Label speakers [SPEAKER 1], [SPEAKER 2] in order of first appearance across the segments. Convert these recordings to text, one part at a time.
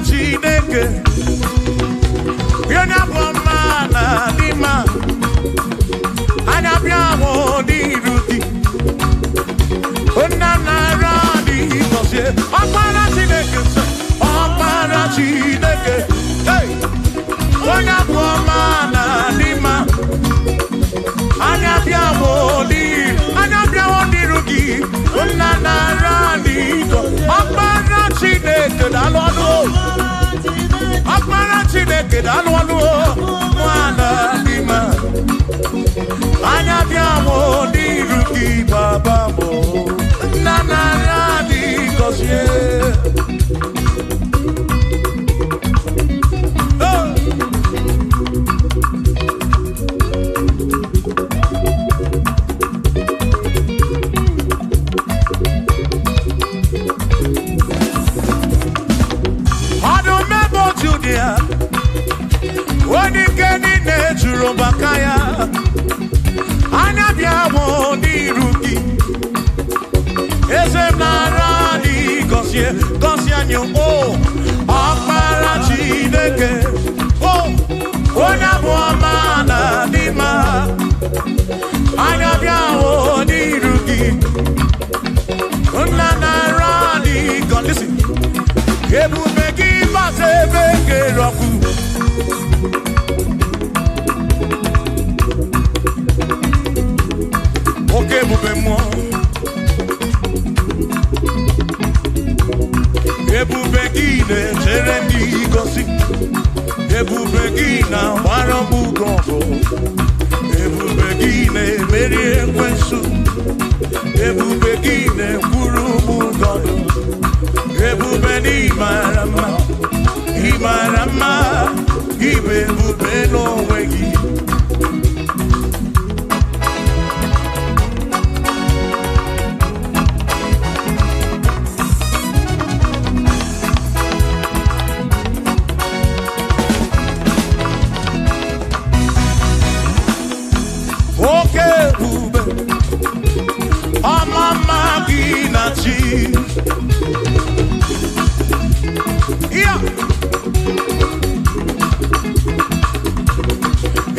[SPEAKER 1] Chineke Yenya Bwamana Dima Anyabiamo Diruki Unanara Dikosye Akwana Chineke Akwana Chineke Hey Yenya Bwamana Dima Anyabiamo Diruki Unanara Dikosye Akwana Chineke Dalwano Akwana Chineke Dalwano Mwana Dima Anyabiamo Diruki Baba Mo Nanara Dikosye Bakaya Anyabiamo Diruki Ezemnara Dikosye Kosyanyo Akwana Chineke Onyabwamana Dima Anyabiamo Diruki Unanara Dikosye Listen Ebubeki Basebeke Roku Ebubemo Ebubegine Cherendi Gosi Ebubegina Warambu Gongo Ebubegine Merie Kwensu Ebubegine Kurumu Godo Ebubeni Marama Imarama Ibebubeno Wegi Yeah.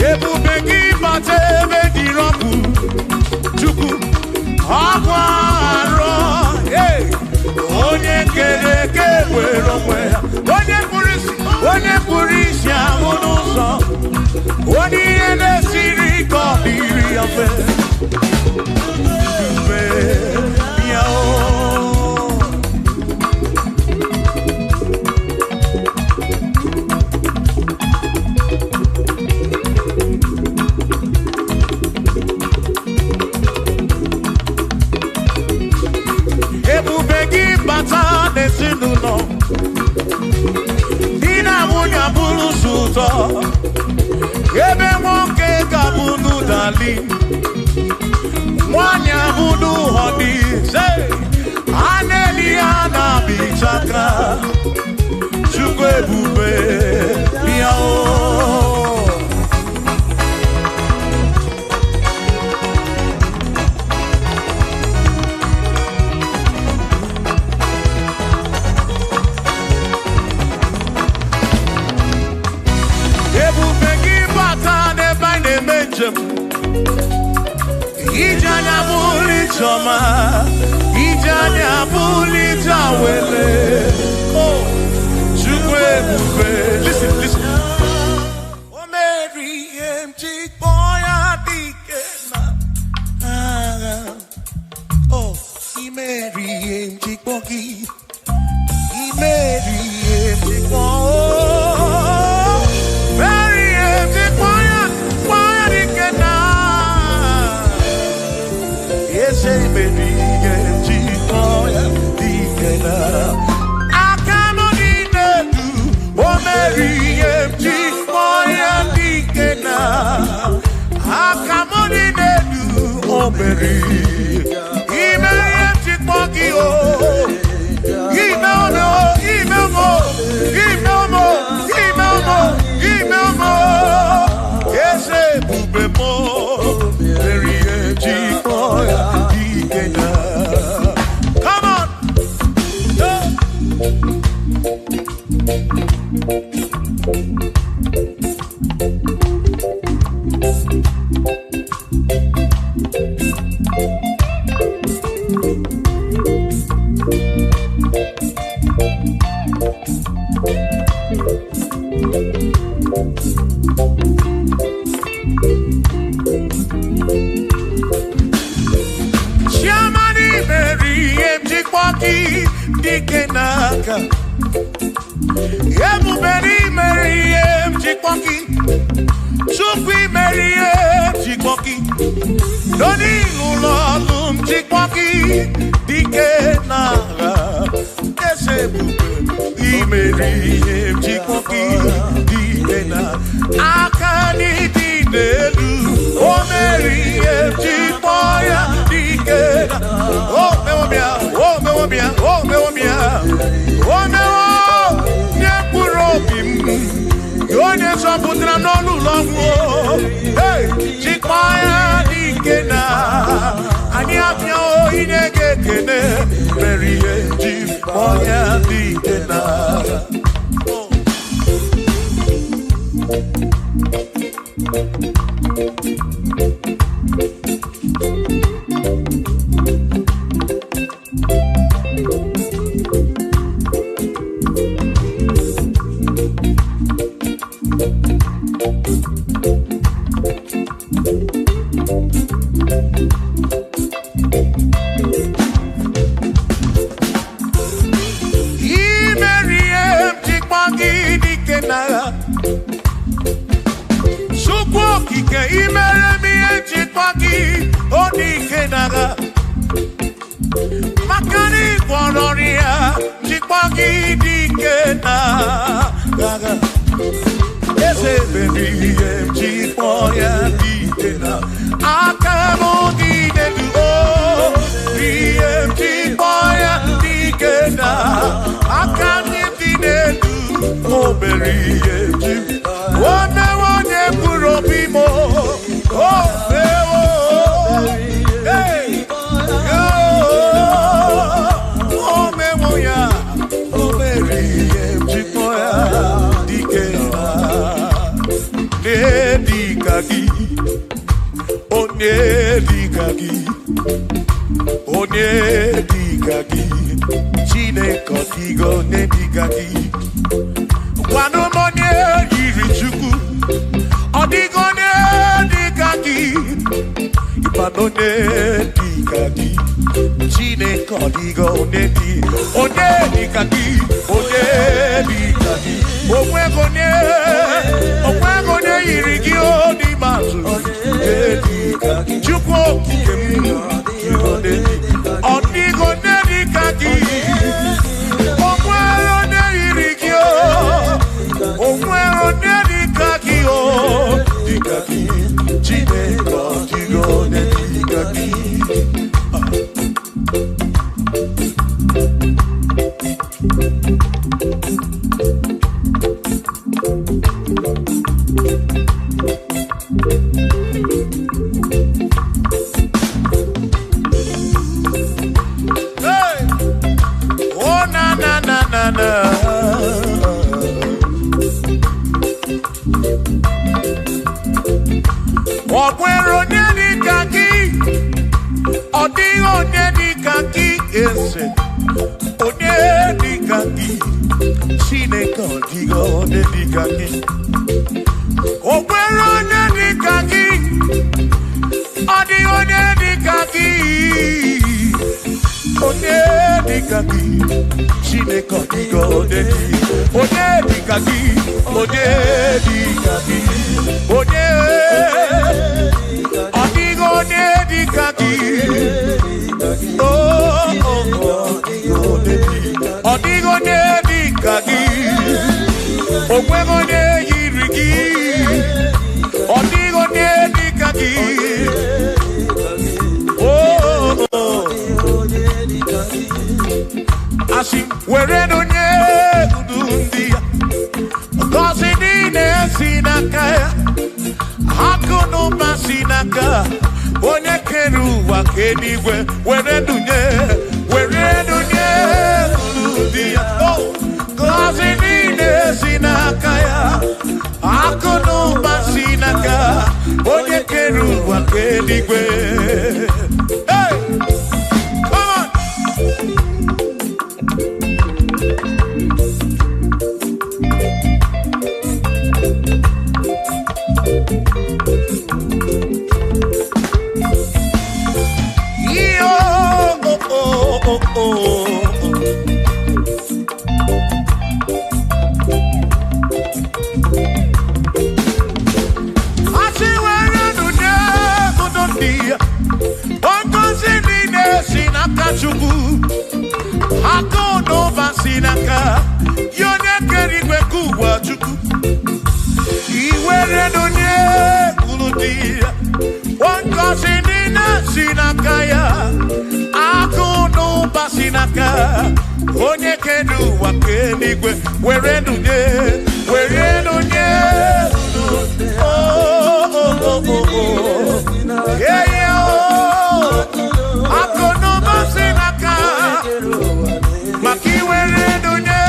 [SPEAKER 1] Ebubegi batebe diroku chuku akwaro hey onye keleke weromwe onye purisi ahunuso onye ene siri kobiri afe Ebe moke kabunu dali Mwanya budu hodi Say Aneliana bichaka Chukwe bube Miao Ijanya buli choma Ijanya buli tawele Oh, chukwe bube Listen Oh, Mary empty boy adikena Oh, Mary empty boy Mary empty boy Mary empty boy adikena Say baby, get you dikena. Akamodine du, oh Mary, empty moya dikena. Akamodine du, oh Mary, ime empty mogi oh, ime mo. Yes, bube mo, Mary, empty moya. Come on! Cause in sinakaya, akuno basinaka. Onye kenu wakenigwe, werenunye. Yeah, yeah. Akuno basinaka, maki werenunye.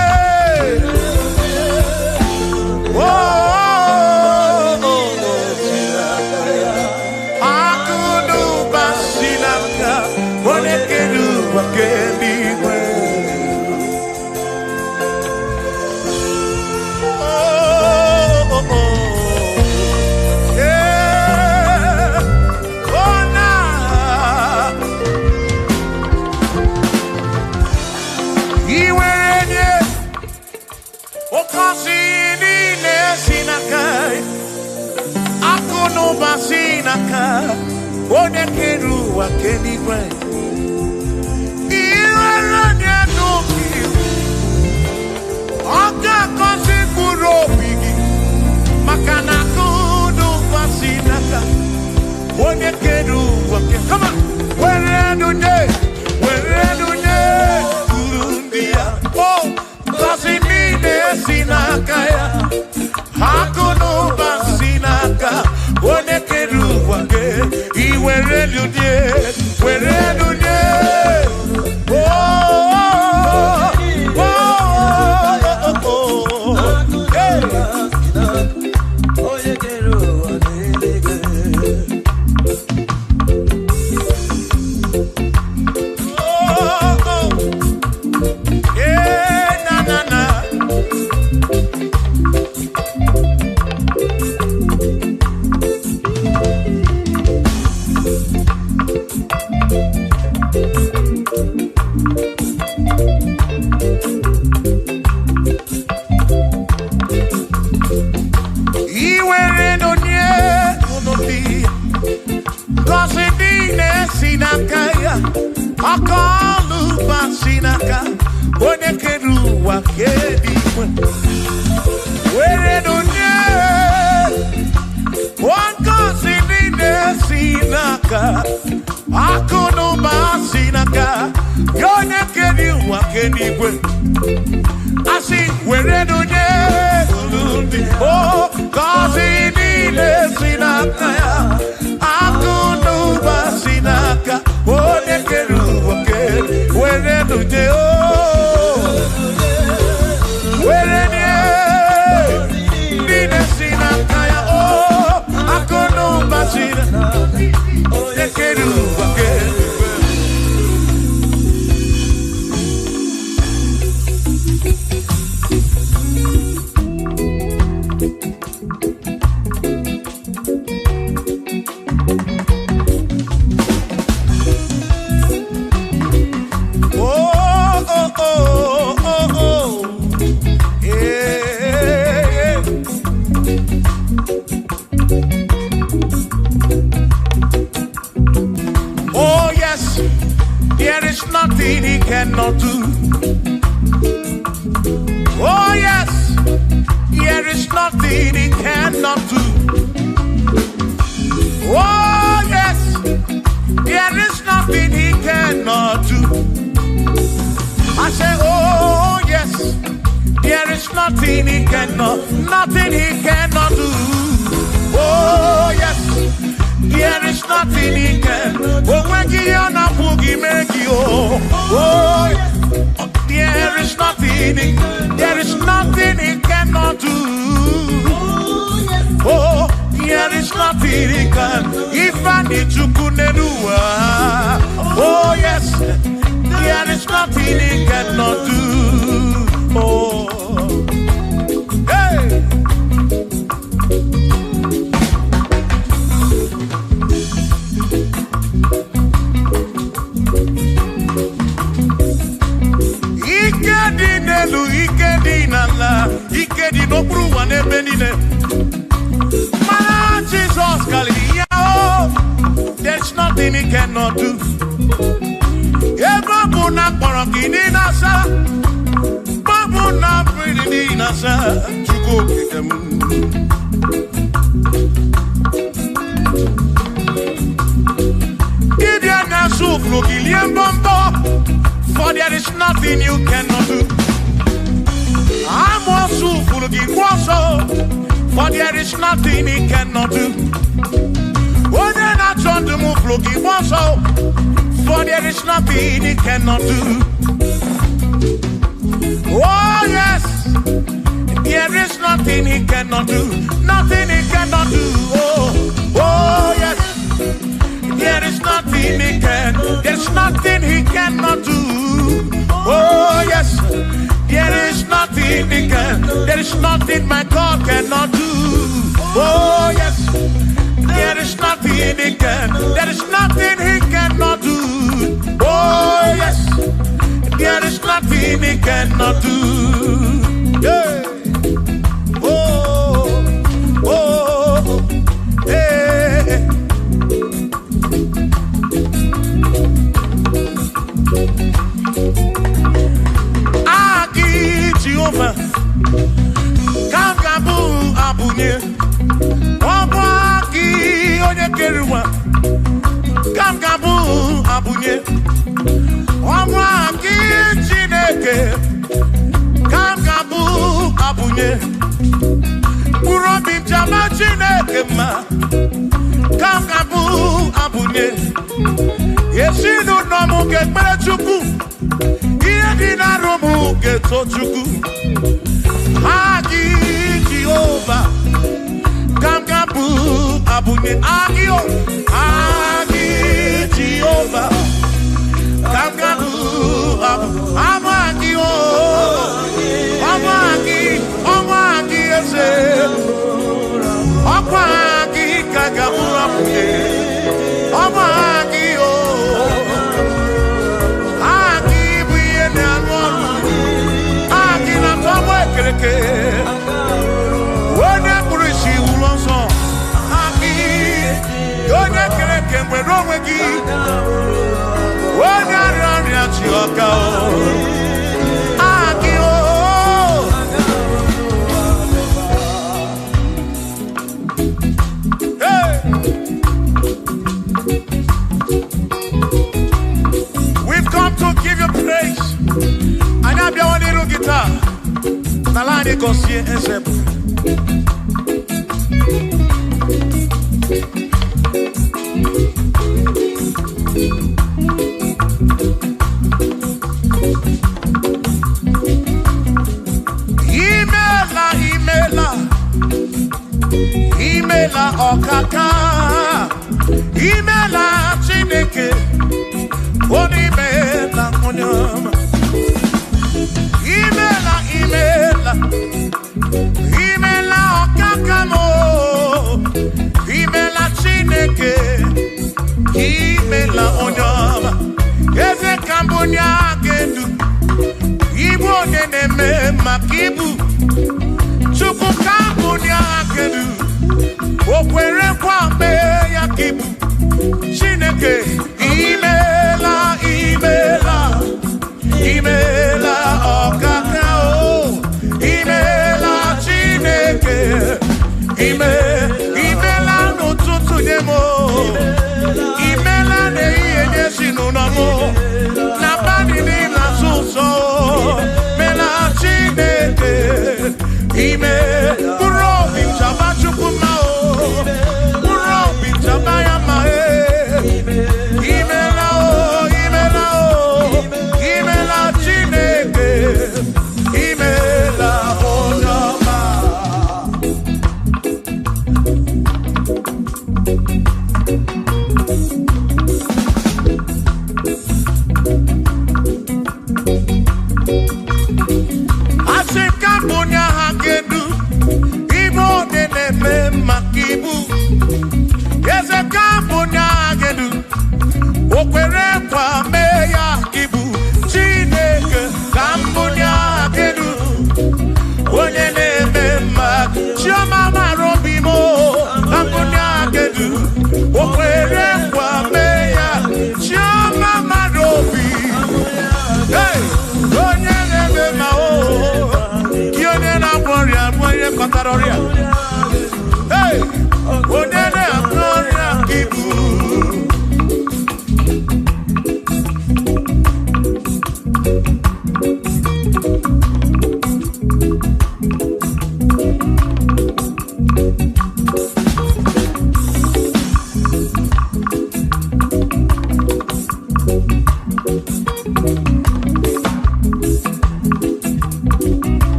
[SPEAKER 1] One keru wa keni gwe Iweranya nuki Oga kosi kuro bigi Makana kudu pasinaka One keru wa keni Come on! Werenunye Kurundia Oh! Kosi mine sinakaya Hakuno pasinaka One keru wa keni Where you did, oh, hey. Akalu basinaka, one keru wa kedi werenunye, wankasine sinaka, akuno basinaka, yone keru wa kedi asi werenunye, oh, kasine sinaka, akuno basinaka. One keru wake, where do they oh? Where did they see that kaya oh? I could no basina. One keru wake. Nothing he cannot do. Oh yes, there is nothing he cannot do. Oh yes, there is nothing he cannot do. I say, oh yes, there is nothing he cannot do. Oh yes. There is nothing he can. Oh, when you are not boogie, make you. Oh, there is nothing he cannot do. Oh, there is nothing he can. If I need to kunenua. Oh, yes, there is nothing he cannot do. Oh, hey. Ikedi no pruwa ne benine. Man, Jesus, there's nothing he cannot do. Babuna porokini nasa, babuna pretty nasa. To go get them. Give For there is nothing you cannot do. I'm also full of for there is nothing he cannot do. Oh, then I turn to move looking for there is nothing he cannot do. Oh, yes, there is nothing he cannot do. Nothing he cannot do. Oh, yes. There is nothing he can. There's nothing he cannot do. Oh yes. There is nothing he can. There is nothing my God cannot do. Oh yes. There is nothing he can. There is nothing he cannot do. Oh yes. There is nothing he cannot do. Yeah. Oh. Oh. Hey. Agi Jehovah, Kangabu Abunye, Wabagi Onyekeruwa, Kangabu Abunye, Wabagi Chineke, Kangabu Abunye, Urobi Jama Chineke ma, Kangabu Abunye. Yesinu no muke mechuku, iye na romu ke tochuku. Agi Jehovah, Kangabu Abunye, Agio, Agi Jehovah, Kangabu Abunye, Amagi ese, Amagi Kangabu Abunye, Amagi. Wone kurishi ulonso aki yone kereke mwenowegi wone arani achioka aki hey. We've come to give you praise. I have your little guitar. Nalani Gosie Ezeb. Imela Okaka. Imela Chineke. Onimela Onyama. Imela Okakamo, Imela Chineke, Imela Onyama, Eze Kambunya Gedu, Igbo Neneme Makibu, Chuku Kambunya Gedu, Okwere Kwame Yakibu, Chineke, Imela Okakamo. Imela no tutu nemo, Imela ne iye sinunamo, na bani ni na suso, Mela Chineke, Kuro binchaba chukumao, Kuro binchaba yamae, Imela Chineke, Imela Onyama. Asekambunya hagedu, Igbo neneme makibu. Asekambunya hagedu, okwere kwa meya kibu. Chineke kambunya hagedu, onye neme mak. Chioma marobimo, kambunya hagedu, okwere kwa meya. Chioma marobi, hey, onye neme mao. Hey, Onene Gloria Kibu.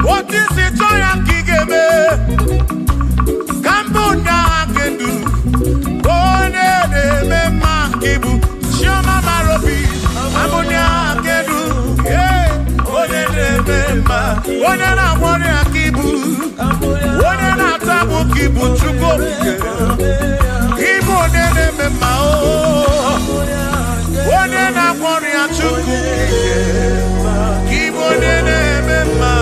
[SPEAKER 1] What is it I can Cambodia can do? Oh, ne ma kibu, shama marobi, Cambodia can do. Yeah, oh ne ma, oh ne na wone akibu, oh ne na tabu kibu chuko, kibu ne ma oh, oh ne na wone chuko, kibu ne ma.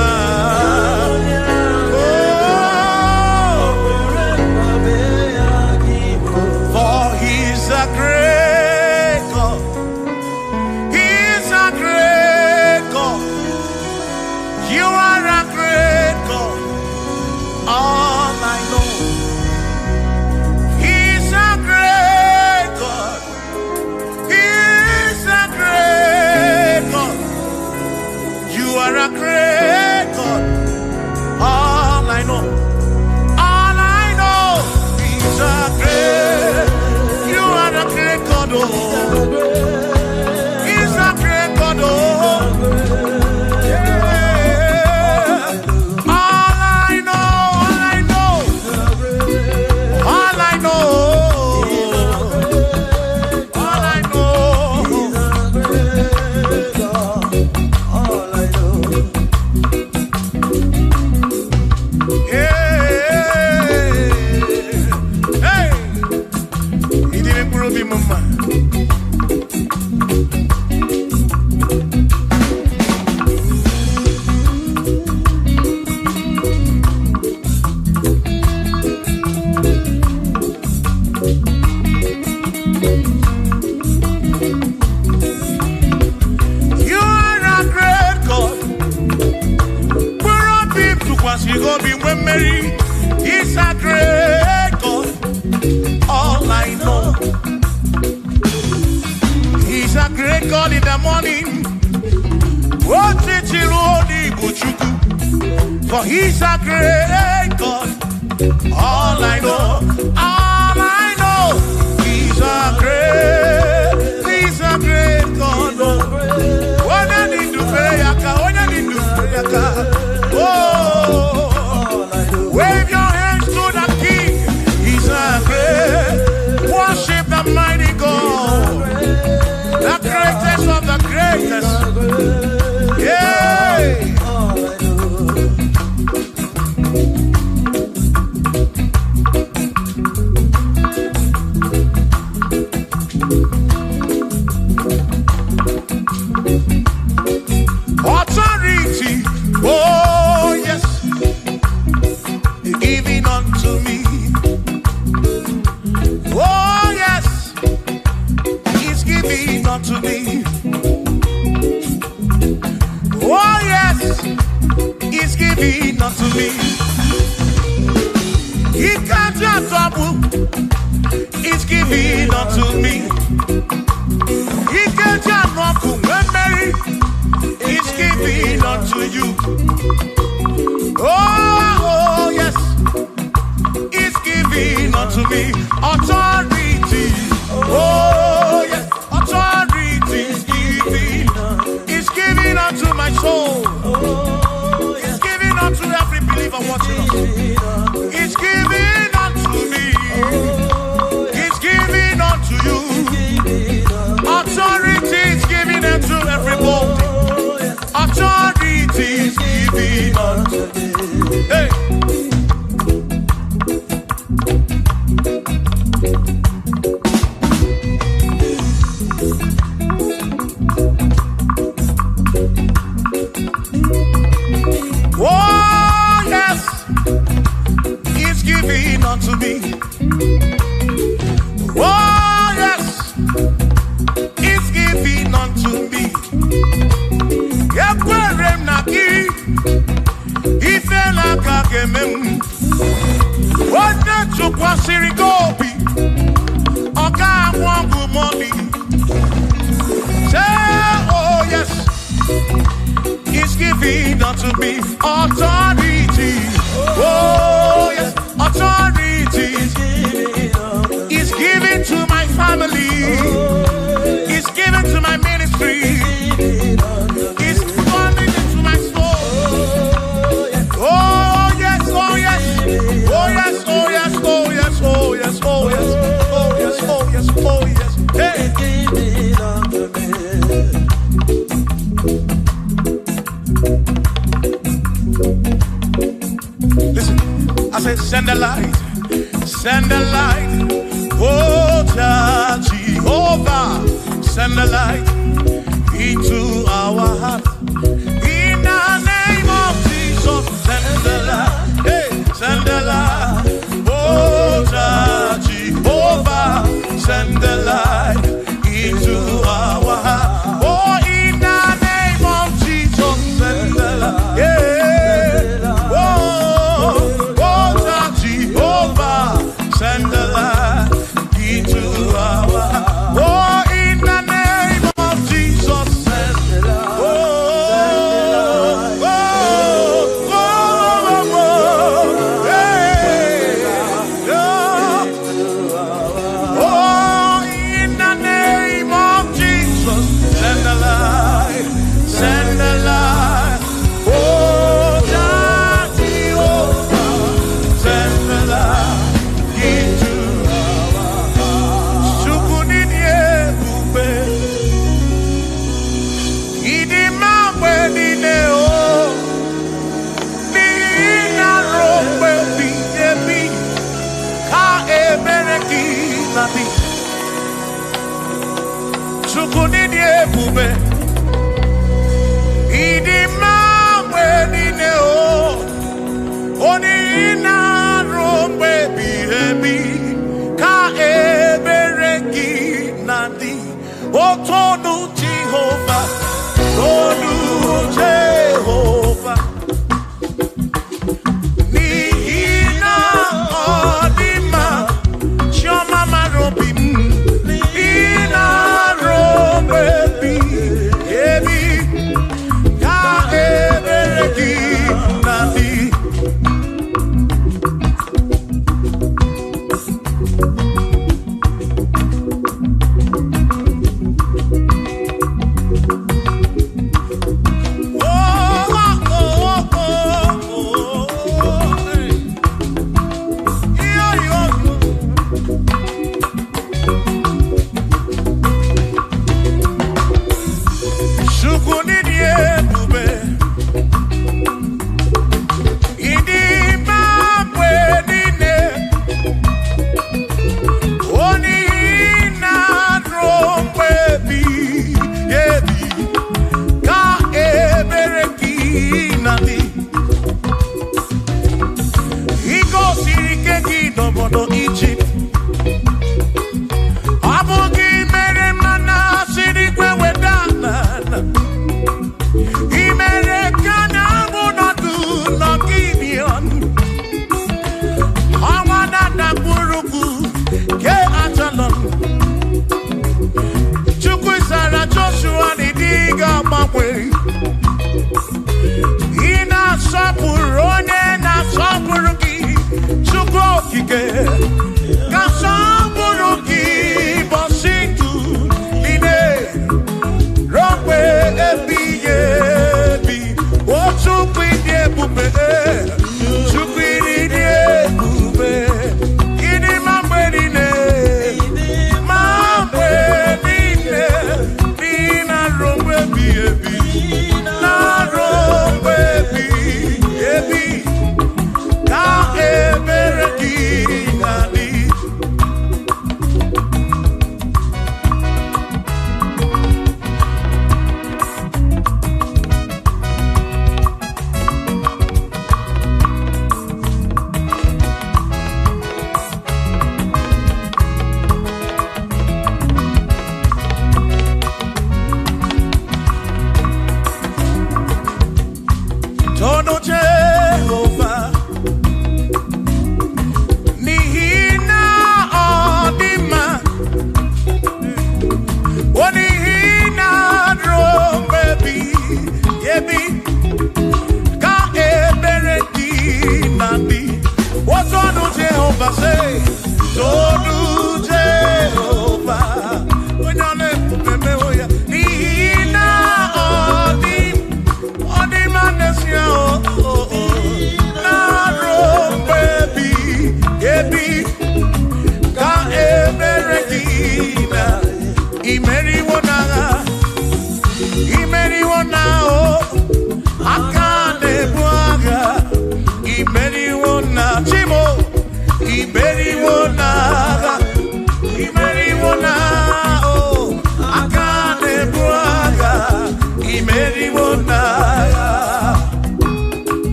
[SPEAKER 1] He's a great God. All I know, He's a great God in the morning. For He's a great God. All I know, He's a great God. When I need to pray, oh. Wave your hands to the King. He's a great. Worship the mighty God, the greatest of the greatest. Yeah. Authority. Oh yes. Giving unto me. Oh yes, He's giving unto me. Oh yes, He's giving unto me. He can't just double. He's giving unto me. He can't just walk when Mary. He's giving unto you. Oh yes. Giving unto me authority. Oh yes, authority is giving unto my soul. It's giving unto every believer watching us. It's giving unto me. It's giving unto you. Authority is giving unto everybody. Authority is giving unto me. Hey. Yakwerem naki ifela kakemem Wanda chukwa sirigobi Oka wangu money Say oh yes He's giving unto me authority Oh yes authority He's giving to my family He's giving to my ministry He's coming into my soul. Oh yes, oh yes, oh yes, oh yes, oh yes, oh yes, oh yes, oh yes, oh yes, oh yes. Hey. Listen, I said send the light, send the light. Oh Jehovah, send the light into our heart. In the name of Jesus, send the light. Hey, send the light. Oh, Jehovah, send the light into our heart. Oh, in the name of Jesus, send the light. Yeah. Oh, Jehovah, send the light into our heart. Oh,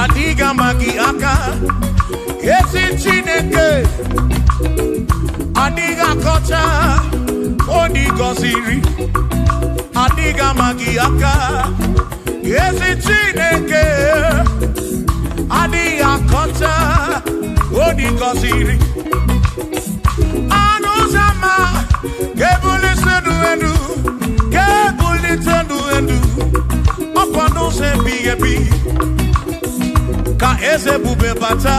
[SPEAKER 1] Adiga magi aka esi Chineke adiga kocha odi goziri adiga magi aka esi Chineke adiga kocha odi goziri anuzama kebuli senu enu okono se biyebi ka eze bube bata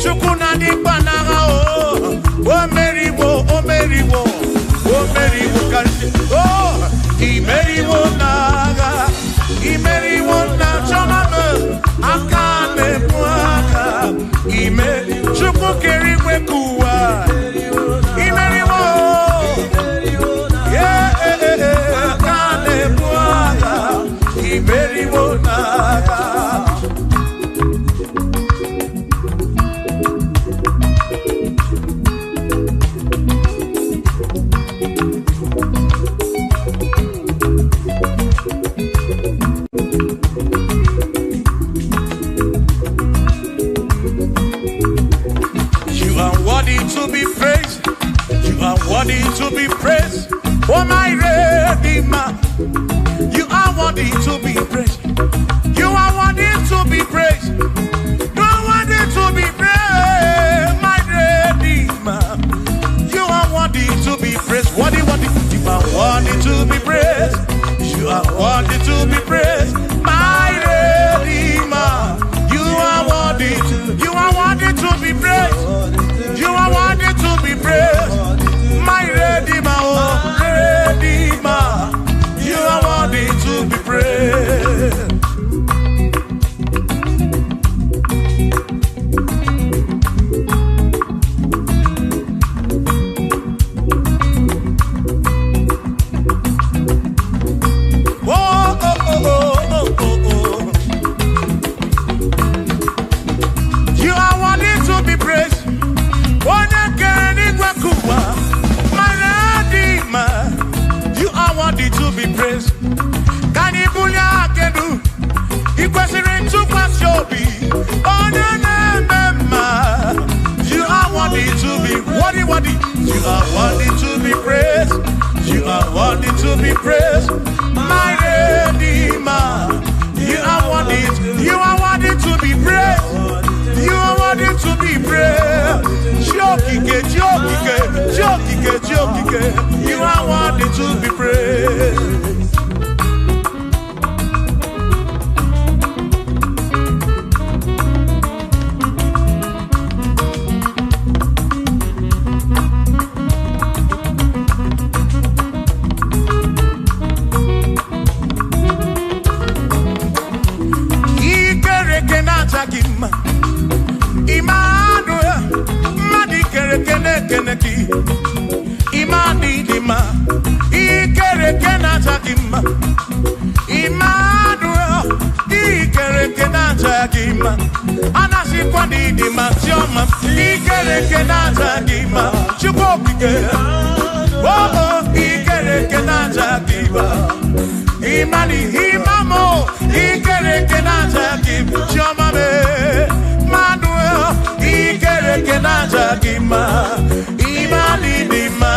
[SPEAKER 1] chukuna di banaga o meriwo kansi imeriwo na chomame akane mwaka chuku kerikwe kuwa imeriwo akane mwaka imeriwo naga. Worthy to be praised, oh my Redeemer. You are worthy to be praised. You are worthy to be praised. You are worthy to be praised, my Redeemer. You are worthy to be praised. Worthy. You are worthy to be praised. You are worthy to be praised, my Redeemer. You are worthy to be praised. You are worthy to be praised. My Redeemer, oh Redeemer, you are worthy to be praised. You are worthy to be praised. You are worthy to be praised. Can you pull your canoe? You question to Wazobia. Oh, no. You are worthy to be worthy. You are worthy to be praised. You are worthy to be praised. My Redeemer. You are worthy to be praised. You are worthy to be praised. Jokike. You are worthy to be praised. Imani dima, ikere kenata dima. Immanuel, ikere kenata dima. Anasi kwani dima tioma, ikere kenata dima. Chubokike, oh, ikere kenata dima. Imani imamo, ikere kenata dima. Tioma me, Manuel, ikere kenata dima. Imani dima.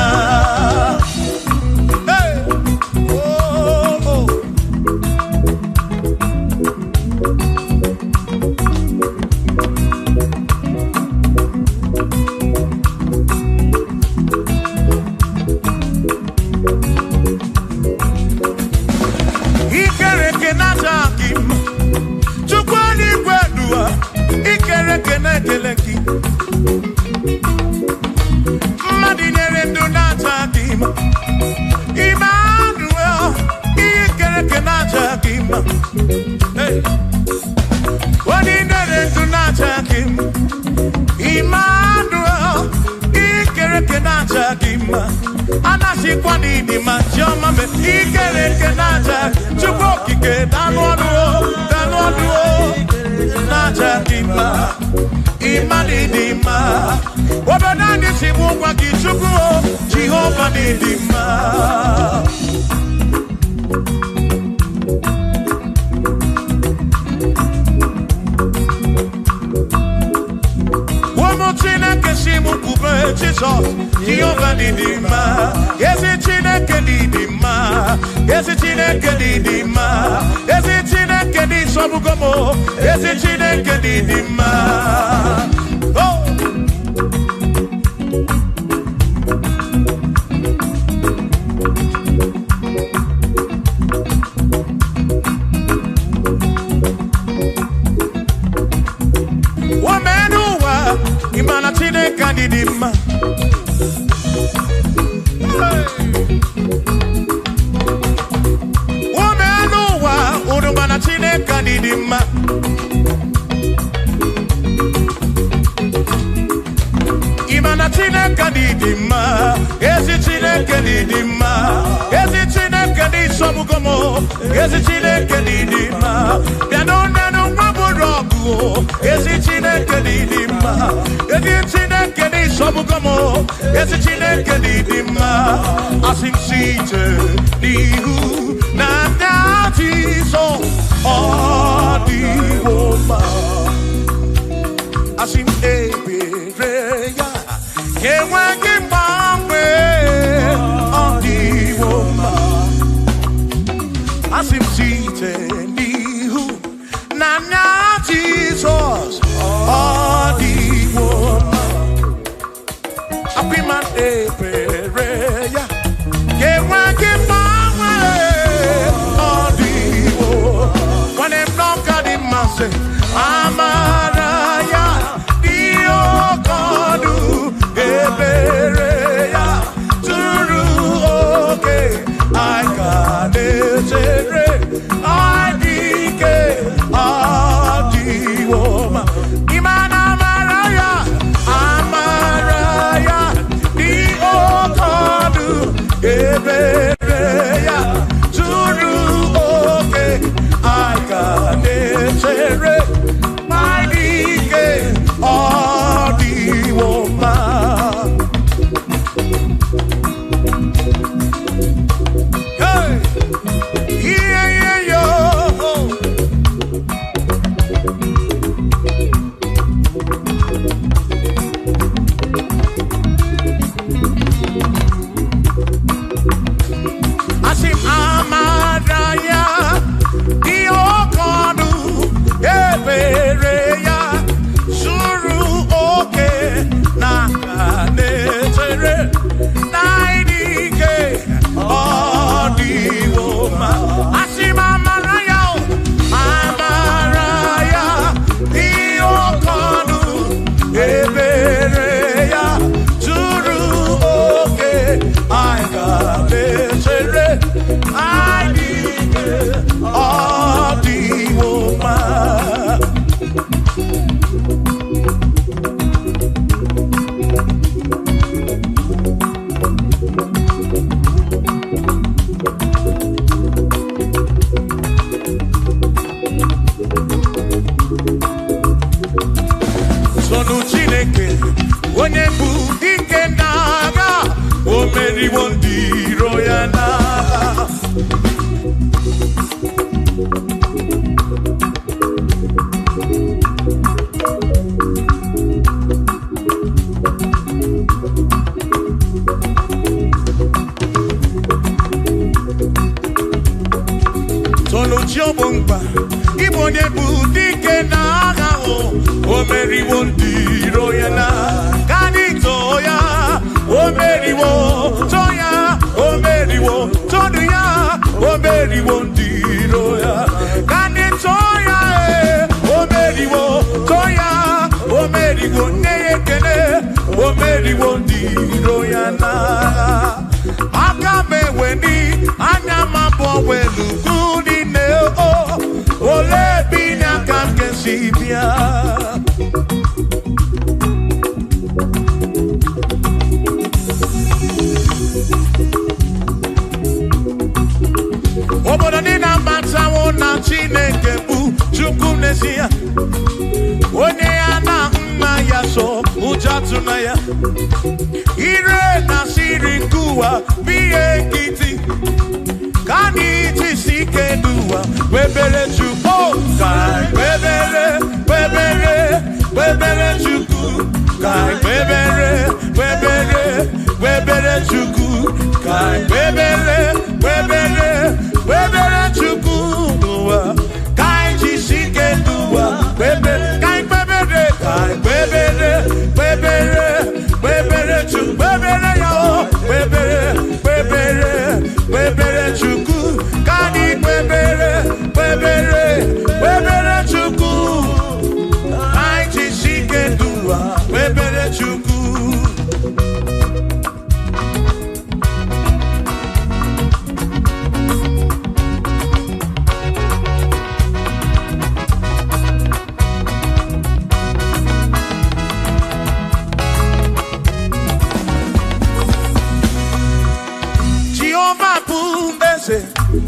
[SPEAKER 1] Hey, oh. Ikere kenata dima. Chukwani kwedua, ikere kenekeleki. Madinere ndunata dima. Emmanuel, ikere kenata dima. Hey, Madinere ndunata dima. Emmanuel, ikere kenata dima. Anasi kwani di machoma me ikere kenaja chukoki ke danwadu naja dima imani dima obanani simu kwa kichuku Jehovah dima Chineke simu kube Jesus Jehovah didima Yesi Chineke didima Yesi Chineke didima Yesi Chineke di sobugomo Yesi Chineke didima Oh Imana Chineke didima Womenuwa Urumana Chineke didima Imana Chineke didima Ezi Chineke didima Ezi Chineke di sobugomo Ezi Chineke didima Bianonenu waburogu Ezi Chineke didima Ezi Chineke di sobugomo Ezi Chineke didima Asim site Nihu Nandati so Odiwoma Asim ebereya Kewagi mamwe Odiwoma Asim site Nihu Nandati so Odiwoma Apiman ebereya Kewagi mamwe Odiwoma When I'm not got in my say Amaraya Dio Kodu Ebereya Turu okay I got it I dike Adiwoma Imana Amaraya Amaraya Dio Kodu Ebereya Turu okay I got it my dike Adiwoma Hey yeah yo Asim Amaraya Diokodu Ebereya Suru oke na netere naidike Adiwoma Asim Amaraya Diokodu Ebereya Suru oke I netere naidike Adiwoma Sonu Chineke onye bụ dike n'agha o meriwo ndị iro ya n'agha Sonu Chiobongba Igbo onye bụ dike n'agha o meriwo ndị iro ya n'agha Kanito ya o meriwo Toya o meriwo Todu ya o meriwo ndị iro ya Kanito ya o meriwo Toya o meriwo Neyekene o meriwo ndị iro ya n'agha Aka mewe ni anya mabọ welu kudi ne o Ole binya ka nke si bịa ya ire na siri nkuwa biye kiti kani tisike duwa webere chuko kai webere chuku kai webere chuku kai webere chuku duwa kai tisike duwa webere kai webere chuku webere yo webere chuku kani webere chuku kai tisike duwa webere chuku.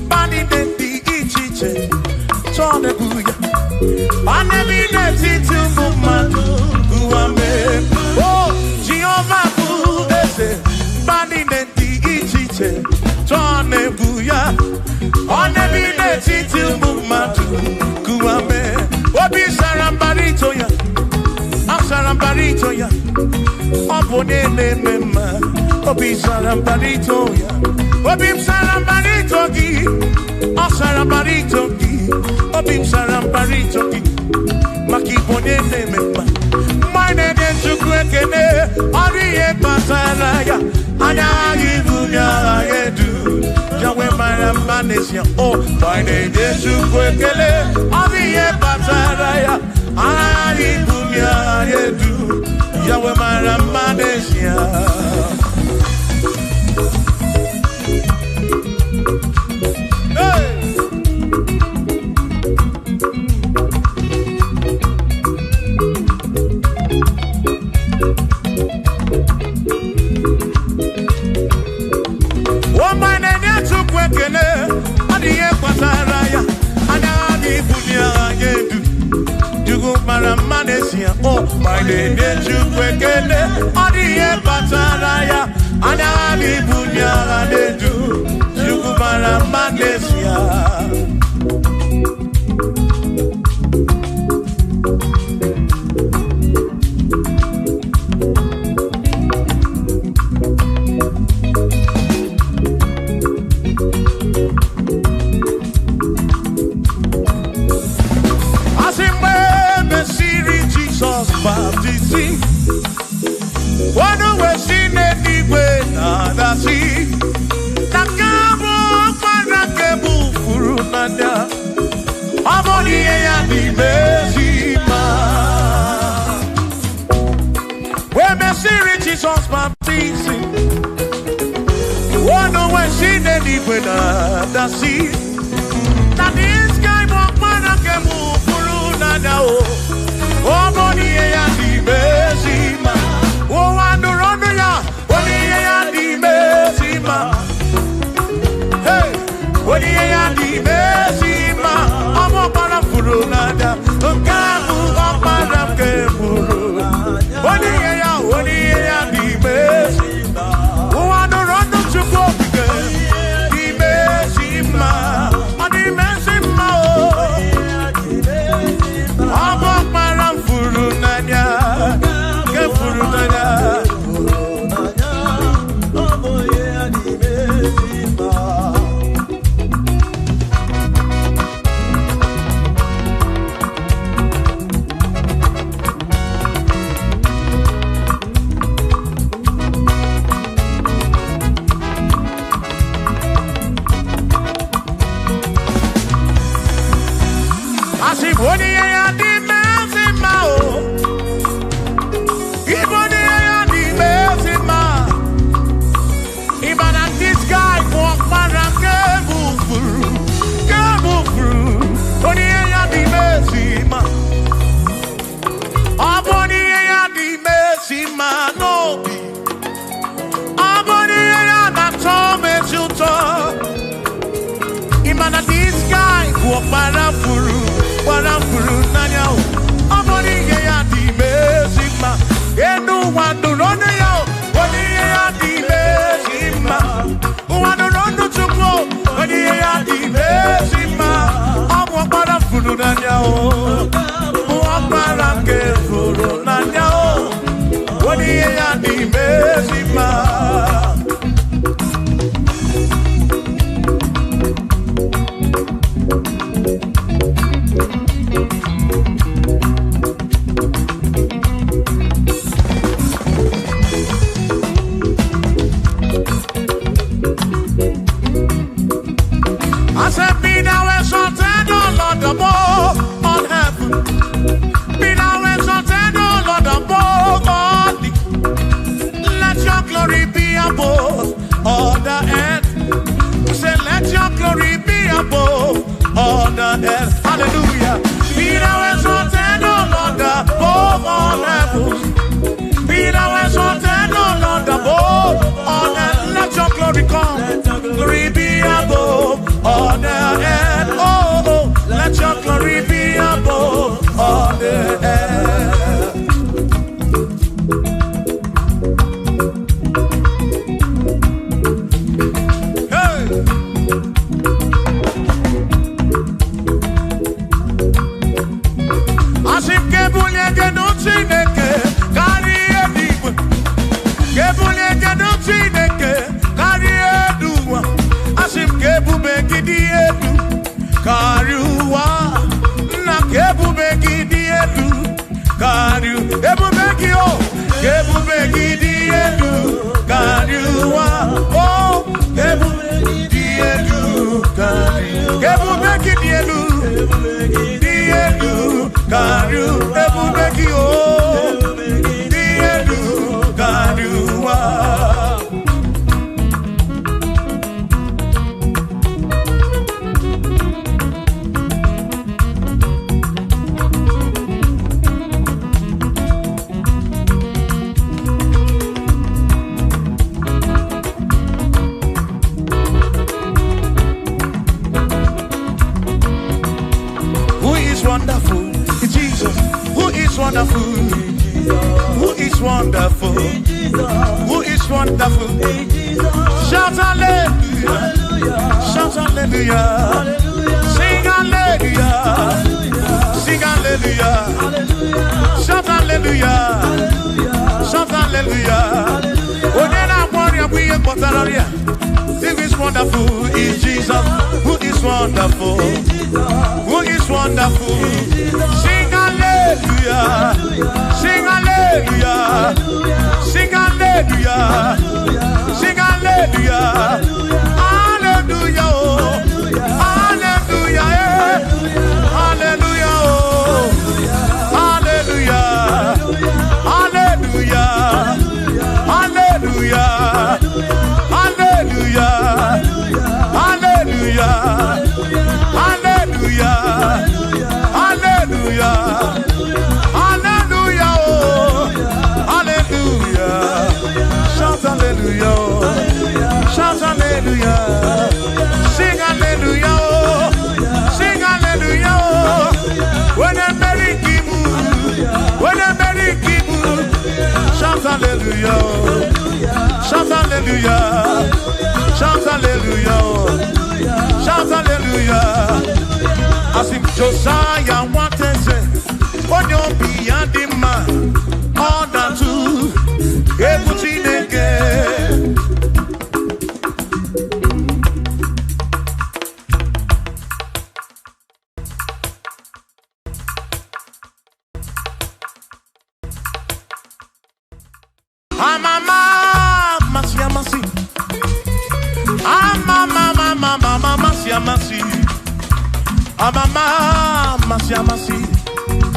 [SPEAKER 1] Bani denti ichiche tone buya bani bineti tumumatu kuame oh Jehovah budese bani denti ichiche tone buya bani bineti tumumatu kuame obi sarambarito ya asarambarito ya opone mema obi sarambarito ya Obim sarambarito ki, sarambarito ki, obim sarambarito ki, makibone nemema. Mine de chukwekene, oriye pataraya, anya ibunya yedu, jawe marambanesia. Oh, mine de chukwekene, oriye pataraya, anya ibunya yedu, jawe marambanesia. Oh, my name is Chukwekele, Odiye Pataraya, Anani Bunya Adedu, Chukwara Manesia. Jesus baptizing. Oh no, when she did it with the sea. That this guy won't want to move through now. Oh, body and the Bezima. Oh, and the Rodia, body and the Bezima. Hey, body and the Bezima. I'm a parafuru nada. Kamu a parafuru. Body and the Bezima. Oh, and the Rodia to go again. The Bezima. And the Bezima. I'm a parafuru nada. o muambara ke furu nanya o wodi ya di mesima on heaven, be thou exalted, O Lord, above all the. Let your glory be above all the earth. Say, let your glory be above all the earth. Hallelujah. Be thou exalted, O Lord, above all heavens. Be thou exalted, O Lord, above all earth. Let your glory come. Glory be above all the earth. Oh, let your glory be above all the earth. Hey! Asim kebulye genutineke kari ediwe. Kebulye genutineke kari eduwa. Asim kebube gidi edu. Kariwa na kebubegi diedu kariu kebubegi o kebubegi diedu kariwa o kebubegi diedu kariu kebubegi diedu kariu kebubegi o diedu kariwa. Wonderful, Jesus. Who is wonderful? Who is wonderful? Who is wonderful? Shout hallelujah! Shout hallelujah! Sing hallelujah! Sing hallelujah! Shout hallelujah! Shout hallelujah! Who is wonderful is Jesus. Who is wonderful? Who is wonderful? Sing hallelujah! Sing hallelujah! Sing hallelujah! Sing hallelujah! Hallelujah! Hallelujah! Hallelujah! Hallelujah! Hallelujah! Hallelujah! Hallelujah! Hallelujah! Hallelujah! Hallelujah! Hallelujah! Hallelujah! Shout hallelujah! Shout hallelujah! Sing hallelujah! Sing hallelujah! When a merry kibu, when a merry kibu, shout hallelujah! Shout hallelujah! Shout hallelujah! Shout hallelujah! As if Josiah wanted to say, on your beyond the man, all that to everything again.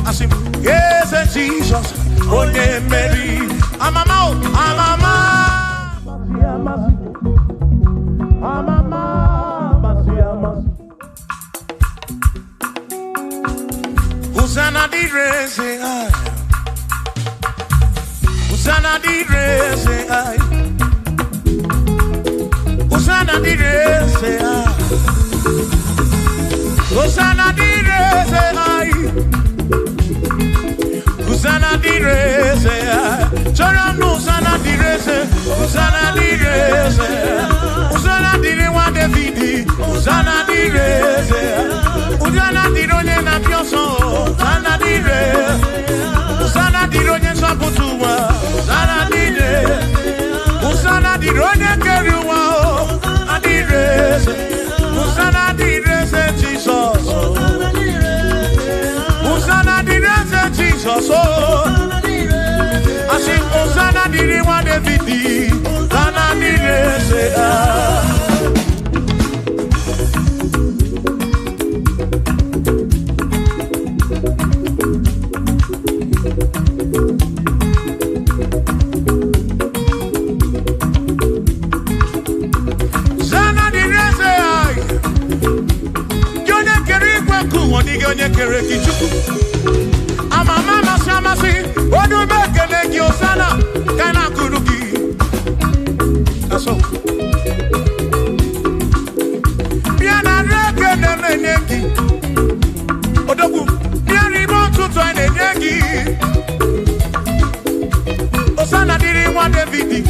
[SPEAKER 1] I say, yes, Jesus, oh, yeah, Mary. Hosanna di rese, Hosanna di rese, Hosanna di rese, Hosanna di rese, Hosanna di rese, Hosanna di rese, Hosanna di rese, Hosanna di rewa David, Hosanna di rese, Hosanna di ronye na pioso, David, Hosanna direze. Onye kere kichuku amama masamasi odu mekele ki osana kana kuruki aso biana reke neneki odogu biani bontuto neneki osana diri wa David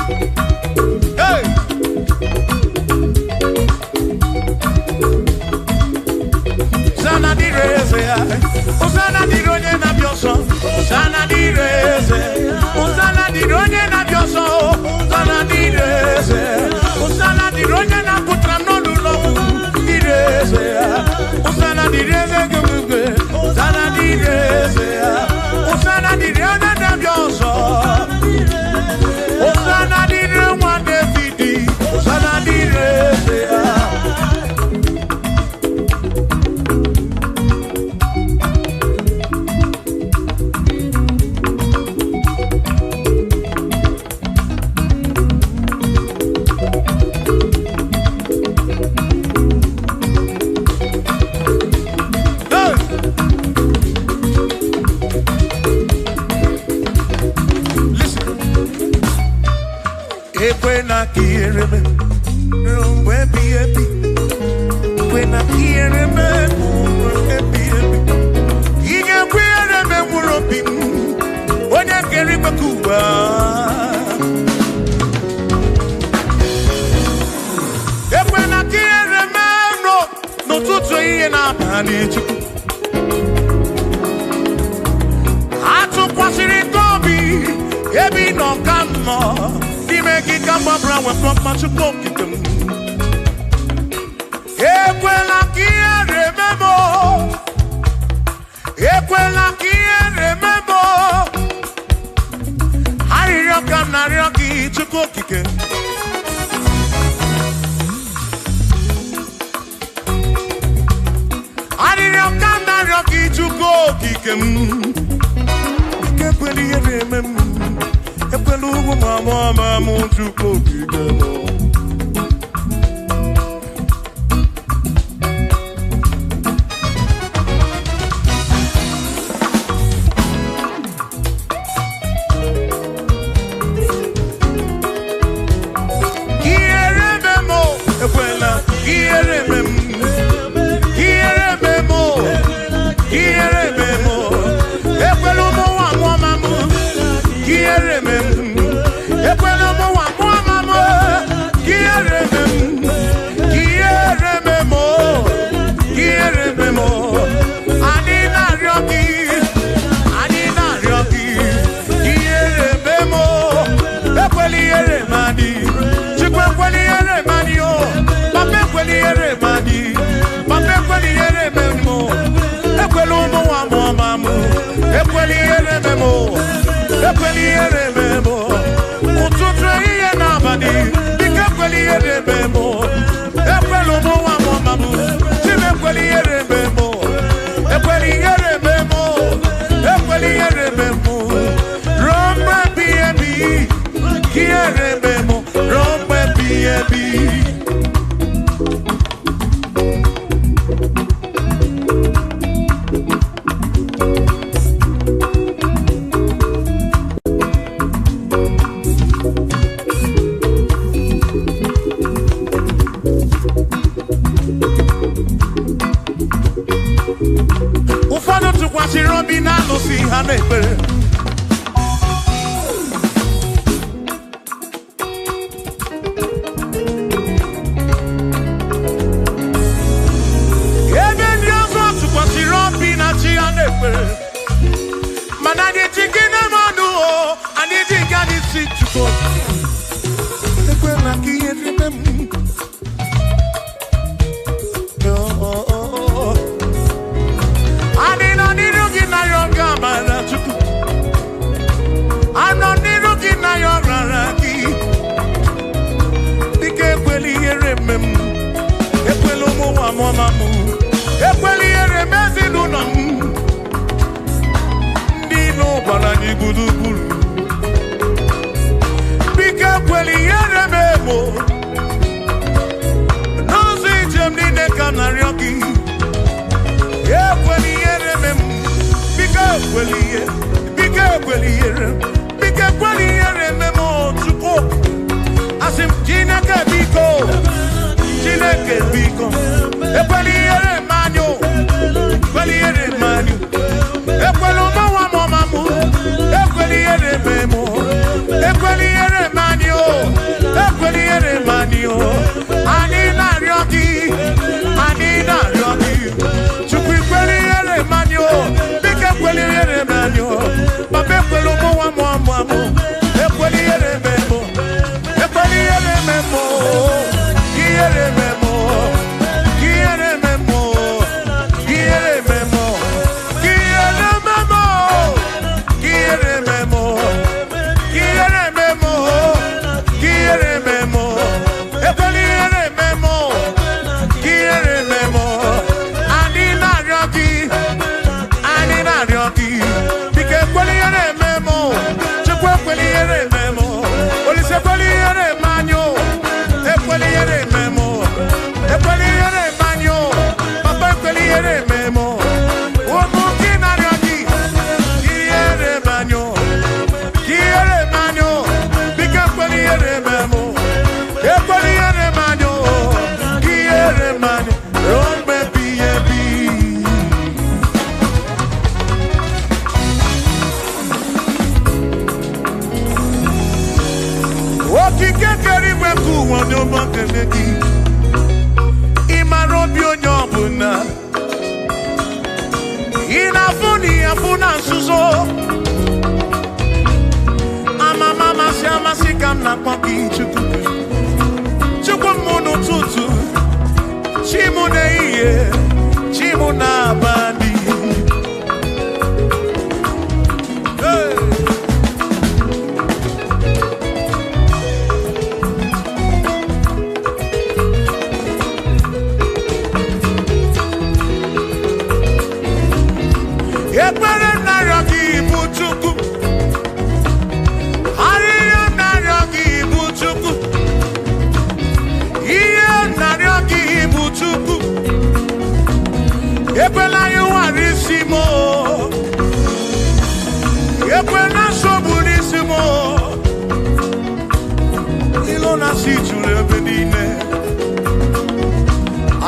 [SPEAKER 1] hey Osana direze, Osana dironye na bioso, Osana direze, Osana dironye na bioso, Osana direze, Osana dironye na putrano lulo, direze, Osana direze gumugwe, Osana direze, Osana dironye na bioso, Osana dironye na David, Osana direze. When I hear him, where be a when I hear him, he can wear a memory when I carry my Cuba. When I hear a man, no to train up, I need you. I took what's in it, Gobi, Ebi no come more. Make it come up around with much of them. Equela kia remember. Equela kia remember. Harioka narioki chukokike. Harioka narioki chukokike. Equela remember. Epelugu mama muchuko kigemo. Kierememo, ekwela, kierememo, kierememo, kierememo, epelugu mama mu, kierememo. I'm not mo. No say jem ni ne kanarioki. Yeah, kweli yere mem. Bika kweli ye. Bika kweli yere. Bika kweli yere memo tuko. Asim jineke biko. Jineke biko. E kweli yere manyo. Kweli yere manyo. E kwelo mawa mamamu. E kweli yere memo. E kweli yere manyo. E kweli yere manyo. Ani na ryoki. Ani na ryoki. Chukwi kweli yere manyo. Bika kweli yere manyo. Babe kwelo mawa mamamu. E kweli yere memo. E kweli yere memo. Yere memo. Yere memo. Yere memo. Yere memo. Yere memo. Yere memo. E kweli yere memo. Yere memo. Ani na ryoki. Ani na ryoki. Bike kweli yere memo. Chukwe kweli yere memo. Olise kweli yere manyo. E kweli yere memo. E kweli yere manyo. Papa kweli yere memo. Omo kina ryoki. Yere manyo. Yere manyo. Bike kweli yere memo. E kweli yere manyo. Yere manyo. Run baby baby. Okikekeri weku wonyo makeneki. Imarobi onyobuna. Inafuni afuna nsuzo. Mama siama sikam na kwaki chuku. Chuku munu tutu. Chimu ne iye. Chimu na bandi. Hey. Ekpere naryoki buchuku. Ariyo naryoki buchuku. Iye naryoki buchuku. Ekwela yuwarisimo. Ekwela soburisimo. Ilo nasi chule benine.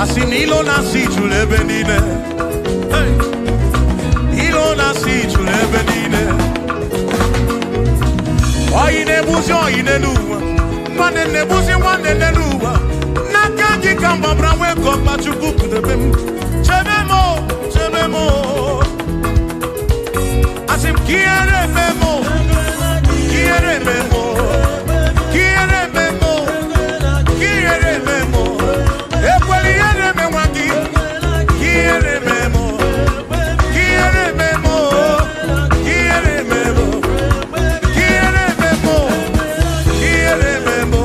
[SPEAKER 1] Asin ilo nasi chule benine. Hey. Ilo nasi chule benine. Oyine buzi oyine luwa. Mwane ne buzi mwane ne luwa. Nakaji kamba brawe komba chukuku debem. Chebemo, chebemo. Asim kiere memo. Kiere memo. Kiere memo. Kiere memo. Ekweli yere memwaki. Kiere memo. Kiere memo. Kiere memo. Kiere memo. Kiere memo.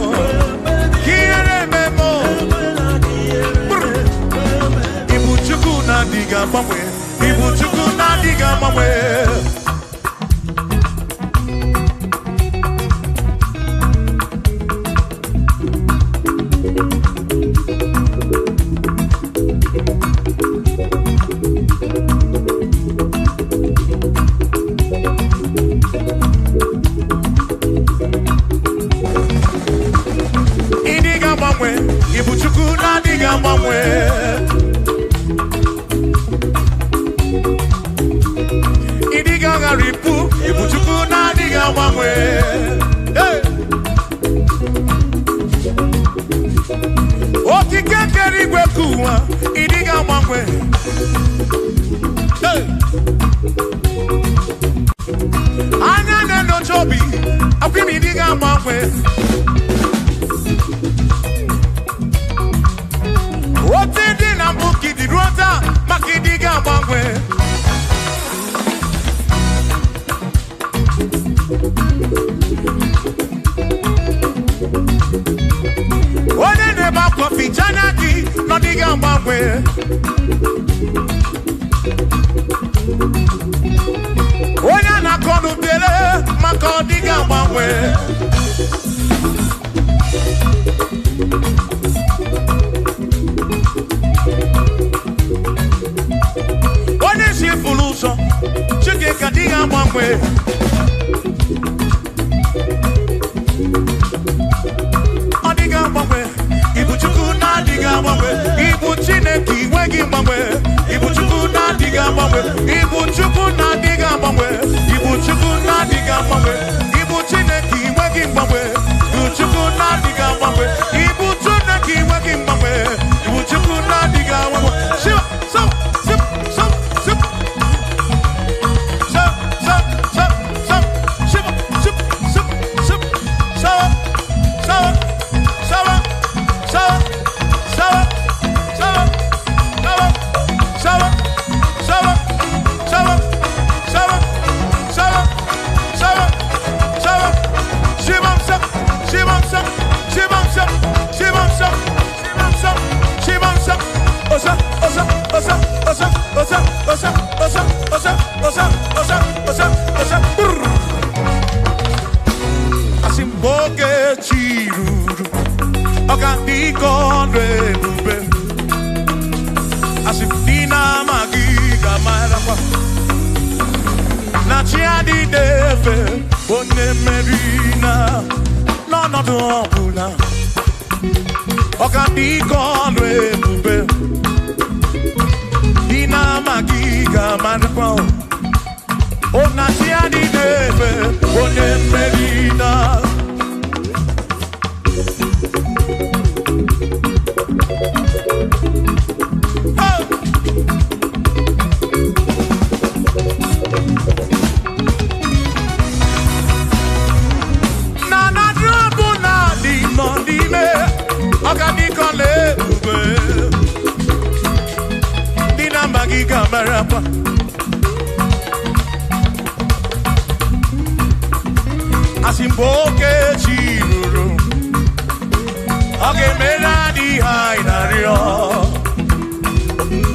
[SPEAKER 1] Kiere memo. Ibu chuku na diga mamwe. Ibu chuku na diga mamwe. Idiga mamwe. Ibu chuku na diga mamwe. Idiga ngaripu. Ibu chuku na diga mamwe. Hey. Okikekeri wekuwa. Idiga mamwe. Hey. Anya neno chobi. Akwimi idiga mamwe. Otidi na mbuki di rota. Makidiga mamwe. One neba kofi janaki. No diga mamwe. Onya na konu tele. Makodiga mamwe. Odiga mgbanwe, Ibu Chukwu na-adịghị agbanwe, Ibu Chineke inweghị mgbanwe, Ibu Chukwu na-adịghị agbanwe, Ibu Chukwu na-adịghị agbanwe, Ibu Chukwu na-adịghị agbanwe, Ibu Chineke inweghị mgbanwe, Ibu Chukwu na-adịghị agbanwe, Ibu Chineke inweghị mgbanwe, Ibu Chukwu na-adịghị agbanwe. Shiva, so, sip, so, sip. So, so, so, so, shiva, sip, sip, sip, so, so, so, so, so, so, so, so, so, so, shivam sip, shivam sip, shivam sip, shivam sip, shivam sip, shivam sip, osa, osa, osa, osa, osa, osa, osa, osa, osa, osa, osa, osa, Asimboke chiruru, okandiko ndrebube, asimdina magiga marakwa, na chiadi deve, one merina, no no no pula, okandiko ndrebube, dina magiga marakwa. Ona chiadi deve, one merina. Nana drobu na di mondime, organiko lebe, dina magiga marapa. Asimboke chiruru, oge mera di hainario,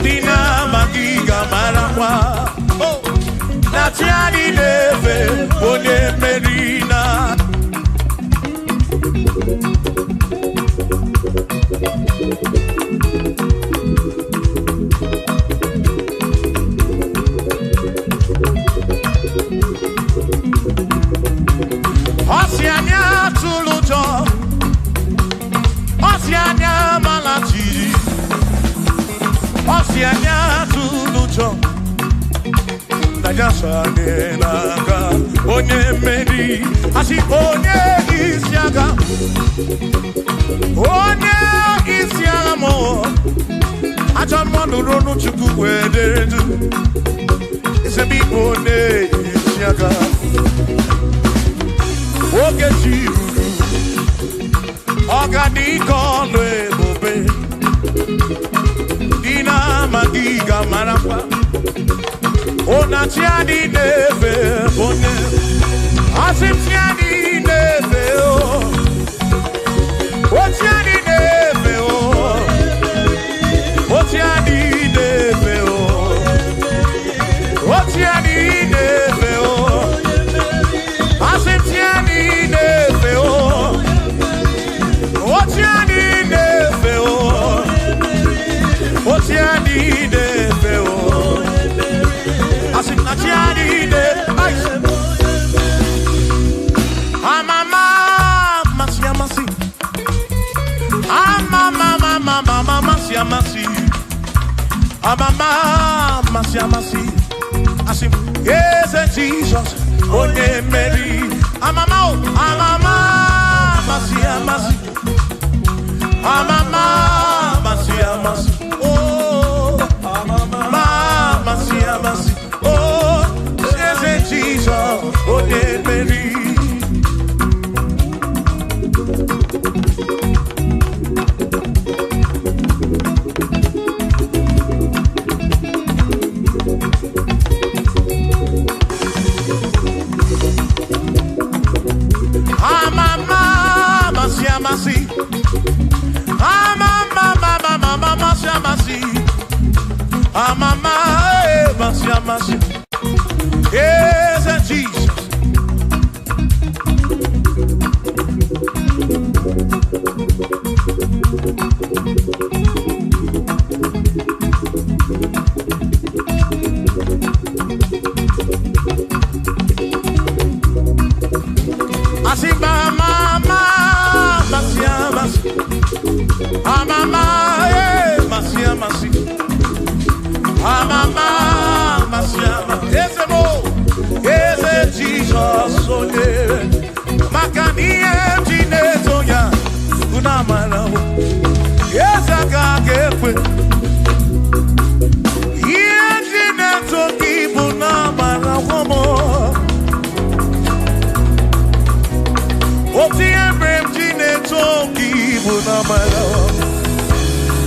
[SPEAKER 1] dina magiga marapa. Na tiani neve, one merina. Osianya tulujo, Osianya malati, Osianya tulujo. Najasane naga, onye meri, asi onye isiaga mo. Ajamono ronu chuku wederedu, isebi onye isiaga. Oge chiruru, organiko lebobe, dina magiga marapa. Ona tiani neve, one, asim tiani neve, o tiani neve, o tiani neve, o tiani neve, asim tiani neve, o tiani neve, o tiani neve, Natiani de ice. Amama masiamasi. Amama masiamasi. Amama masiamasi. Asim yes Jesus. One Mary. Amama masiamasi. Amama masiamasi. Oh, amama masiamasi. Oh, says Jesus, oh, dear Mary. I'm a toki bunamara.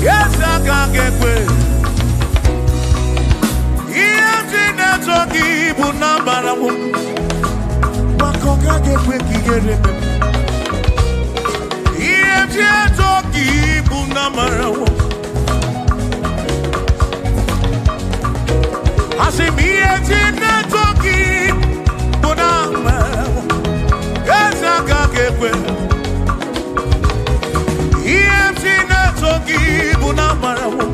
[SPEAKER 1] Yes, I can't get away. Iyemjine toki bunamara. Bakoka get away kigere. Iyemjine toki bunamara. I say me iyemjine toki bunamara. Yes, I can't get away. Toki bunamara wo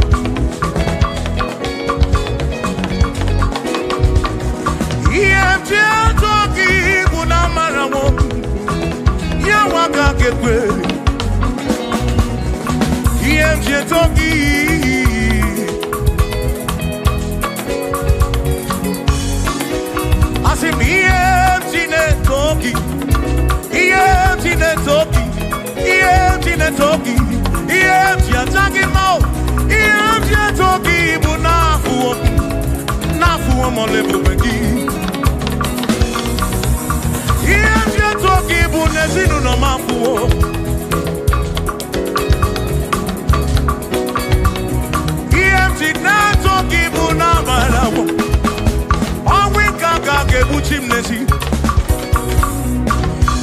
[SPEAKER 1] Iemje toki bunamara wo Ya waka kekwe Iemje toki Asim iemjine toki Iemjine toki Iemjine toki Iemjine toki mo Iemjine toki bunafu Nafu mo lebu begi Iemjine toki bunezinu no mafu Iemjine toki bunamara Onwe kaka kebuchim nesi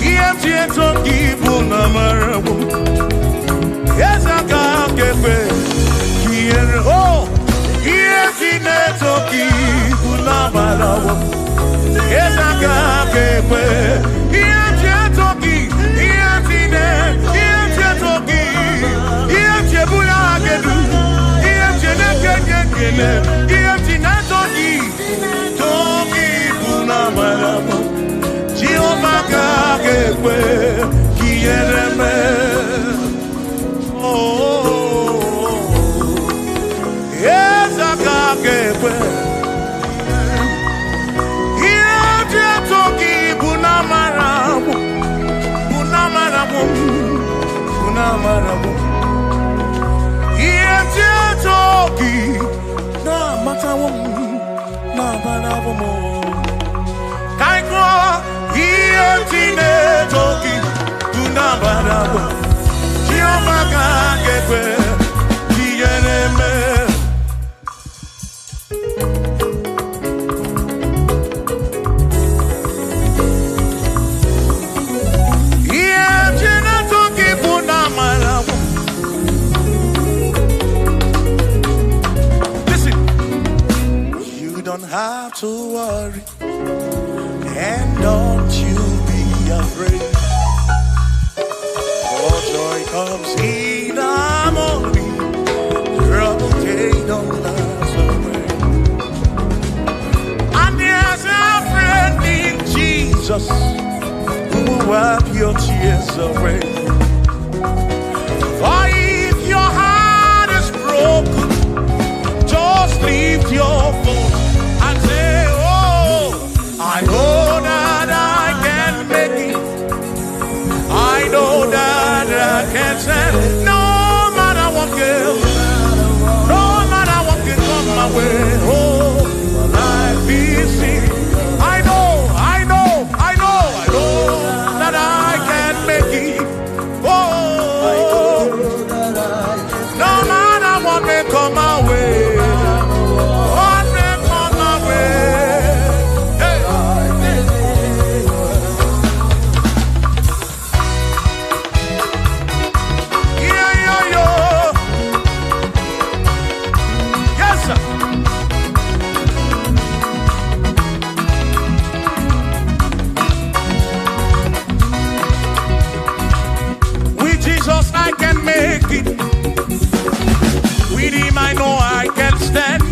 [SPEAKER 1] Iemjine toki bunamara Yes, I can't get away. Here, oh, Iemjine toki bunamara. Yes, I can't get away. Iemjine toki, Iemjine toki, Iemjine bulagedu, Iemjine kekekele, Iemjine toki bunamara. Jehovah can't get away. Here, yes, I can't get away. Iemjine toki bunamara, bunamara, bunamara. Iemjine toki na matawo, na banawo mo. Kaiko iemjine toki bunamara. Jehovah can't get away. Listen, you don't have to worry, and don't you be afraid. For joy comes in the morning, trouble they don't last away. And there's a friend in Jesus who will wipe your tears away. For if your heart is broken, just lift your voice and say, oh, I know that I can make it. I know that I can stand. No matter what comes, no matter what can come my way. Oh, life is in. I know that I can make it. Oh, no matter what may come my way. What may come my way. Hey. Yes, sir. With Jesus I can make it. With him I know I can stand.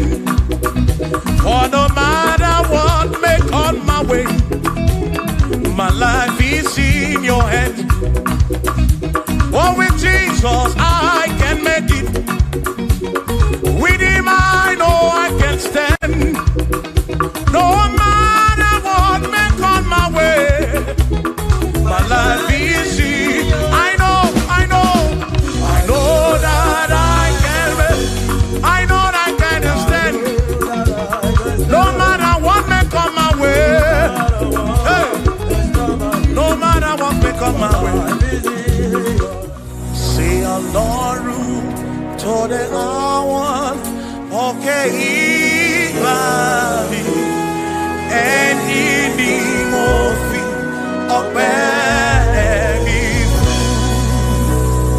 [SPEAKER 1] For no matter what may come my way, my life is in your hands. Oh, with Jesus I can make it. With him I know I can stand. No matter what may come my way, my life is in. I know that I can make. I know that I can stand. No matter what may come my way. Hey. No matter what may come my way. for the hour. Okay, body and in the morphine of baby.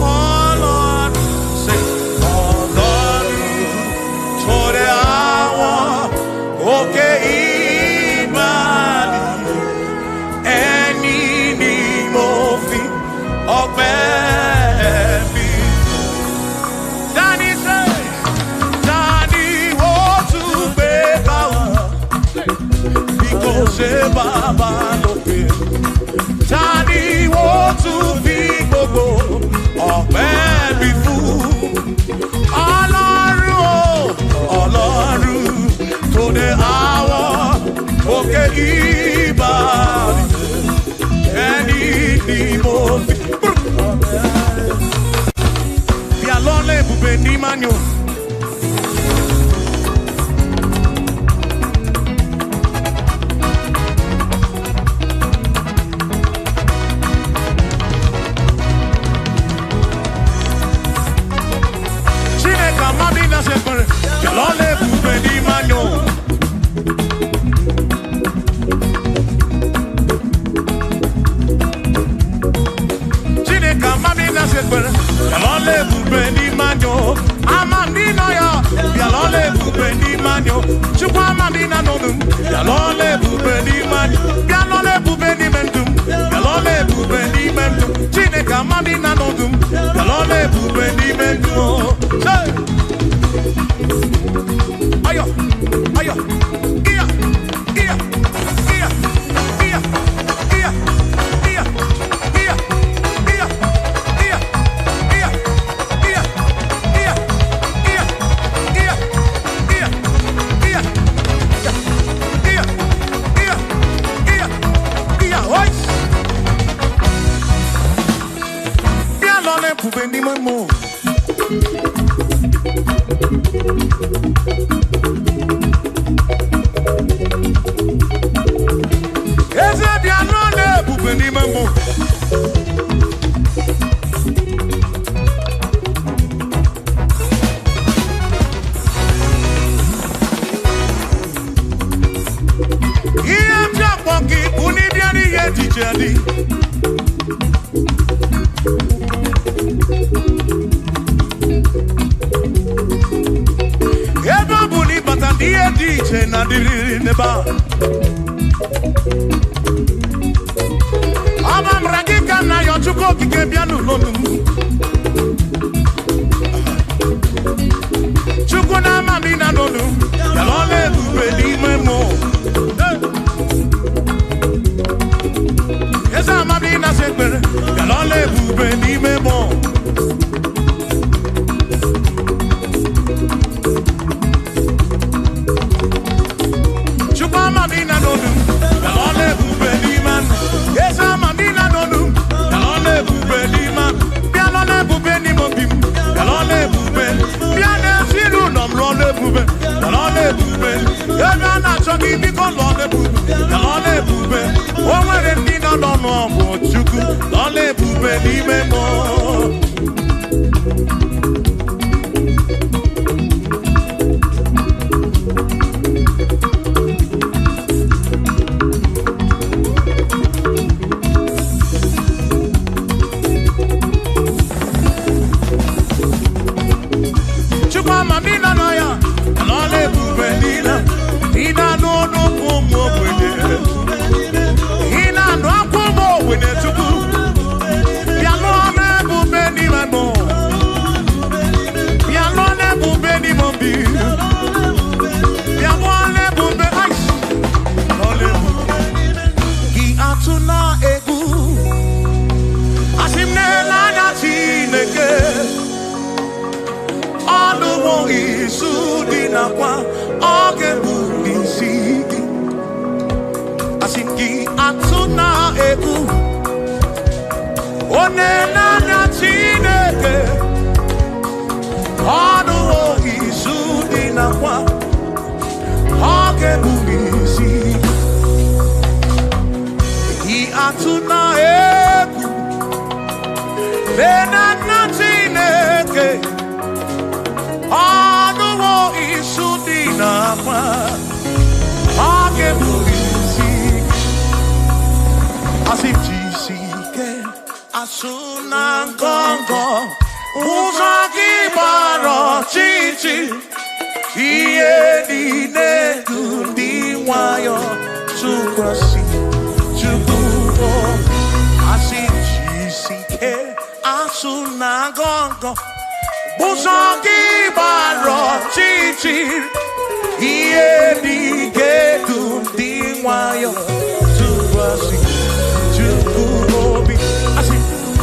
[SPEAKER 1] Oh Lord, say, oh Lord, for the hour. Okay, body and in the morphine of baby. Danny say, Danny, oh to be because Baba no pay. Danny, oh to be gogo, oh baby fool. Olaru, to the hour, okay, ibadi, any mofi. Bialole bubeni manyo. Chineka mabina separe. Bialole bubeni manyo. Chineka mabina separe. Bialole bubeni manyo. Amandina ya. Bialole bubeni manyo. Chukwa mabina nodum. Bialole bubeni manyo. Bialole bubeni mendum. Bialole bubeni mendum. Chineka mabina nodum. Bialole bubeni mendum. Say. Ayo, ayo, iya, iya, iya, iya, iya, iya, iya, iya, iya, iya, iya, iya, iya, iya, iya, iya, iya, iya, oi. Bien l'on est pour venir mon mot. Napa, Agebuisi, Asif Jisike, Asunan Congo, Uzaki Baro Chichi, Iedine Gundi Wayo, Sukrasi, Chukuo, Asif Jisike, Asunan Congo, Uzaki Baro Chichi, Iedi gedu diwayo tuwasi tukuobi asi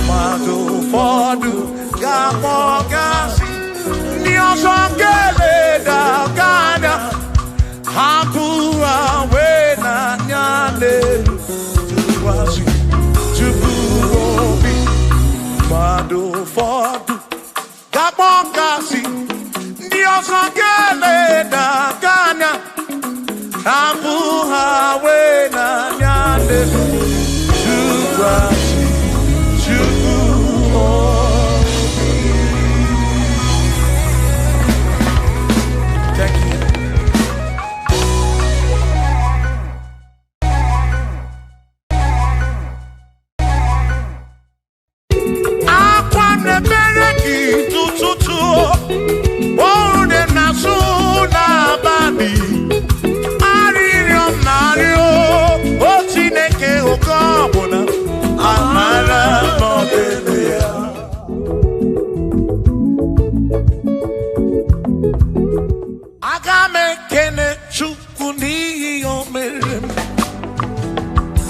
[SPEAKER 1] madu fodu gamogasi niosongele da gana hampua wena nyande tuwasi tukuobi madu fodu gamogasi niosongele da gana Abuha wena nyande Chukwasi Chukwuobi. Thank you. Akwane bereki tututu Wone nasu na babi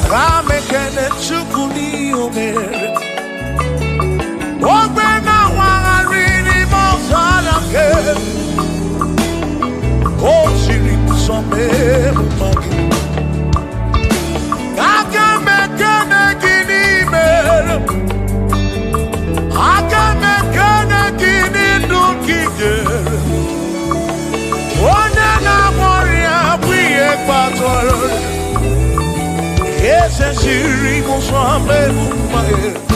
[SPEAKER 1] Agamekene chukuni omere Ogbena wangari mozala ke Oshiri kusome magi Agamekene gini mere Agamekene gini dukije One na moria bwiye patoro Ese shiri kusome magi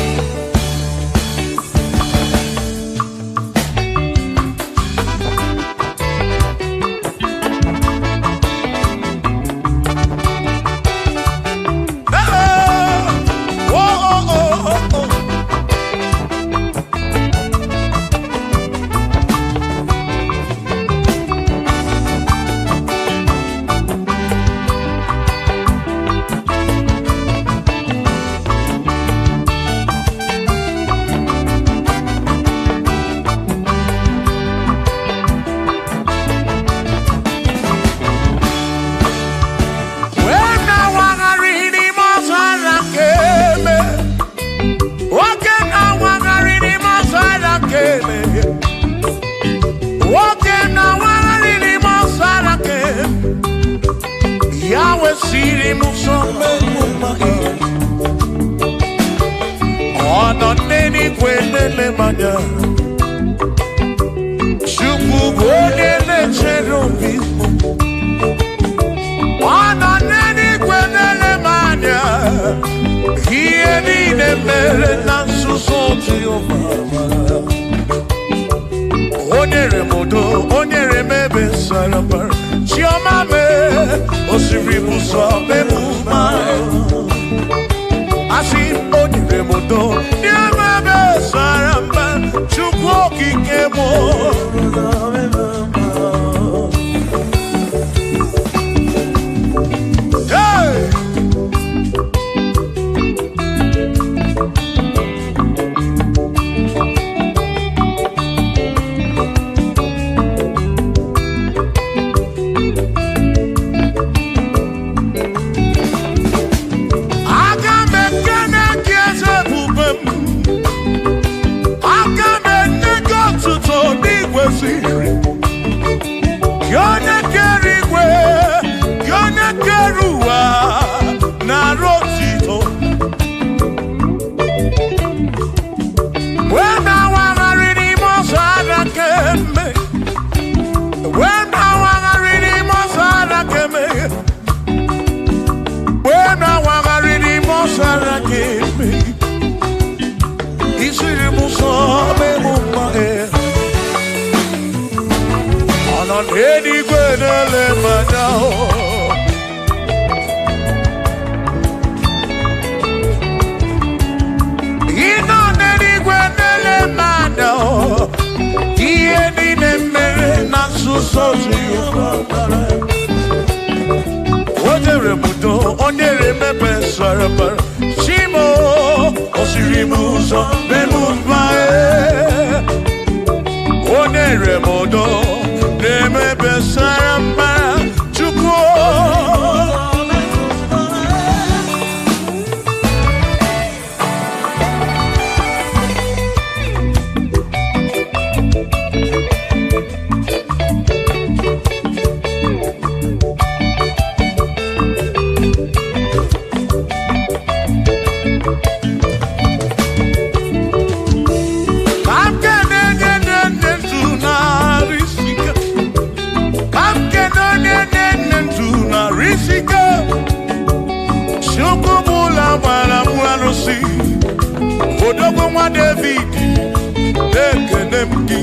[SPEAKER 1] Enigwe nele manao. Ino enigwe nele manao. Iye ni nemere na susozi yufabara. Odere mudo, onere mepe sarabara. Shimo, osirimuzo, bemubae. Onere mudo, nemepe sarabara. Chukwo. Odogo nwa David ekenemgi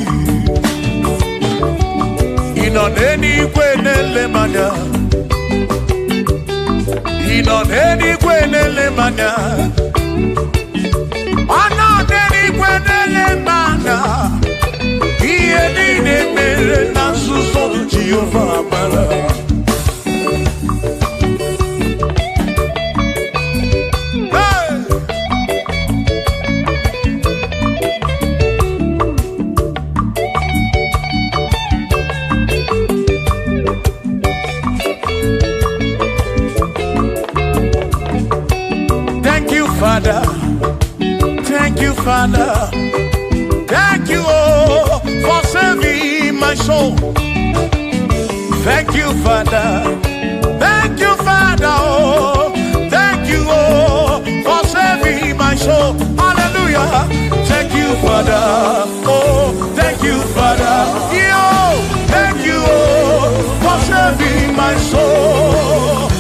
[SPEAKER 1] ino n'eluigwe n'elemanya ino n'eluigwe n'elemanya ọnọ n'eluigwe n'elemanya ihe niile mere na nzuzo Jehova amara. Father, thank you, Father, thank you, oh, for saving my soul. Thank you, Father, oh, thank you, oh, for saving my soul. Hallelujah. Thank you, Father, oh, thank you, Father, yo, thank you, oh, for saving my soul.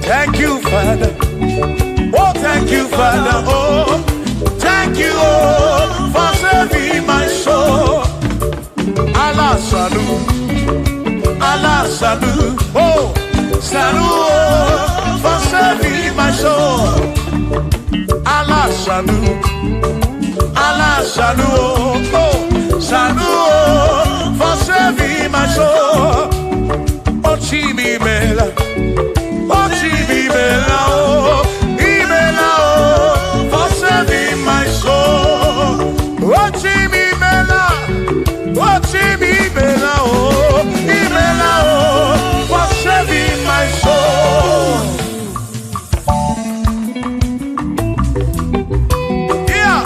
[SPEAKER 1] Thank you, Father. Oh, thank you, Father. Oh, thank you, oh, for saving my soul. Allah salut, oh, salut, oh, for saving my soul. Allah salut, oh, salut, oh, for saving my soul. Oh, Chimi Mela. Oh, Ibela, oh, for saving my soul. Oh, Ibela, oh, Ibela, oh, for saving my soul. Yeah.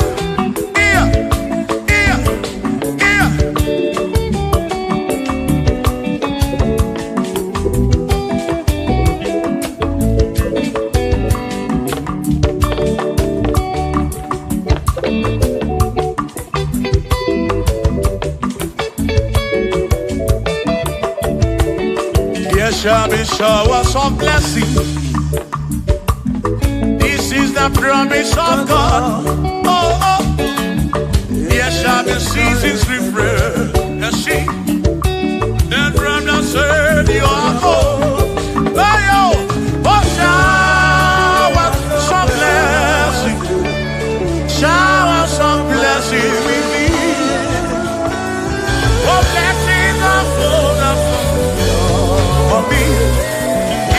[SPEAKER 1] Shall be showers of blessing. This is the the promise of God. Oh, oh. There shall be seasons refreshed. You see, then from the sun you are home. Oh, shower some blessing. Shower some blessing with me. Oh, blessings are full for me.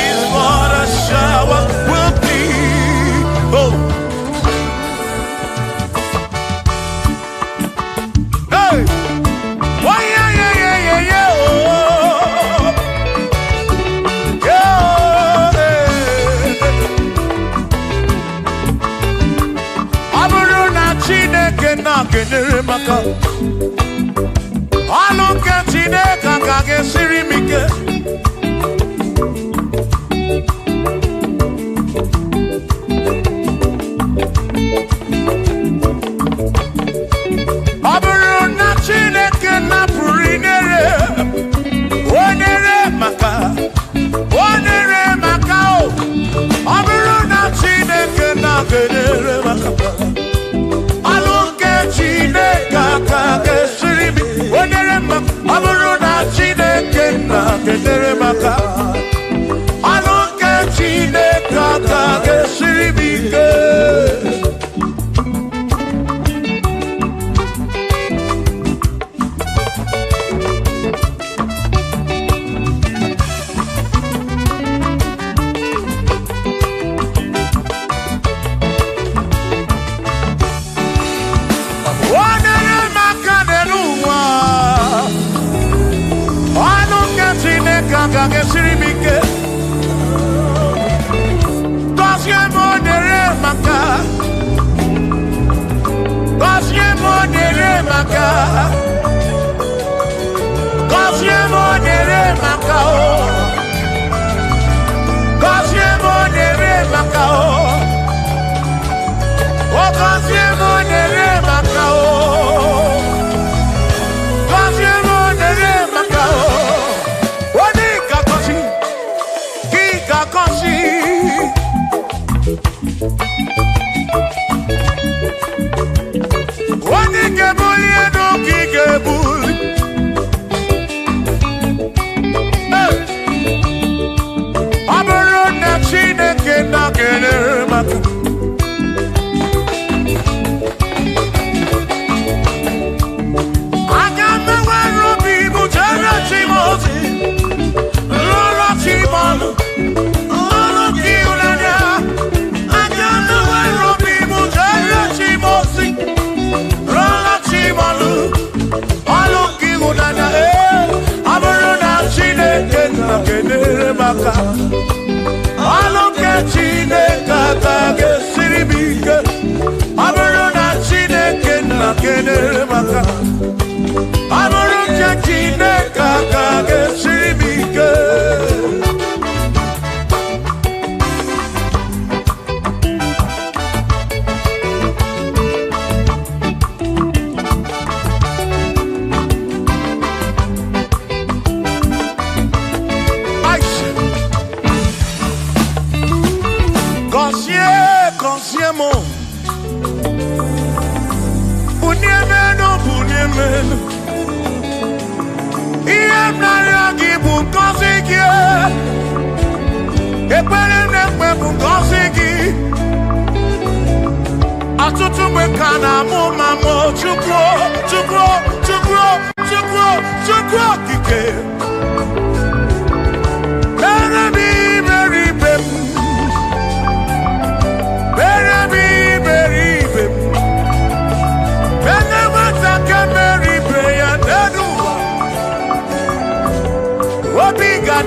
[SPEAKER 1] Is what a shower will be. Oh, hey, oh yeah, yeah, yeah, yeah, yeah. Oh, yeah. Aburuna Chineke na kenere maka. Aluke Chineke kage sirimike. Aburuna Chineke na purinere. Onere maka. Onere maka o. Aburuna Chineke na kenere maka. Aluke Chineke kage sirimike. Onere maka. Aburuna Chineke na kenere maka. Aluke Chineke kage sirimike. Onere maka denuwa. Aluke Chineke kage sirimike. Onere maka. Onere maka. Onere maka o. Onere maka o. Onere maka o. Onere maka o. Oni kakosi. Kika kosi. Oni kebuli eno kikebuli. Aburuna Chineke na kenere maka. Agame wero bibu jere chimozi. Lolo chimonu. Lolo kiulanya. Agame wero bibu jere chimozi. Lolo chimonu. Lolo kiulanya. Aburuna Chineke na kenere maka. Aluke Chineke kage sirimike. Aburuna Chineke na kenere maka. Aluke Chineke kage sirimike. Consiemo. Bunyemeno. Iemnariagi bukosiki. Epelemekwe bukosiki. Atutu mekana mumamo chukwo kike.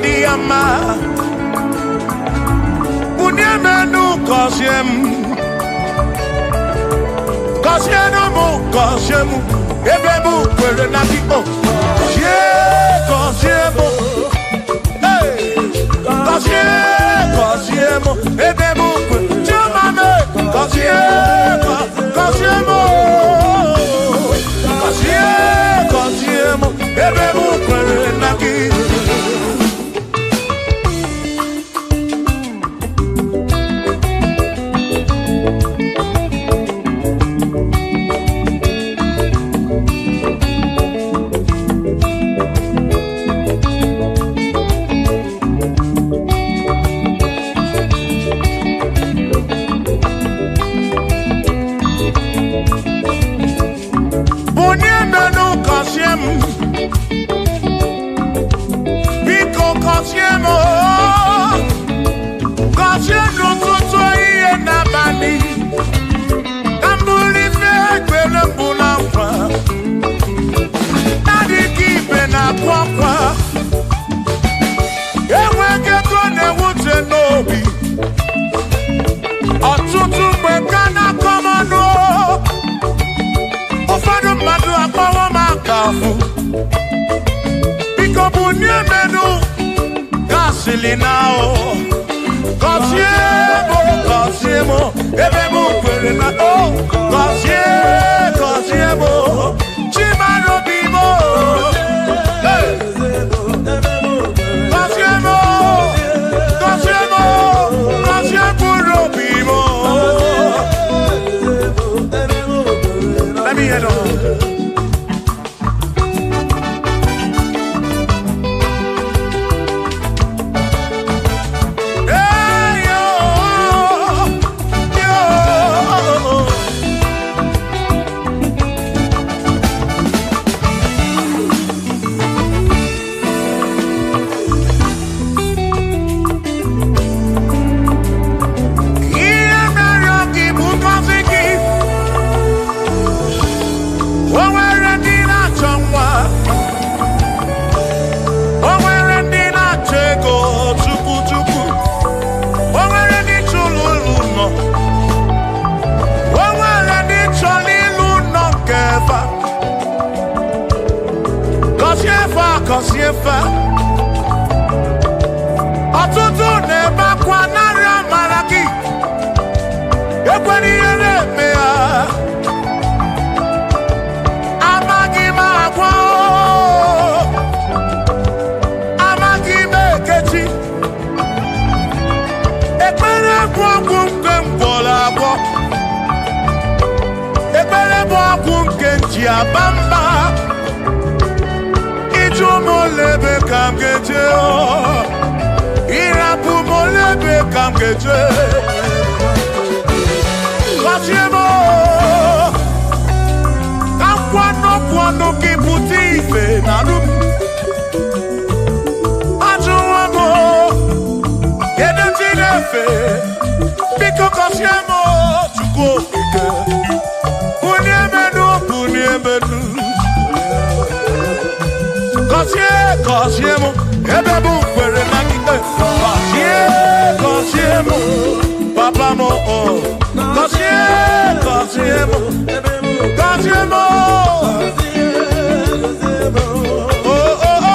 [SPEAKER 1] Diama Bunyemenu Kosiemu Ebebu kwere na biko Kosiemu Hey Kosiemu Ebebu kwere Chumame Kosiemu Ebebu kwere na biko now. Cosiemo, ebemo querena, oh, cosiemo, chimano bimo, cosiemo bimo. Let me hear it. Cosiefa Atutu neba kwa nara maraki Ekwani yele mea Amagi magwa Amagi mekechi Ekwere kwa kumke mbola kwa Ekwere kwa kumke njiabamba Molebe kam geje o Irapu molebe kam geje Kosiemo Kam kwano kiputi ife nanu Ajuwamo Yede tinefe Biko kosiemo Chuko ike Uniemenu Cosiemo, ebebu kwere nakite. Cosiemo, papa mo oh. Cosiemo, oh oh oh.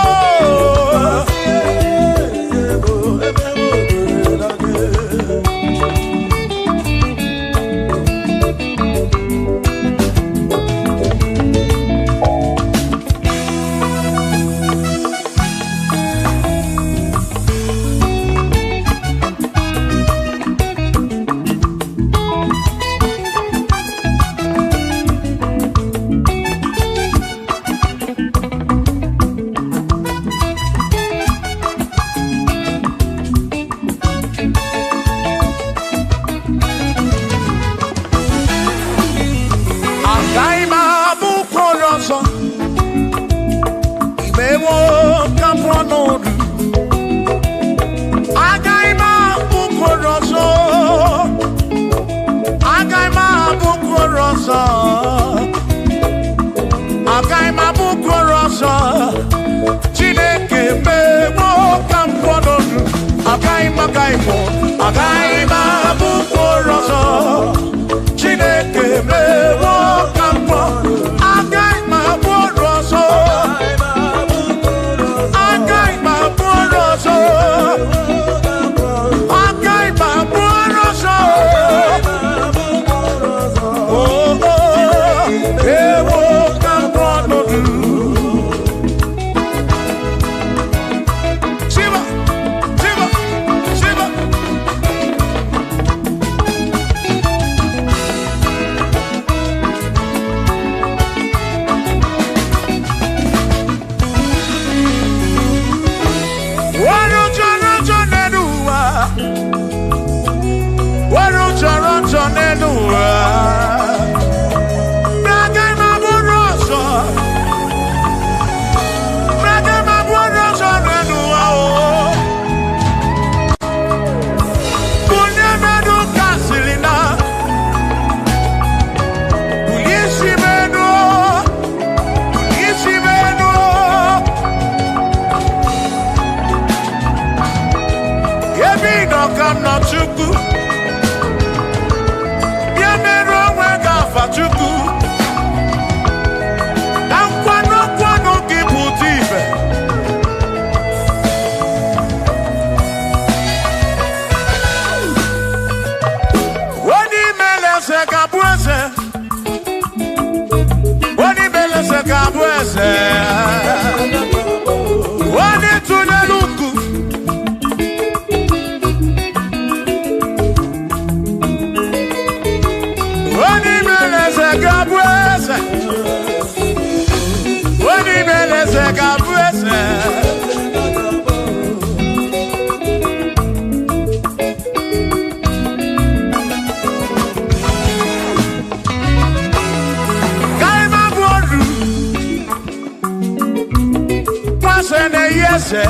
[SPEAKER 1] eze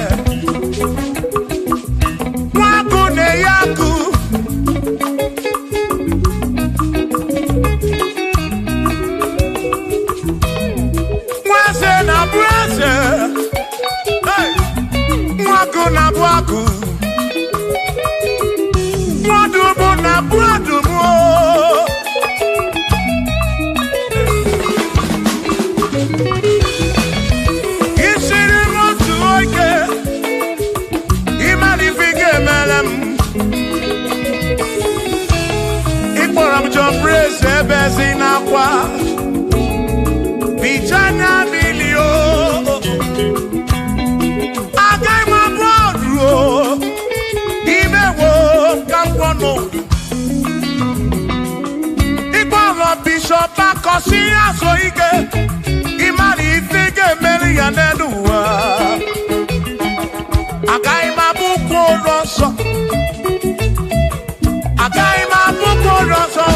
[SPEAKER 1] nwagu na-eyagu nwaze na-abụ eze nwagu na-abụ agụ nwadubu na-abụ adubu Bezinakwa Bichana milio Agai mabodro Imewo kampono Iboro bishop akosi asoike Imari ifige meri yanenuwa Agai mabuko roso Agai mabuko roso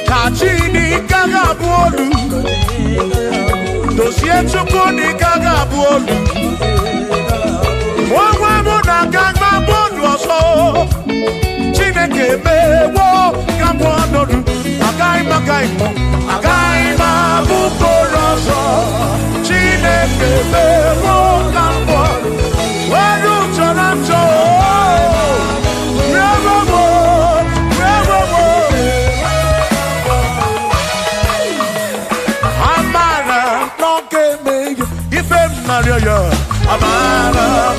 [SPEAKER 1] Kachini kagabolu Dosie chukuni kagabolu Mwa muna kagabolu oso Chineke mewo kagabolu Agaima bukoroso Chineke mewo kagabolu Waru chorancho Amara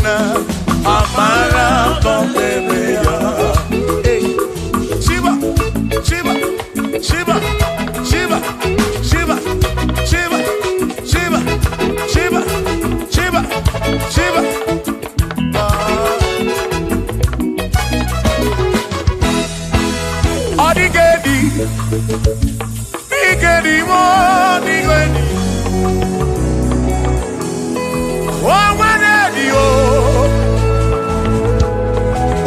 [SPEAKER 1] na amara nọdebe ya. Shiba, Shiba, Shiba, Shiba, Shiba, Shiba, Shiba, Shiba, Shiba, Shiba. Odigedi, Igedi mo, Igedi. Oh, Wanedi o,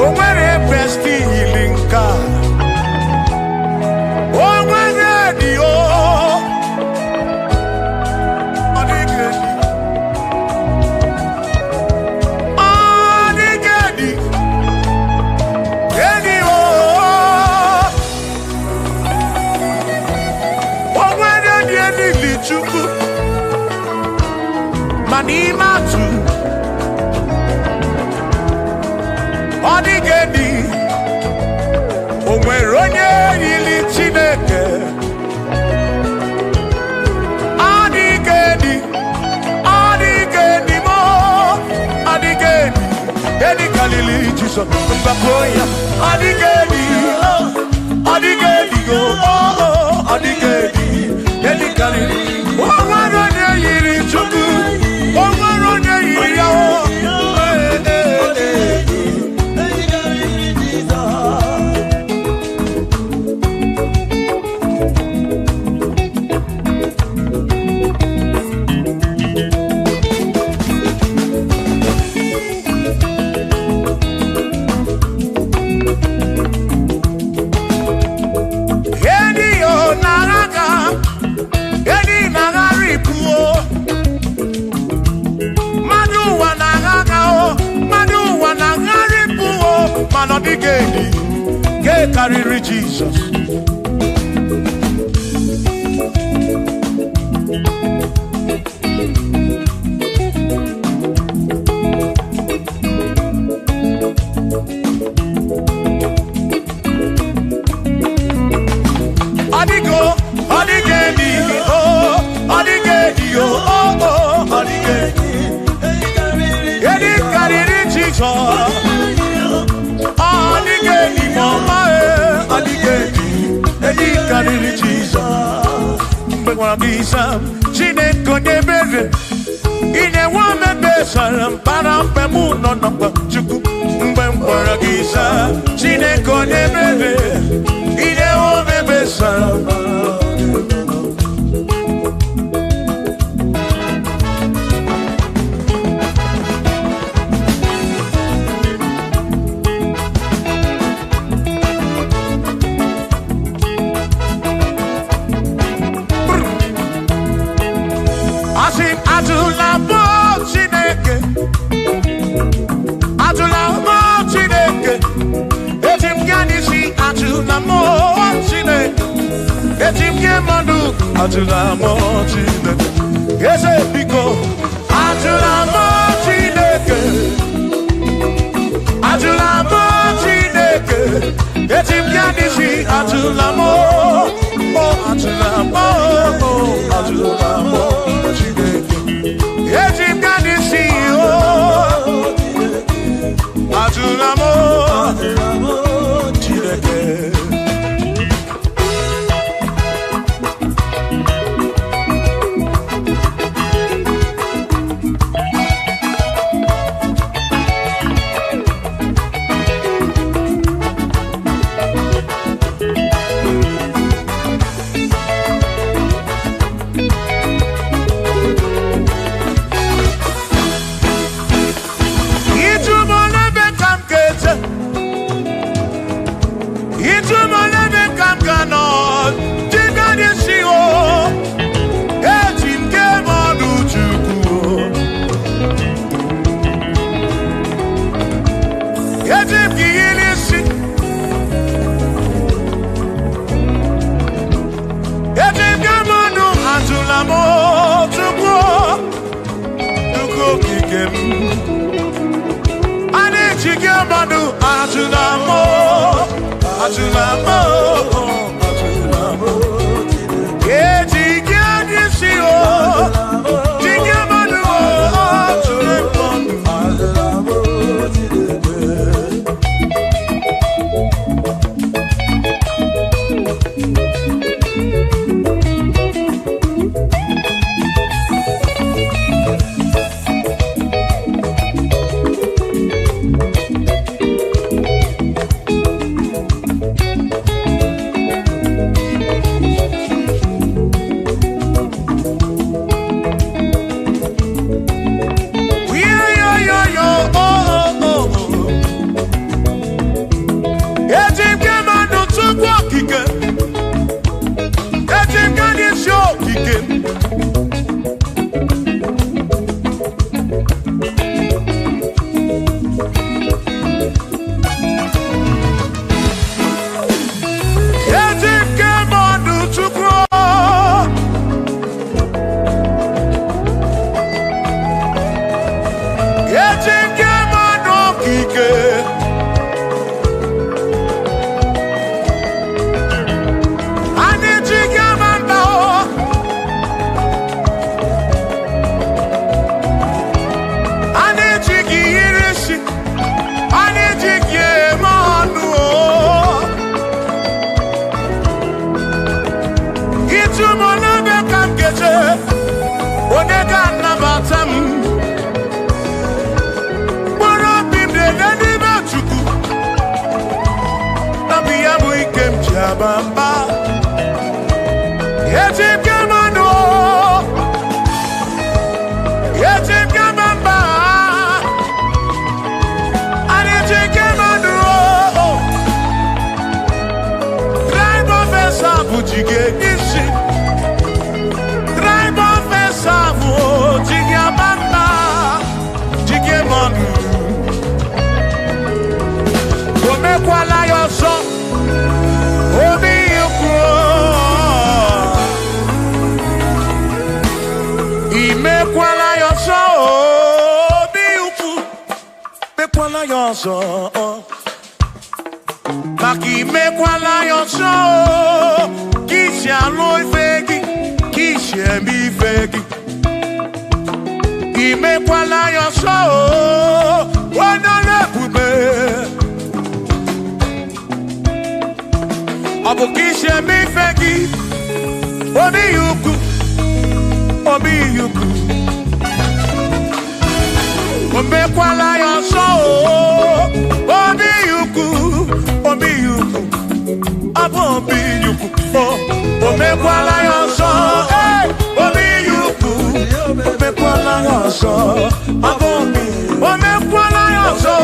[SPEAKER 1] oh, Wane besti linka. Oh, Wanedi o, Odigedi, Odigedi, Edi o. Chukwu manime atụ ọ dịgedi o nwere onye yiri Chineke ọ dịgedi mo ọ dịgedi edi kalili Jizọs mgbapụ ya ọ dịgedi ọ dịgedi ọ dịgedi edi kalili Owarone yiri Chukwu, owarone yiri ya o. Odigedi, ke karịrị Jesus. Odigo, Odigedi, oh, Odigedi, oh, Odigedi. Edi karịrị Jesus. Odigedi mama Odigedi edi karịrị Jizọs mgbe gwara gị Sam Chineke onye ebere inye nwa mmebe sara mpara mgbe mụ nọ n'ọkpa Chukwu mgbe m gwara gị Sam Chineke onye ebere inye nwa mmebe sara Atula mo Chineke, ese biko. Atula mo Chineke, atula mo Chineke. Etim kanisi atula mo, oh atula mo, oh atula mo Chineke. Etim kanisi oh, atula mo Chineke. Ejike mano kike Anijike manda Anijike irishi Anijike manu Itumolebe kamkeje Onega nabatam Bamba Yetip Gamano Yetip Gamamba Anetip Gamano Drive of a sabu jige nishi Drive of a sabu jige bamba jige manu Ome kwala yo so Maki me kwala yoso Kishi aloi fegi Kishi mi fegi Ime kwala yoso Wana lepube Abu kishi mi fegi Obi yuku Obi yuku Ome kwala yoso Obi yuku Obi yuku Ome kwala yoso Obi yuku Ome kwala yoso Ome kwala yoso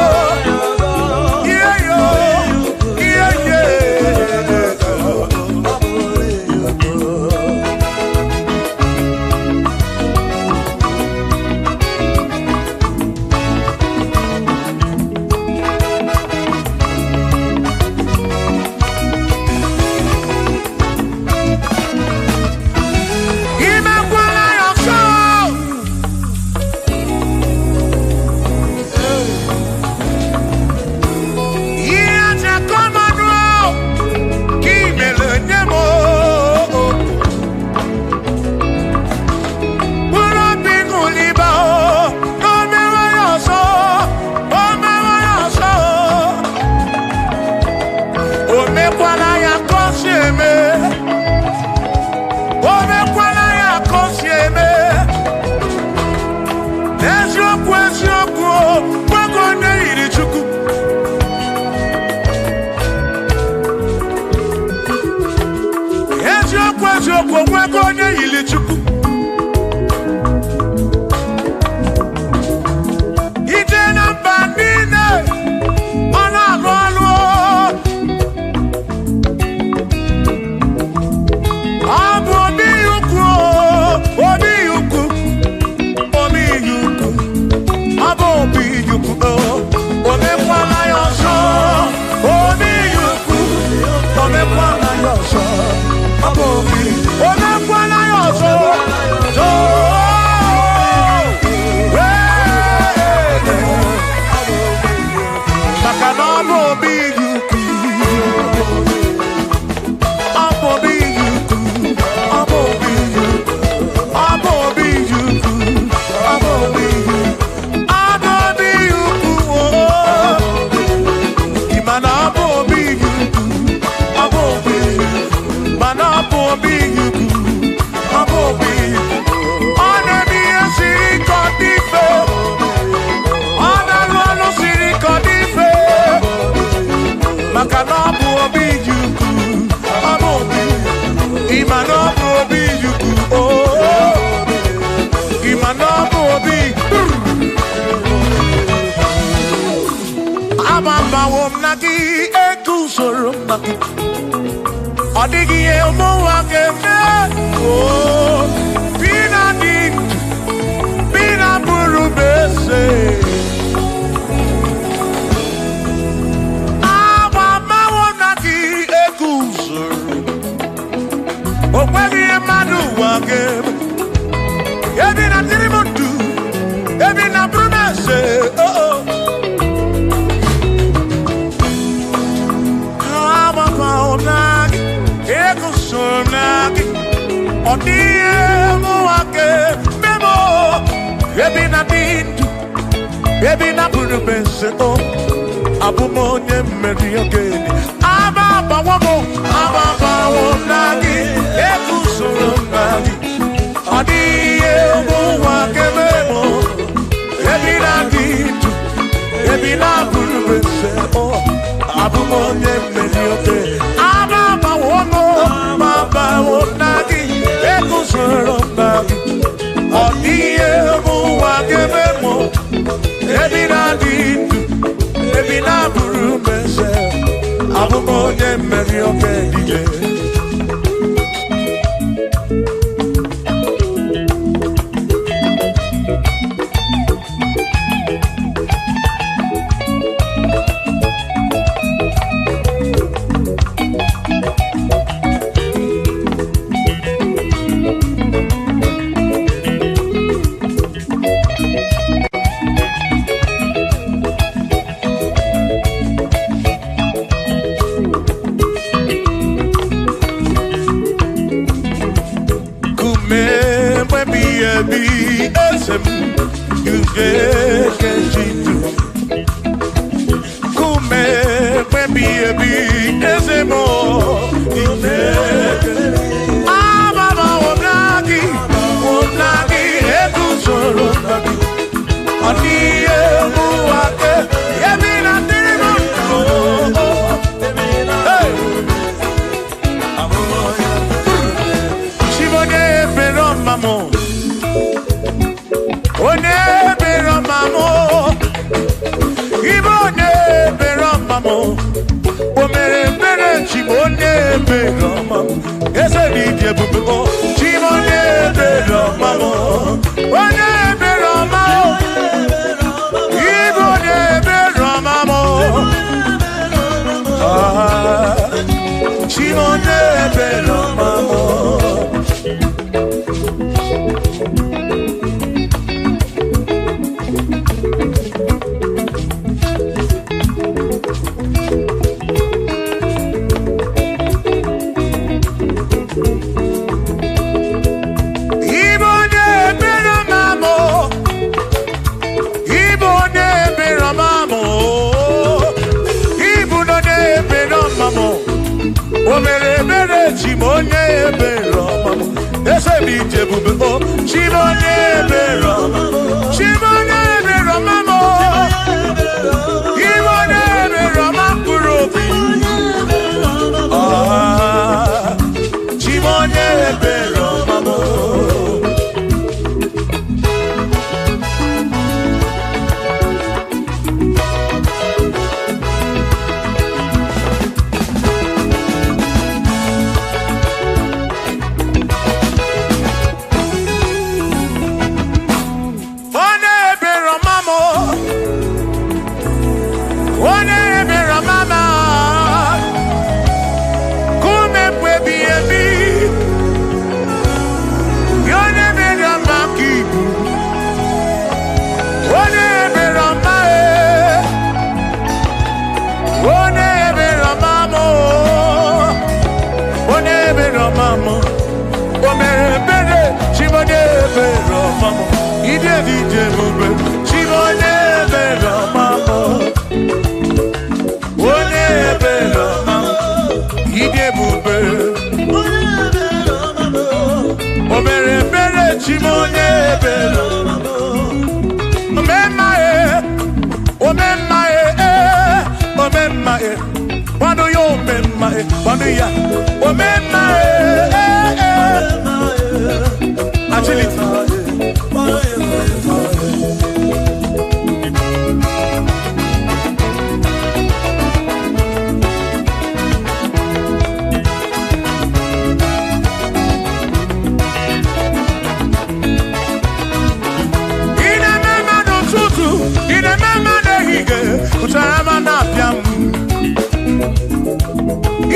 [SPEAKER 1] Yeah yo Yeah yeah Odigi elmo akeme oh Pina dit Pina buru bese Awa mawonaki ekuzuru Okwegi emadu akeme Ebi na tirimutu Ebi na buru bese odie muake memo ebi na bindu ebi na buru bense o abumonye mmeri ogeni ababa wo nagi ekusoro nagi odie muake memo ebi na bindu ebi na buru bense o abumonye mmeri ogeni ababa wo nagi ekusoro nagi odie muake memo ebi na bindu ebi na buru bense abumonye mmeri ogeni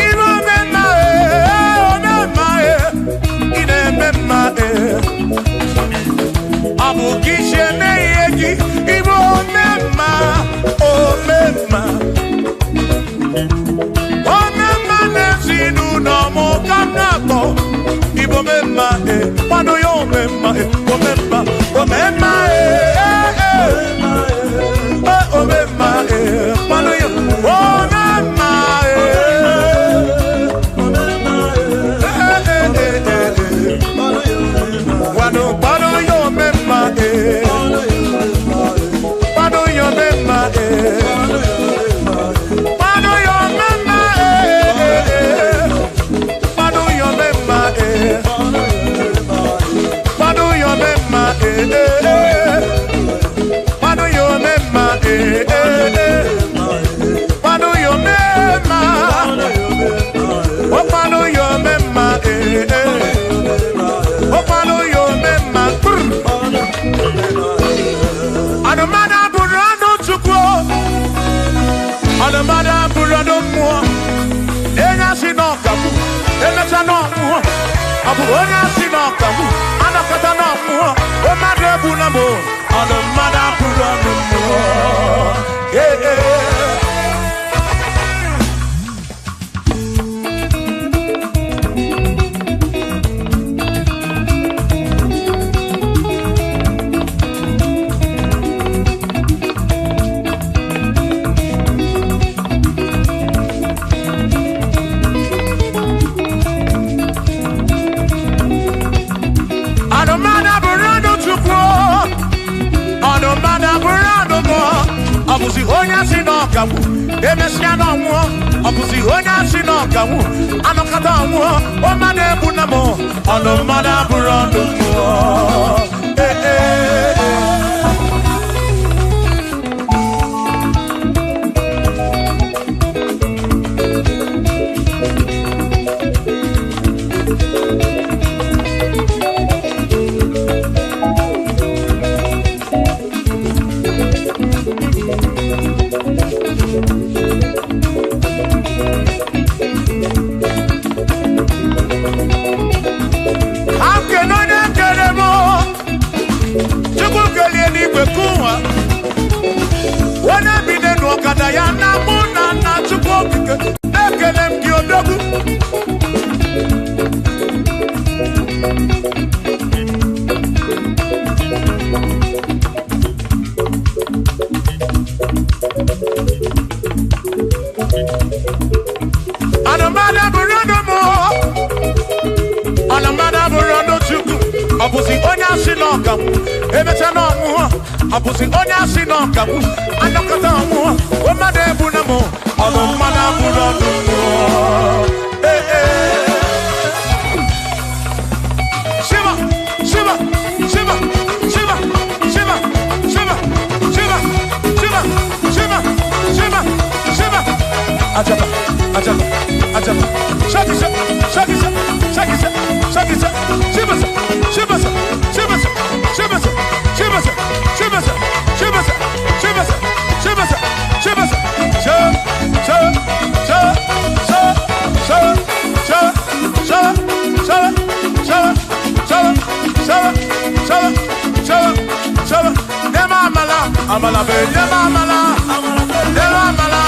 [SPEAKER 2] Ibo me mae,
[SPEAKER 1] Pano yo mema, omema, omema, omema, pano yo, omema, pano yo mema, pano yo mema, pano yo mema, pano yo mema, pano yo mema, pano yo mema, pano yo mema, oh pano yo mema, oh pano yo mema, Adamada burano chukwo, Adamada burano mo, enya sinokamu, enya sanomu, abu enya sinokamu, anakata nomu, o madre bunamo, Adamada burano mo, Abusi onya sinokamu, emesiano mo. Abusi onya sinokamu, anokata mo. O mane bunamo, ono mana burando mo. Abusi onya sinokamu, emechano mu. Abusi onya sinokamu, anokata mu. O made bunamo, ono mana burando mu. Shiva, Shiva, Shiva, Shiva, Shiva, Shiva, Shiva, Shiva, Shiva, Shiva, Shiva. Ajaba, ajaba, ajaba. Shakisa, shakisa, shakisa, shakisa. Shiva, Shiva, Shiva, Shiva, Shiva, Shiva, Shiva, Shiva, Shiva, Shiva, Shiva, Amala be, amala, amala, amala,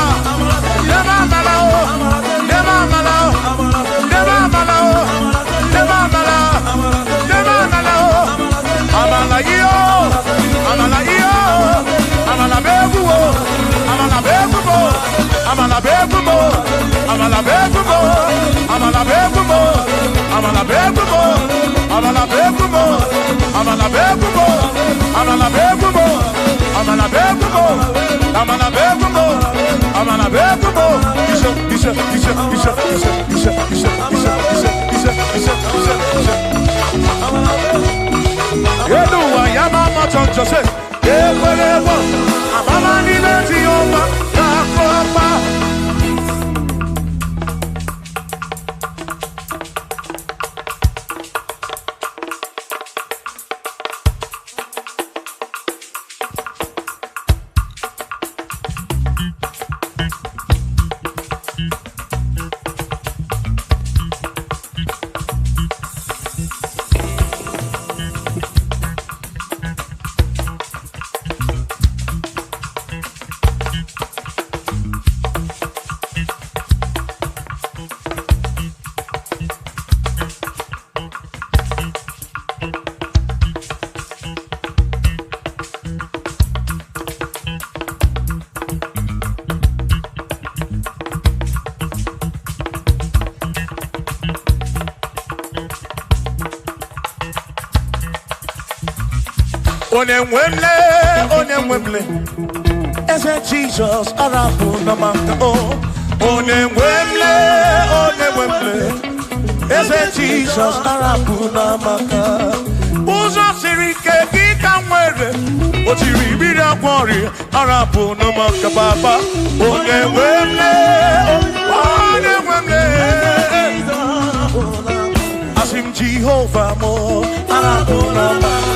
[SPEAKER 1] Onemwemle, Eze Jesus, Arabu Namaka, Onemwemle, Eze Jesus, Arabu Namaka, Uzo Sirike, Gikamwere, Otiri Quarry, Arabu Namaka Baba, Onemwemle, Asim Jehovah Mo, Arabu Namaka.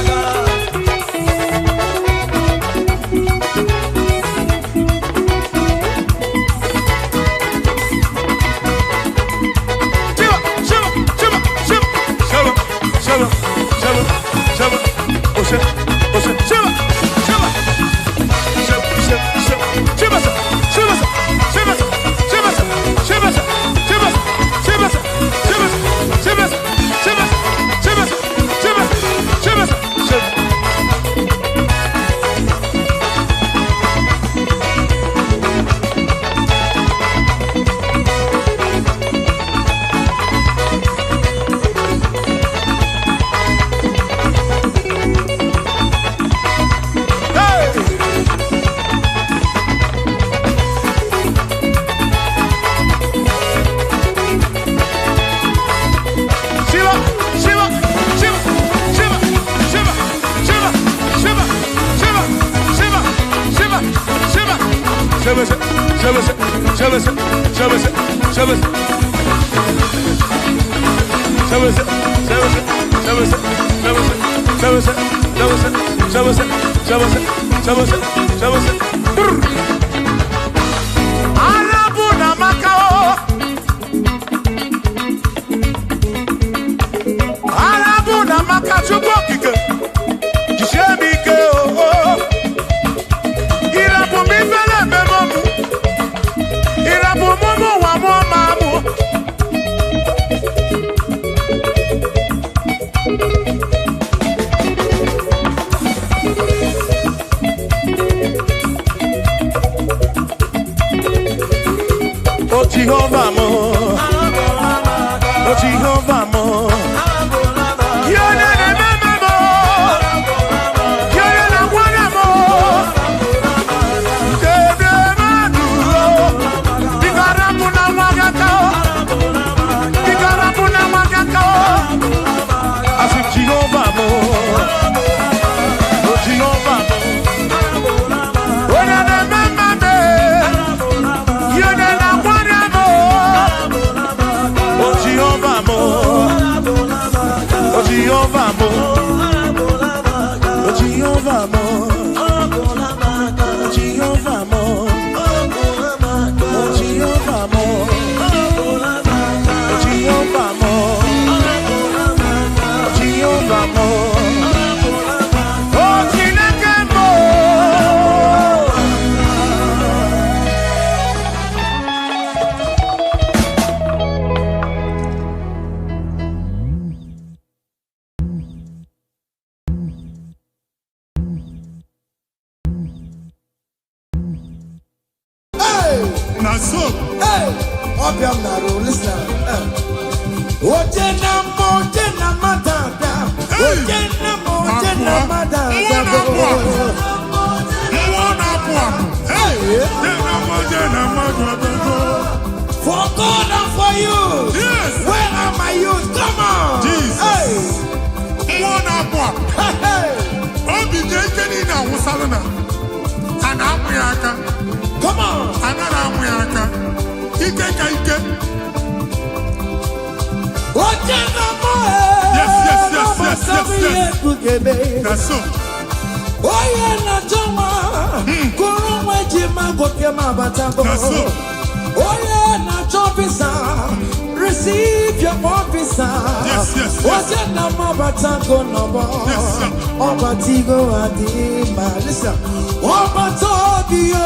[SPEAKER 2] For God and for you. Yes. Where are my youth? Come on. Jesus. Come on. Yes. That's so. That's so. Receive your officer. Yes. What's your number? Obatigo Adima. Listen. Obatobio.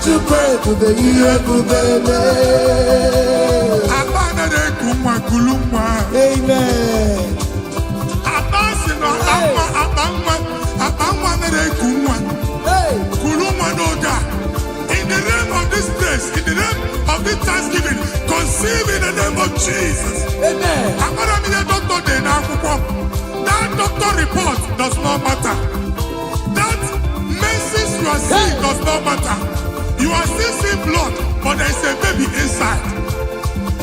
[SPEAKER 2] to pray to the year to baby. Amen.
[SPEAKER 1] In the name of this place, in the name of this Thanksgiving, conceive in the name of Jesus.
[SPEAKER 2] Amen.
[SPEAKER 1] That doctor report does not matter. That message you are seeing does not matter. You are still seeing blood, but there is a baby inside.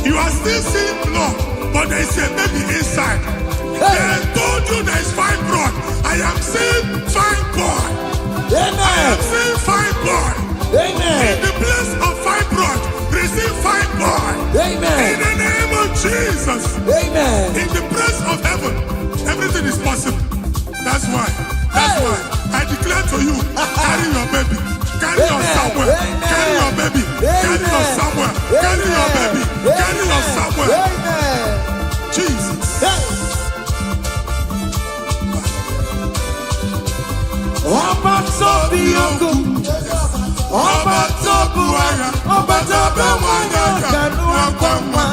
[SPEAKER 1] You are still seeing blood, but there is a baby inside. They told you there is fine blood. I am seeing fine boy.
[SPEAKER 2] Amen.
[SPEAKER 1] I am seeing fine boy.
[SPEAKER 2] Amen.
[SPEAKER 1] In the place of fine blood, receive fine boy.
[SPEAKER 2] Amen.
[SPEAKER 1] In the name of Jesus.
[SPEAKER 2] Amen.
[SPEAKER 1] In the place of heaven, everything is possible. That's why I declare to you, carry your baby. Carry your somewhere. Carry your baby. Carry your somewhere. Carry your baby. Carry your somewhere.
[SPEAKER 2] Amen.
[SPEAKER 1] Jesus.
[SPEAKER 2] Ọba tó bí ogun, ọba tó bu ara, ọba tó bẹ wọnyọ kanú ọgbọnwa,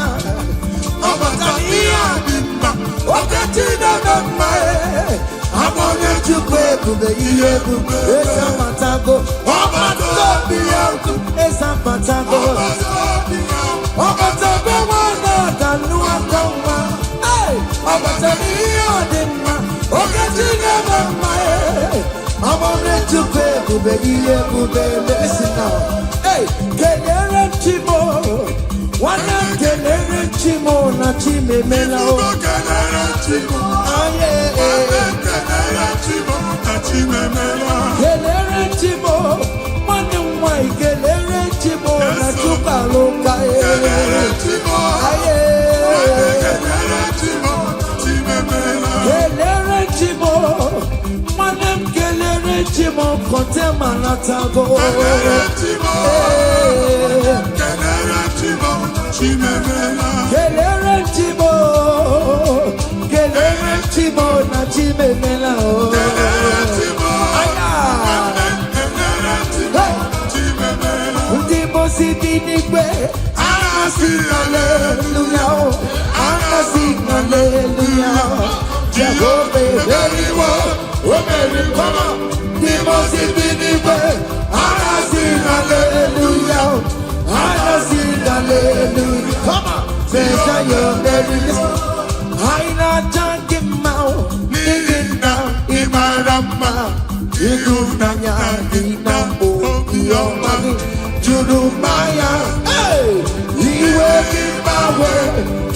[SPEAKER 2] ọba tó ihe adịmma, oke ti dada mma e, abonye chukwu ebube ihe ebube, eze matago, ọba tó bí ogun, eze matago, ọba tó bẹ wọnyọ kanú ọgbọnwa, ọba tó ihe adịmma, oke ti dada mma e. I'm on it to pay, baby, listen now. Hey, Kelere Chimo, one of Kelere Chimo, Nachime Melo. Kelere Chimo, Kelere Chimo, one of my Kelere Chimo, Nachuka Loka. Kelere Chimo, Kelere Chimo. Kelere Chimo kote manatago. Kelere Chimo, Kelere Chimo, chimemela. Kelere Chimo, Kelere Chimo na chimemela. Kelere Chimo, Kelere Chimo, chimemela. Ndimo sibinigwe, anasi hallelujah, anasi hallelujah. Jehovah, very well. Omeri kama dimosi binibe, anasi hallelujah, anasi hallelujah. Come on, say your very listen. Aina jangimau, nigina imarama, igufnanya ina o iyomani, judumaya. Hey, iwe kibawe,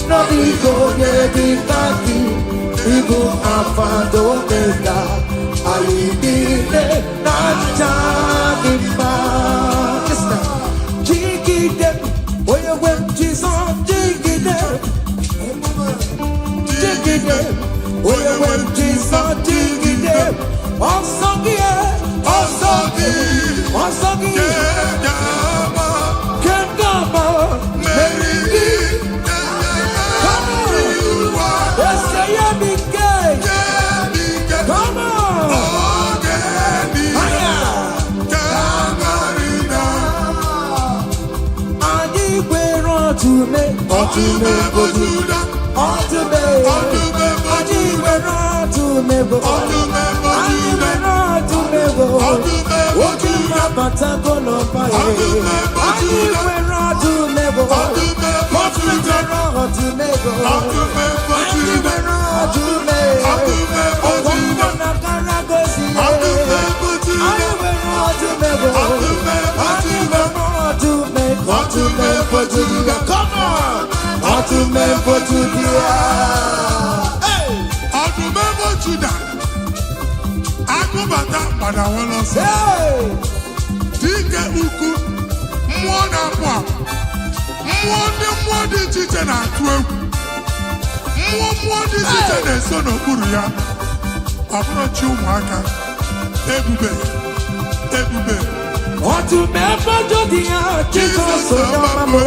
[SPEAKER 2] no igo yeditaki. Ibu afado mega, ayidine nachagima. Listen, jigide, oye when Jesus jigide, jigide, oye when Jesus jigide. Osogie, osogie, osogie, kengama, merigi. Come on! Come on! Remember Judah. Hey! I remember Judah. I go back but I want to say. Dike uku mwana kwa mwadi chiche na atwe mwadi chiche na sono kuru ya approach umwaka ebube what to remember Judah Jesus so mama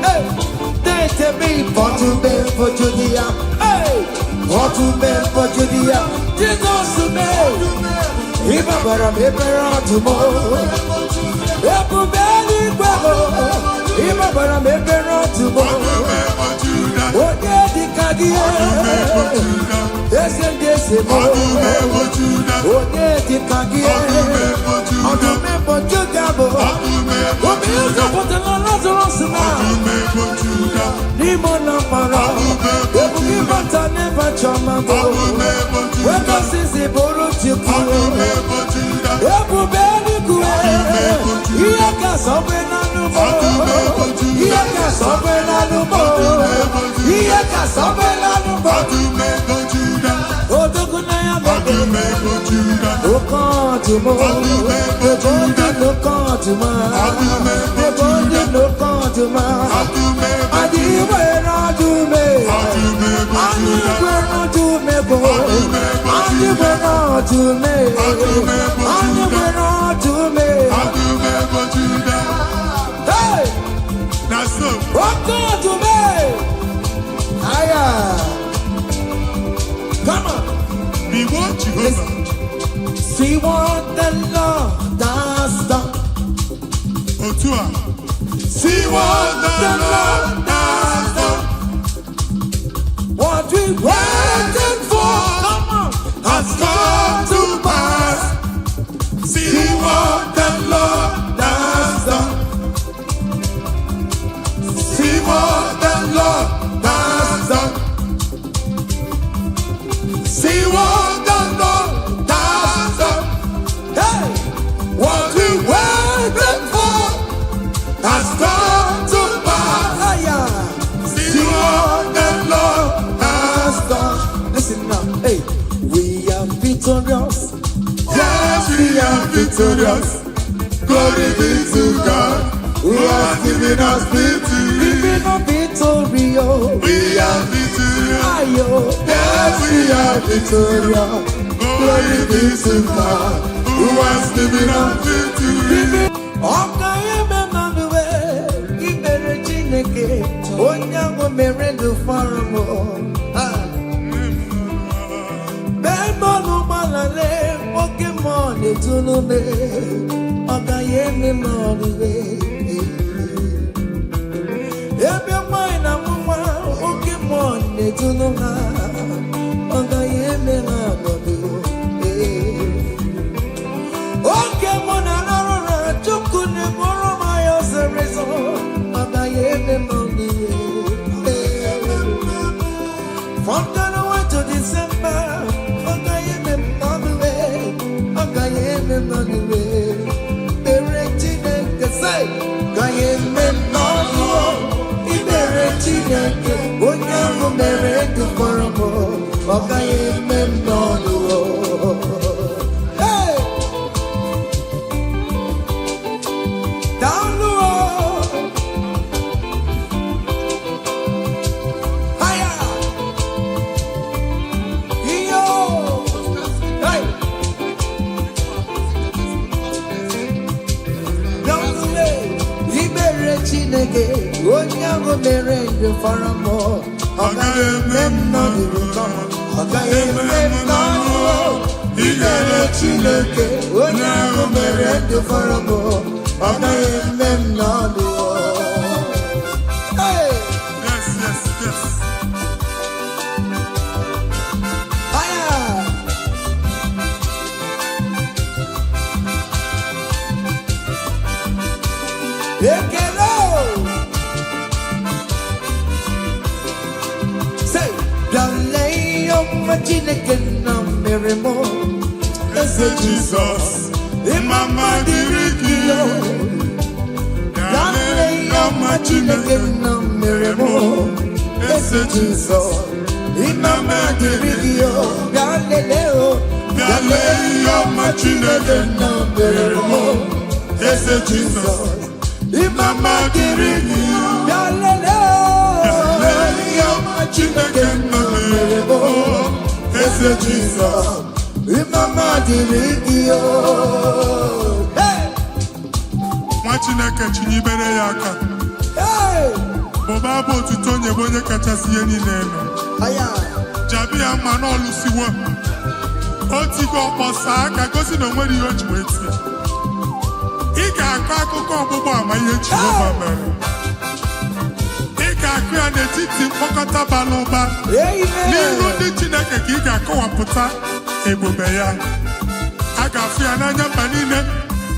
[SPEAKER 2] hey they me for to remember Judah hey what to remember Judah Jesus me Iba bara me bara tomorrow ebube See what the Lord has done. See what the Lord has done. What we waited for has come to pass. See what the Lord has done. See what the Lord has done. See what the Lord has done. Hey, what we waited for has come to pass. See what the Lord has done. Listen now, hey, we are victorious. Yes, we are victorious. Glory be to God who has given us victory. We are victorious. We are victorious. Yes, we are victorious. Glory be to God who has given us victory. Onyango merendo farmo. Bembo malale Pokemon etunume. Ogayeme moniwe. Ebe maina mwa Pokemon etunuma. Ogayeme moniwe. Pokemon anarora chukune moro mayo sereso. Ogayeme moniwe. From January to December, Ogayeme on the way, Ogayeme on the way. Beretine can say, Ogayeme on the way. Beretine can, Onyango Merendo for a more, Ogayeme on the way. Hey, down the road, higher. Chineke, Onyango merendo faramo. Ogayeme nonu, Ogayeme nonu. Ibere Chineke, Onyango merendo faramo. Ogayeme nonu. Hey,
[SPEAKER 1] Yes, yes, yes.
[SPEAKER 2] fire. Ekelo. Say, Dalay on my Chineke na meremo.
[SPEAKER 1] Ese Jesus, Imama dirigio.
[SPEAKER 2] Dalay on my Chineke na meremo. Ese Jesus, Imama dirigio. Galileo,
[SPEAKER 1] Dalay on my Chineke
[SPEAKER 2] na meremo.
[SPEAKER 1] Ese Jesus, Imama dirigio.
[SPEAKER 2] Galileo,
[SPEAKER 1] Dalay on my Chineke na meremo. Ese Jesus,
[SPEAKER 2] Imama dirigio. Hey,
[SPEAKER 1] nwa Chineke chinyibere ya aka.
[SPEAKER 2] hey,
[SPEAKER 1] Bụba bụ otuto onye bụ onye kachasị ihe niile elu.
[SPEAKER 2] aya.
[SPEAKER 1] Jabi ya mma n'ọlụsiwo. O tigo ọkpọsa aka gosi na o nwere ihe o ji wee tie. Ị ga-akọ akụkọ ọgbụgbọ ama ihe Jehova mere. Ị ga
[SPEAKER 2] ga-akụ n'etiti mkpokọta bara ụba n'iru ndị Chineke ka ị ga-akọwapụta ebube ya. A ga-afụ ya n'anya mba niile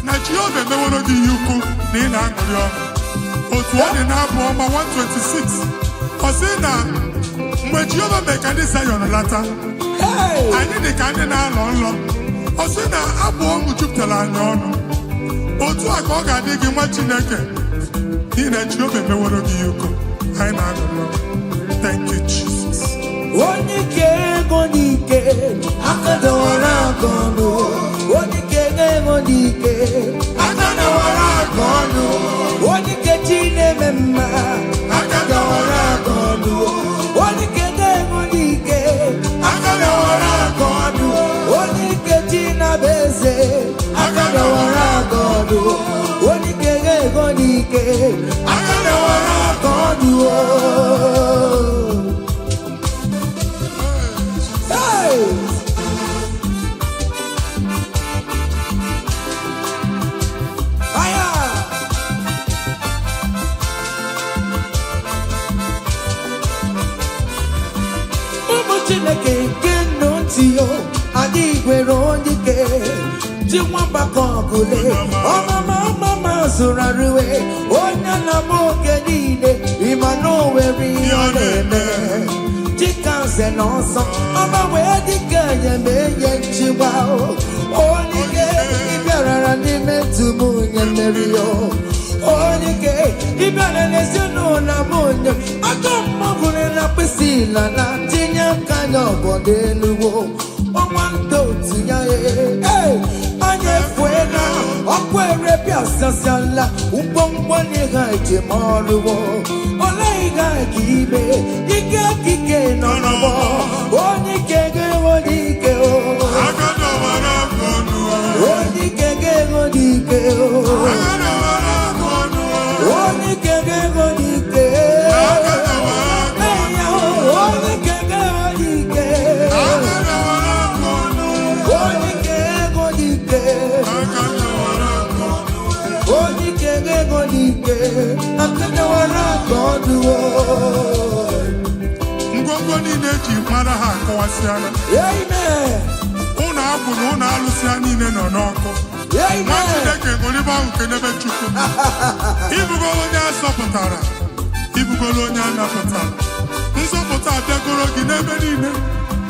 [SPEAKER 2] na Jehova emeworo gị ihe ukwu na ị na-aṅụrị ọṅụ. Otu ọ dị n'abụ ọma 126 ọ sị na mgbe Jehova mee ka ndị Zayọn lata, anyị dị ka ndị na-alọ nlọ. Ọ sị na abụ ọṅụ jupụtara anyị ọnụ. Otu a ka ọ ga-adị gị nwa Chineke n'ihi na Jehova emeworo gị ihe ukwu. Anyị na-aṅụrị ọṅụ. Thank you, Jesus.
[SPEAKER 3] Onye ike ego n'ike aka dọwara aka ọnụ. Onye ike ego n'ike aka dọwara aka ọnụ. Onye ike chi na-eme mma aka dọwara aka ọnụ. Onye ike ego n'ike aka dọwara aka ọnụ. Onye ike chi na-abụ eze aka dọwara aka ọnụ. Onye ike ego n'ike aka dọwara aka ọnụ. Chineke nke ntị adị gwere onye ike ji nwambakọ ọgụle ọmama zụrụ arụwe onye na-ama oge niile ịma na o nwere ihe ọ na-eme dịka nze na ọzọ ọma wee dịka enye nchịgba onye ike ịbịarara n'ime ntụm onye mmeri ya onye ike ịbịara n'ezinụlọ m onye aka mmọgụrụ na mkpịsị ila na tinye aka anya ọbọdọ eluwo ọnwa ndị otu ya anya efuela ọkụ erepịa sasiala ngwongwo n'ihe ejem ọrụwo ole ihe ka ime ike akike nọ n'ọgbọ onye ike ga-enwe n'ike onye ike ga-enwe n'ike onye ike ga-enwe n'ike
[SPEAKER 2] ngwongwo niile eji mara ha akọwasịala. Ụlọ abụ na ụlọ alụsị ha niile nọ n'ọkụ. Nwa Chineke ṅụrịba ahụ nke n'ebe Chukwu. Ibugolo onye azọpụtara, ibugolo onye a napụtara. Nzọpụta abịagoro gị n'ebe niile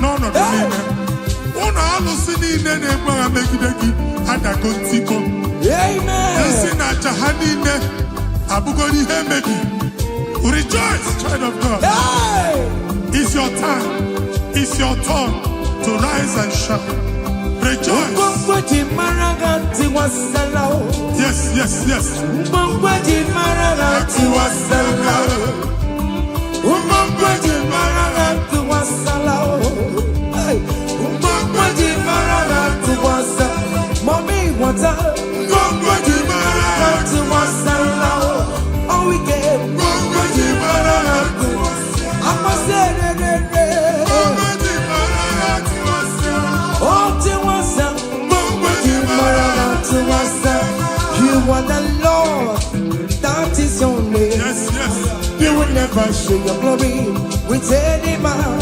[SPEAKER 2] n'ọnọdụ niile. Ụlọ alụsị niile na-egbu agha megide gị adago ntiko. Nsị na aja ha niile abụgoro ihe emebi. Rejoice, child of God. It's your time. It's your turn to rise and shine. Rejoice. Yes, yes, yes.
[SPEAKER 3] Mommy, what's up? You are the Lord, that is your name.
[SPEAKER 2] Yes, yes.
[SPEAKER 3] You will never share your glory with any man.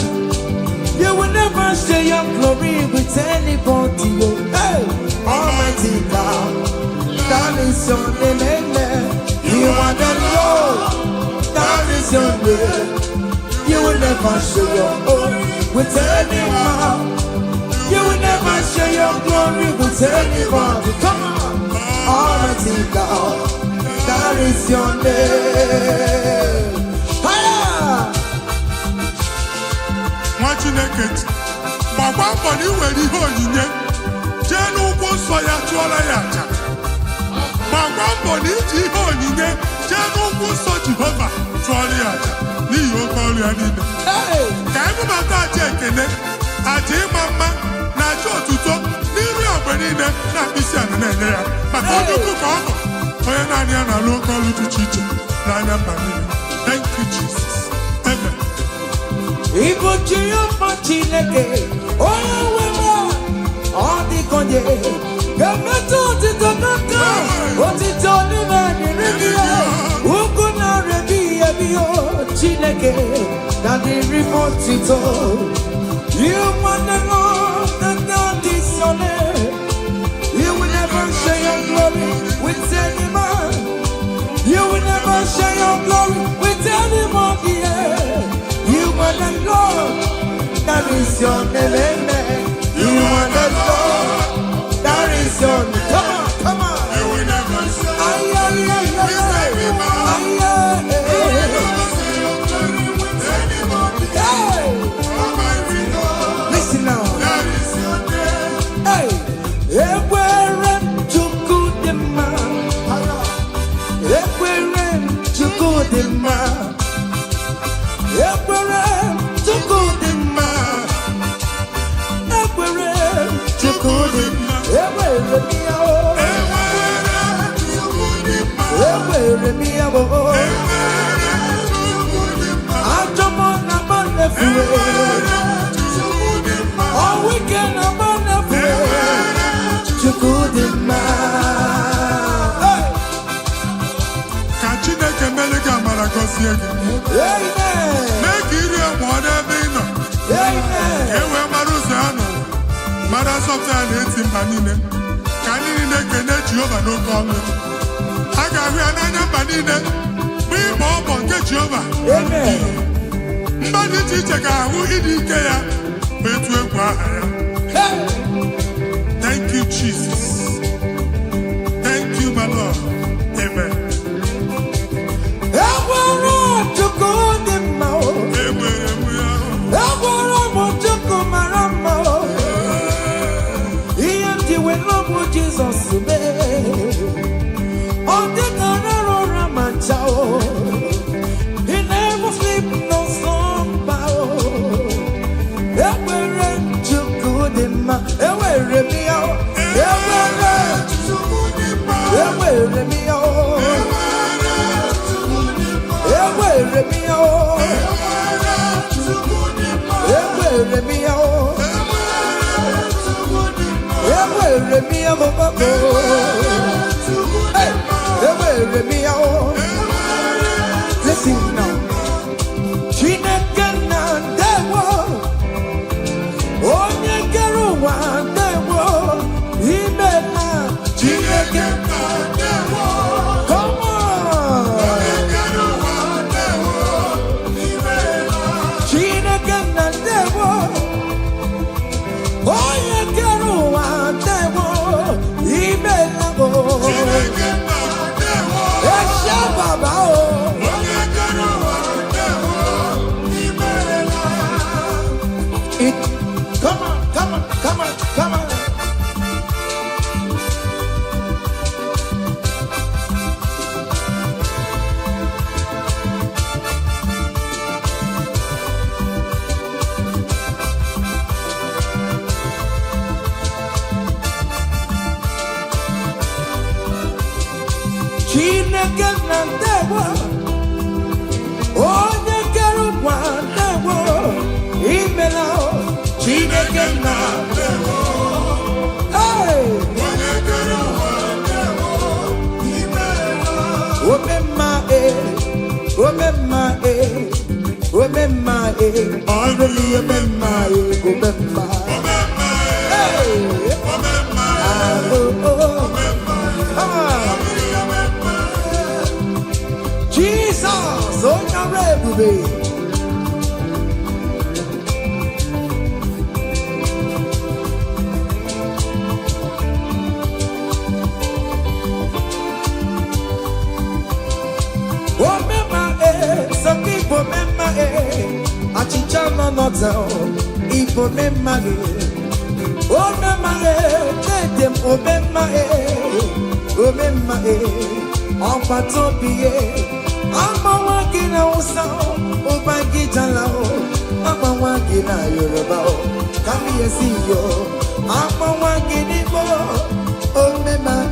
[SPEAKER 3] You will never share your glory with anybody. Hey, Almighty God, that is your name. Amen. You are the Lord, that is your name. You will never share your glory with any man. You will never share your glory with anybody. Come on. Almighty God, that is your name.
[SPEAKER 2] Nwa Chineke gbagba mbọ na iwere ihe onyinye jee n'ugwu nsọ ya chụọrọ ya aja. Gbagba mbọ na iji ihe onyinye jee n'ugwu nsọ Jehova chụọrọ ya aja n'ihi oke ọrụ ya niile. Ka ebubata aja ekele, aja ịma mma na aja otuto n'iru ya mgbe niile na mkpịsị ala na-enye ya maka onye ukwu ka ọ bụ onye naanị ya na-alụ oke ọrụ dị iche iche n'anya mba niile. Thank you, Jesus. Amen.
[SPEAKER 3] Igbo Jehova Chineke onye nwere ọ dịkonye ga-emetụ otito n'aka otito n'ime dịrị gị ugwu na-arịa gị ebi Chineke Chineke, that the report it all. You want the Lord, that is your name. You will never share your glory with any man. You will never share your glory with anybody. You are the Lord, that is your name. You are the Lord, that is your name. Come on.
[SPEAKER 2] You will never say.
[SPEAKER 3] Listen now.
[SPEAKER 2] That is your name.
[SPEAKER 3] Hey, everywhere to good the man. Everywhere to good the man. Everywhere to good the man. Everywhere to good the man. Everywhere me oh. Everywhere me oh. I jump on the freeway. All weekend I'm on the freeway. To good the man.
[SPEAKER 2] Catch it, make a melody, Amen. Make it a whatever.
[SPEAKER 3] Amen.
[SPEAKER 2] Ewe maruzano. Mara software leti mbanine. Kanine kene Jehovah no come. Aga wi ananya mbanine. Bi mo bo nke Jehovah.
[SPEAKER 3] Amen.
[SPEAKER 2] Mbani chiche ka hu idi ike ya. Etu egwu aha ya. Thank you, Jesus. Thank you, my Lord. Amen.
[SPEAKER 3] Jesus, on the Canara Manchao, he never sleep no slumber. Everywhere to good in my everywhere me out, everywhere to good in my everywhere me out, everywhere me out, everywhere me out. Listen now. Chineke na ndewo. Onye kere ụwa ndewo. Imela. Chineke na ndewo. Come on. Onye kere ụwa ndewo. Imela. Chineke na ndewo. Onye kere ụwa ndewo. Imela.
[SPEAKER 2] Chineke na ndewo.
[SPEAKER 3] Esha baba o. Come on, come on, come on, come on. Chineke na ndewo. Onye kere ụwa ndewo. Imela o. Chineke na ndewo. Hey! Onye kere ụwa ndewo. Imela. Omemma omemma omemma ọnụli omemma omemma. Hey!
[SPEAKER 2] Omemma.
[SPEAKER 3] Jesus, onye ọrụ ebube. Some people remember Achicha no notel. People remember oh remember let them remember on patopie. I'm a walking out sound. Oh my gitala. I'm a walking out Yoruba. Come here see you. I'm a walking Igbo. Oh remember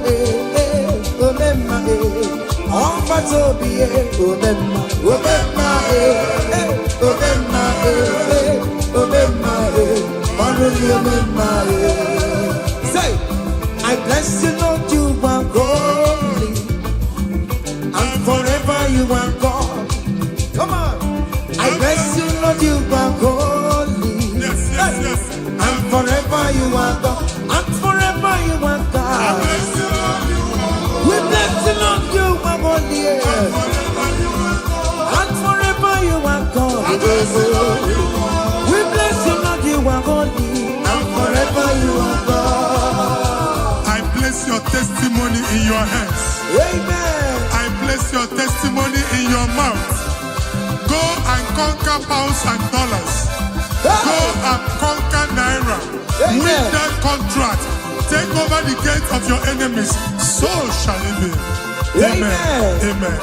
[SPEAKER 3] on patopie. Say, I bless you, Lord, you are holy, and forever you are God. Come on, you are God, and forever you are God. We bless the Lord, you are holy, and forever you are God. We bless you, Lord, you are holy, and forever you are God.
[SPEAKER 2] I place your testimony in your hands.
[SPEAKER 3] Amen.
[SPEAKER 2] I place your testimony in your mouth. Go and conquer pounds and dollars. Go and conquer naira.
[SPEAKER 3] Amen.
[SPEAKER 2] Win that contract. Take over the gates of your enemies. So shall it be. Amen. Amen.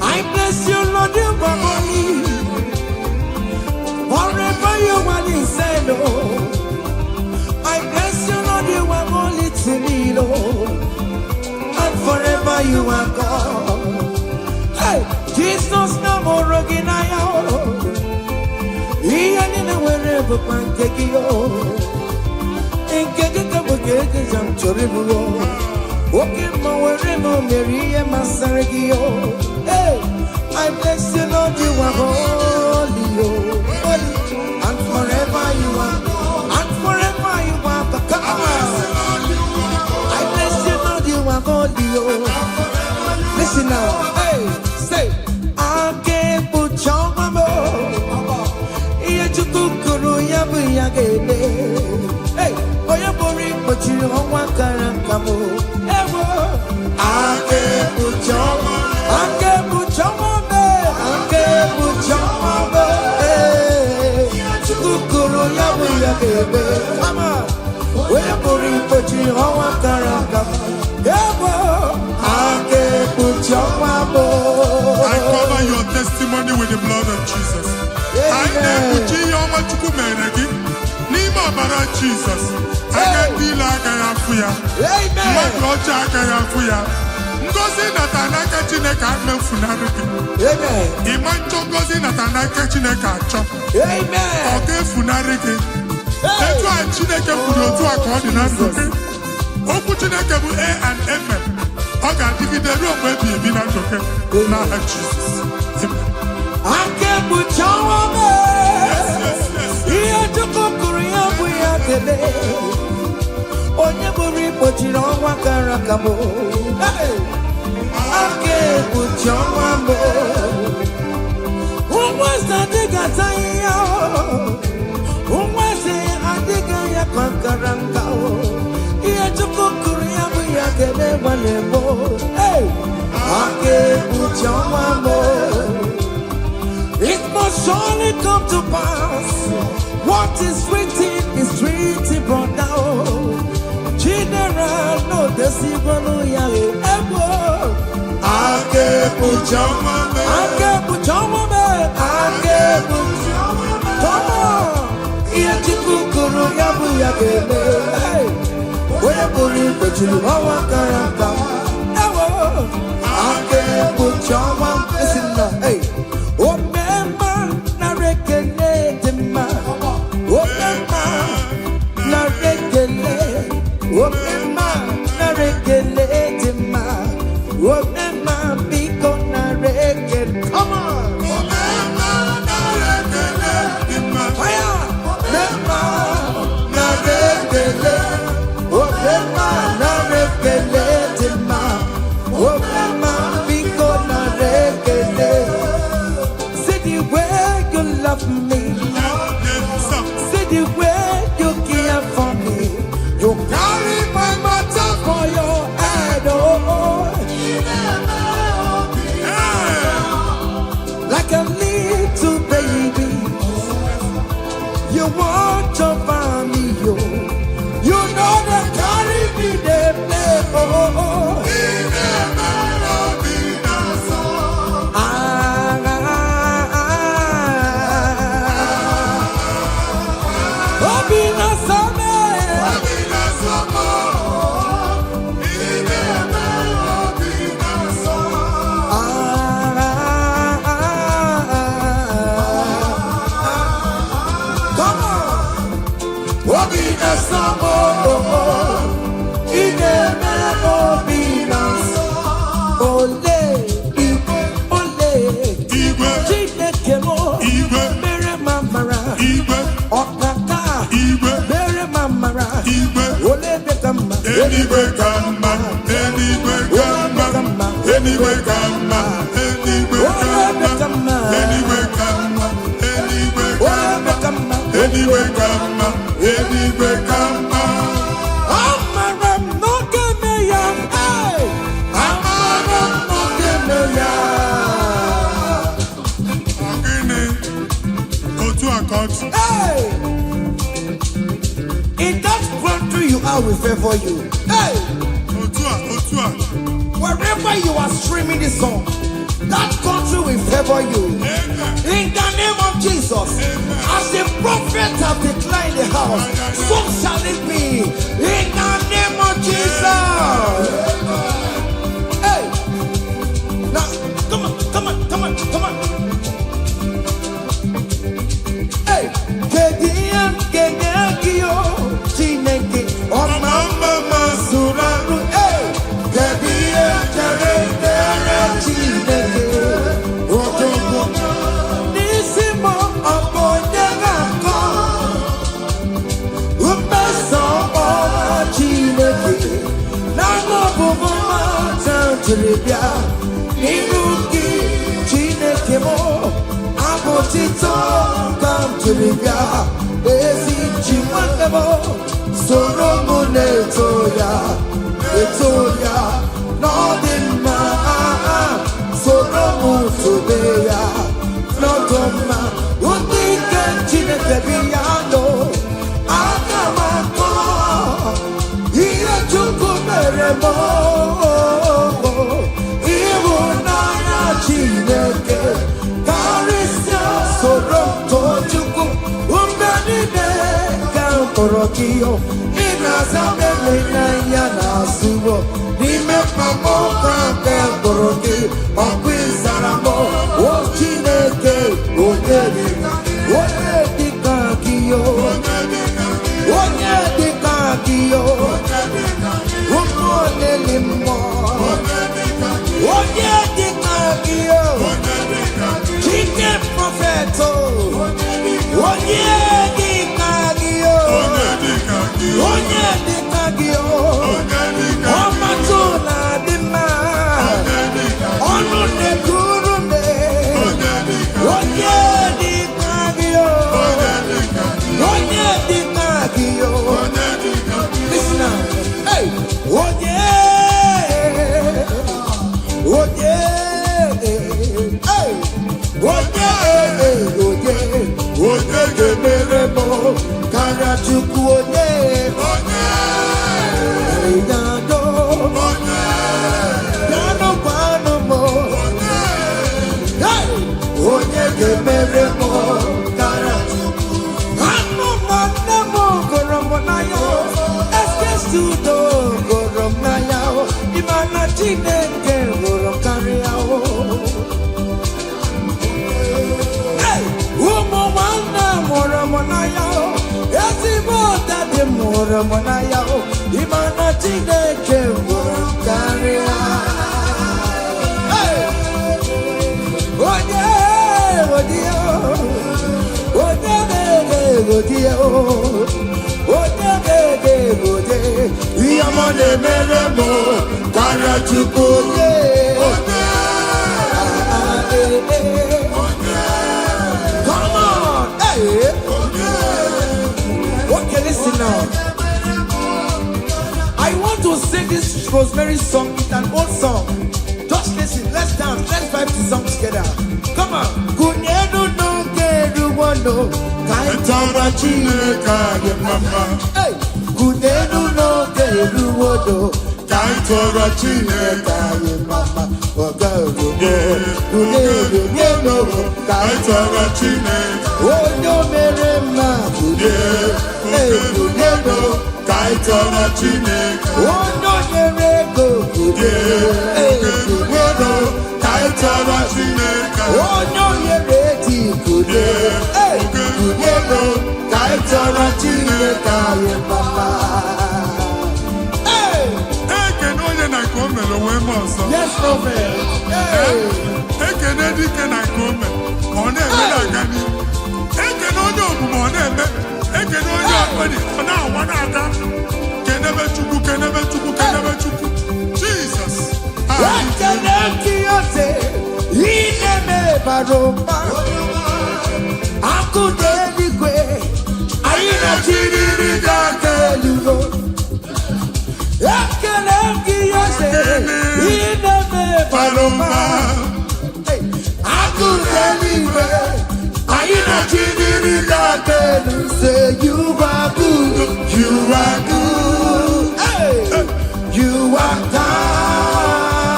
[SPEAKER 3] I bless you, Lord, you are holy. Forever you are inside, Lord. I bless you, Lord, you are holy to me, Lord. And forever you are God. Hey, Jesus, no more again, I am. He ain't wherever man take you. In Kaka, I'm terrible. Walking my wherever Mary and Masaragio. Hey, I bless you, Lord, you are holy, holy. And forever you are, and forever you are. Come on. I bless you, Lord, you are holy, listen now. Hey, say, I can't put your mama. Hey, boy, I'm boring, but you don't want to come. I can't put your mama. I can't put your mama. I can't put your mama. Hey, come on. Boy, I'm boring, but you don't want to come. I can't put your mama.
[SPEAKER 2] I cover your testimony with the blood of Jesus. I put you on my chukumenegi. Nima bara Jesus. I get deal agayafuya.
[SPEAKER 3] Amen.
[SPEAKER 2] Makrocha agayafuya. Ngozi natanaka chineke amefunariki.
[SPEAKER 3] Amen.
[SPEAKER 2] Imancho ngozi natanaka chineke acho.
[SPEAKER 3] Amen.
[SPEAKER 2] Oke funariki. Etu a chineke furu otu aka ọ dị na ndụ gị. Okwu chineke bụ A and Amen. Ọ ga-adịgide ruo mgbe ebi ebi na ndụ gị n'aha Jizọs. Amen.
[SPEAKER 3] I can't put your woman. Here to Korea, we are the day. On your body, but you don't want to rakamo. I can't put your woman. Who was that? They got who was it? I think I conqueranga. Here to Korea, we are the day. Hey, I can't put your woman. It must surely come to pass. What is written is written, brother. General, no, the Sibano Yale. I can't put your mama. I can't put your mama. I can't put your mama. Come on. Yatikukuru Yabu Yagele. Hey, where will you put you? How can I can't put your mama. Listen now, hey. Come on. Fire.
[SPEAKER 2] anyway come, anyway come, anyway come, anyway come, anyway come, anyway come, anyway come, anyway come.
[SPEAKER 3] Hey! In that country you are, we favor you. Hey! Wherever you are streaming this song, that country will favor you.
[SPEAKER 2] Amen.
[SPEAKER 3] In the name of Jesus.
[SPEAKER 2] Amen.
[SPEAKER 3] As the prophet have declared the house, so shall it be. In the name of Jesus. Hey! Now, come on. Niruki Chineke mo abotito kam tulibia ezi chimande mo soro mo etoya nodima soro mo tobeya nodoma undike Chineke biyando akamako iya chuku meremo Chineke karisia soro tojuku umbenide kamporokiyo inazamele na ya nasubo nimepamo kamporoki okwizaramo o Chineke onyedikakiyo umonelimo Chicken propheto, onye di kagio, omatuna dima, onu ne kurume, onye di kagio. Listen now, hey, Monaya, Imana Chineke Karia. Hey, Yamane Meremo, Karachukuye. Come on, hey. Okay, listen now. I want to sing this Rosemary song. It's an old song. Just listen. Let's dance. Let's vibe the song together. Come on. Kunyedu no kedu wano. Kaitara chineka ye mama. Hey. Kunyedu no kedu wano. Kaitara chineka ye mama. Wagaru kunyedu no. Kaitara chineka. Onyo merema kunyedu. Hey kunyedu. Kaitara chineka. Onyo merego kunyedu. Kaitara chineka. Onyo yereti kunyedu. Kaitara chineka ye mama. Hey!
[SPEAKER 2] Hey, can only na come lo we mo so.
[SPEAKER 3] Yes, prophet. Hey!
[SPEAKER 2] Hey, can edi can na come. Ona e na gani. Hey, can only ogun mo na eme. Hey, can only apani. Ona wa na ada. Can Jesus.
[SPEAKER 3] Say you are good, you are good, hey. You are kind,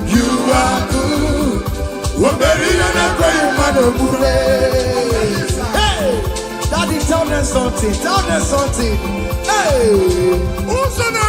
[SPEAKER 3] you are good. Hey, Daddy, tell them something, tell them something. Hey,
[SPEAKER 2] who's on the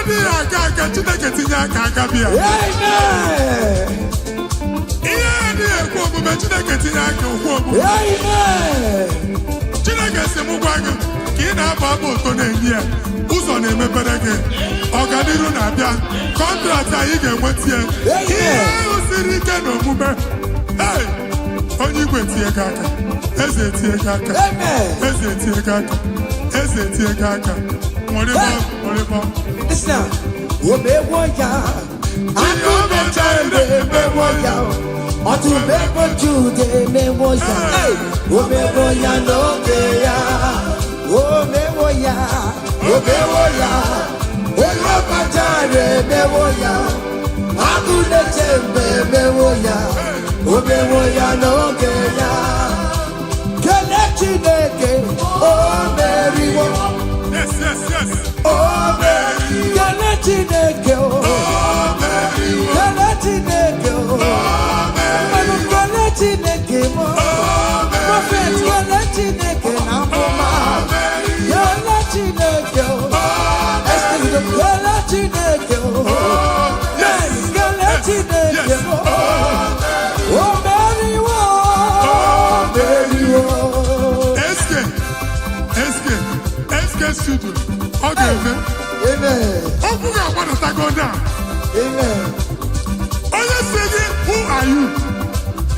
[SPEAKER 2] Amen.
[SPEAKER 3] Amen.
[SPEAKER 2] Are you singing? Who are you?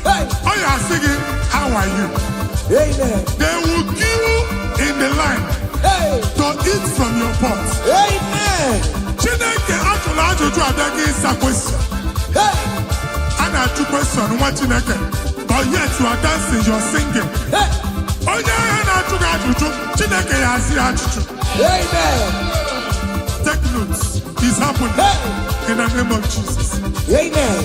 [SPEAKER 3] Hey.
[SPEAKER 2] Are you singing? How are you?
[SPEAKER 3] Amen.
[SPEAKER 2] They will queue in the line,
[SPEAKER 3] hey,
[SPEAKER 2] to eat from your pot.
[SPEAKER 3] Amen.
[SPEAKER 2] Chineke actually to is a question.
[SPEAKER 3] Hey.
[SPEAKER 2] And I two question what Chineke, but yet you are dancing, you're singing.
[SPEAKER 3] Hey.
[SPEAKER 2] Oh yeah, and I took Chineke has the
[SPEAKER 3] Amen.
[SPEAKER 2] Take notes. It's happening.
[SPEAKER 3] Hey.
[SPEAKER 2] In the name of Jesus.
[SPEAKER 3] Amen.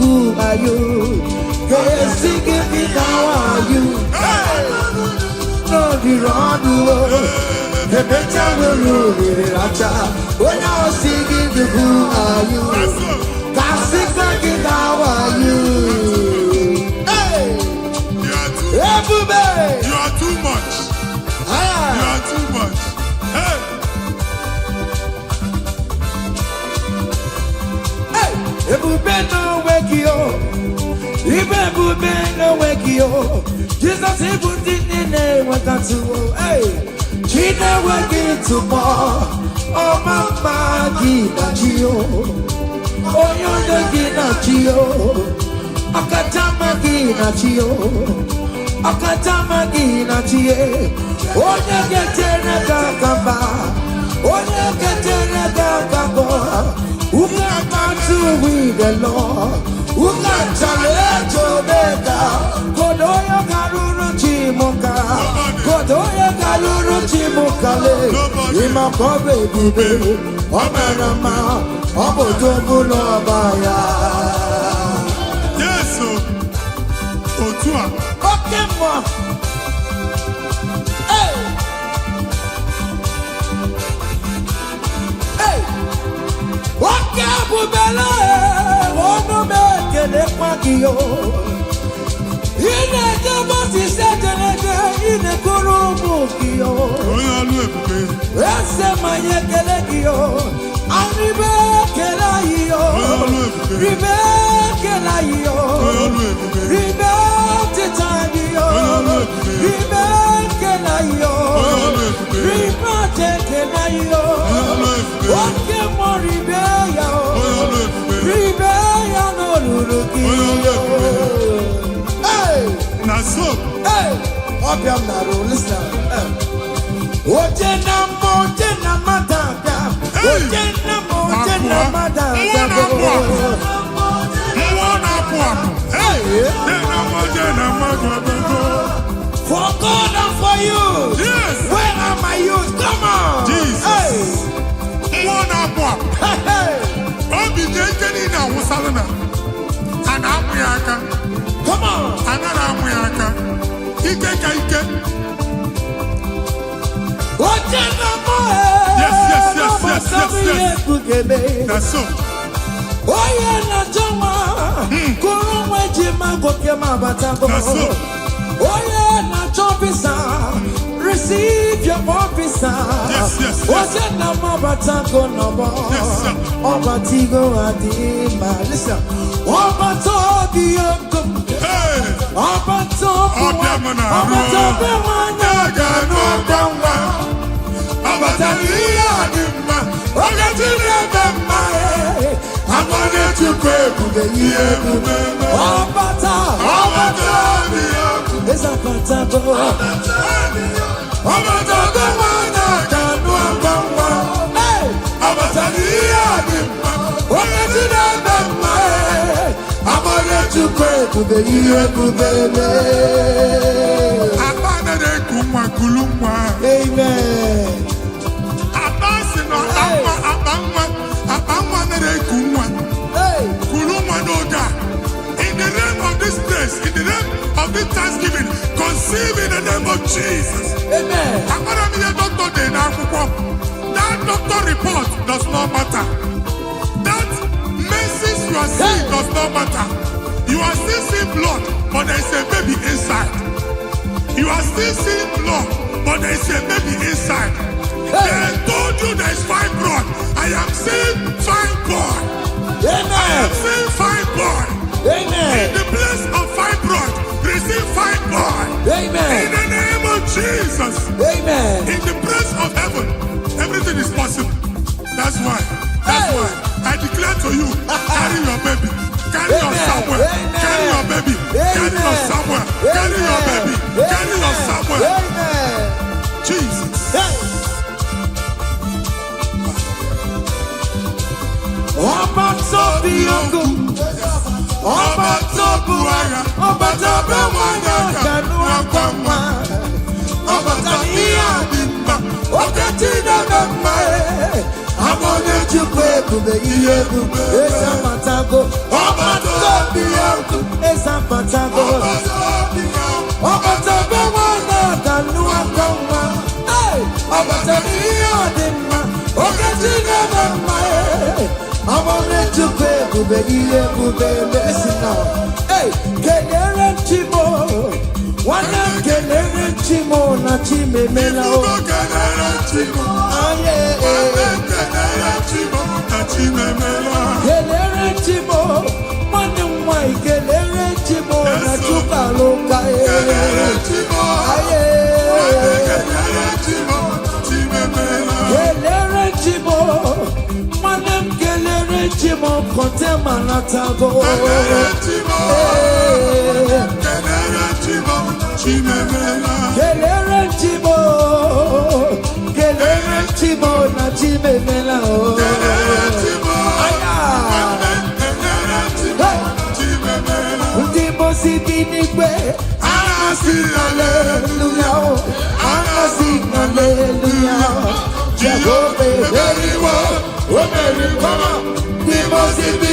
[SPEAKER 3] Who are you? Singing me, how are you? No, the wrong world. The better will when I was singing the who are you? God singing, how are you? Hey! Everybody!
[SPEAKER 2] You are too much. You are too much. Hey!
[SPEAKER 3] Everybody no wake you. Everybody no wake you. Jesus even didn't know what to do. Hey, she never get to more. Oh, mama, gina chio. Oh, you're gina chio. Akatama gina chio. Akatama gina chie. Oh, you get in a gagaba. Oh, you get in a gagaba. Who got to with the Lord? Who got to Omega? Kodoya Garuru Chimoka. Kodoya Garuru Chimokale. Ima Kobe Bibe. Omerama. Obodobulo Baya.
[SPEAKER 2] Yes, Otua.
[SPEAKER 3] Okay, ma. Hey. Wake up, Bella, one make a quackio. In a double set in a coromokio. That's my yakelekio. Obiam Naro, listen. Ojena Madada. Ojena Madada. For God and for you.
[SPEAKER 1] Yes.
[SPEAKER 3] Where are my youth? Come on.
[SPEAKER 1] Jesus.
[SPEAKER 3] Hey. Come on.
[SPEAKER 1] Yes. That's so.
[SPEAKER 3] Receive your officer.
[SPEAKER 1] Yes.
[SPEAKER 3] Listen.
[SPEAKER 1] In the name of this place, in the name of this Thanksgiving, conceive in the name of Jesus.
[SPEAKER 3] Amen.
[SPEAKER 1] That doctor report does not matter. That message you are seeing does not matter. You are still seeing blood, but there is a baby inside. You are still seeing blood, but there is a baby inside. They told you there is fibroid. I am seeing fibroid.
[SPEAKER 3] Amen.
[SPEAKER 1] I am seeing fibroid.
[SPEAKER 3] Amen.
[SPEAKER 1] In the place of fibroid, receive fibroid.
[SPEAKER 3] Amen.
[SPEAKER 1] In the name of Jesus.
[SPEAKER 3] Amen.
[SPEAKER 1] In the place of heaven, everything is possible. That's why I declare to you, carry your baby. Carry your somewhere. Carry your baby. Carry your somewhere. Carry your baby. Carry your somewhere.
[SPEAKER 3] Amen.
[SPEAKER 1] Jesus.
[SPEAKER 3] I'm only to pay, listen now. Hey, Kelere Chimo, one of Kelere Chimo, not Chime Mela. Kelere Chimo, one of my Kelere Chimo, not Chupaloka. Kelere Chimo. Chimo kontema natago. Kelere Chimo na chimemela. Ndimo sibinigwe. Hallelujah. Hallelujah. Jehovah very well. Come we must be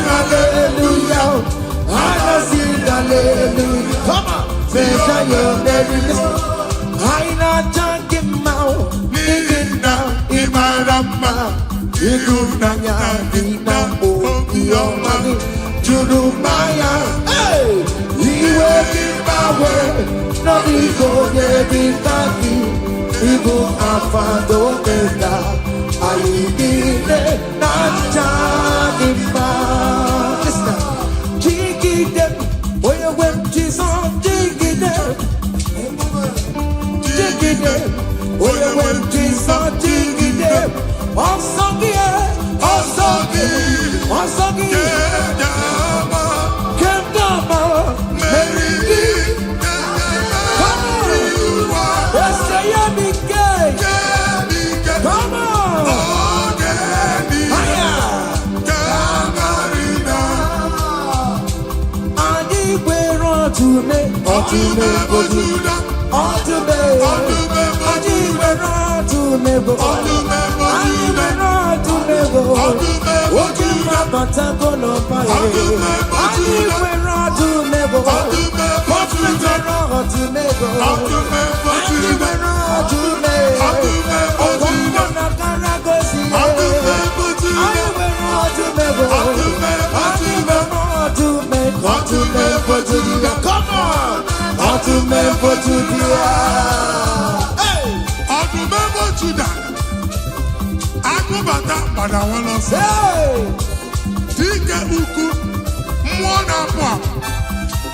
[SPEAKER 3] hallelujah. Hallelujah. Come on. Say your very listen. I not talking about Nina Imarama. You Nanya Dina Okiomani. Jurumaya. Hey, you will give my way. No, we go there. Ibu Afado Beda. I ayidile nanjadimba. Listen, jigide, oye when Jesus jigide, jigide, oye when Jesus jigide, osangie, osangie, kemdama, meridi, come on, esayamike, come on. Otume, bojuda, otume, ajiwe otume bo, ajiwe otume bo, otume batako no paye, ajiwe otume bo, otume otume bo, ajiwe otume, otume na karagosi, ajiwe otume bo, ajiwe otume bojuda, come on, otume bojuda, hey,
[SPEAKER 2] otume bojuda, akubata pada woloso,
[SPEAKER 3] hey,
[SPEAKER 2] dike uku, mmụọ na-apụ apụ,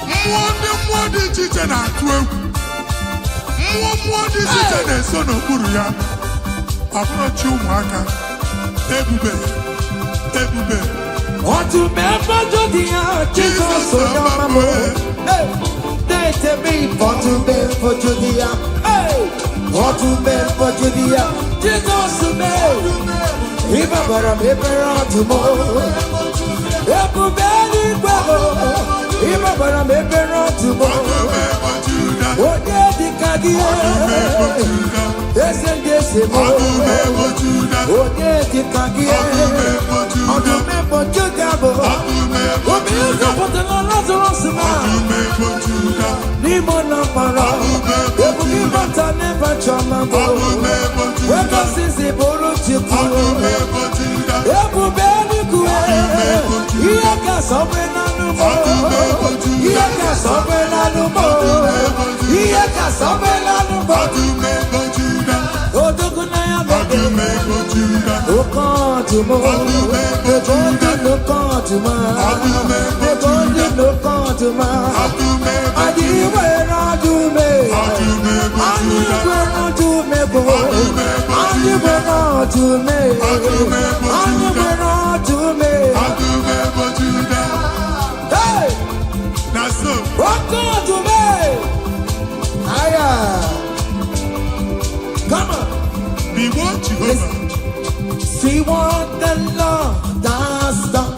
[SPEAKER 2] mmụọ dị iche iche na-atụ egwu, mmụọ dị iche iche na-eso n'okpuru ya, ọbụrụ chi ụmụaka, ebube.
[SPEAKER 3] Otume bojuda, Jesus oyamamo, hey, dete mi otume bojuda, hey, otume bojuda, Jesus me, ibabara mebere otumo, ebube ni kwebo, ibabara mebere otumo, oye dikagie, ese mo, oye dikagie, otume bojuda bo, obi uzapotela Lazarus ma, nimo na para, ebuki bata neba chama bo, weka sisi boru chiku, ebube ni kue, iye ka sobe na numo, iye ka sobe na numo, iye ka sobe na numo, odogu na ya bebe, okantumo, ojondi lokantuma, ojondi lokantuma, adiwe radume, adiwe radume bo, adiwe radume, adiwe radume, hey, okantume, aya, come on.
[SPEAKER 2] We want Jehovah.
[SPEAKER 3] See what the Lord has done.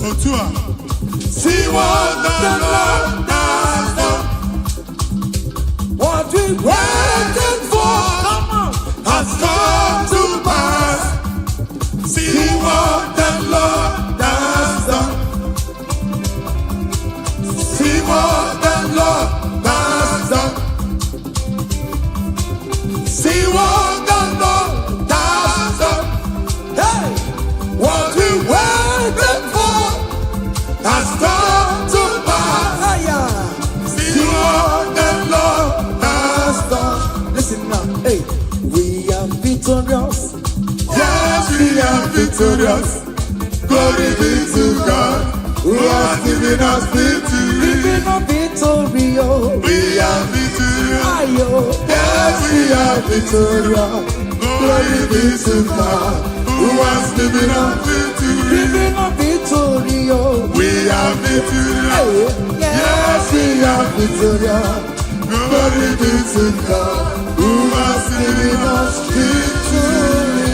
[SPEAKER 2] Otua.
[SPEAKER 3] See what the Lord has done. What we waited for, come on, has come to pass.
[SPEAKER 2] See what the Lord has done.
[SPEAKER 3] See what the Lord has done. See what the Lord has done. Hey, what we waited for has come to pass. See what the Lord has done. Listen now, hey, we are victorious.
[SPEAKER 2] Yes, we are victorious. Glory be to God, who has given us victory.
[SPEAKER 3] Living a victory,
[SPEAKER 2] We are victorious.
[SPEAKER 3] yes, we are victorious.
[SPEAKER 2] Glory be to God, who has given us victory.
[SPEAKER 3] Living a victory,
[SPEAKER 2] We are victorious.
[SPEAKER 3] yes, we are victorious.
[SPEAKER 2] Glory be to God, who has given us victory.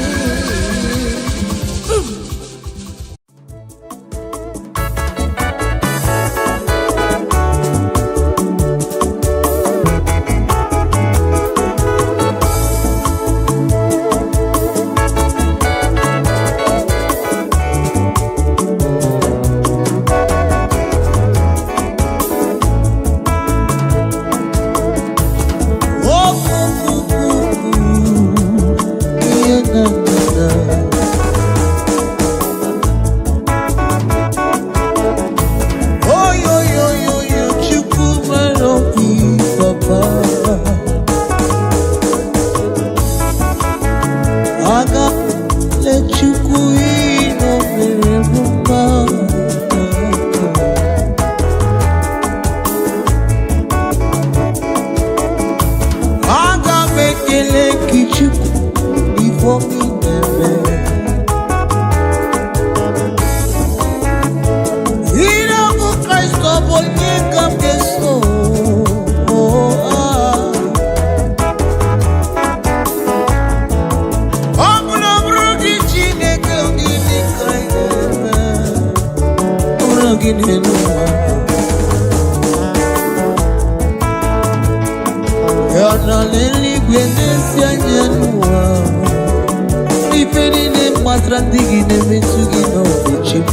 [SPEAKER 3] Yana leli gwenesi anyanua Ifeni ne matrandigi ne mesugi no vichim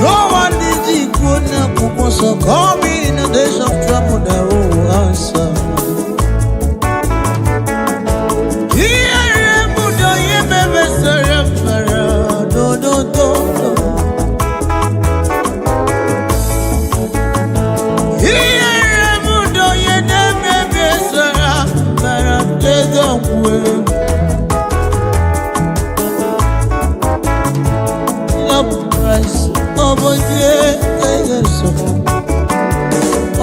[SPEAKER 3] No one did you kuna kukosa Call me in a days of trouble that will answer Here mudo ye bebe sarapara Do Love Christ, over here, so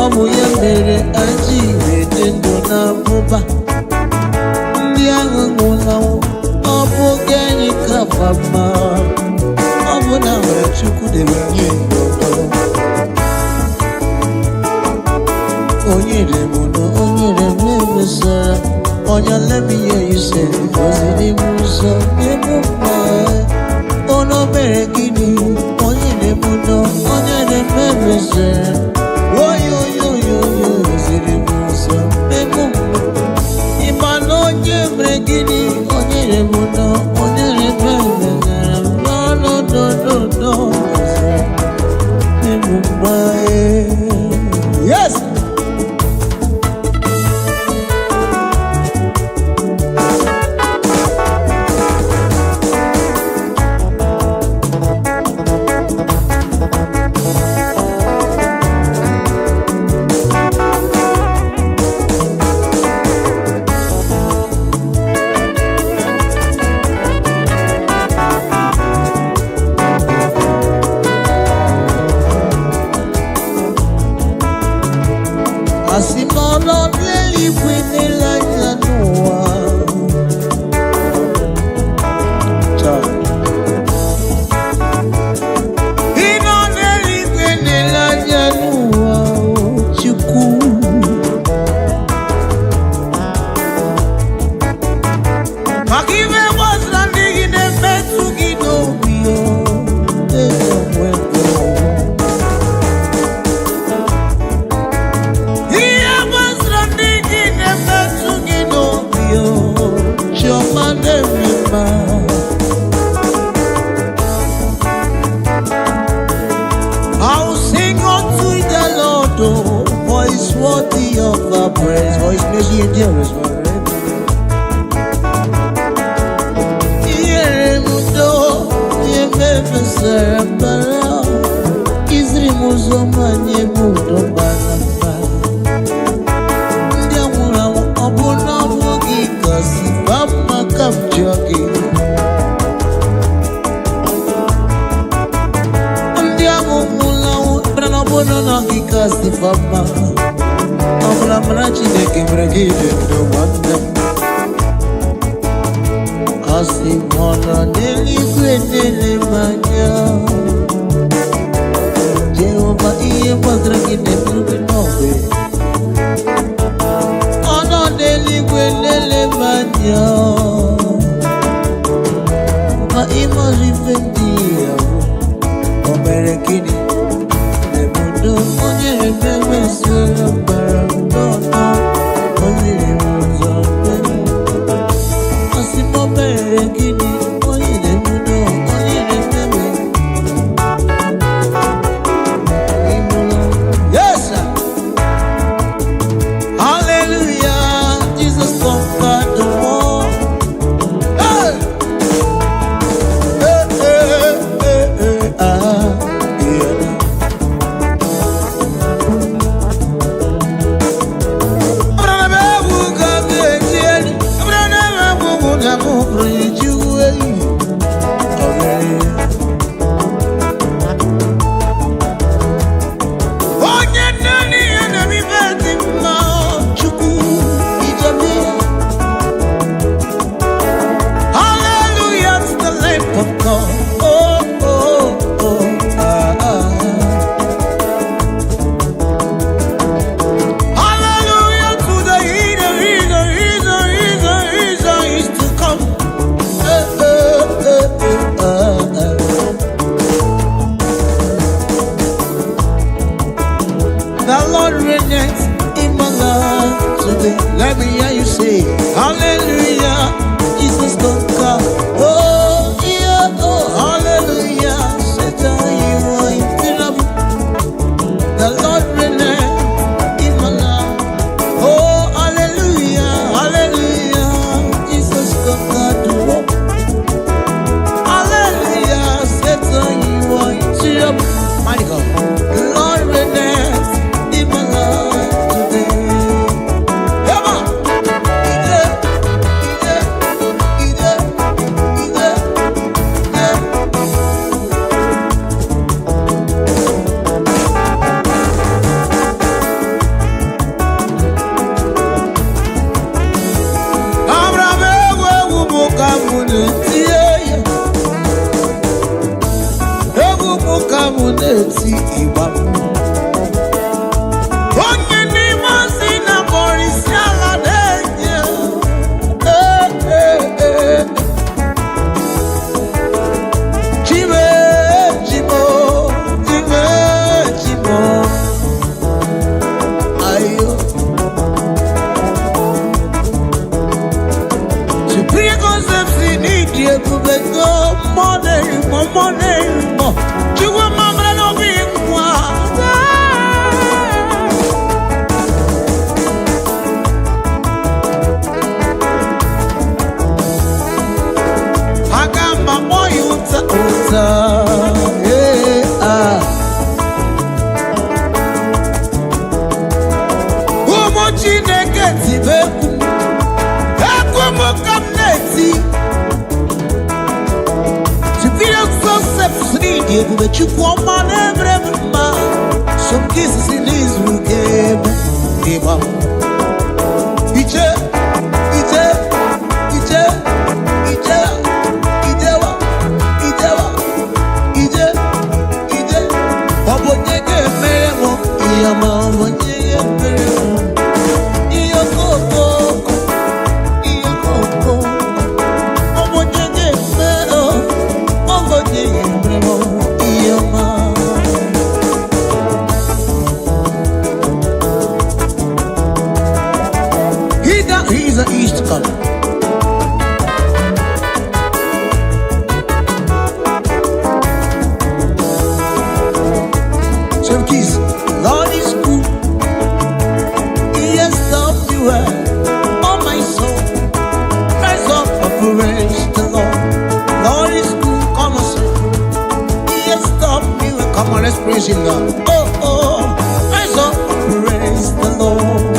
[SPEAKER 3] Omuya mere aji edendo na buba Ndianga nguna obu genyi kafama Obu na chuku de wenye Onyere me sara Onya let me hear you say Ozidi muso Nemupa Ono mere gini Onyere muno Onyere me sara Oyo Ozidi muso Nemupa Imano nyemre gini Onyere muno Onyere me sara No Nemupa Yes Asimolo leli kwene la janua Ino leli kwene la janua Chuku Makive was landing in a Metsugi no bio I'll sing unto the Lord, for He's worthy of our praise, for His mercy endures forever. Yeremudo, yemefesarabara, Izrimuzoma nyemudo banamba. Ndiamura obuna wogi kasi bama kamjogi. Bono no hikasi fama Amla mrachi ne kimregide no wanda Asi mwana neli kwenele manya Jehova iye padraki ne prubi nobe Ono neli kwenele manya Ma ima rifendia Omerekini Onyere bebe sara barandona Onyere mozambe Asimo bere gini Onyere muno Onyere bebe Yes sir Hallelujah Jesus conquered the war Hey Hey Hey Hey Hey Ah Yeah Kamuneti Iba. Onye n'ime si na Borisiala na-enye. Chime, chimo, chime, chimo. Ayo. Supreme concepts in India to the money, money. Chukwu mama no be nwa. Aga mama yuta uta. Umo Chineke tibeku. Ekumu kamneti. But you want my every man. Some kisses in Israel game. Eba. Ije, ije, ije, ije, ijewa, ijewa, ije, ije. Obonyege memo, iyama obonyege memo. Iyokoko, iyokoko. Obonyege memo, obonyege memo. He's an East color. So keys, Lord is good. He has done me well. Oh my soul, rise up and praise the Lord. Lord is good, come on, sir. He has done me well. Come on, let's praise Him now. Oh, oh, rise up and praise the Lord.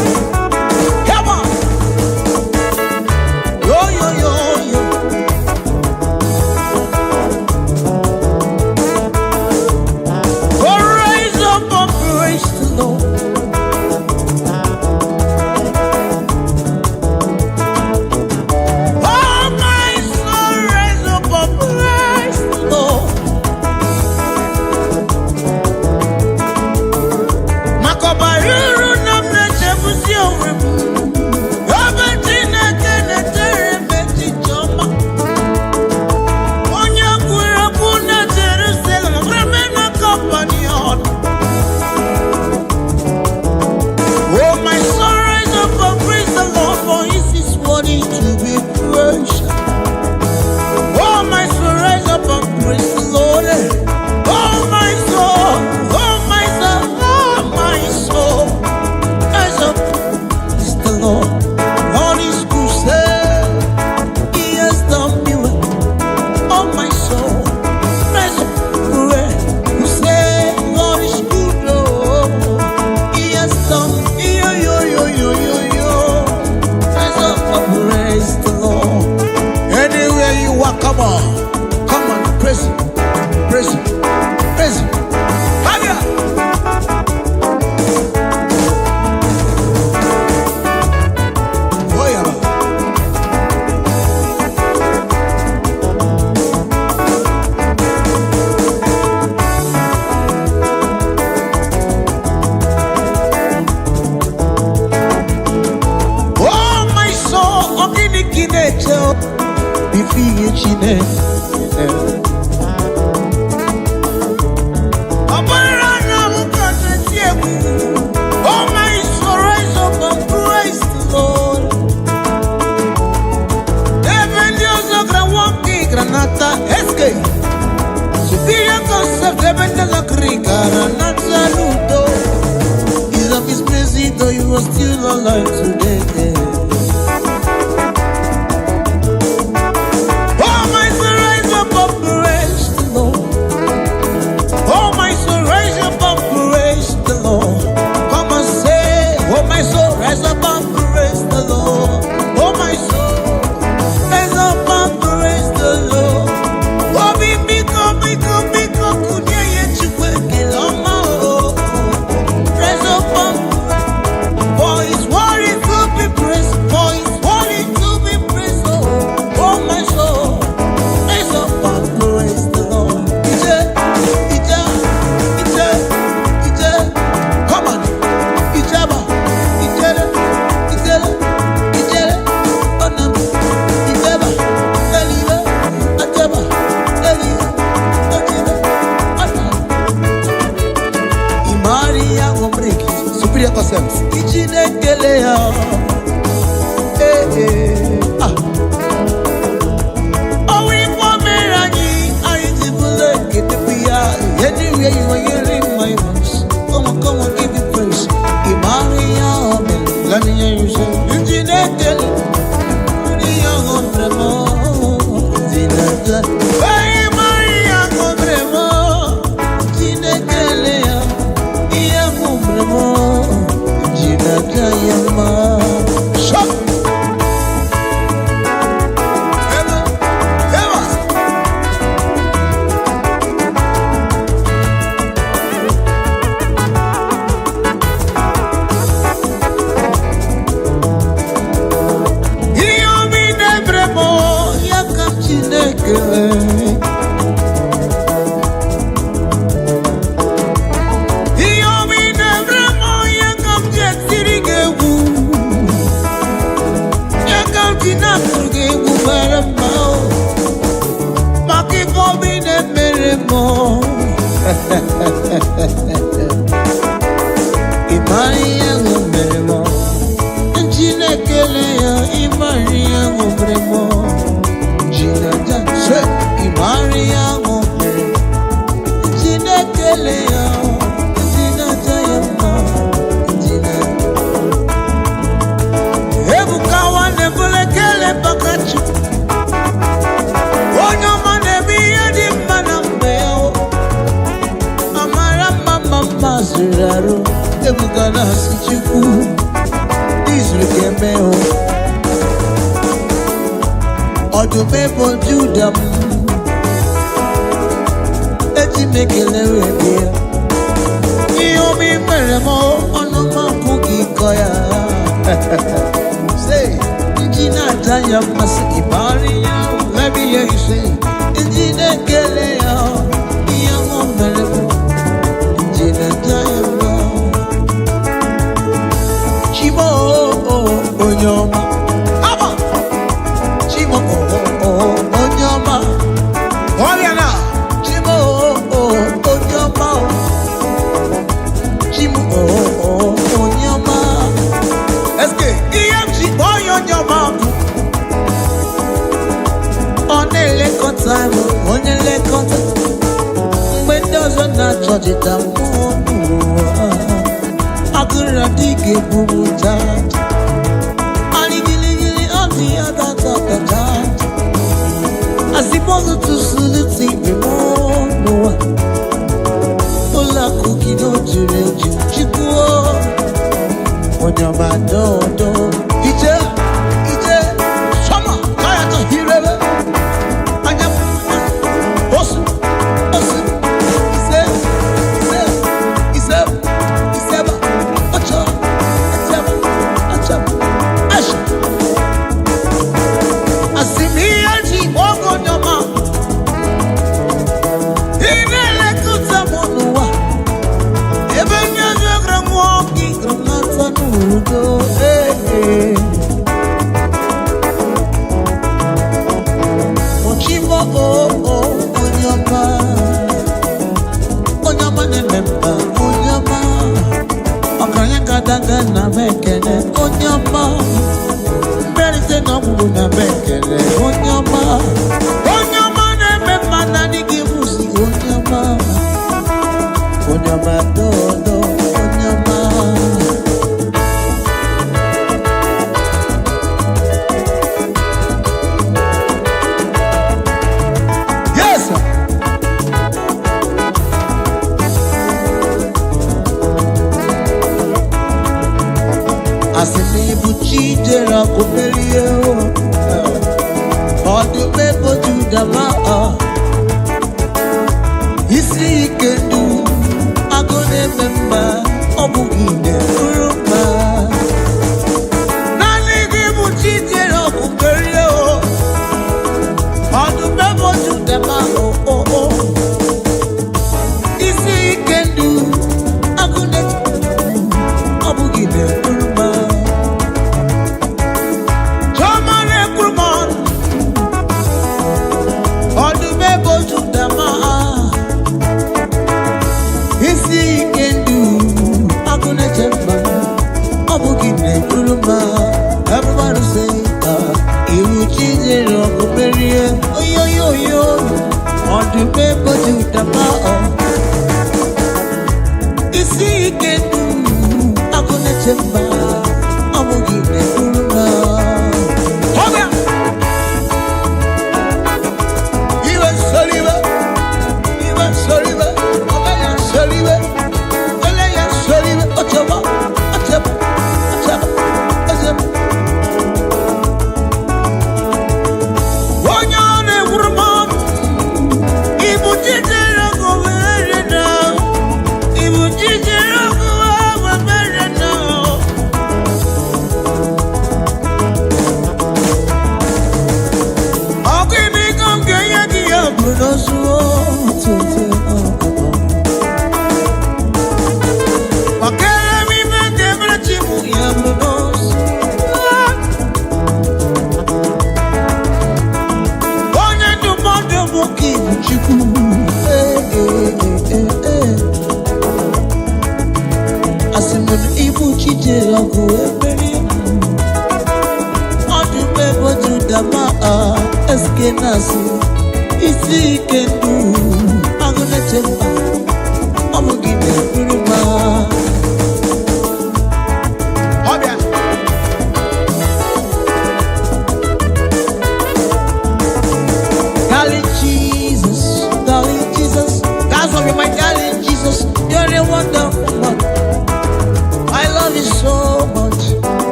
[SPEAKER 1] For his word is good
[SPEAKER 3] hear you when you ring my voice. Come on, give me praise. Imaria Omen, let me hear you say. Injinekele, Maria Gondremo, Zinaka. Hey, Maria Gondremo, Zinekele, Ia Gondremo, Zinaka Yama. Shut. Imaria Ngobremo, Njinekele ya Imaria Ngobremo, Njinaja se Imaria Ngobremo, Njinekele ya Njinaja ya ma Njina. Ebu kawa nebulekele bakachu, onyo manebi yadi manambeo. Mazuraro, Ebugana Sichiku, Israel, or do people do them? Let's make a little bit. You be very more on a cookie coya. Say, Gina Tanya Masiki Baria, let me hear you say, Gina Kelea, young on the Chimo Onyoma, Aba Chimo Onyoma, Oriana Chimo Onyoma, Chimo Onyoma. Eske Iamchi Onyoma. On election time, on election time. When doesn't not judge it down. I could have taken that. I really on the other side. I suppose to salute me more. Ola cookie don't you let you chico. When you're my dodo, Ije, summer, I have to hear it. I am awesome.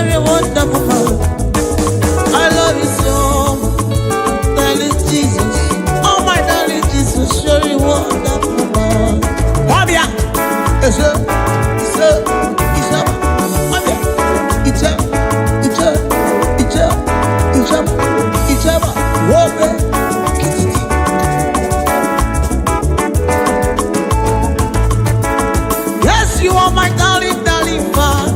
[SPEAKER 3] you're a wonderful man. I love you so much, darling Jesus. Oh my darling Jesus, you're a wonderful man. Wazobia, Wazobia, yes, you are my darling, darling Father.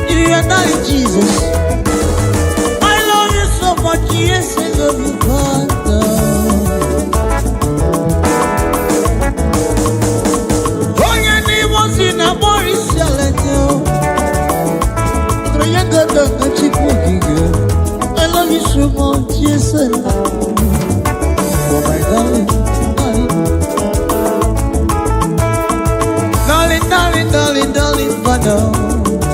[SPEAKER 3] You are darling Jesus. I love you so much. Yes, I love you, Father. Oh, your name was in a Boris Yalato. I love you so much. Yes, I love you. Oh, my darling, darling. Darling, darling, darling, Father.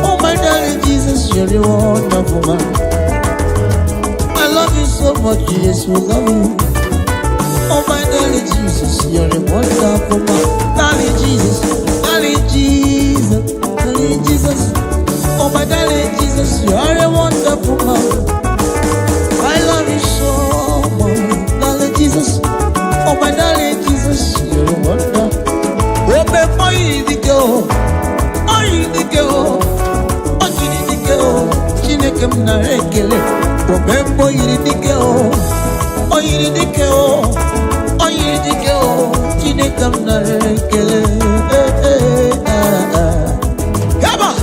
[SPEAKER 3] Oh, my darling Jesus, you're a wonderful man. I love you so much, yes, we love you. Oh, my darling Jesus, you're a wonderful man. Darling Jesus, darling Jesus, darling Jesus. Oh, my darling Jesus, you're a wonderful man. I love you so much, darling Jesus. Oh, my darling Jesus, you're a wonderful. Oh, before you go, oh, you go, oh, you go, Chineke na rekele. Oh, before you go, oh, you go, oh, you go, Chineke na rekele. Come on.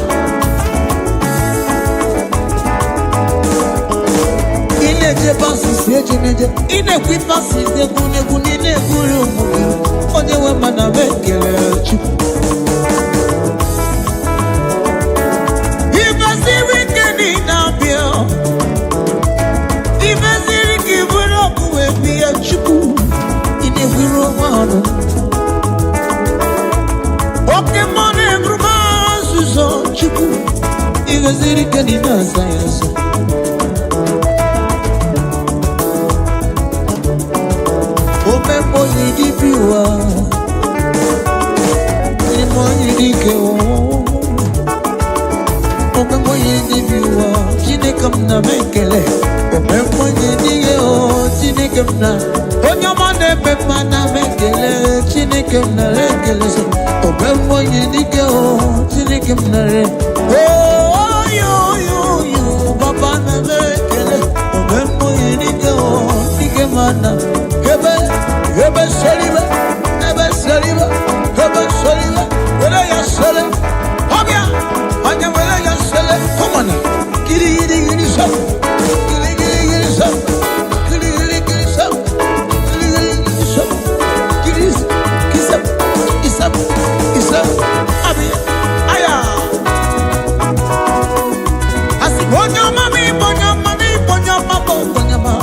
[SPEAKER 3] Ineje basi seje neje, inekwi basi zegune gune neguru mugi. Onye we mana rekele chu. Okay, money, Brumas, so chiku. Even Zirikani science. Open for the deep you are. Open for the deep you are. Jinekam na mekele. Open for the deep you are. Jinekam na. Onyamane pepa na mekele, Chineke na rekele so. Obembo yedike o, Chineke na re. Oh yo, Baba na mekele. Obembo yedike o, Chineke mana. Hebe soliba, wele ya sole. Obia, anya wele ya sole. Komana, giri so. Giri so. Isa, abi, aya. Asi bonyama mi, bonyama ni, bonyama bo, bonyama,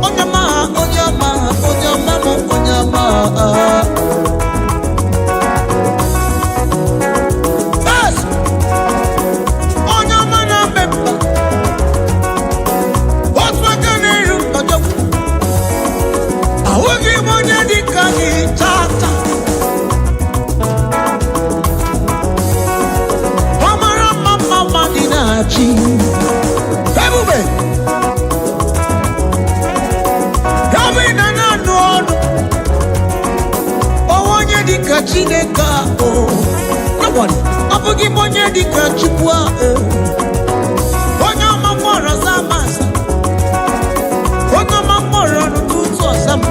[SPEAKER 3] bonyama, bonyama, bonyama bo, bonyama. Yes, bonyama na mepa. What's my name? Bonyama. Awogi bonya di kani tata. Everybody, coming and on. Oh, one year the Kachineka. Oh, nobody. I forgive one year the Kachipua. One year Mamora Samasa. One year Mamora no good or some.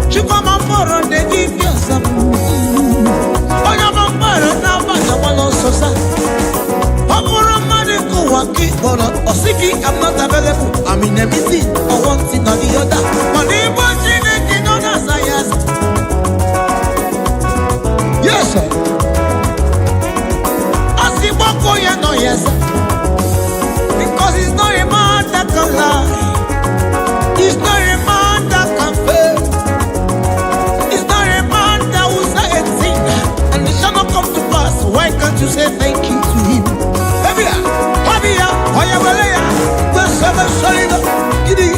[SPEAKER 3] Chipa Mamora, they give you some. One year Mamora now, but I want also some. Osiki, I'm not available. I'm in a meeting or one thing or the other. Money, but you know that's a yes. Yes, sir. I see Boko, you know, yes. Because it's not a man that can lie. It's not a man that can fail. It's not a man that will say a thing and it shall not come to pass. Why can't you say thank you to him? Oya welea, besebe solido, gidi,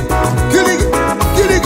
[SPEAKER 3] gidi, gidi,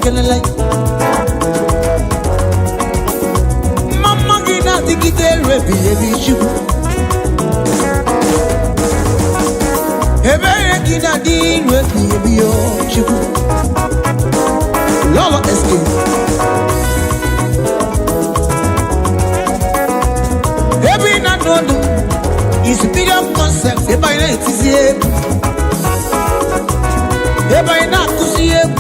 [SPEAKER 3] kelele. Mama gina digide rebi ebi chibu. Ebe gina di rebi ebi yo chibu. Lolo escape. Every night is a bit of concept. If I need to see it, if I not to see it,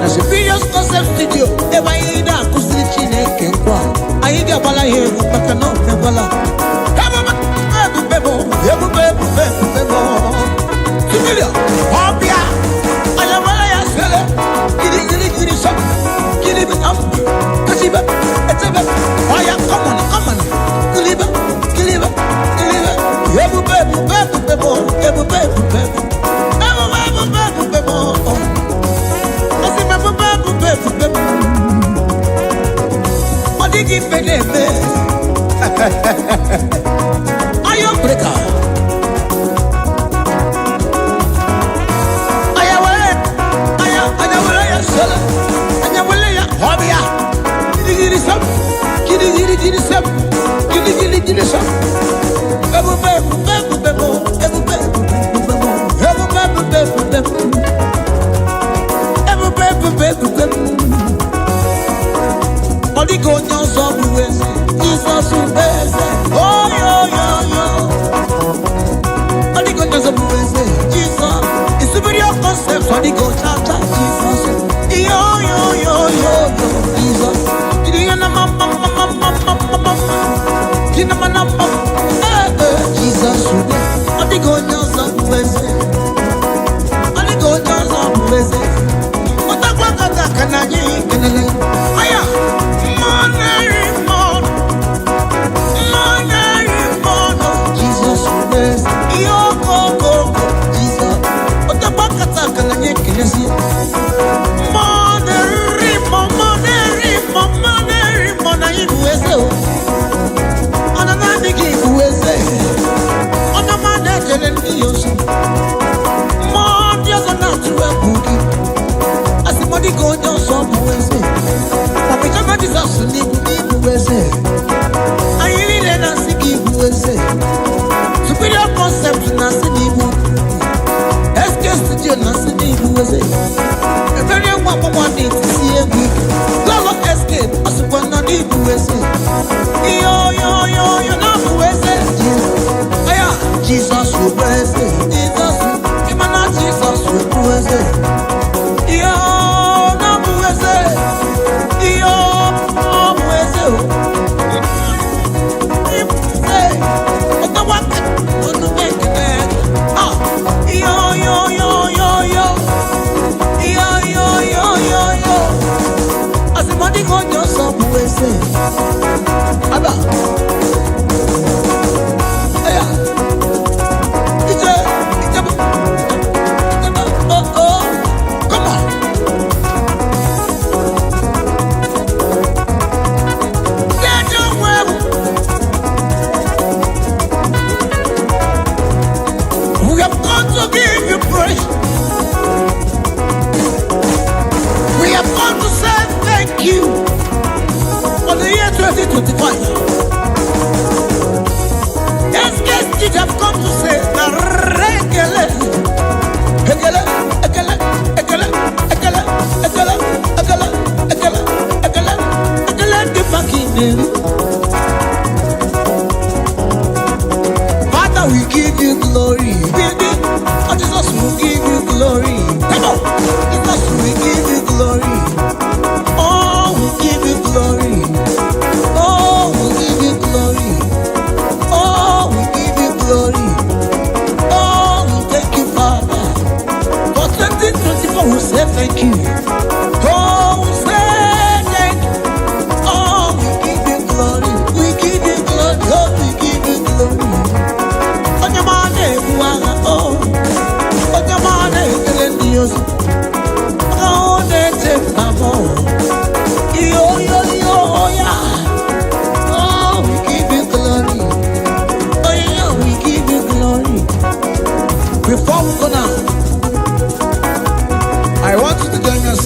[SPEAKER 3] that's a serious concept studio. If I not to see it, I ain't got bala here, but I cannot have bala. Familiar, Wazobia. I am what I say. Get it up. Catch it up. It's a bit. Oh yeah, come on. Kill it. Every what did you say? Are you breaker?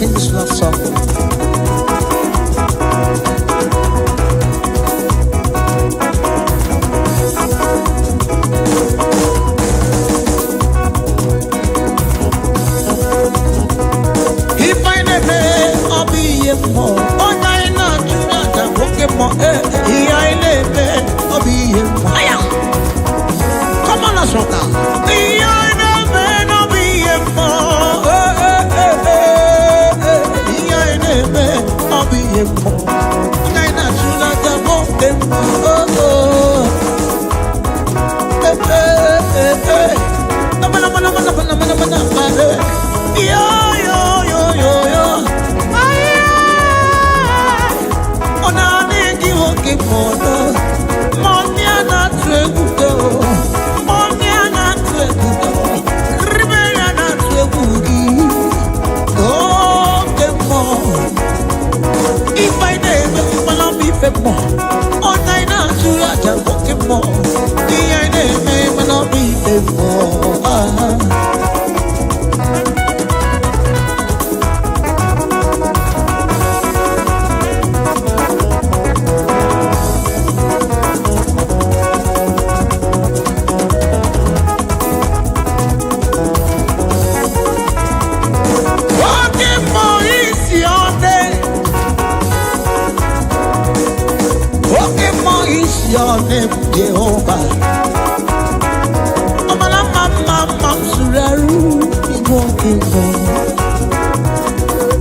[SPEAKER 3] sing this love song. If I never, I'll be a more. Oh, I not do that. I'm broken more. Here I live, I'll be a more. Come on, let's rock now. Here I never, I'll be a more. Here I never, I'll be a more. I not do that. I'm broken more. If I never, I'll be more. On I not to that, I'm walking more. I never, I'll be more. Your name, Jehovah. Amala mama suraru walking home.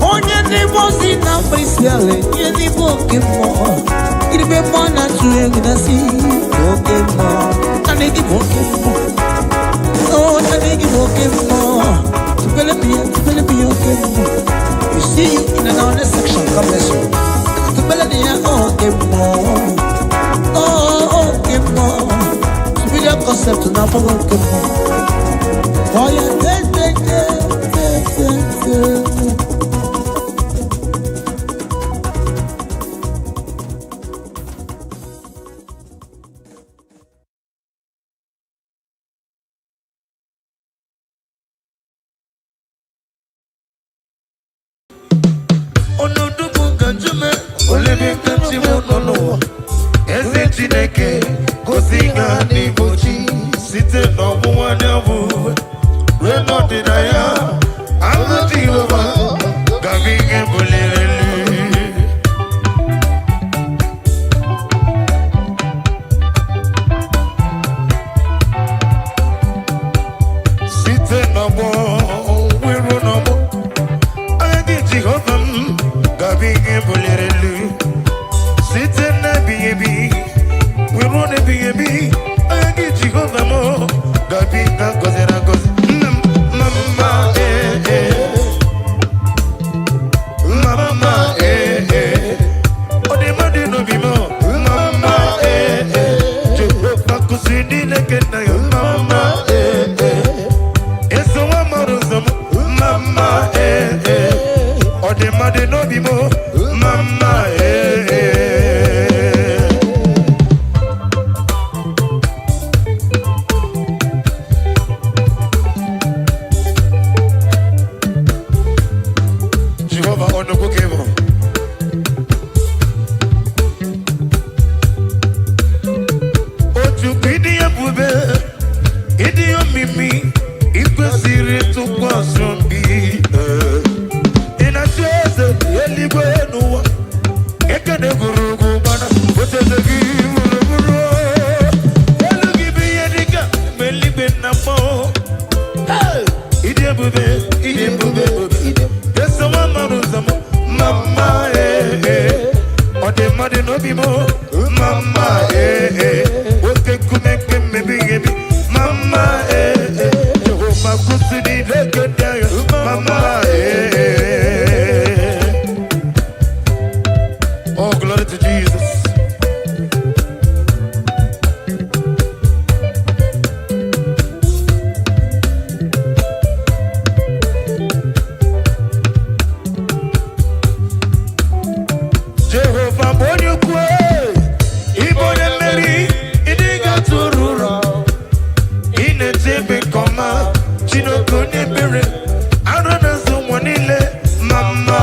[SPEAKER 3] Onye ni bosi na mbisiale, ye ni walking more. Iribe mwana tuwe gidasi walking more. Tanegi walking more. Oh, tanegi walking more. Tupele be walking more. You see in another section, God bless you. Tupele be walking more. Oh, okay, more. Speed up concept now for okay, more. Oh, yeah,
[SPEAKER 2] Chineke gosinga ni bochi site n'ọbụ nwanne ọbụ rue n'ọdịnaya anụ Jehova gabi ihe buliri elu site n'ọgbọ wiru n'ọgbọ agha Jehova m gabi ihe buliri elu site n'ebighị ebi we run a baby, I get Jehovah more. God be that goes and goes. Mama, Mama, oh, the money no be more. Mama, Jehovah could see the naked now. Mama, it's so more. Mama, oh, the money no be more. Mama, Mama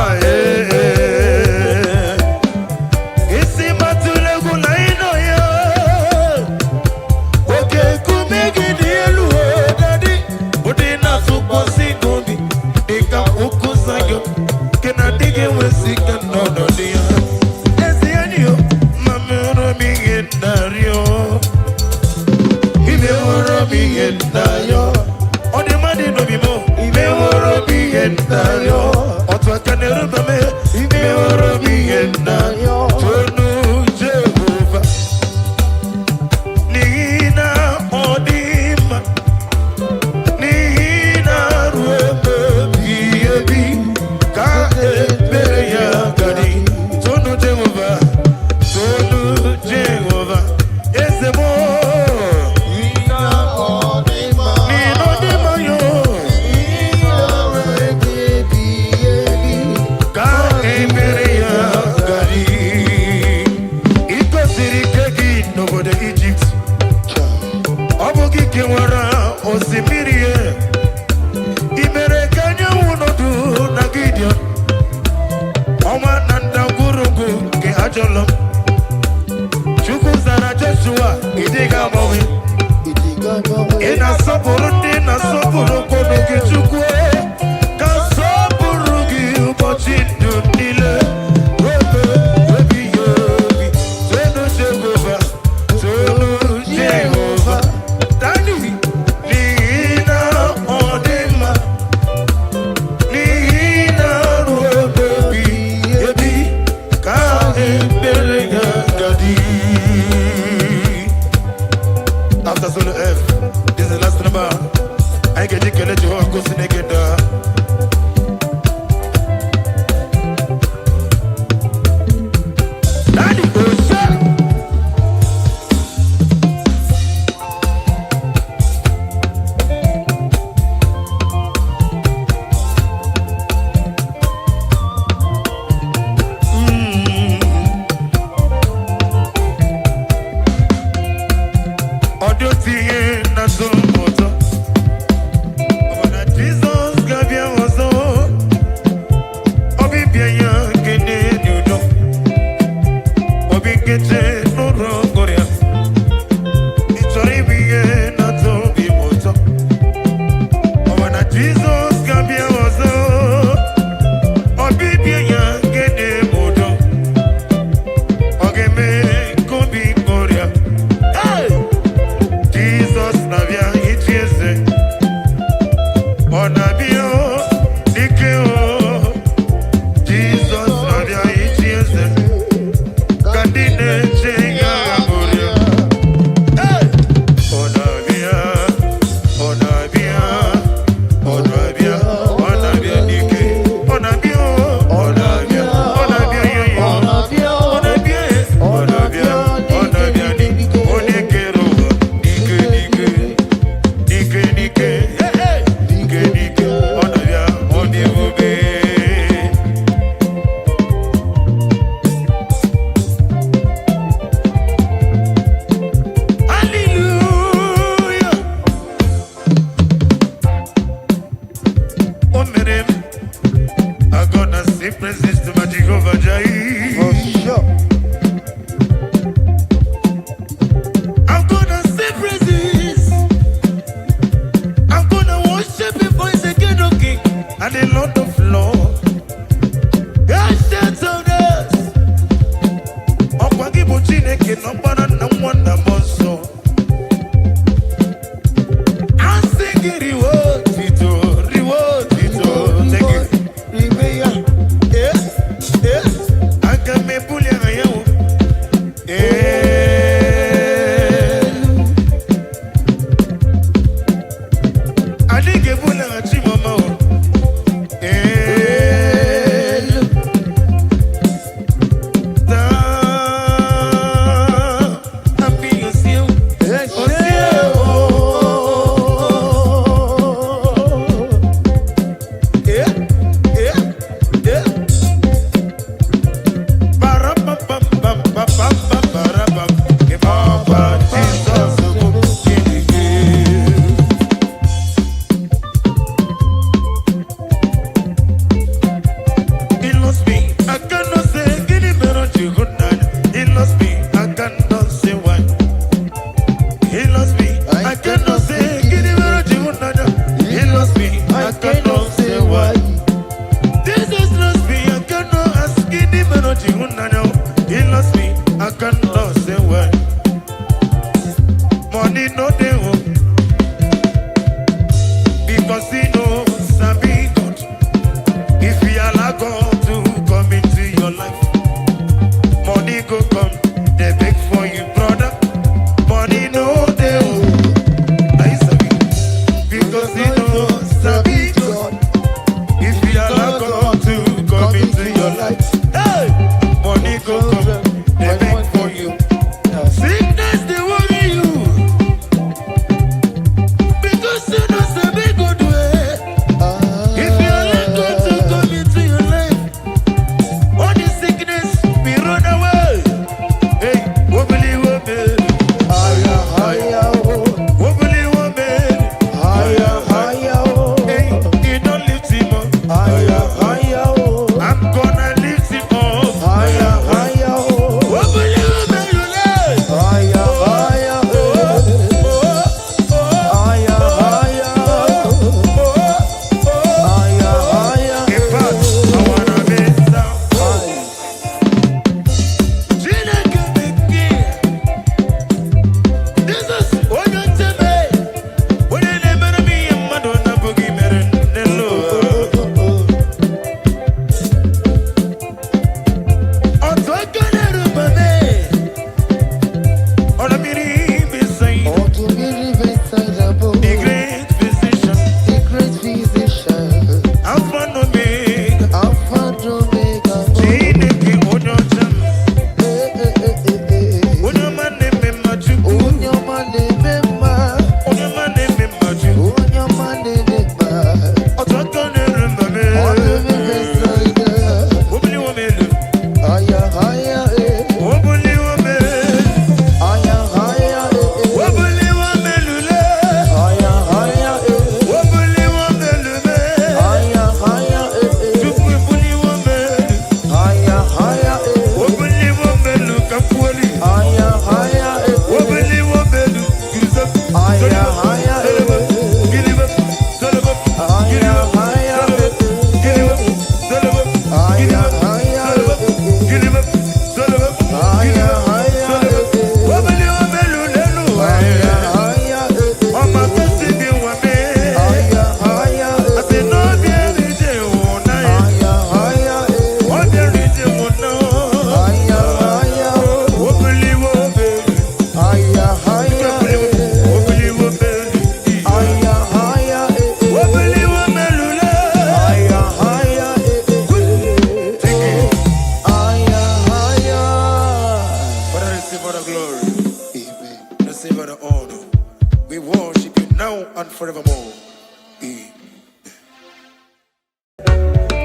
[SPEAKER 1] forevermore.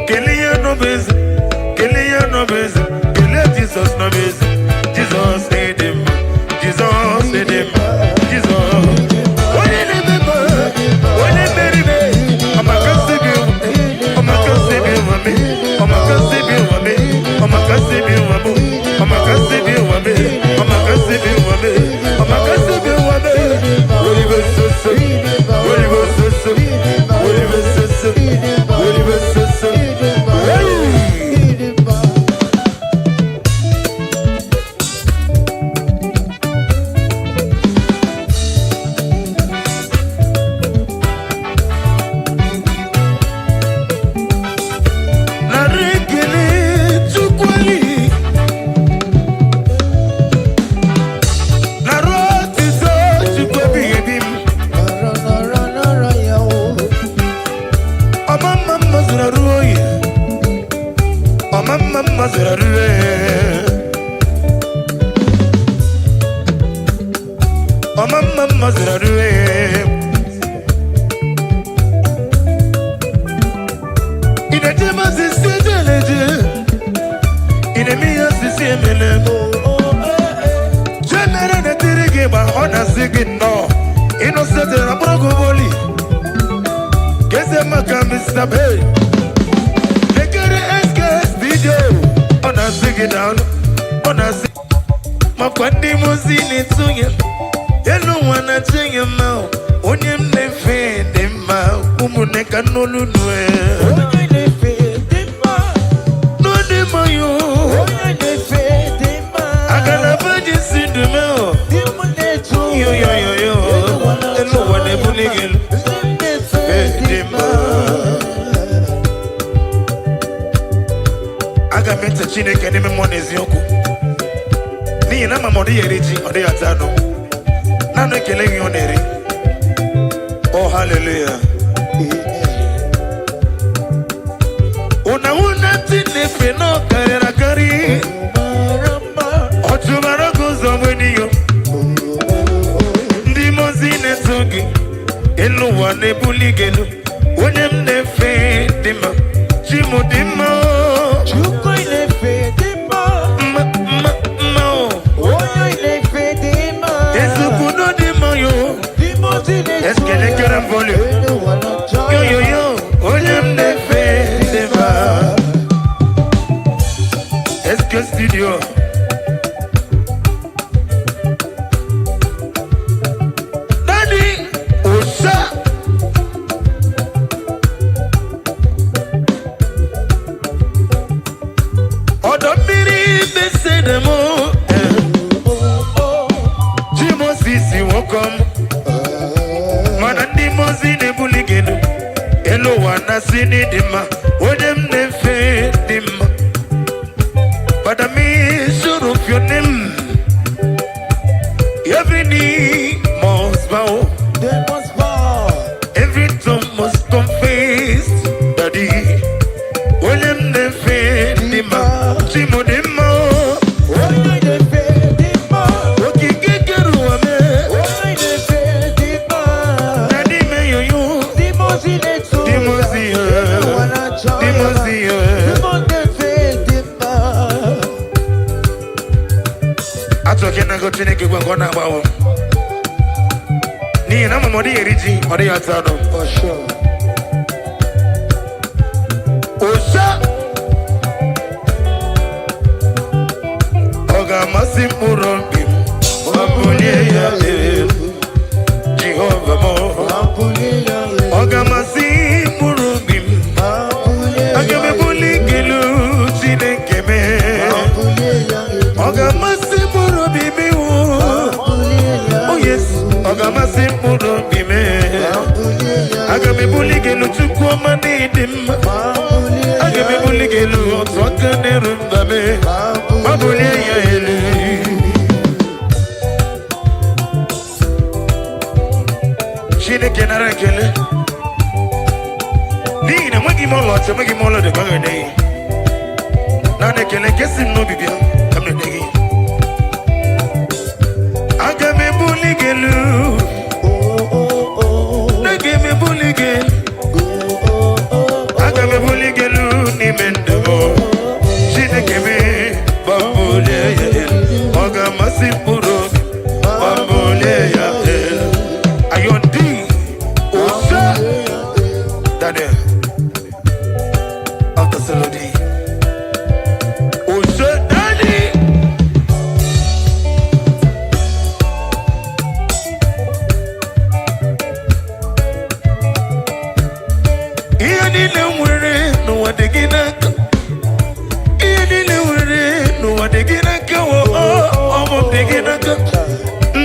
[SPEAKER 1] Kelly no busy, Jesus no busy. Jesus said him, Jesus said him, Jesus. When they marry me, I'm a conceiving woman, I'm a conceiving woman, I'm a conceiving woman, I'm a conceiving woman, I'm a conceiving woman, I'm a conceiving woman, I'm a conceiving woman. What he was so so, what he was so so, what he was so so, what he was so so. Oh, hallelujah. Una tinefe no karera kari. Ochumara kuzo mwenio. Ndimo zine tungi. Elu wane buligelu. Unem nefe dima. Chimu dima.
[SPEAKER 3] Chuko inefe dima. Oyo inefe dima.
[SPEAKER 1] Esukuno dima yo. Est-ce qu'elle est cœur en volume? Yo yo yo, on aime des faits, des bas. Est-ce que studio? Dani, Osa. Odomiri, baissez de mots. Jimo Sisi, welcome. Manandi mozine buligenu elo wana sini dima odem nefe dima but I mean sure of your name every knee must bow,
[SPEAKER 3] They must bow.
[SPEAKER 1] every tongue must confess daddy odem nefe dima chimo dima
[SPEAKER 3] Oyo inefe dima.
[SPEAKER 1] okikekeru ame
[SPEAKER 3] Oyo inefe dima.
[SPEAKER 1] daddy me yo yo
[SPEAKER 3] Dimozine tu.
[SPEAKER 1] Atoke na go Chineke gwa na gbawo ni na mamodi eriji odi atado
[SPEAKER 3] For sure.
[SPEAKER 1] Osha Oga masimuro bim Mabulie ya Jehovah mo Oga masimuro bim Agame buli gilu Chineke me Oga masimuro bimi wo Oh yes Oga masimuro bime Agame buli gilu chukwa manidim Agame buli gilu Otwaka nerumbame Mabulie ya ele Chineke nara kele Nina mwagi molo de bagane Nane kele kesi no bibia Kamne degi Agame buli gelu Nege Melodies. Oh, so daddy. Here didn't worry, no one digging up. Here didn't worry, no one digging up. Oh, I'm digging up.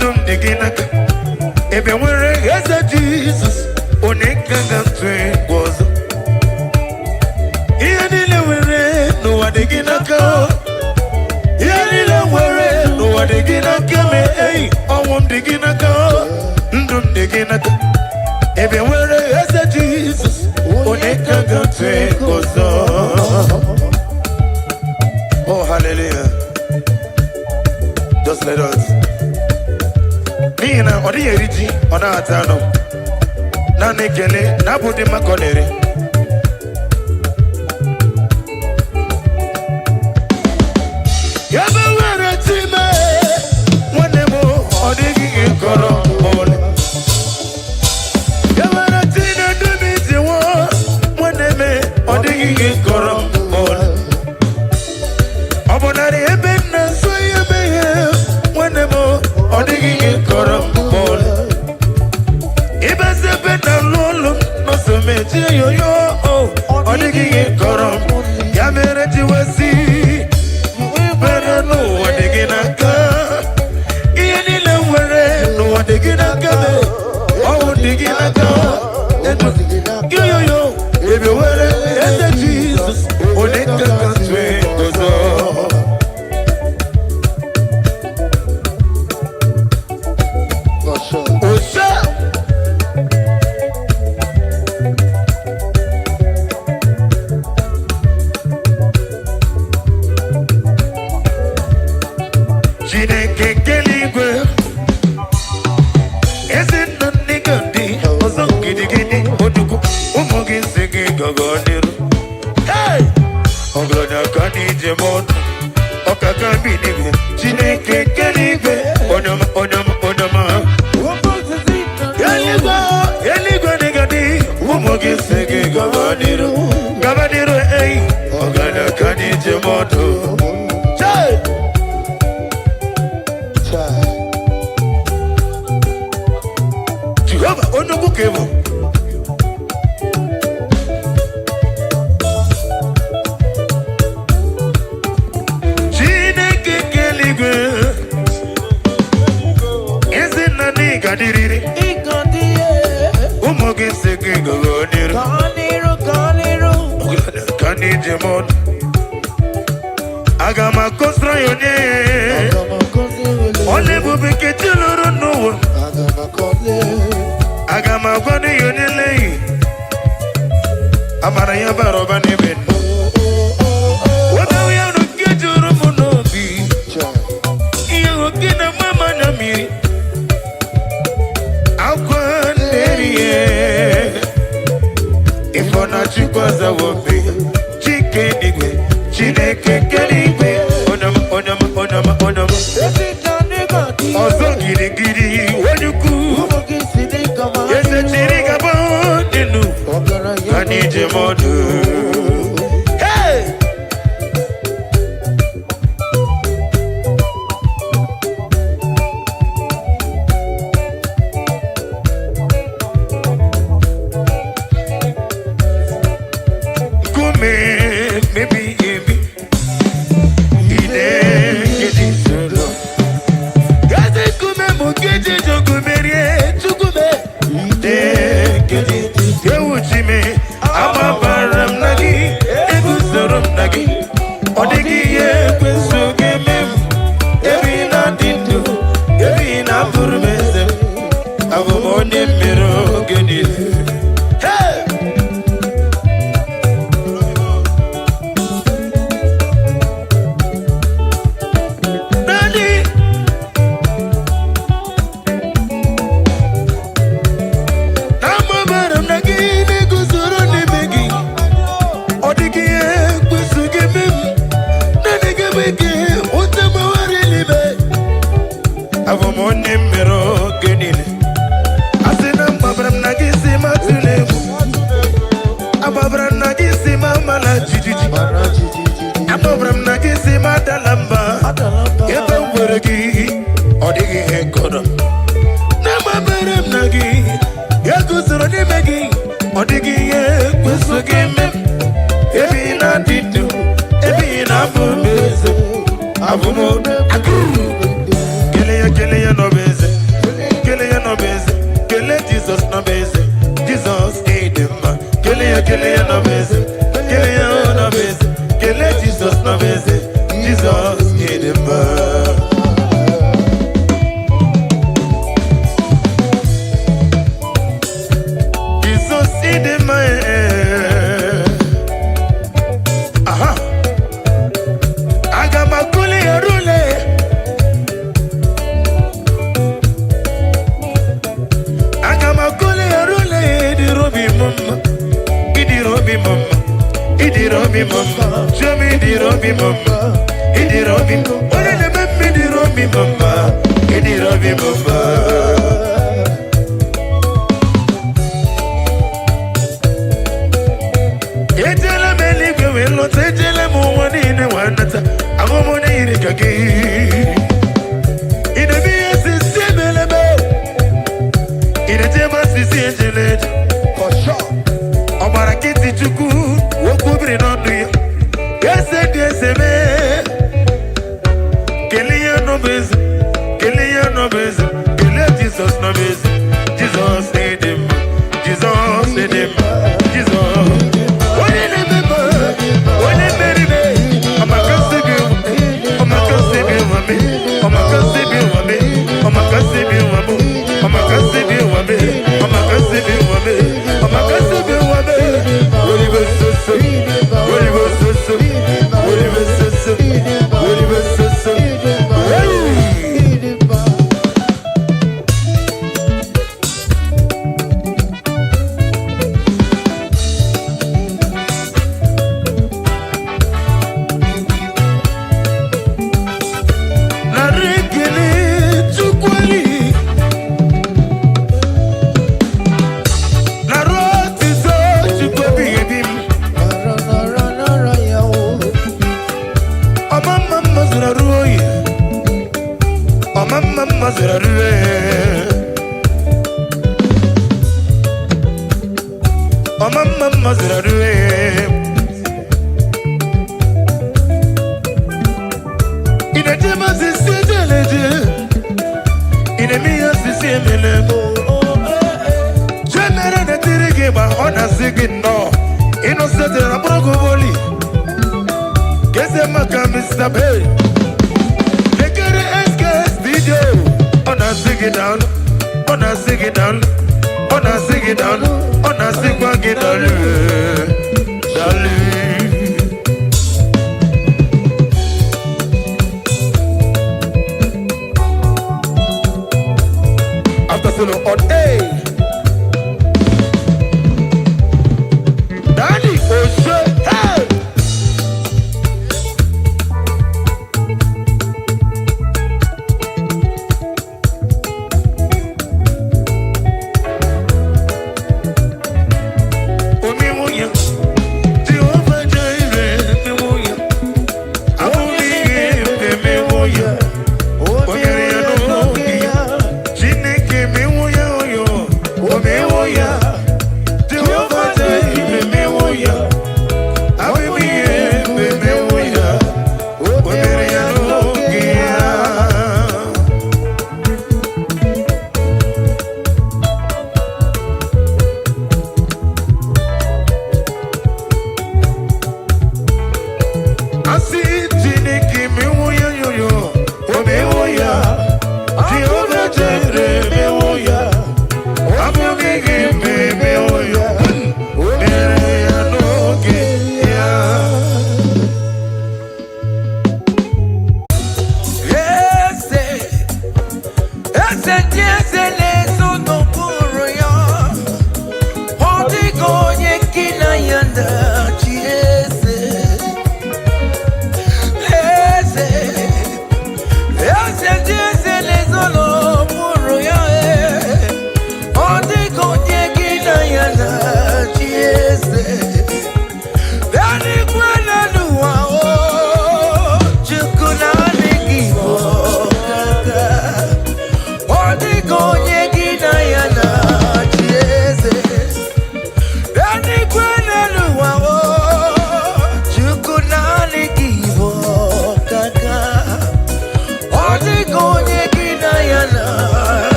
[SPEAKER 1] Don't digging up. If you were a Jesus, on a gun was. Here didn't worry, no one digging up. Here didn't worry, no one digging up. Hey, I won't digging up. Don't digging up. If you were a Jesus, on a gun was. Oh, hallelujah. Just let us. Nina, or the Eriti, or Natano. Nane Kele, Nabudi Maconeri. Yabawara Time, one demo, or digging in Coron. Yabara Tina do me the one demo, or digging in Coron. Abonari Eben, so you may have one demo, or digging in Coron. No so much yo on the king korom ya mere ti wasi better no what they gonna go ini le were no what they gonna go oh they gonna go yo if you were as Jesus on the country goes Agama kosra yone Ole bubi ketuluru no Agama kwani yone lei Amara ya baroba ni ben Wada uya no keturu munobi Iya wakina mama na miri Akwa neriye Ifona chikwaza wobi Chike nigwe Chineke keligwe Onama Ozo giri Wanyuku Yese chiriga bodinu Kanije modu Hey! Kume, maybe
[SPEAKER 2] Abobram na kisi madalamba. Ebe weregi. Odigi hekodo. Nama berem nagi. Yakusuro ni megi. Odigi ye kusugi mem. Ebi na didu. Ebi na bumeze. Avumo akuru. Kele ya no beze. Kele ya no beze. Kele Jesus no beze. Jesus edema. Kele ya no beze. Kele ya no beze. Kele Jesus no beze. Jesus edema. Jesus edema. Aha. Agama kule rule. Agama kule rule. Idi robi mama. Idi robi mama. Idi robi mama. Show me idi robi mama. Idi robi mama. Ole le mama idi robi mama. Idi robi mama. Ejela meli kwe lo tejele mo wani ne wanata. Amo mo ne iri kaki. Ide bi asisi melebe. Ide tema sisi ejele. For sure. Omara kiti chuku. Wokubri no duya. Yese me. Kele no beze. Kele no beze. Kele Jesus no beze. Jesus need him. Jesus need him. Jesus.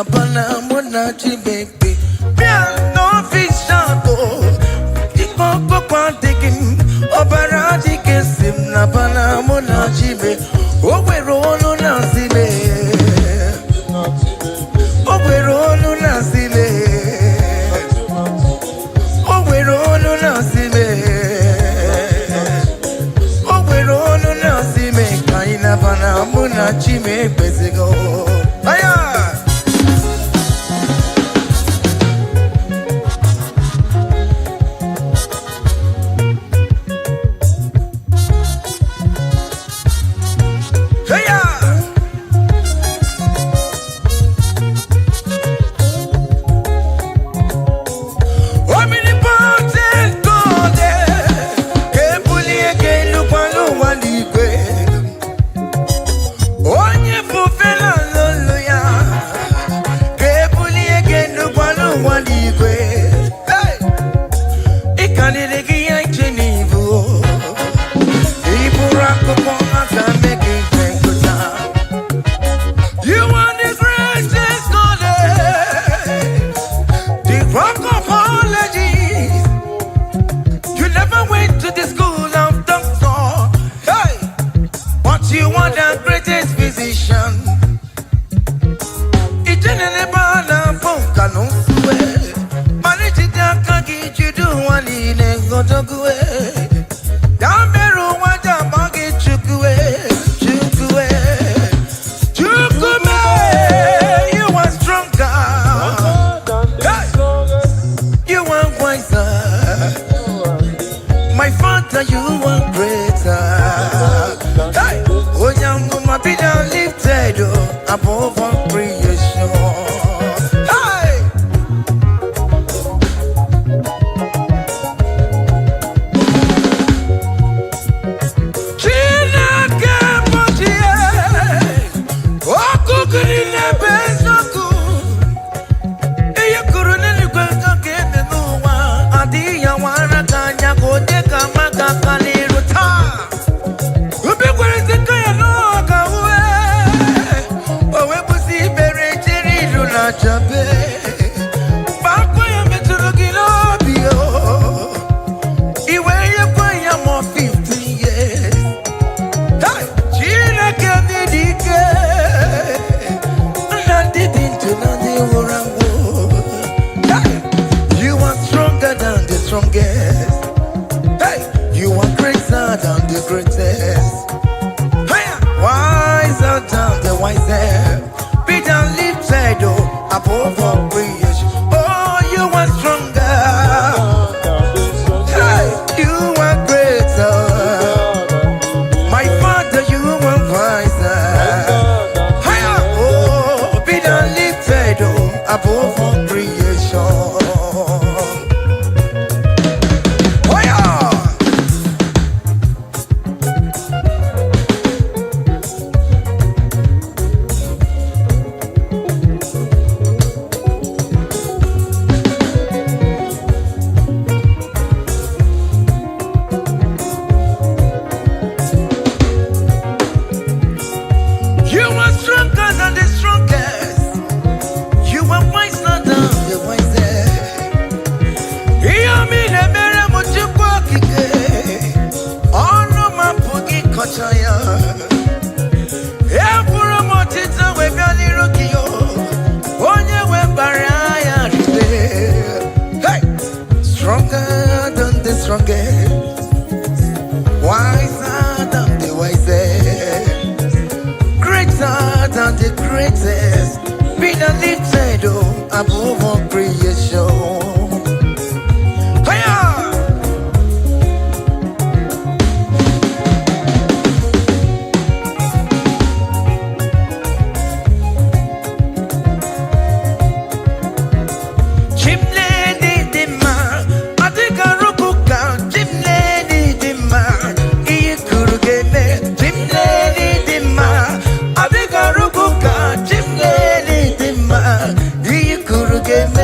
[SPEAKER 3] na bana mona chibepe. Piano fish shadow. Ikoko kwantekin. Obara dikesim na bana mona chibe. Owerolo na sibe. Owerolo na sibe. Owerolo na sibe. Owerolo na sibe. Kaina bana mona chime pesigo. Aya. Game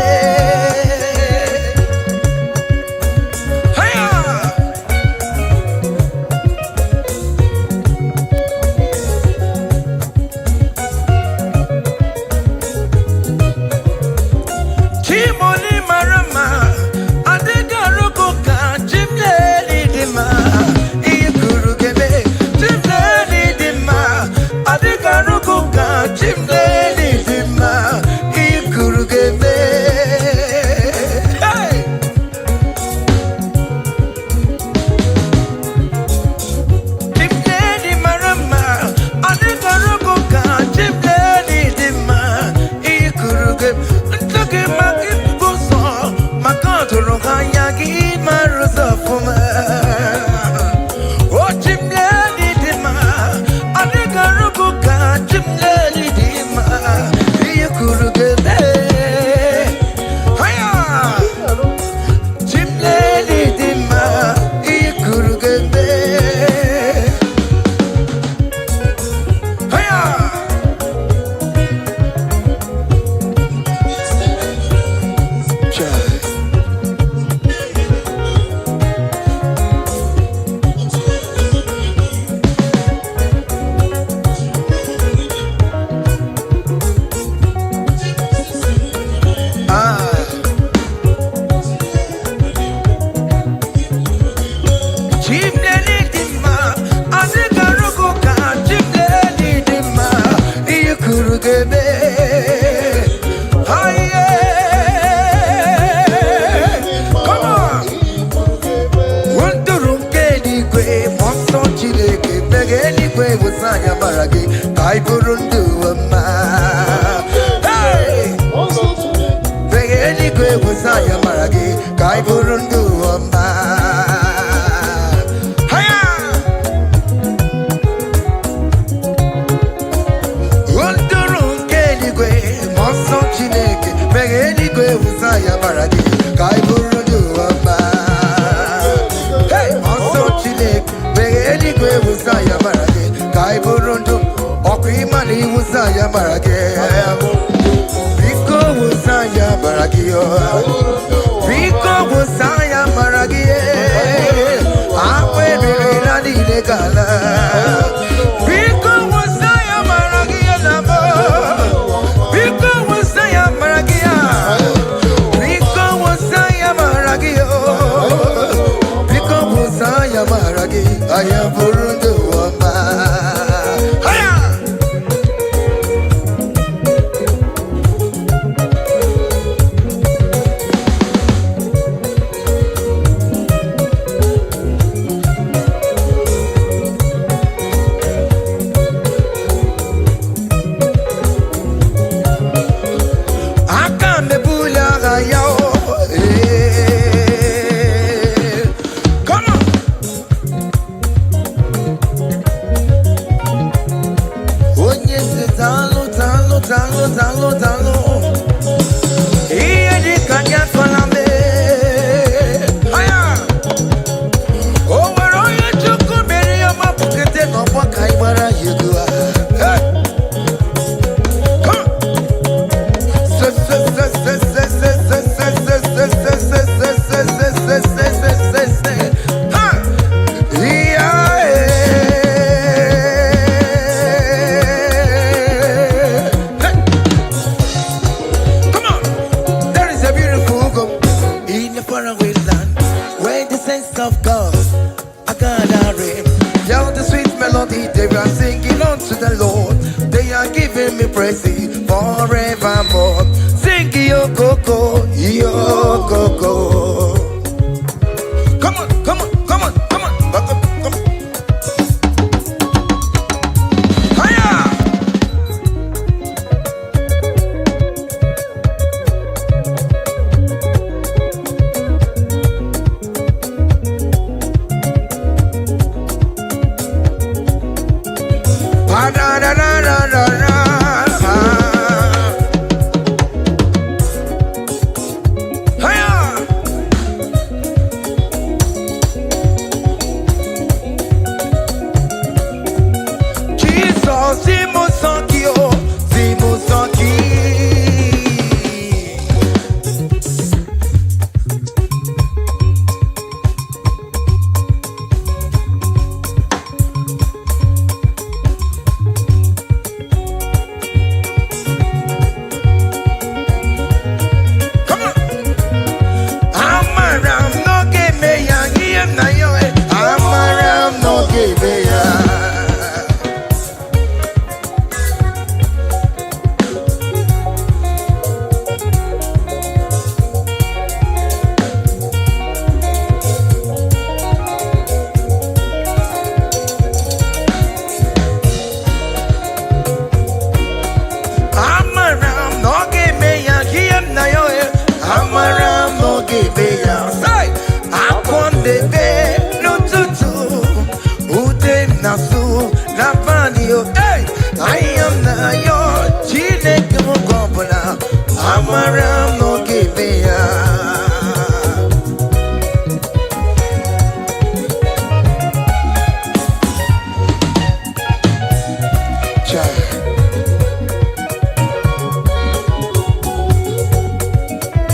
[SPEAKER 3] Chimoli marama, adigaruko ka chimleli dima. Ikurugebe, chimleli dima. Adigaruko ka chimleli dima. Ikurugebe. Hey! Chimleli marama, adigaruko ka chimleli dima. Ikurugebe.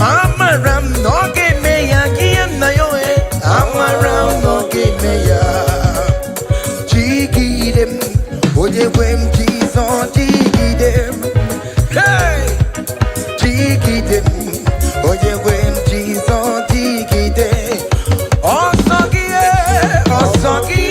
[SPEAKER 3] Amaram no give me ya game na yo Amaram no give me ya Jiggy them Oye wem Jesus jiggy them Hey Jiggy them Oye wem Jesus jiggy them Osogi Osogi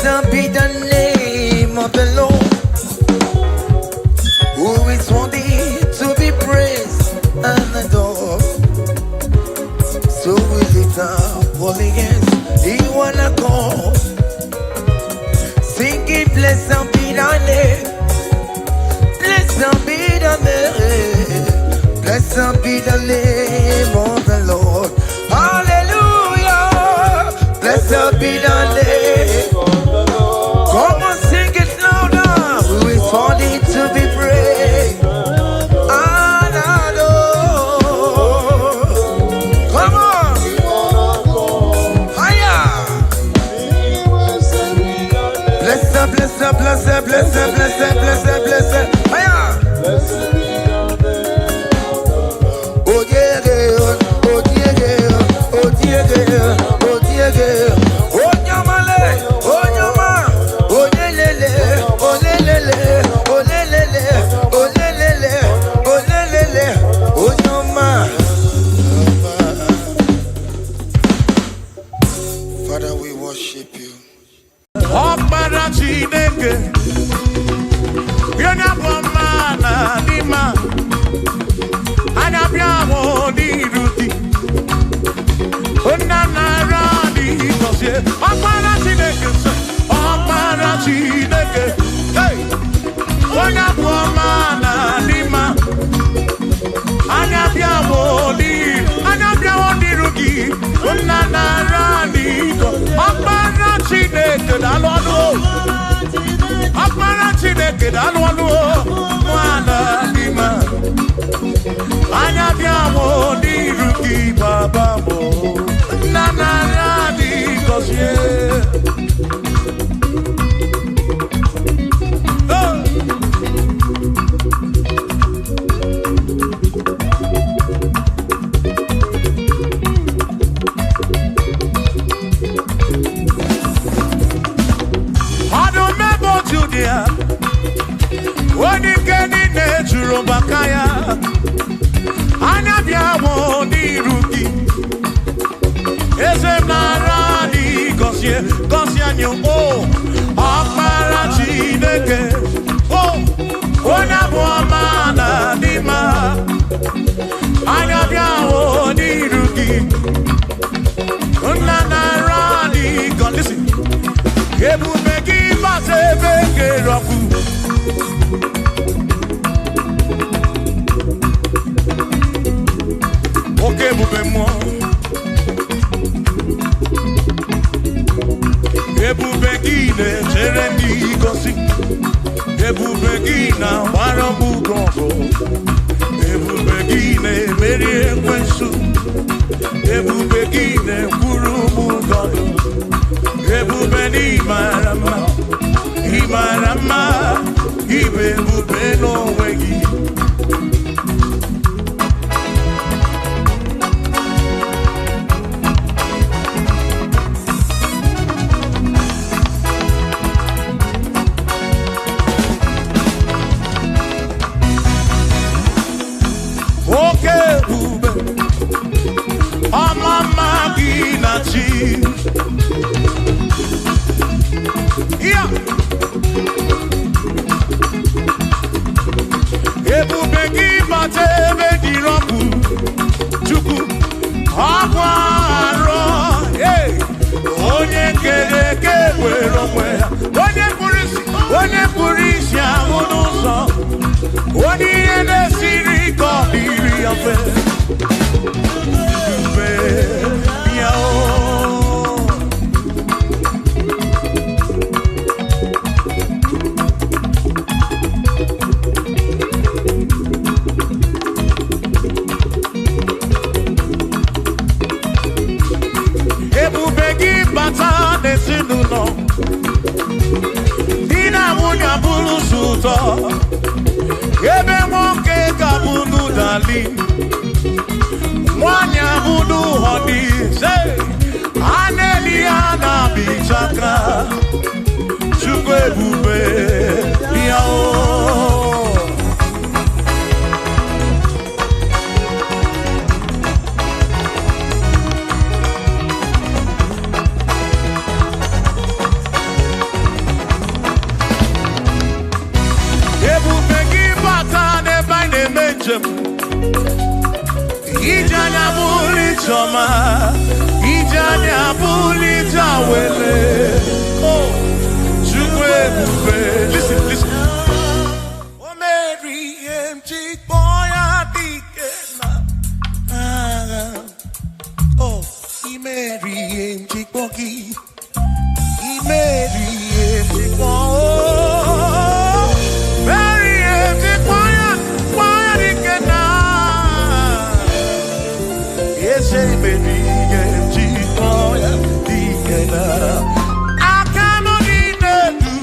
[SPEAKER 3] Blessed be the name of the Lord, who is worthy to be praised and adored. So we lift up holy hands in one accord, singing, blessed be thy name, blessed be the name, blessed be the name of the Lord. Hallelujah, blessed be the name. Come on, sing it louder. Who is worthy to be praised and adored. Come on, higher. Blessed, blessed, blessed, blessed, blessed, blessed, blessed, higher. Oh yeah, oh yeah, oh yeah, oh yeah. Oh nyamale, oh nyama, oh lelele, oh lelele, oh lelele, oh lelele, oh lelele, oh nyama. Father, we worship you.
[SPEAKER 1] Ọkpara Chineke, onye bụ ọmana n'ime anya bịa hụ n'iru gị, onye nara dị gọzie. Ọkpara Chineke sị, ọkpara Chineke, hey! Onye bụ ọmana n'ime anya bịa hụ n'iru gị, onye nara dị gọzie. Ọkpara Chineke daalụ ọnụ, ọkpara Chineke daalụ ọnụ, nwana n'ime anya bịa hụ n'iru gị, baba mụ nna nara dị gọzie. Onye nke niile juru maka ya, anya bịa hụ n'iru gị, eze m nara dị gọzie, gọzie anyị, o ọkpara Chineke, o onye bụ ọma na dị mma, anya bịa hụ n'iru gị, nna nara dị gọzie. Ebube gị gbasa ebe kere ọkụ, oke ebube mmụọ, ebube gị na-echere ndị gosi, ebube gị na-agbara m ọgụ, ebube gị na-emeri ekwensu, ebube gị na-ekwuru m ụgọdụ, ebube n'ịmara mma, ịmara mma, ibe ebube n'onwe gị. Oke ebube, ọma mma gị na chi. Yeah. Ebube gị bata ebe dị rọpụ, Chukwu ọkwa arọ, onye kere eke were onwe ya, onye kpụrụ isi ahụ n'ụzọ, onye ihe na-esiri ka ọ dịrị ya mfe. Ebube ya o. Ebube gị bata n'ezinụlọ, di na nwunye abụrụ ụzọ, ebe nwoke ga-abụrụ dali, nwanyị abụrụ họdị, a na-eli ya na-abịchaka, Chukwu ebube ya o. njem ije anya bụrụ ije ọma ije anya bụrụ ije awele Chukwu ebube listen o meri ihe m ji kpọọ ya dike na agha imeri ihe m ji kpọọ gị imeri ihe m ji kpọọ meri ihe m ji kpọọ ya dike na ese imeri ihe m ji kpọọ ya dike na aka nọ n'ime du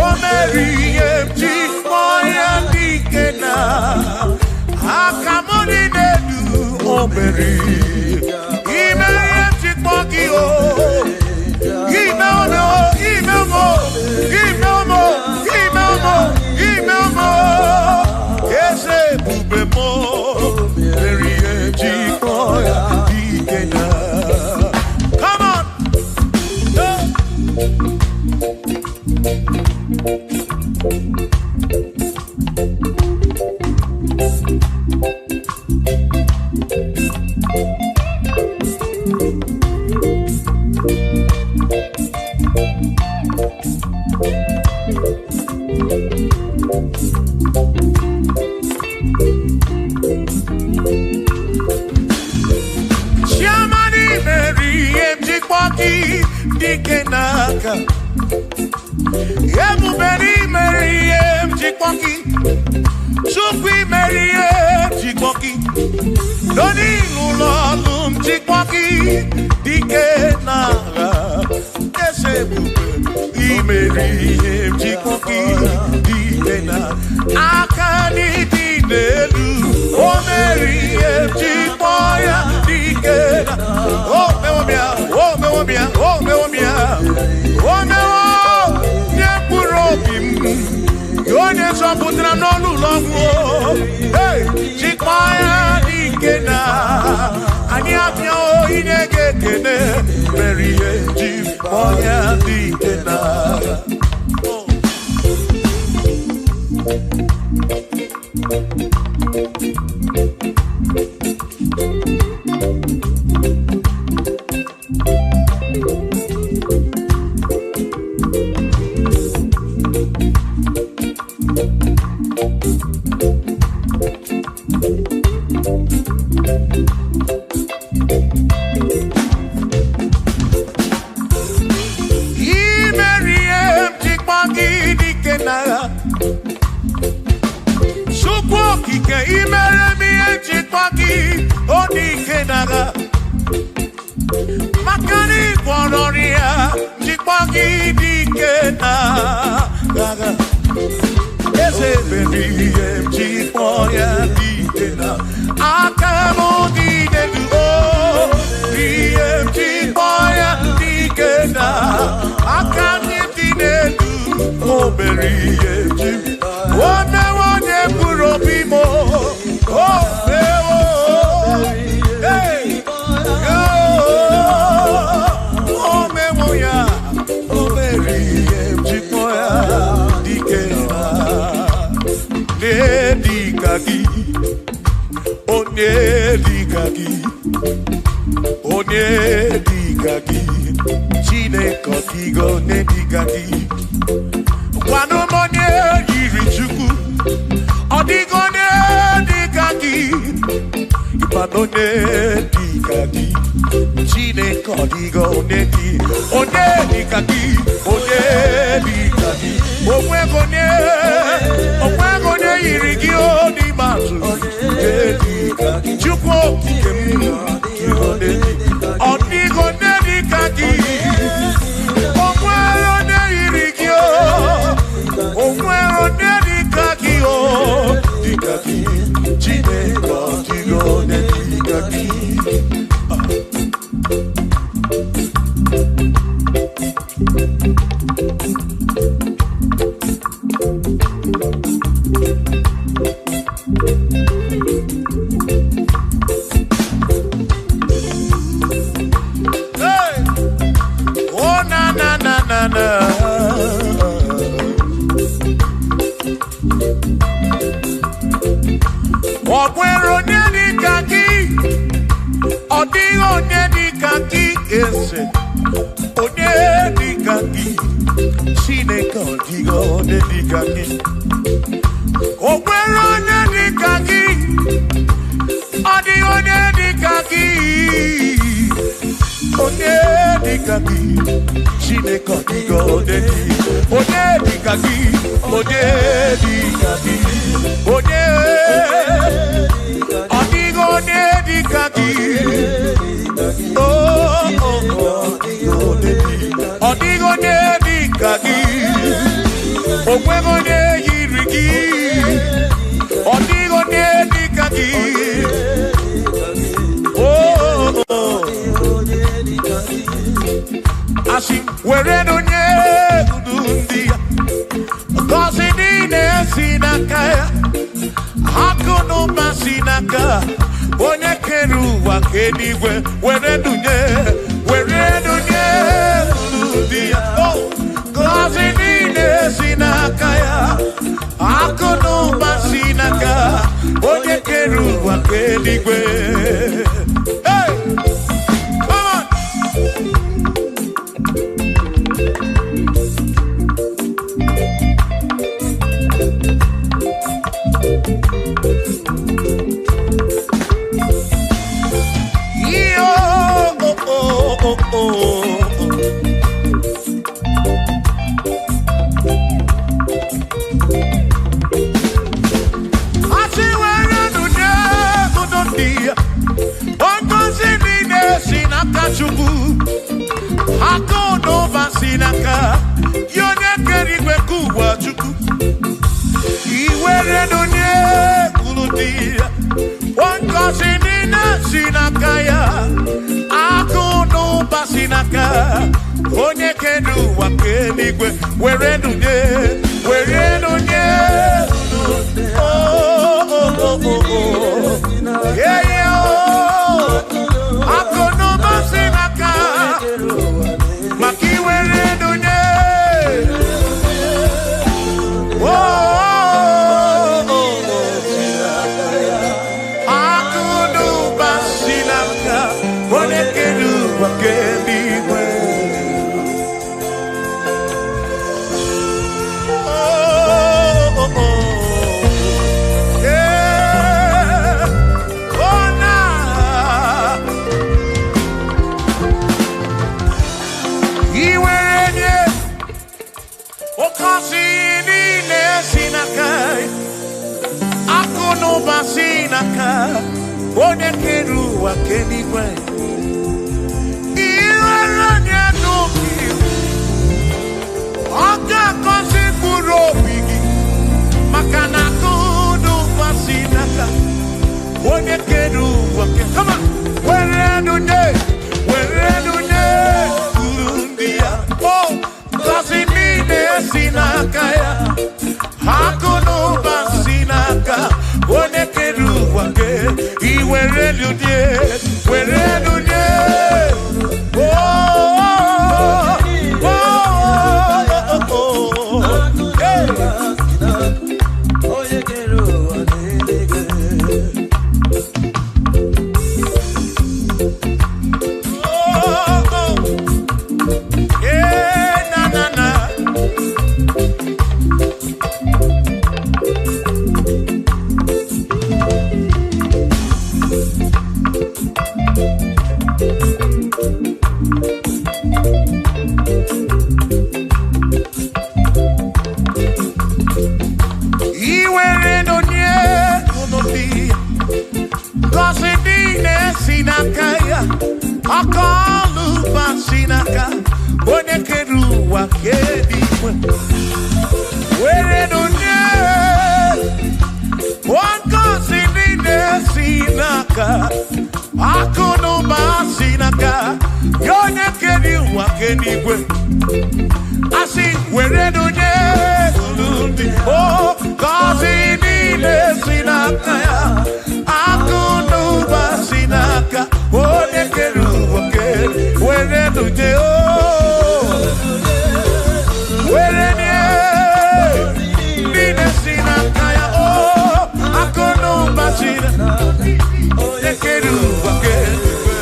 [SPEAKER 1] o meri ihe m ji kpọọ ya dike na aka nọ n'ime du o meri Chineke ọdịgo onye dịka gị. O nwere onye dịka gị. Ọ dịghị onye dịka gị. Onye dịka gị. Chineke ọdịgo onye dịka gị. Onye dịka gị. Onye ọdịgo onye dịka gị. Ọdịgo onye dịka gị. O nweghị onye yiri gị. Ọdịgo onye dịka gị. Asị were onye ndu ndị ya. Ngọzi niile si n'aka ya. Akụ na ụba si n'aka. Onye kere ụwa ka eluigwe were dunye ndị ya. Ngọzi niile si n'aka ya. Akụ na ụba si n'aka. Onye kere ụwa ka eluigwe. Hey! Come on! Onye kedu ụwa ka eluigwe were nunye akụ n'ụba si n'aka maka iwere nunye akụ n'ụba si n'aka onye kedu ụwa ka eluigwe. Onye kere ụwa ka eluigwe. Iwere onye n'obi ọ ga-agọzi mkpụrụ obi gị maka na akụ n'ụba si n'aka onye kere ụwa ka come on were nunye uru ndị ya. Ngọzi niile si n'aka ya. Akụ n'ụba si n'aka onye kere ụwa ka iwere nunye onye kere ụwa ka eluigwe were nunye ngọzi niile si n'aka. Akụ na ụba si n'aka ya onye kere ụwa ka eluigwe. Asị were nunye ndị ngọzi niile si n'aka ya. Akụ na ụba si n'aka onye kere ụwa ka were nunye niile si n'aka ya. Akụ na ụba si n'aka onye kere ụwa ka eluigwe.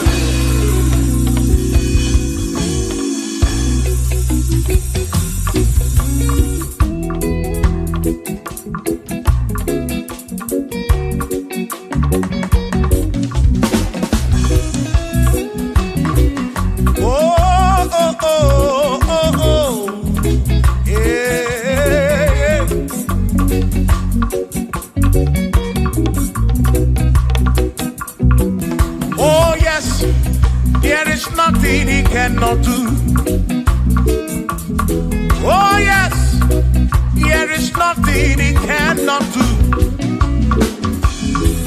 [SPEAKER 1] nothing he cannot do.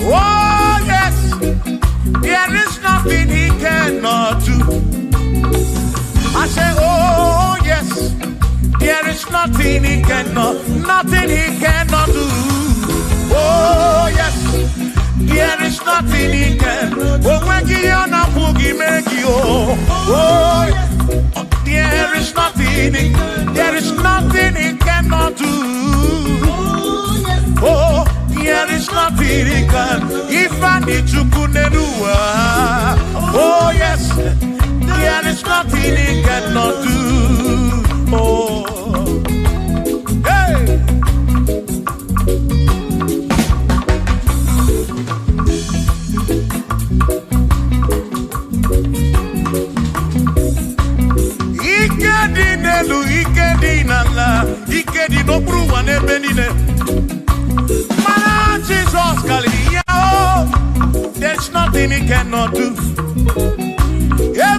[SPEAKER 1] Oh yes, there is nothing he cannot do. I say, oh yes, there is nothing he cannot do. Oh yes, there is nothing he can. Oh when you na boogie make you. Oh yes, there is nothing he cannot do. Oh, there is nothing he can. If I need to kunenua. Oh yes, there is nothing he cannot do. Oh, hey. Ikedi nala, ikedi no bruwa ne benine. Man, Jesus Kalia, there's nothing he cannot do.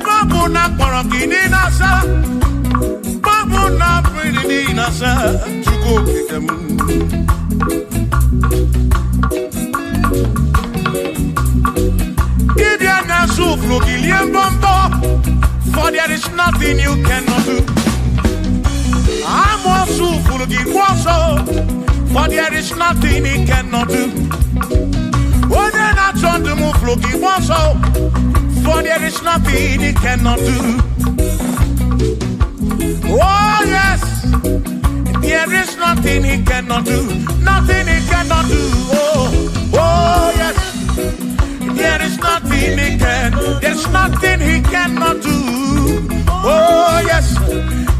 [SPEAKER 1] Babu na parangini nasa, babu na pretty nasa, chuko kikemu. Idia na suflo kilien bombo, for there is nothing you cannot do. I'm also full of for there is nothing he cannot do. Oh, then I turn to move looking also, for there is nothing he cannot do. Oh, yes, there is nothing he cannot do. Nothing he cannot do. Oh, yes, there is nothing he can. There's nothing he cannot do. Oh, yes.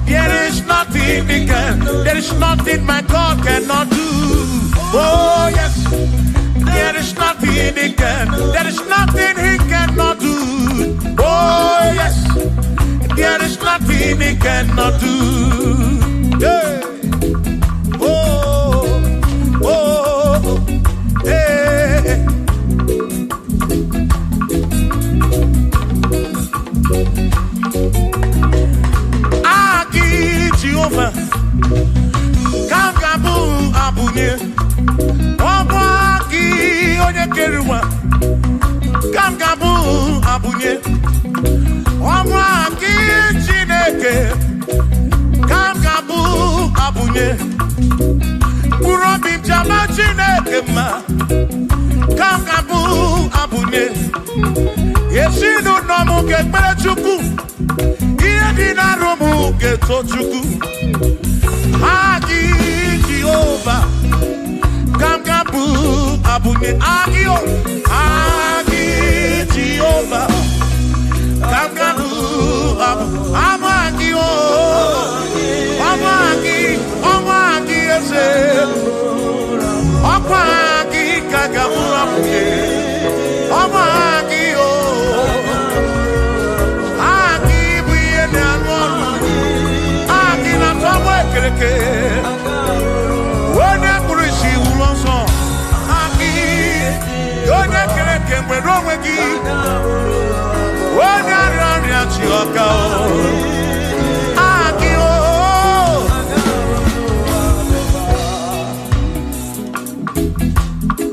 [SPEAKER 1] There is nothing he can. There is nothing my God cannot do. Oh yes. There is nothing he can. There is nothing he cannot do. Oh yes. There is nothing he cannot do. Yeah. Oh, oh, hey. Jehovah, Kangabu Abunye, Obaki Onyekeruwa, Kangabu Abunye, Obaki Chineke, Kangabu Abunye, Kurobi Jama Chineke ma, Kangabu Abunye, Yesinu Nomu Kekperechuku. Dina romu getochuku Agi Jehovah Kamgabu Abunye Agio Agi Jehovah Kamgabu Amagio Amagi ese Amagi Kagabu Abunye Amagio One Kurishi Ulonso Aki Yone Kereke Mwerowegi One Aranya Chioka Aki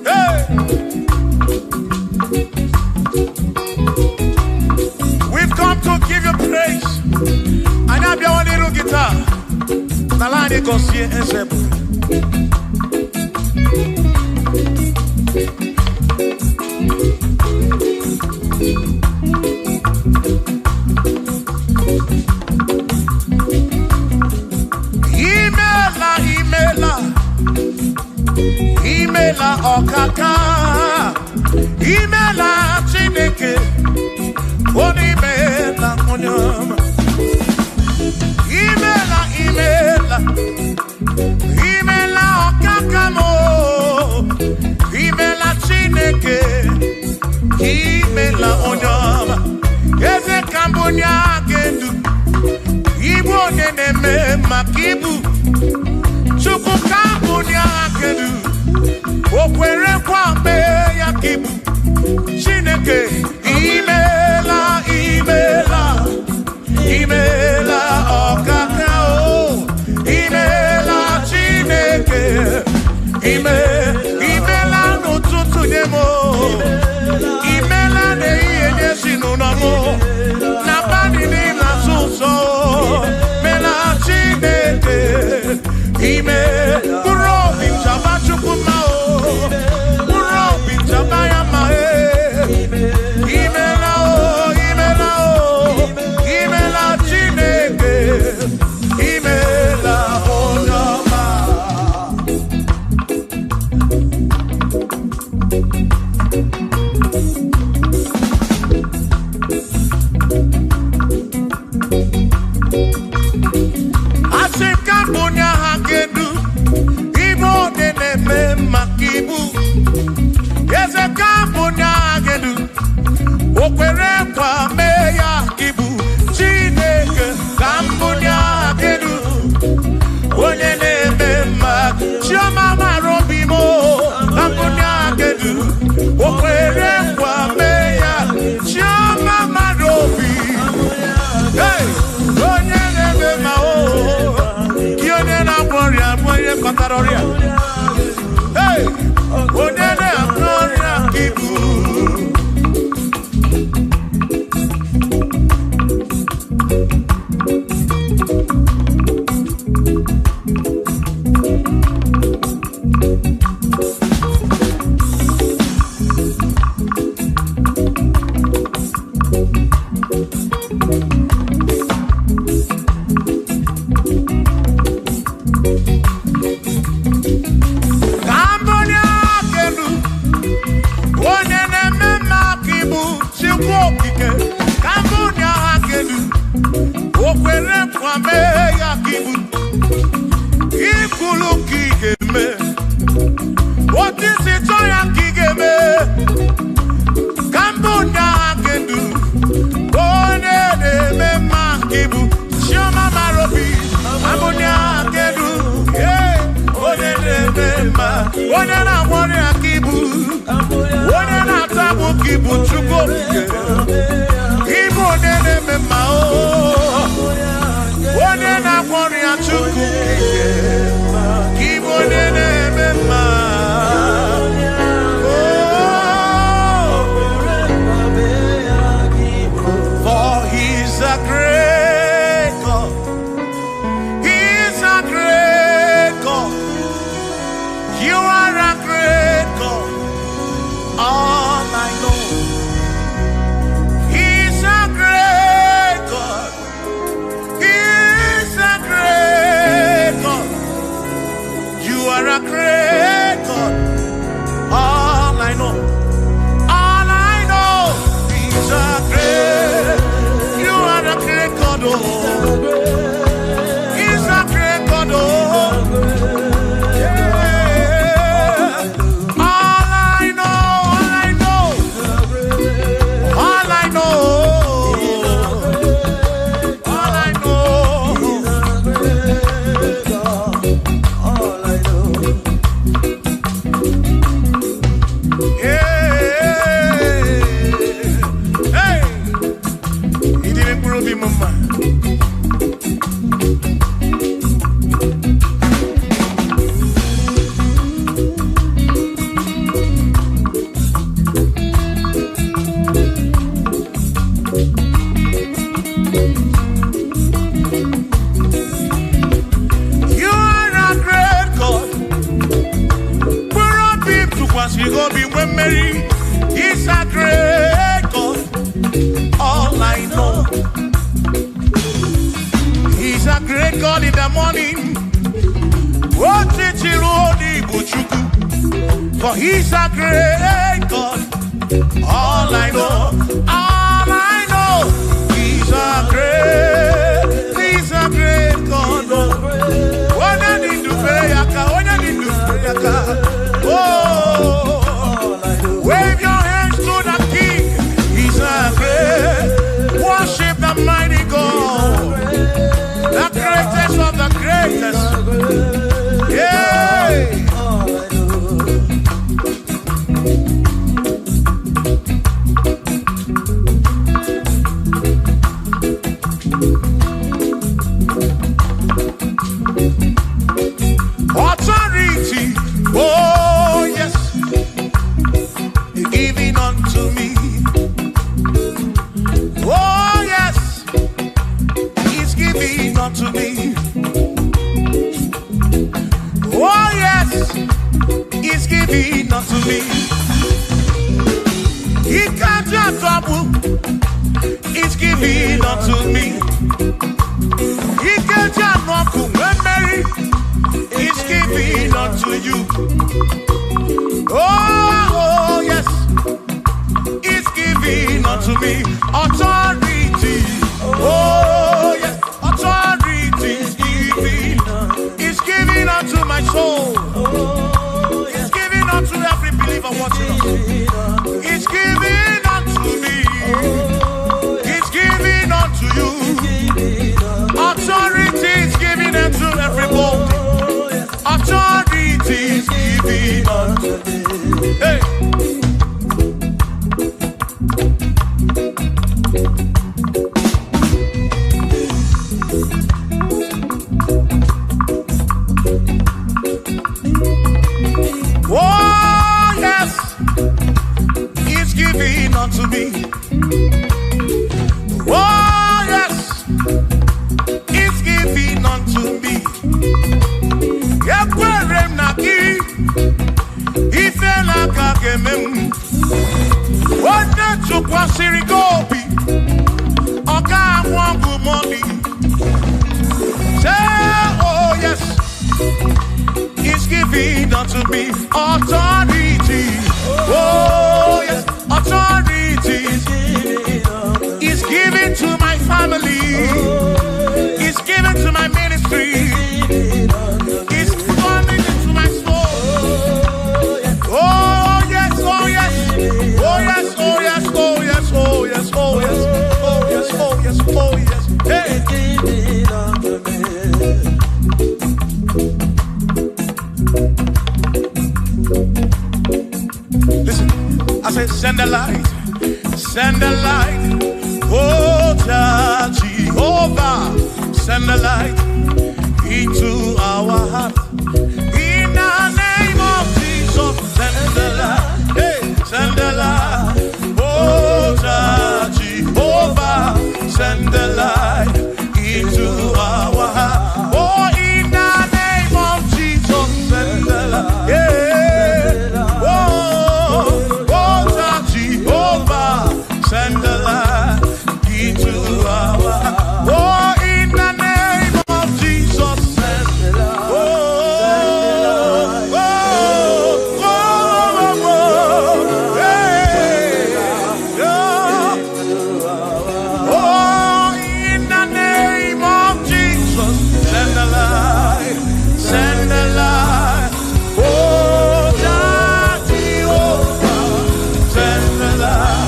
[SPEAKER 1] Hey We've come to give you praise. And I'll be on the little guitar. Nalani Gosie Ezebu. Imela Okaka. Imela Chineke. Onimela Onyama. Imela Okakamo. Imela Chineke. Imela Onyama. Eze Kambonya Gendu. Ibu Neneme Makibu. Chuku Kambonya Gendu. Okwere Kwambe Yakibu. Chineke. Imela Okaka. Imela Chineke. Imela n'ụtụtụ nye m. Imela n'ehihie nye ezinụlọ m. N'abalị niile asụ ụzọ. Mela Chineke. Ime mkpụrụ obi m chaba Chukwu mma o. Mkpụrụ obi m chaba ya mma e. Imela o, imela o. Imela Chineke. Imela onye ọma. Asị ka mbụ nye ha kedu ibe ode na-eme maka ibu. Eze ka mbụ nye ha kedu o kwere nkwa mee ya ibu. Chineke ka mbụ nye ha kedu onye na-eme mma. Chioma mara obi m ka mbụ nye ha kedu o kwere nkwa mee ya. Chioma mara obi. Hey! Onye na-eme mma o. Onye na-agwọ ọrịa bụ onye kpatara ọrịa. Hey! Onye na-agwọ ọrịa ka ibu. Cambodia kelu onye na-eme mma ka ibu Chukwu okike. Cambodia kelu o kwere nkwa mee ya ka ibu. Ikwulu ka ị ga-eme otu isi chọọ ya ka ị ga-eme. Cambodia kelu onye na-eme mma ka ibu Chioma mara obi. Cambodia kelu onye na-eme mma. Onye na-agwọ ọrịa ka ibu. Onye na-atagbu ka ibu Chukwu okike. Ibu onye na-eme mma o. Onye na-agwọ ọrịa Chukwu okike. Ibu onye na-eme mma. For he's a great God. He's a great God. You are a great God. All I know. He's a great God. He's a great God. You are a great God. All I know. All I know. He's a great. You are a great God. Oh. He's a great God. Oh. He's a great God. All I know. He's a great God in the morning. For he's a great God. All I know. All I know. He's a great God. When I need to pray, oh. Wave your hands to the King. He's a great. Worship the mighty God. The greatest of the greatest. Yeah. me. He can't just trouble. He's giving unto me. He can't just walk when Mary. He's giving unto you. Oh, yes. He's giving unto me authority. Oh, yes. Authority is giving. He's giving unto my soul. He's giving unto every believer watching us. He's giving unto me. He's giving unto you. Authority is giving unto everybody. Authority is giving unto me. Hey. Oh, yes. He's giving unto me. Oh, yes. He's giving unto me. Yakwere naki. Ife nakakemem. Wanda chukwa sirigobi. Oka wangu money. Say, oh, yes. He's giving unto me authority. Oh, yes, authority. He's giving to my family. He's giving to my ministry. He's coming into my soul. Oh, yes, oh, yes. Oh, yes, oh, yes, oh, yes, oh, yes, oh, yes. Oh, yes, oh, yes, oh, yes. Hey. Listen, I say send the light, send the light, oh Jehovah, send the light into our heart. In the name of Jesus, send the light, hey, send the light, oh Jehovah, send the light into our heart. Oh, in the name of Jesus, send the light, yeah. Send the light into our. Oh, in the name of Jesus, send the light. Oh, oh, oh, oh, oh, hey, oh, in the name of Jesus, send the light, send the light. Oh, Jehovah, send the light.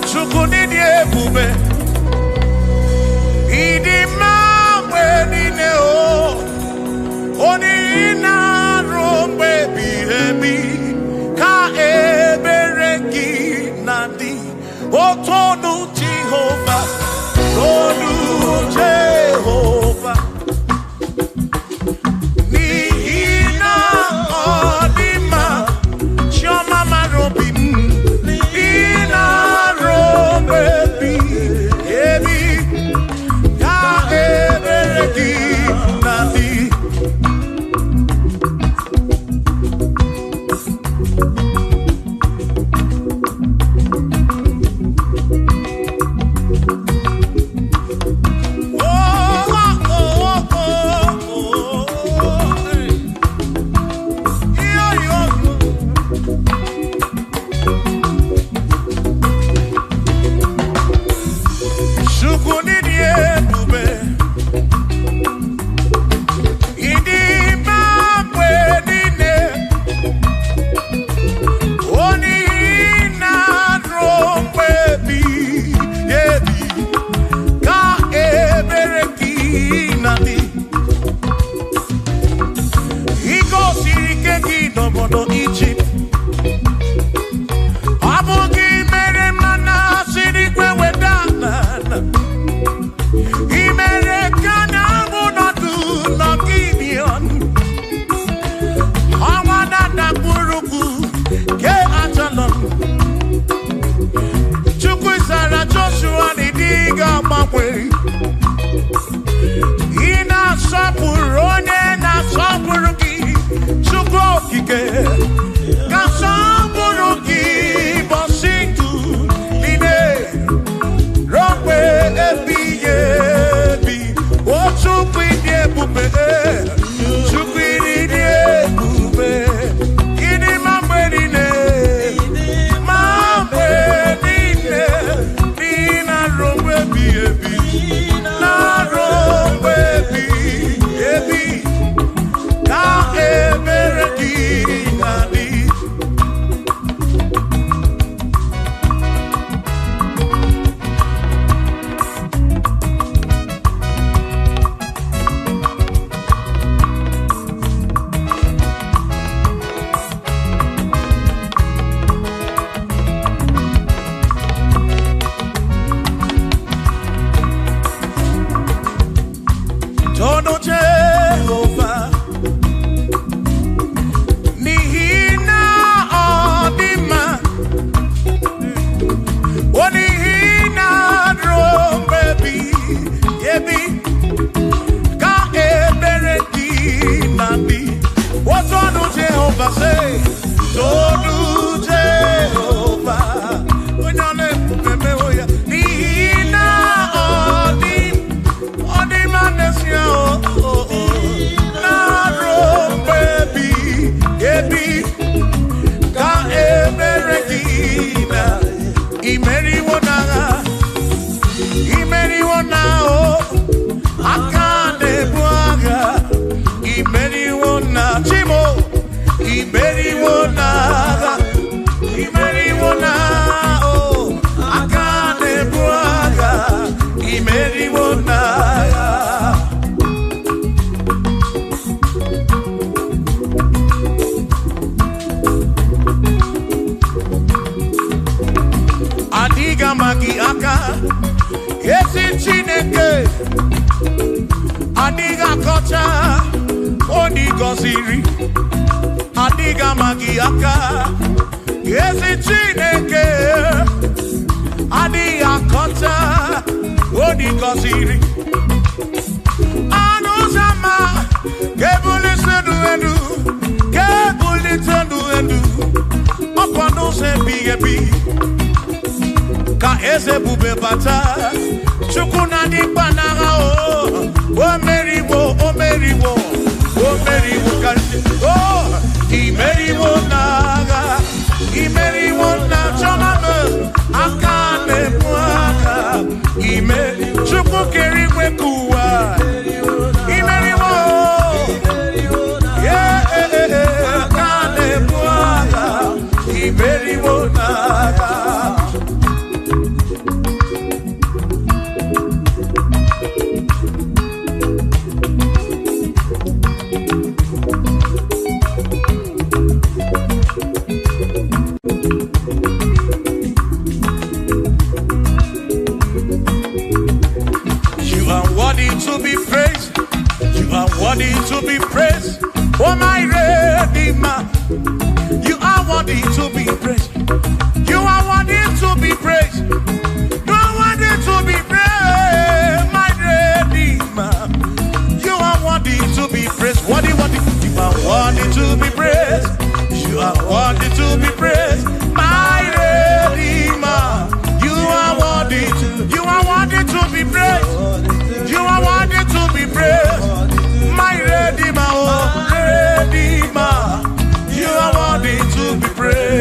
[SPEAKER 1] Chukunidie bube, idi mawe nine o, oni ina rombe bihebi, ka ebereki nandi, otonu Jehovah, tonu Jehovah. ga-agbanwe. Ị na-asọpụrụ onye na-asọpụrụ gị, Chukwu okike. Ka nsọpụrụ gị bọsị ndụ niile, rọgbe ebighị ebi. O Chukwu ịdị ebube, Chukwu ịdị ebube. Ịdị ma mgbe niile, ma mgbe niile. Dị na rọgbe ebighị ebi, na rọgbe ebighị ebi. Ka ebere gị na-adị. Todo Jehovah, nihina odima, onihina drombebi, yebi, ka ebere di nandi. What todo Jehovah say? Todo Jehovah, nihina odima nesia na rombebi ebi ka emeregina imeri wona o akane buaga imeri wona chimo imeri wona o akane buaga imeri wona. Adiga magi aka esi Chineke, adiga kocha oni goziri. Adiga magi aka esi Chineke, adiga kocha oni goziri. Anuzama kebuli sedu edu, kebuli tendu edu. Opano se bigebi ka eze bube bata. Chukuna di banaga o meriwo kasi o imeriwo naga imeriwo na choname akane mwaka imeri Chukwu keri kwekuwa imeriwo akane mwaka imeriwo naga. To be praised, you are worthy to be praised. Oh my Redeemer, you are worthy to be praised. You are worthy to be praised. You are worthy to be praised, my Redeemer. You are worthy to be praised. Worthy. You are worthy to be praised. You are worthy to be praised, my Redeemer. You are worthy to be praised. You are worthy to be praised, my Redeemer, oh Redeemer. You are worthy to be praised.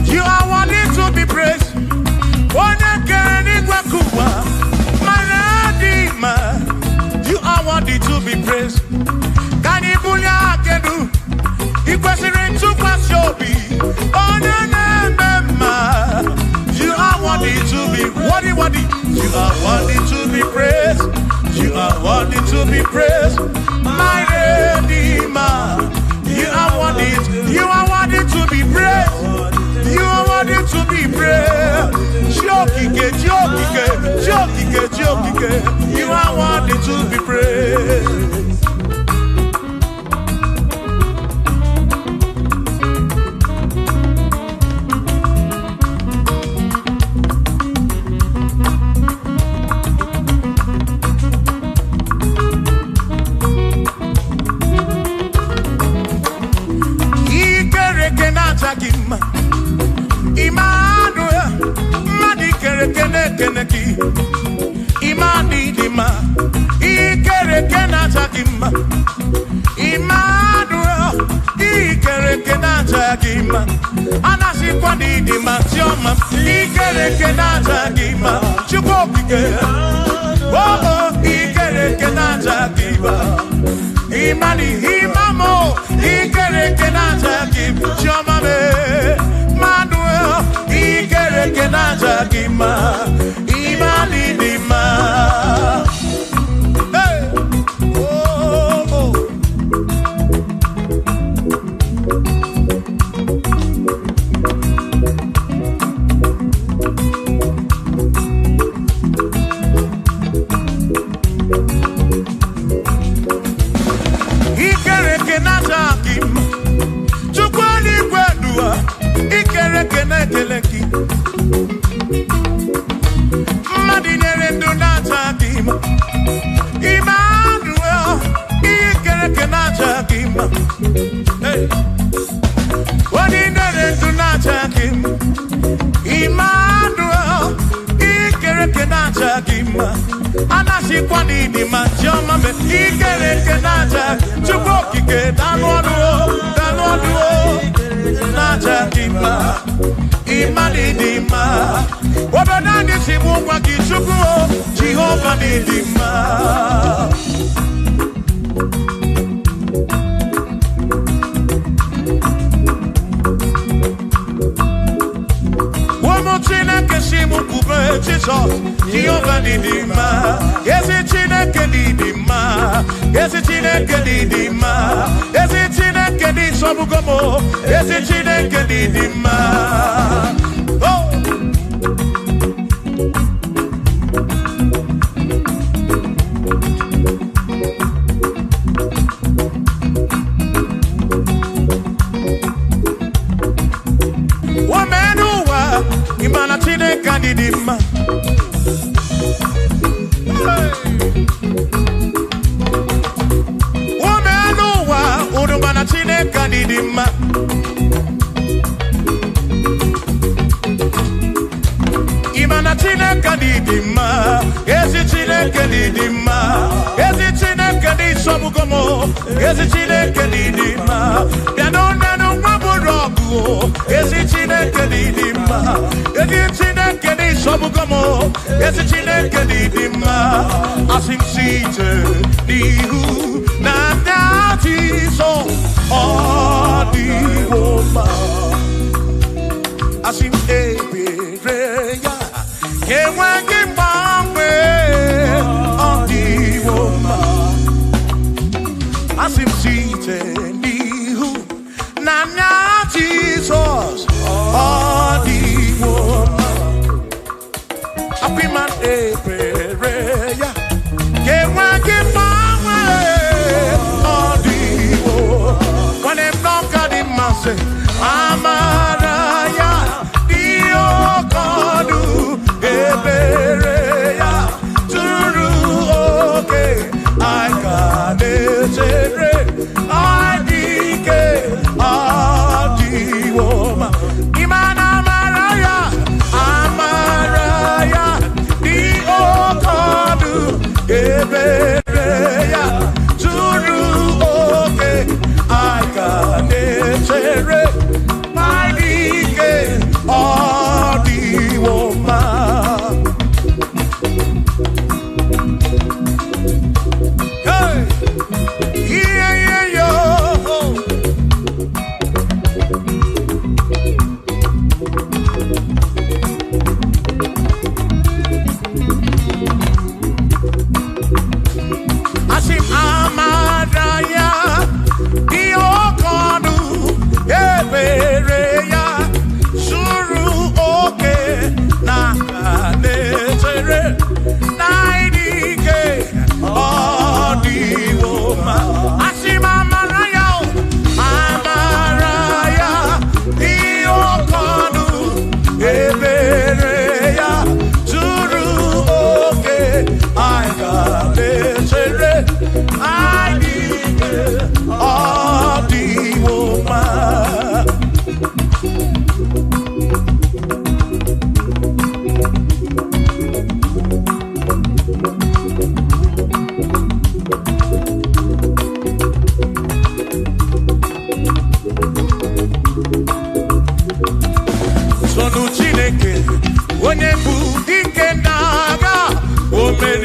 [SPEAKER 1] You are worthy to be praised. My Redeemer, you are worthy to be praised. Can you bunya kedu? Ikwesiri tukwasiobi. You are worthy to be worthy. You are worthy to be praised. You are worthy to be praised. My Redeemer, you are worthy to be praised. You are worthy to be praised. You are worthy to be praised. Emmanuel, Madi Kerekeneki, Imani Dima, Ikerekenatagima, Emmanuel, Ikerekenatagima, Anasikwani Dima, Tioma, Ikerekenatagima, Chukopike, Oh, Ikerekenatagima, Imani Himamo, Ikerekenatagima, Tioma. Manuel, Ikerekenatagima, Imani Dima. Hey, oh, oh. Ikerekenatagima, Chukwani Gwadua. Ikerekenateleki Madinere Dunatagima Emmanuel Ikerekenatagima Hey Wadinere Dunatagima Emmanuel Ikerekenatagima Anasikwani Dimajoma Ikerekenatagima Chukokike Danwaduo Natagima, Imani Dima, Wabanani Simuwa Kichuku, Jehovah Dima. Womotina Kesimu Kube, Jesus, Jehovah Dima. Yes, it's in a Kedidima, yes, it's in a Kedidima, yes, it's in a Kedid Sobugomo, yes, it's in a Kedidima. Oh. Womenuwa, Imana Chine Kedidima. Womenuwa, Urumana Chine Kedidima. Imana Chine Kedidima, Ezi Chine Kedidima, Ezi Chine Kedisobugomo, Ezi Chine Kedidima, Danonano Waburogu, Ezi Chine Kedidima, Ezi Chine Kedisobugomo, Ezi Chine Kedidima, Asim Site, Nihu, Nandati so, Odi Woma, Asim Ebereya. Kewangi Mangwe on the woman. Asim Site Nihu Nanya Jesus on the woman. Apiman Ebereya Kewangi Mangwe on the woman. When them knock at him and say Amaraya Dio Kodu Ebereya Turu okay I got it I dike Adiwoma Imana Amaraya Di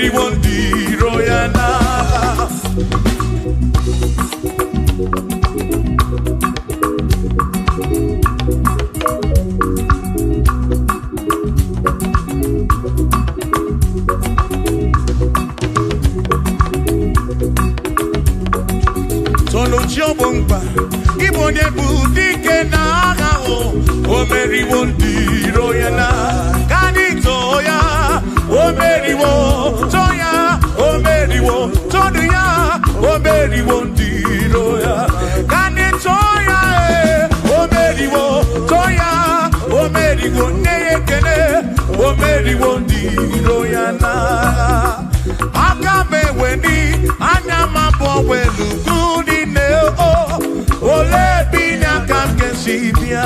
[SPEAKER 1] meriwo ndị iro ya n'agha. Chiobomba, Igbo bụ dike n'agha o meriwo ndị iro ya na kanito ya o meriwo toya o meriwo todu ya o meriwo ndị iro ya kanito ya o meriwo toya o meriwo nekene o meriwo ndị iro ya na aka meweni anya mabọ welu ole binya kam kesibia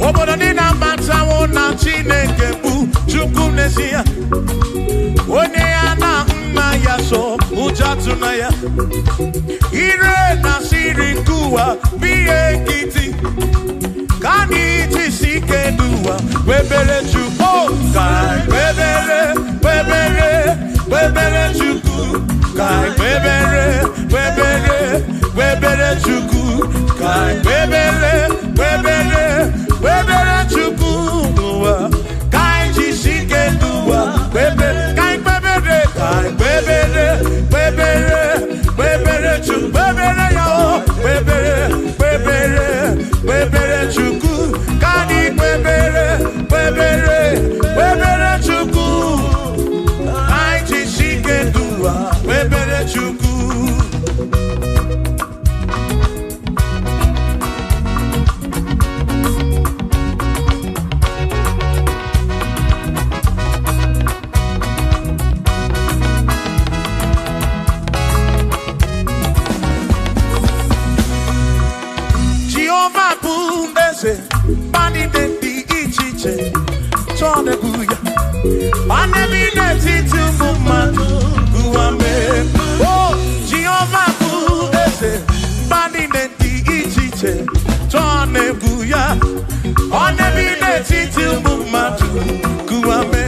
[SPEAKER 1] obodo dị na mbantawo na Chineke bụ Chukwu n'ezie onye ya na nna ya so ụja tụna ya ire na siri nkuwa biye nkịtị ka anyị jisi ike n'ụwa webere Chukwu ka webere Chukwu ka webere Chukwu ka webere Chukwu n'ụwa ka anyị jisi ike n'ụwa webere Chukwu webere ya o webere Chukwu ka anyị webere Chukwu anyị jisi ike n'ụwa webere Chukwu. Bani de di ichiche chone buya ane bine titu mumanu guame oh Jehovah bu ese bani de di ichiche chone buya ane bine titu mumanu guame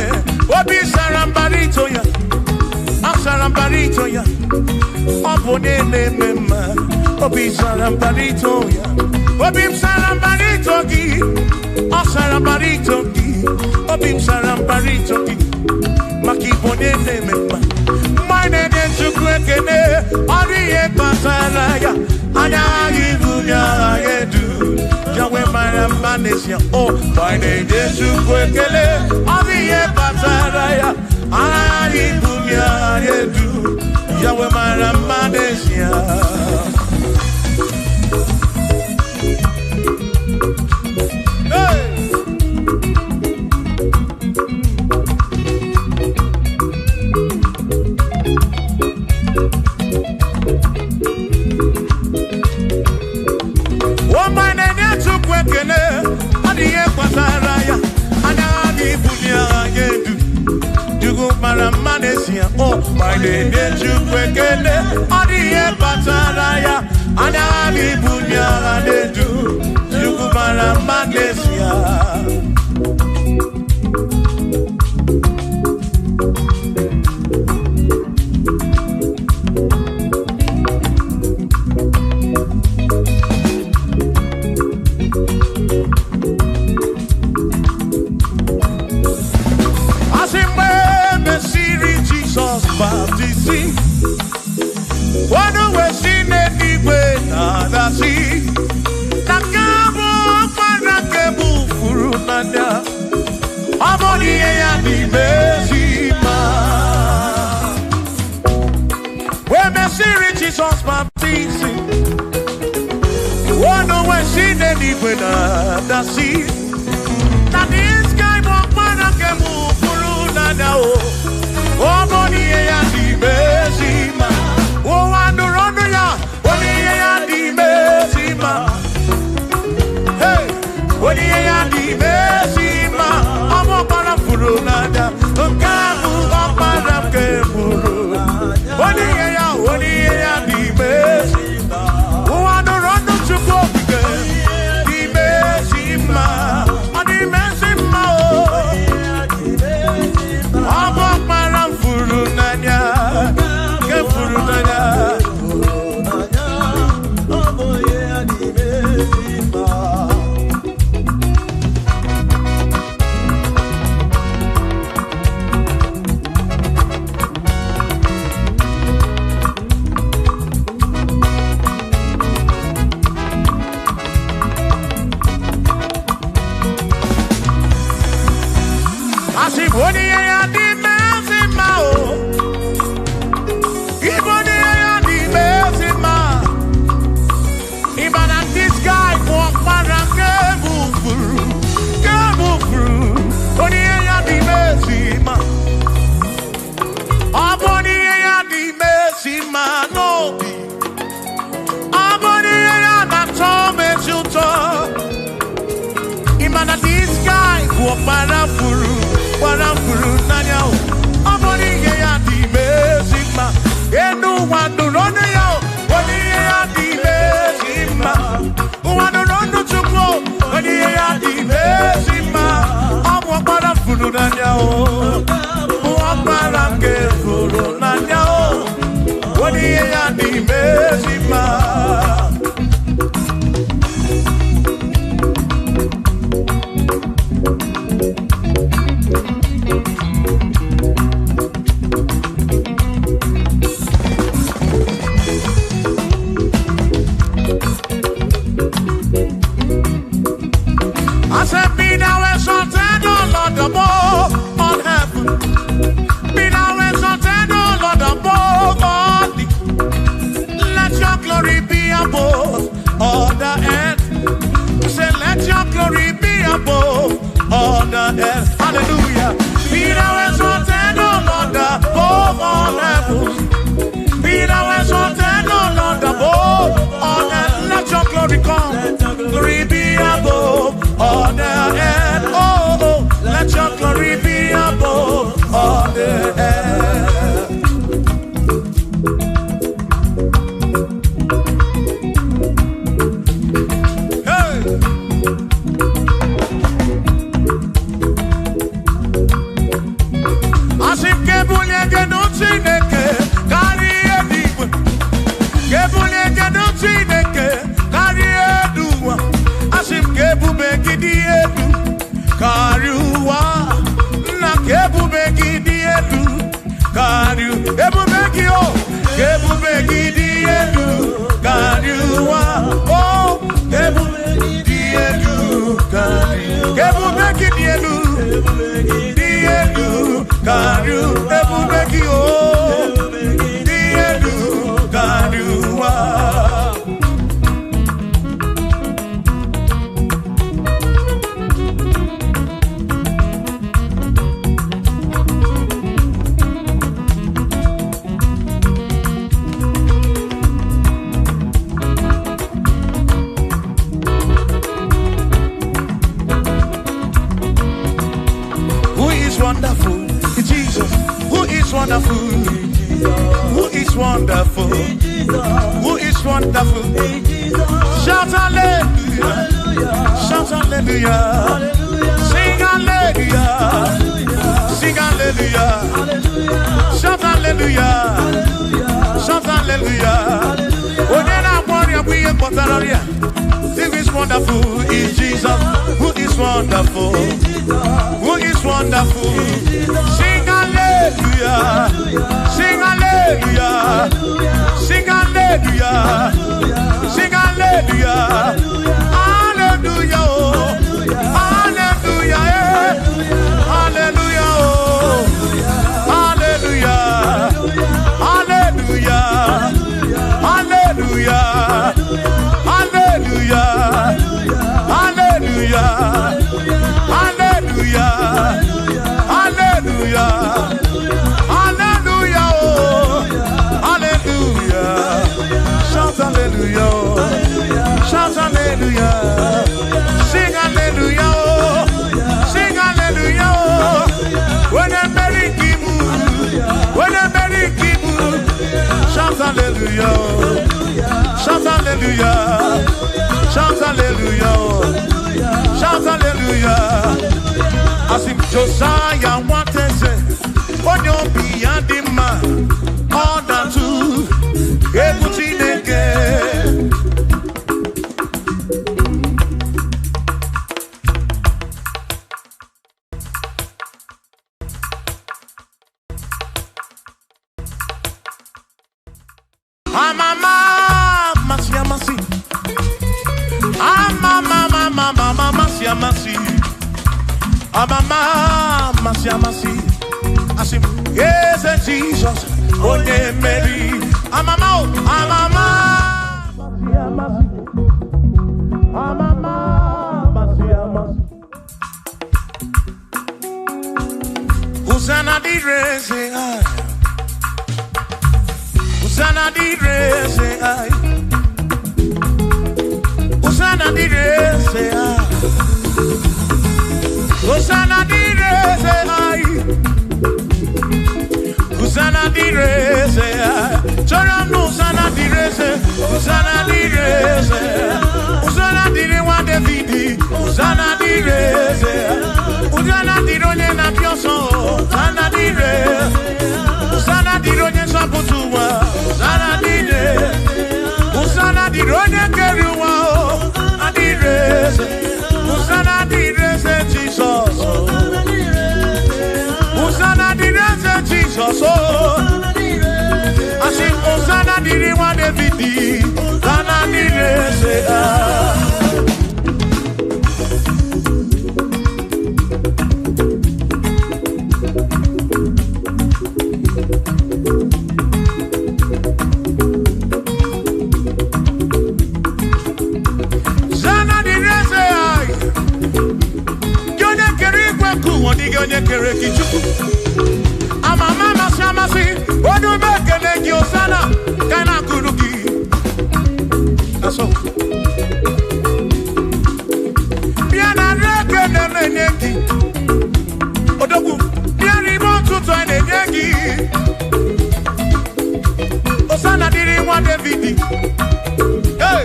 [SPEAKER 1] obi sarambarito ya obone mema obi sarambarito ya Obim sarambarito gi, o sarambarito gi, obim sarambarito gi, maki bone ne mema. Mine ne chukwekene, oriye pasaraya, anya ibunya yedu, jawe marambanesia. Oh, mine ne chukwekene, oriye pasaraya, anya ibunya yedu, jawe marambanesia. Oh, my name is Chukwekene, Odiye Pataraya, Anami Bunya Anedu, Yukumara Manesia. Jesus baptizing. One way she did it with the sea. That this guy won't want to move through now. Oh, money and the Messima. Oh, and the Ronia. Money and the Messima. Hey, money and the Messima. I'm up on a Furunada. The Kamu up on a Kemuru. Money and the Messima. Oh, and the Ronia. Parafuru nanya o. Amoni ye ya di mezima. Enu wanu rone ya o. Oni ye ya di mezima. Wanu ronu chukwo. Oni ye ya di mezima. Amu parafuru nanya o. Parafuru nanya o. Oni ye ya di mezima. On heaven, be thou exalted, O Lord, above all the. Let your glory be above all the earth. Say, let your glory be above all the earth. Hallelujah. Be thou exalted, O Lord, above all heaven. Be thou exalted, O Lord, above all earth. Let your glory come. Glory be above all the earth. Oh, let your glory be above all the earth. Hey! Asim kebulye genutineke kari ediwe. Kebulye genutineke kari eduwa. Asim kebube gidi edu. Kariuwa na kebubegi di edu kariu ebubegi o kebubegi di edu kariuwa oh kebubegi di edu kariu kebubegi di edu kariu ebubegi o di edu kariuwa. Wonderful, Jesus. Who is wonderful? Who is wonderful? Who is wonderful? Shout hallelujah! Shout hallelujah! Sing hallelujah! Sing hallelujah! Shout hallelujah! Shout hallelujah! Onena warrior we embotararia. Who is wonderful is Jesus. Who is wonderful? Who is wonderful? Sing hallelujah! Sing hallelujah! Sing hallelujah! Sing hallelujah! Hallelujah! Hallelujah! Hallelujah! Hallelujah! Hallelujah! Hallelujah! Hallelujah! Hallelujah! Hallelujah! Hallelujah! Hallelujah! Oh! Hallelujah! Shout hallelujah! Shout hallelujah! Sing hallelujah! Sing hallelujah! When I'm very kibu, when I'm very kibu, shout hallelujah! Shout hallelujah! Shout hallelujah! Shout hallelujah! As if Josiah wanted to, on your beyond the man, all that too, everything again. Mama, masi. Mama, masi. Mama, masi. Asim, yes, Jesus, oh, yeah, Mary. Mama, Hosanna di rese, Hosanna di rese, Hosanna di rese, Hosanna Jesus. I sing Hosanna diri wa David. Hosanna diri say Amama Shamasi, what do you make a leg your sana? Can I kuruki? That's all. Piana Dragon and a Yankee. Odogu, Piani Montu to an Yankee. Osana didn't want a video. Hey!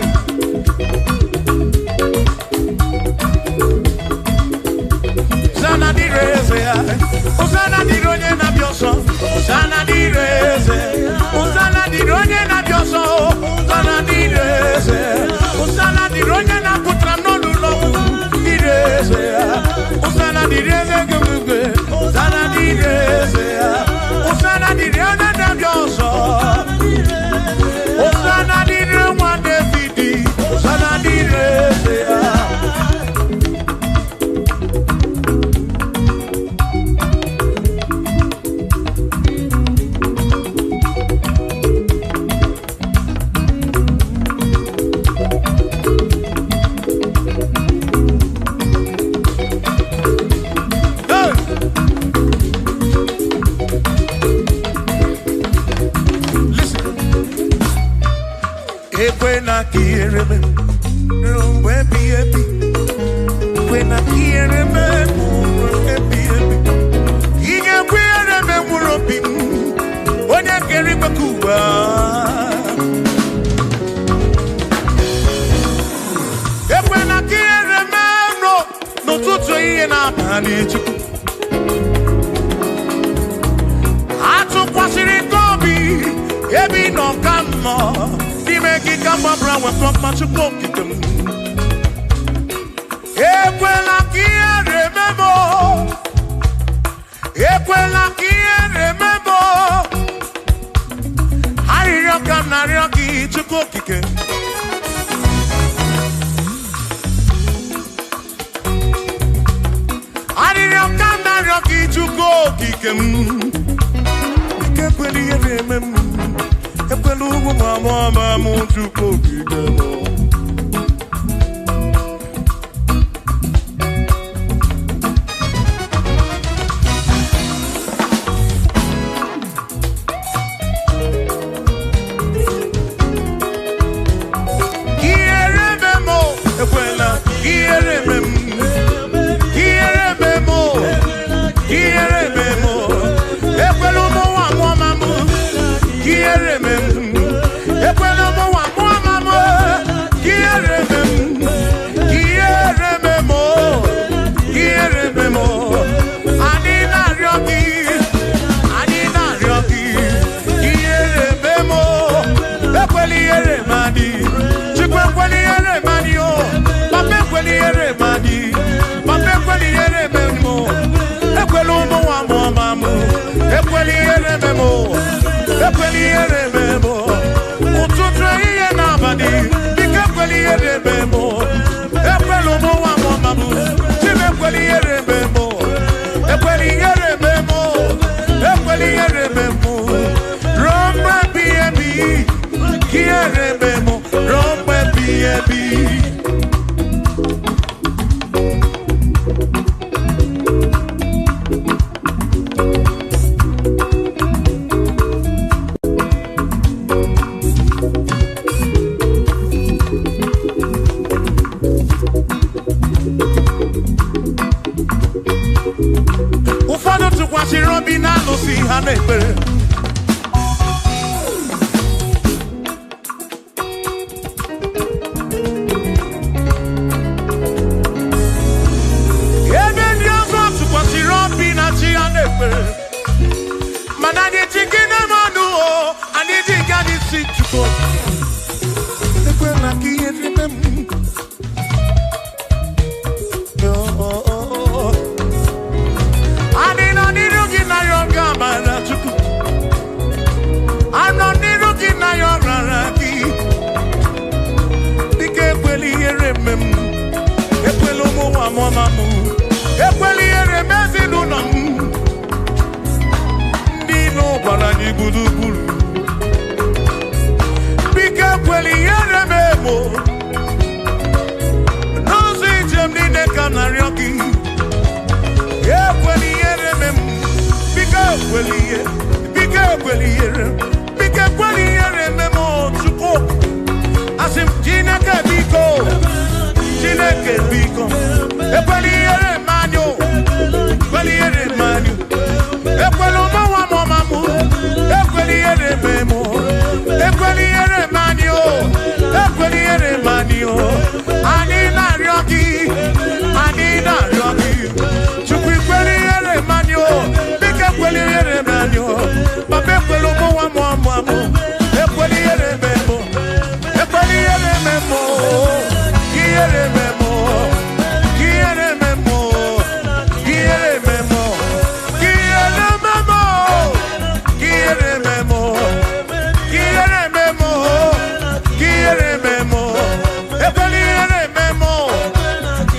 [SPEAKER 1] Usana di ronye na bioso, usana di reze, usana di ronye na bioso, usana di reze, usana di ronye na putra no lulo, di reze, usana di reze gugwe, usana di reze, usana di ronye na bioso, usana di ronye na vidi, usana di reze. When I hear him, when be happy. When I hear him, happy. He can wear him and we're up in. When I get him a Cuba. When I hear him, no to train and I'm managed. I took what's in Gobi, every no come more. Make it come up around with from much of them. Equela kia remember. Equela kia remember. Harioka narioki chukokike. Harioka narioki chukokike. Equela remember. Epelugu mama mutu kokigemo. Kierememo, ekwela, kierememo, kierememo, kierememo, epelugu mama mutu, kierememo. mo. No say Germany ne Canarioki. Yeah, kweli yere mem. Bika kweli yere. Bika kweli yere. Bika kweli yere memo chuko. Asim Chineke biko. Chineke biko. Kweli yere manyo. Kweli yere manyo. Kwelo mawa mamu. Kweli yere memo. Kweli yere manyo. Kweli yere manyo. Ani na ryoki. Ani na ryoki. Chukwi kweli yere manyo. Bika kweli yere manyo. Babe kwelo mawa mamu. Kweli yere memo. Kweli yere memo. Yere memo. Yere memo. Yere memo. Yere memo. Yere memo. Yere memo. Yere memo. Kweli yere memo.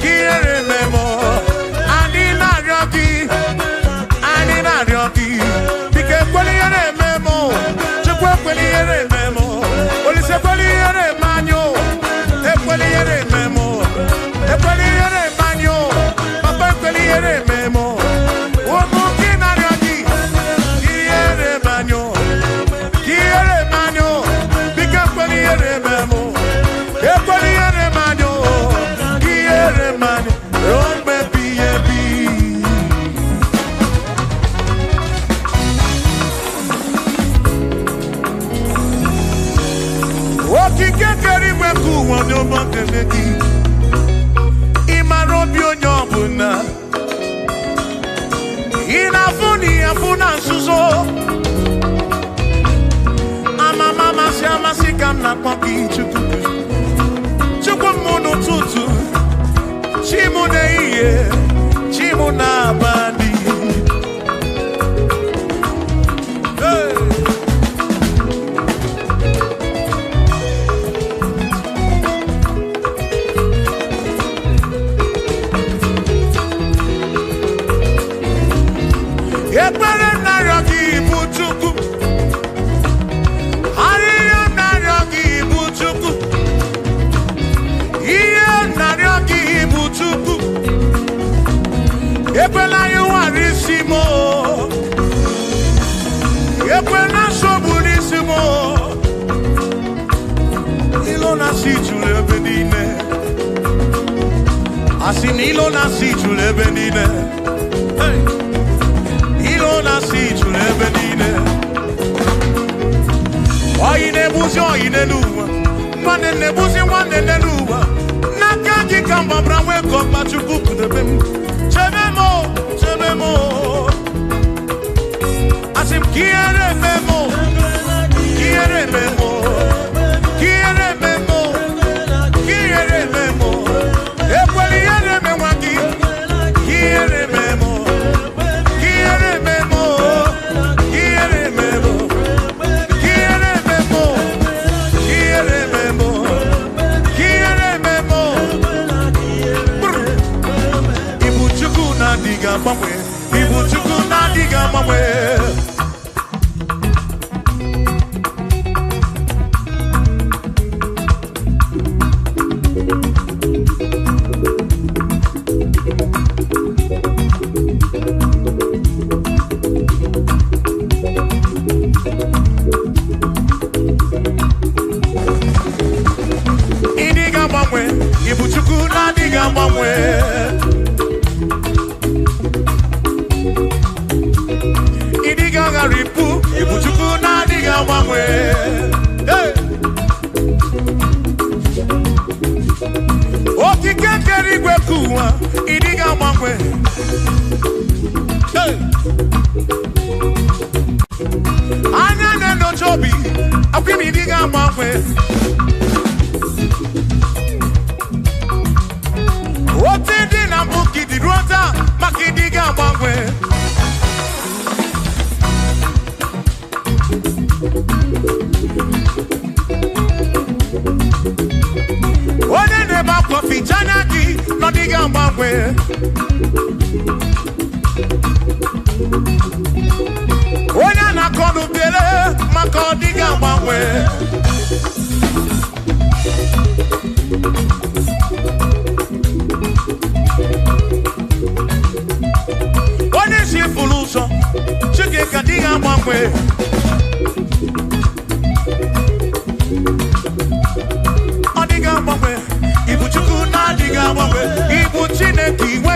[SPEAKER 1] Yere memo. Ani na ryoki. Ani na ryoki. Bike kweli yere memo. Chukwe kweli yere memo. Olise kweli yere manyo. Kweli yere memo. Kweli yere manyo. Papa kweli yere memo. Womu kina ryoki. Yere manyo. Yere manyo. Bike kweli yere memo. Kweli yere manyo. Yere manyo. Rombe biyebi. Okike keri weku wonyo montemeki. Imarobi onyo buna. Inafuni afuna suzo. Mama si amasi kam na poki chuku. Chuku munu tutu. Chimu ne iye. Chimu na bandi. Hey. Ekpere naryoki buchuku. Ariyo naryoki buchuku. Iye naryoki buchuku. Ekpela yuwarisimo. Ekpela soburisimo. Ilo nasi chule benine. Asin ilo nasi chule benine. Hey. Ilo nasi chule benine. Oyine buzi oyine luwa. Mwane ne buzi mwane ne luwa. Nakaki kamba brawe kopa chukuku debem. Chebemo, chebemo. Asim kiere memo. Kiere memo. Kiere memo. Kiere memo. Ekweli yere memwaki. Kiere memo. Kiere memo. Kiere memo. Kiere memo. Kiere memo. Kiere memo. Ibuchuku na diga mamwe. Ibuchuku na diga mamwe. Idiga mamwe. Ibuchuku na diga mamwe. Idiga garipu. Ibuchuku na diga mamwe. Hey. Okike keri gwekuwa. Idiga mamwe. Hey. Anya neno chobi. Akwimi idiga mamwe. Otidi na mbuki di rota. Makidiga mamwe. Onene bakwafi chanaki. Nodiga mamwe. Onya na konu bele. Makodiga mamwe.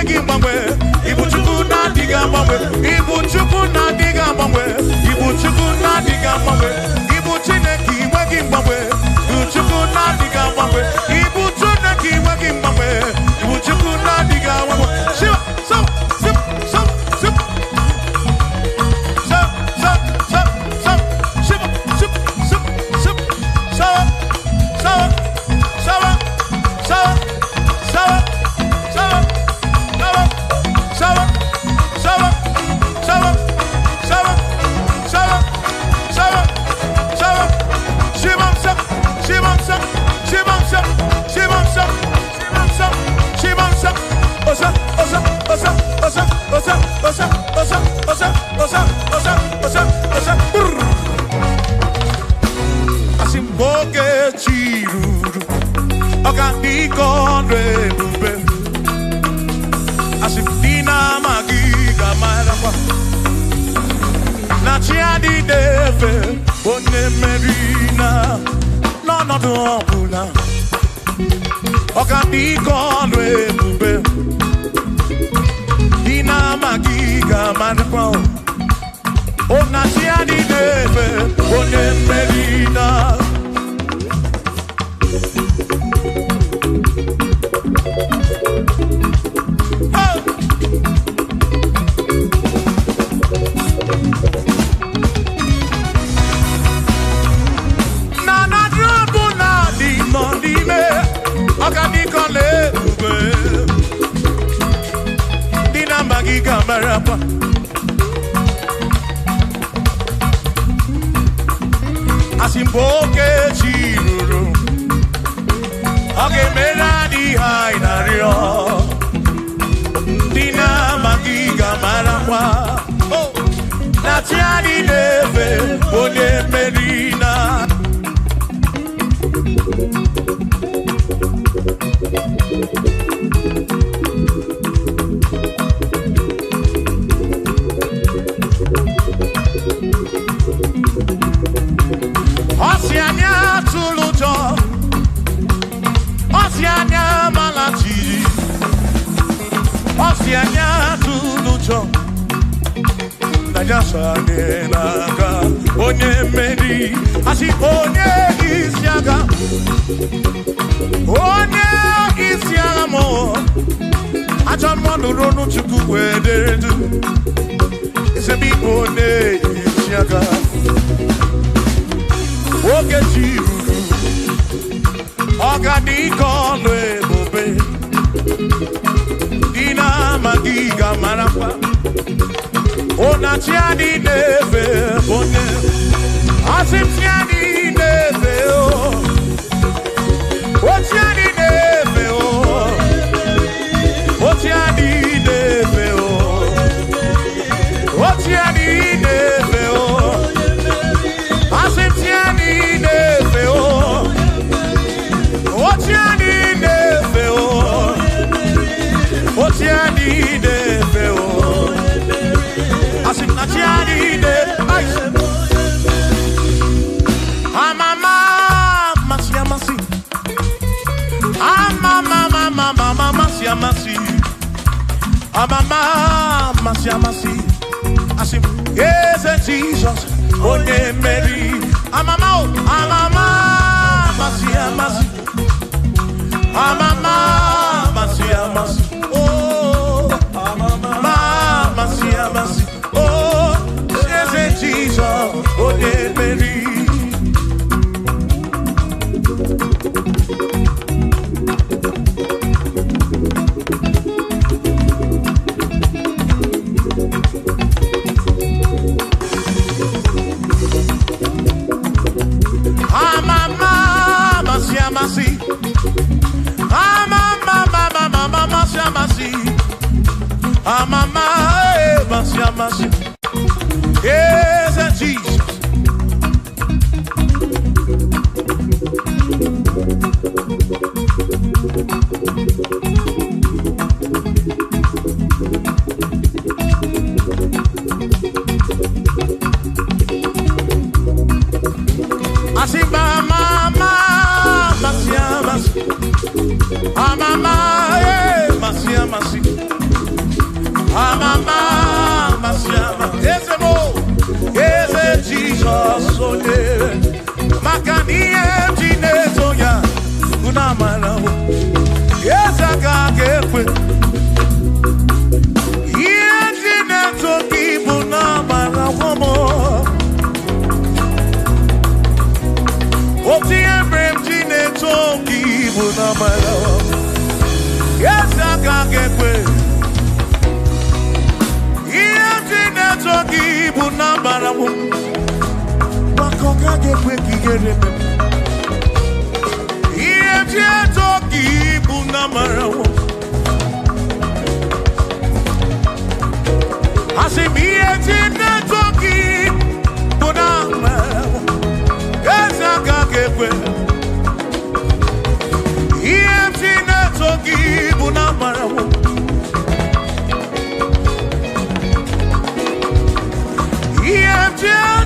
[SPEAKER 1] enweghị mgbanwe. Ibu Chukwu na-adịghị agbanwe. Ibu Chukwu na-adịghị agbanwe. Ibu Chukwu na-adịghị agbanwe. Ibu Chineke enweghị mgbanwe. Ibu Chukwu na-adịghị agbanwe. Ibu Chineke enweghị mgbanwe. Ibu Chukwu na-adịghị agbanwe. Shiva, so, sip, so, sip. So, so, so, so, shiva, sip, sip, sip, so, so, so, so, so, so, so, so, so, Yes, I can't get away. Toki bunambara wo bakoka gekwe kigere iye toki bunambara wo asimiye toki bunambara wo ezaka gekwe iye toki bunambara wo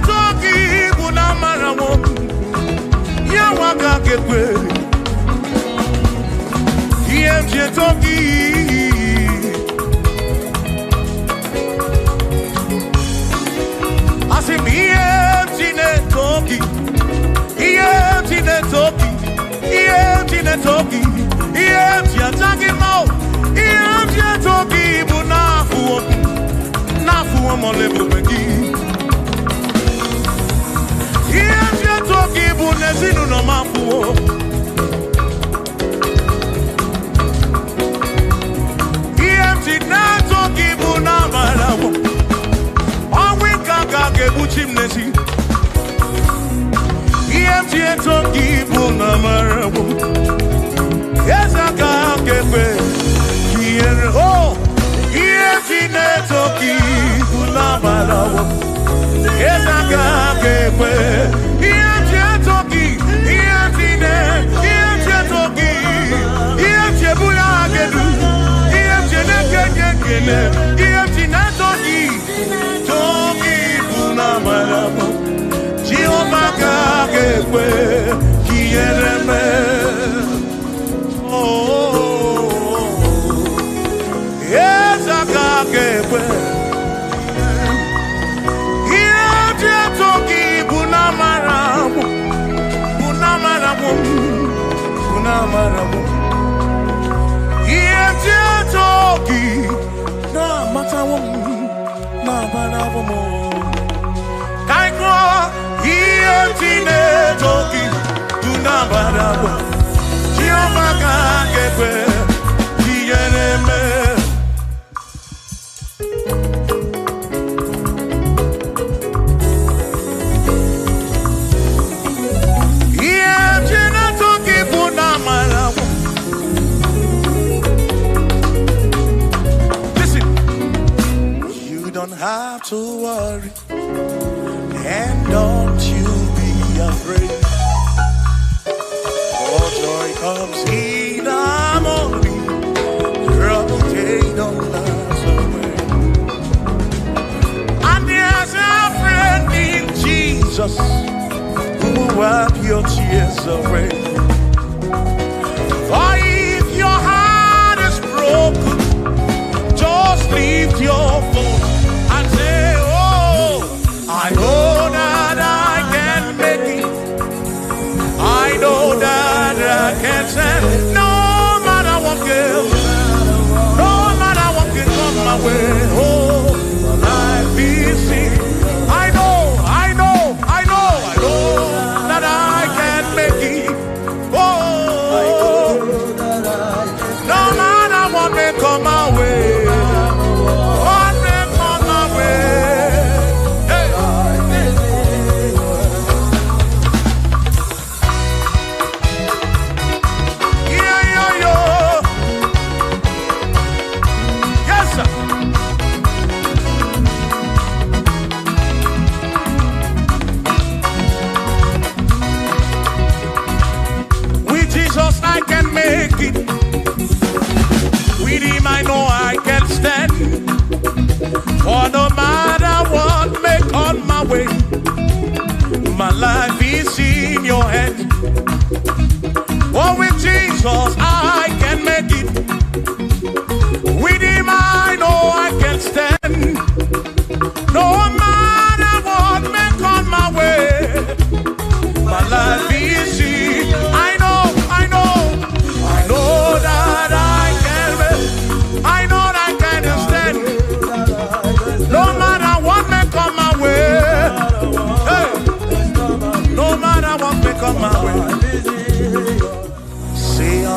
[SPEAKER 1] toki bunambara wo yawaka gekwe iye toki toki, yes, I can't get away. Oh, toki, yes, I can't get away. Toki, yes, I can't get away. Toki, bunamaramu, toki, na matamu, na baramu. Kaiko, toki, bunamaramu. Jiomaka gekwe, kiyeneme. Have to worry, and don't you be afraid. For joy comes in the morning, trouble they don't last away. And there's a friend in Jesus who will wipe your tears away. For if your heart is broken, just lift your voice. I know that I can make it. I know that I can stand. No matter what comes, no matter what can come my way. Oh, life is seen. I know that I can make it. Oh, no matter what may come my way. What may come my way. With him I know I can stand. For no matter what may come my way, my life is in your hands. For with Jesus I can make it. With him I know I can stand. No matter what may come my way, my life is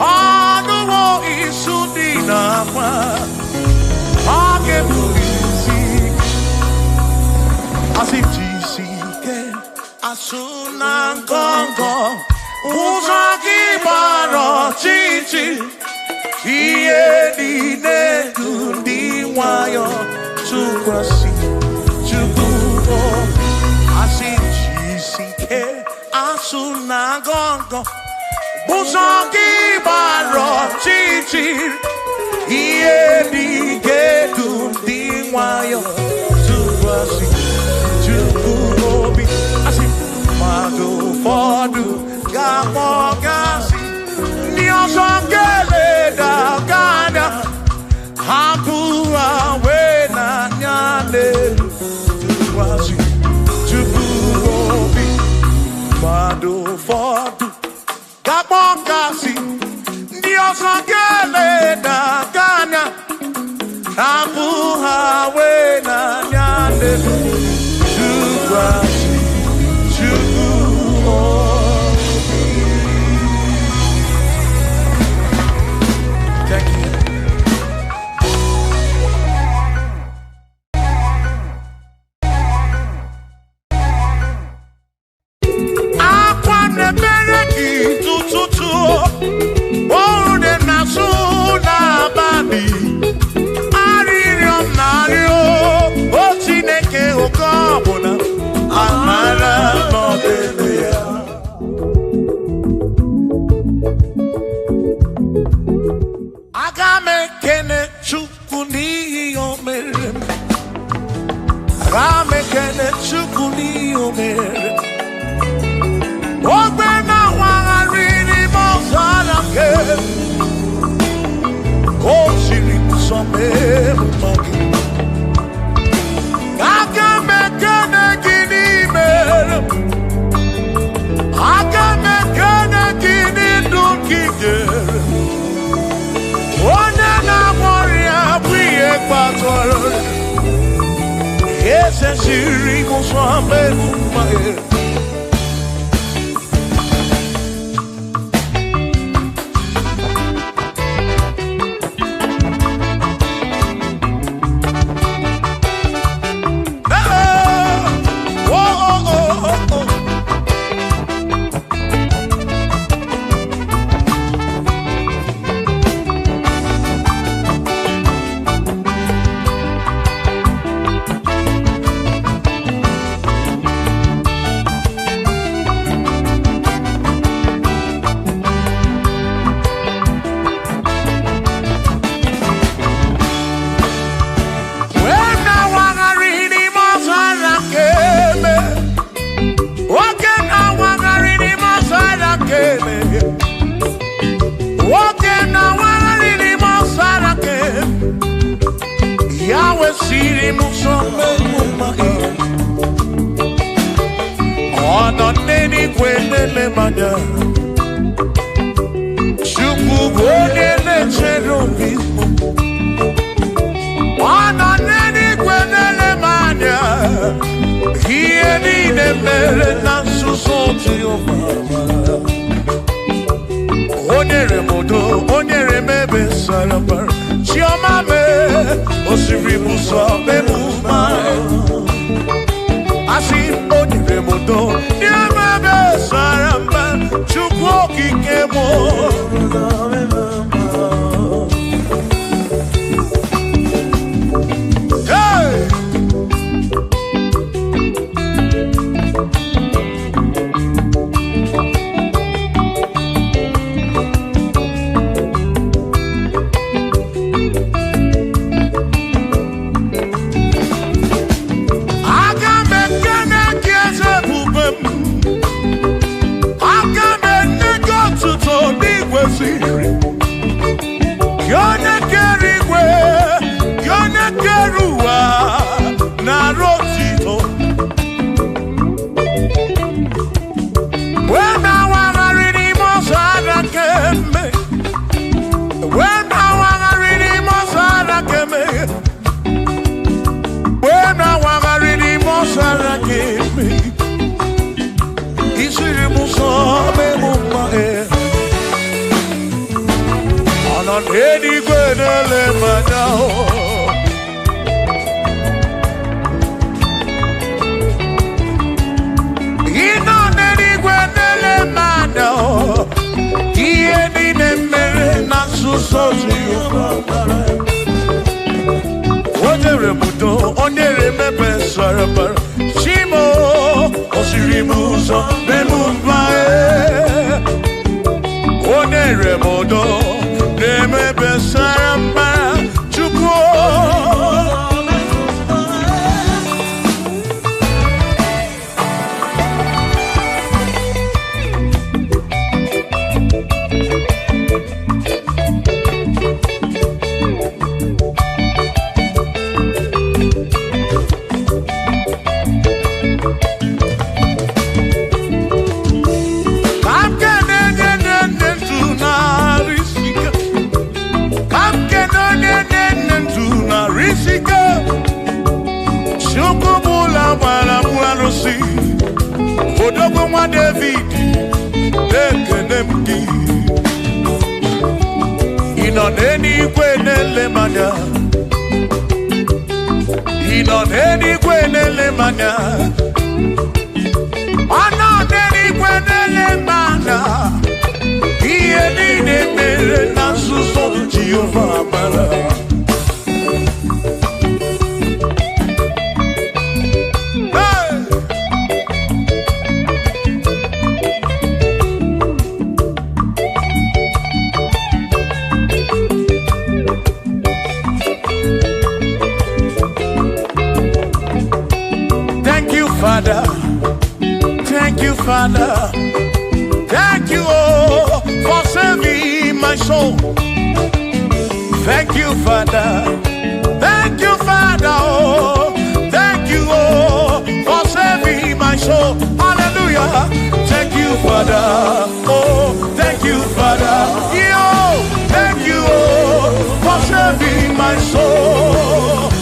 [SPEAKER 1] Anuwo isudina ma age bulisi asitisi asuna gongo uzaki baro chichi iye dine kundi wayo tukwasi tukubo asitisi asuna gongo uzaki baro chichi iye dine kundi wayo tukwasi tukubo Madu fodu gamogasi niosongele da gana hapua wena nyale tuwasi tukurobi madu fodu gamogasi niosongele da gana hapua wena nyale tuwasi. Anywhere to let me know. You know anywhere to let me know. He ain't in me, not so you. What the remoto, on the remember, sorry, but Shimo, Osirimuso, Bemumbae. On the remoto. Remember Saramba Chuko. Odogwa David, Dekenemdi. Inon any kwenele manya. Inon any kwenele manya. Anon any kwenele manya. Iye ni ne mere na suso Jehovah Bala. Father, thank you, Father, thank you, oh, for saving my soul. Thank you, Father, oh, thank you, oh, for saving my soul. Hallelujah, thank you, Father, oh, thank you, Father, yo, thank you, oh, for saving my soul.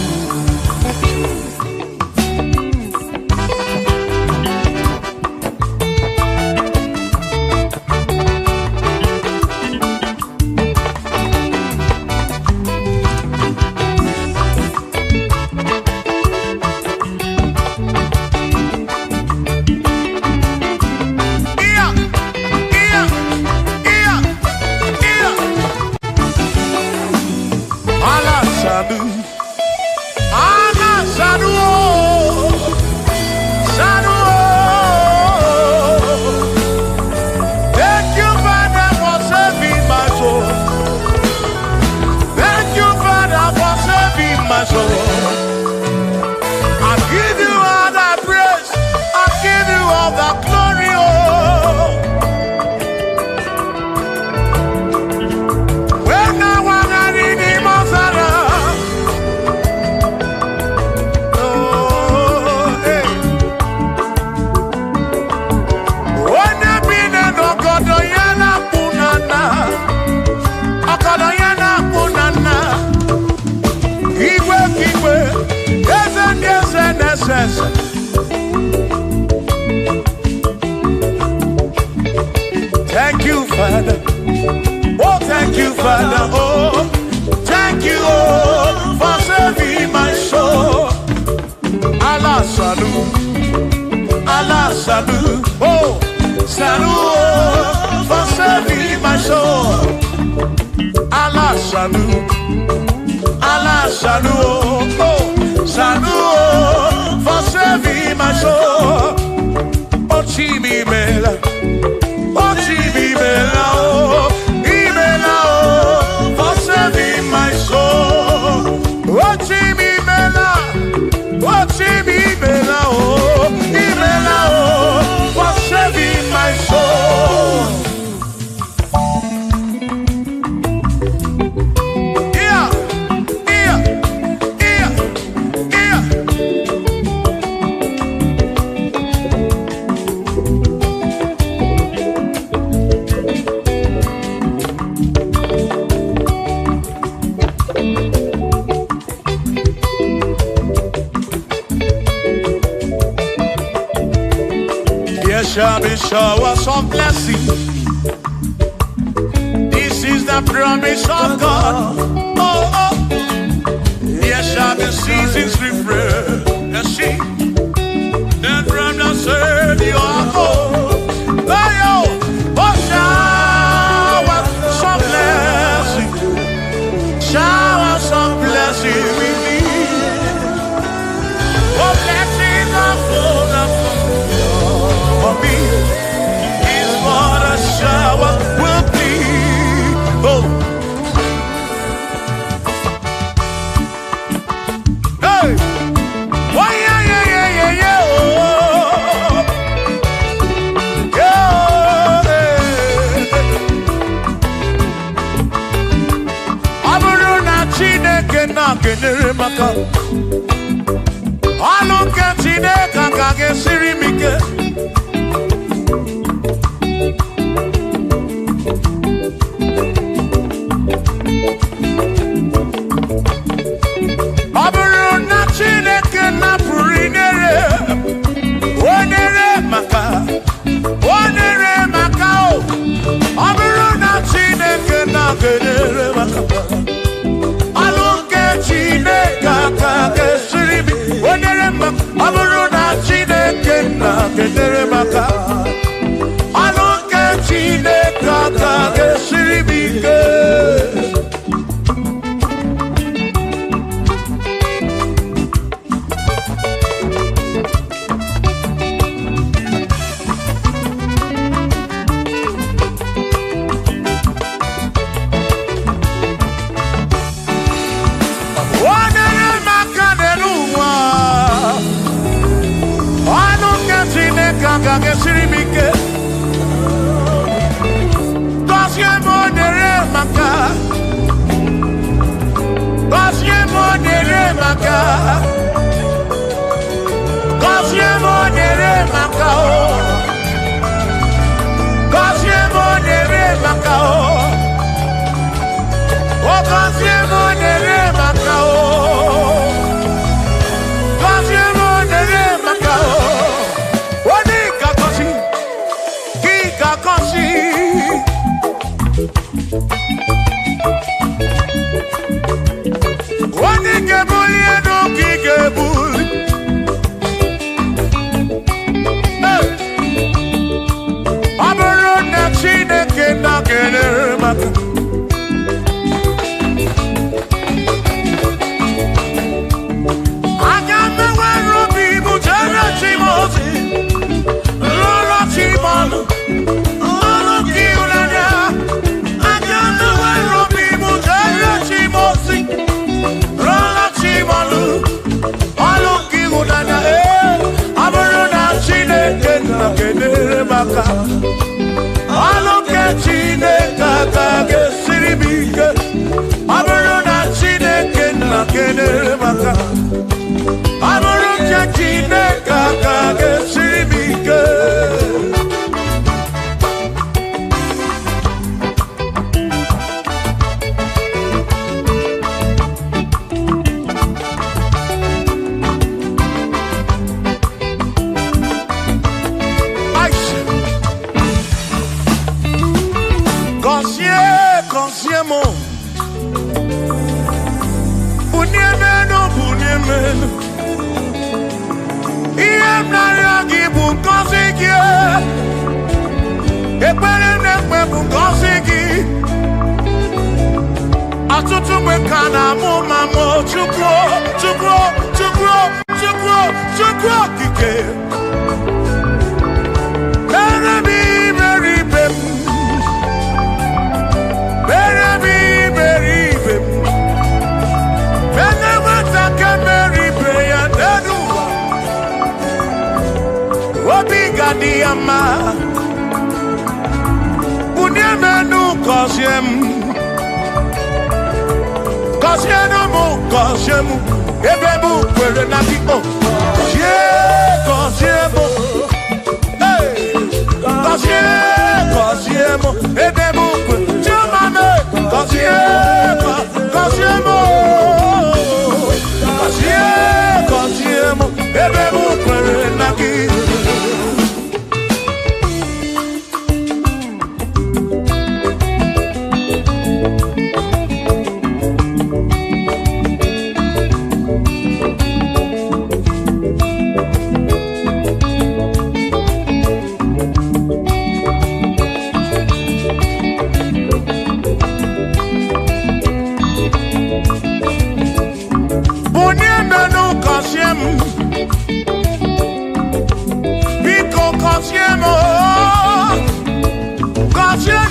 [SPEAKER 1] Thank you, Father. Oh, thank you, Father. Oh, thank you, oh, for saving my soul. Allah salut, oh, salut, oh, for saving my soul. Allah salut, oh, salut, oh, for saving my soul. Oh, Chimi Mela. Oh, Imela, oh, for saving my soul. Oh, Imela, oh, Imela, oh, for saving my soul. Yeah. Shall be showers of blessing. This is the the promise of God. Oh, oh. Yes, shall be seasons refresh. Yes, see. Then from the said you are home. Oh, oh, shower some blessing. Shower some blessing with me. Oh, blessings are full for me. Is what a shower will be. Oh. Hey. Oh, yeah, yeah, yeah, yeah, yeah. Oh. Yeah. Aburuna Chineke na kenere maka. Aluke Chineke kage siri mike. Aburuna Chineke na purinere. Onere maka. Onere maka o. Aburuna Chineke na kenere maka. Aluke Chineke kage siri mike. Onere maka. Aburuna Chineke na kenere maka. Aluke Chineke kage siri mike.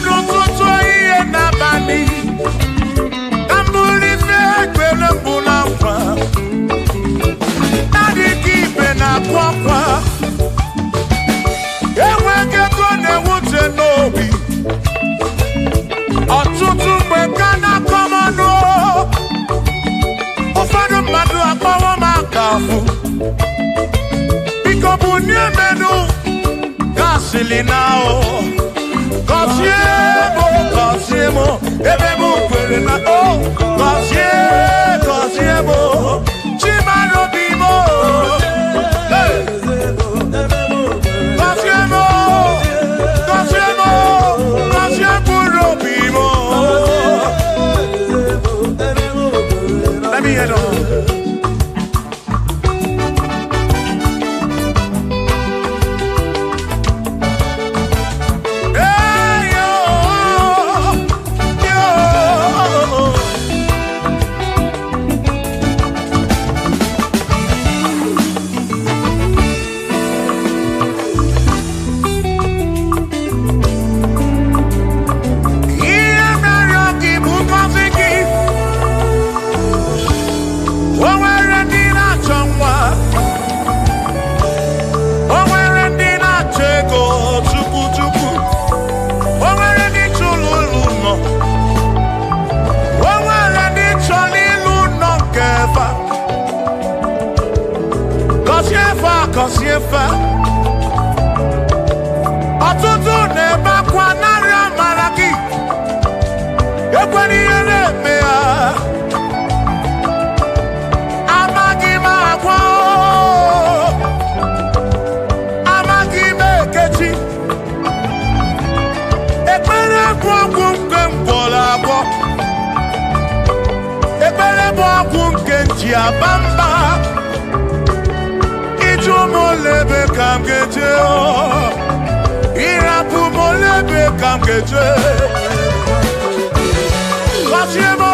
[SPEAKER 1] n'ụtụtụ ihe n'abalị ka mbụrụ ife ekpere mbụ na nkwa na-adịghị ibe na-akwa akwa enweghị ego na-ewute n'obi ọtụtụ mgbe ka na-akọmọnụ ụfọdụ mmadụ akpọrọ m aka afụ biko bụ nye menụ gasịlị na o gọzie m ebe m kwere na o gọzie m chimarobi m gọzie mkpụrụ obi m. Let me hear it. Ọtụtụ na-ebe akwa narị amara gị ekwere ihe na-eme ya amaghị m agwa amaghị m ekechi ekpere bụ ọgwụ nke mgbọrọ agwọ ekpere bụ ọgwụ nke nji aba mba molebe kam geje irapu molebe kam geje Wasiemo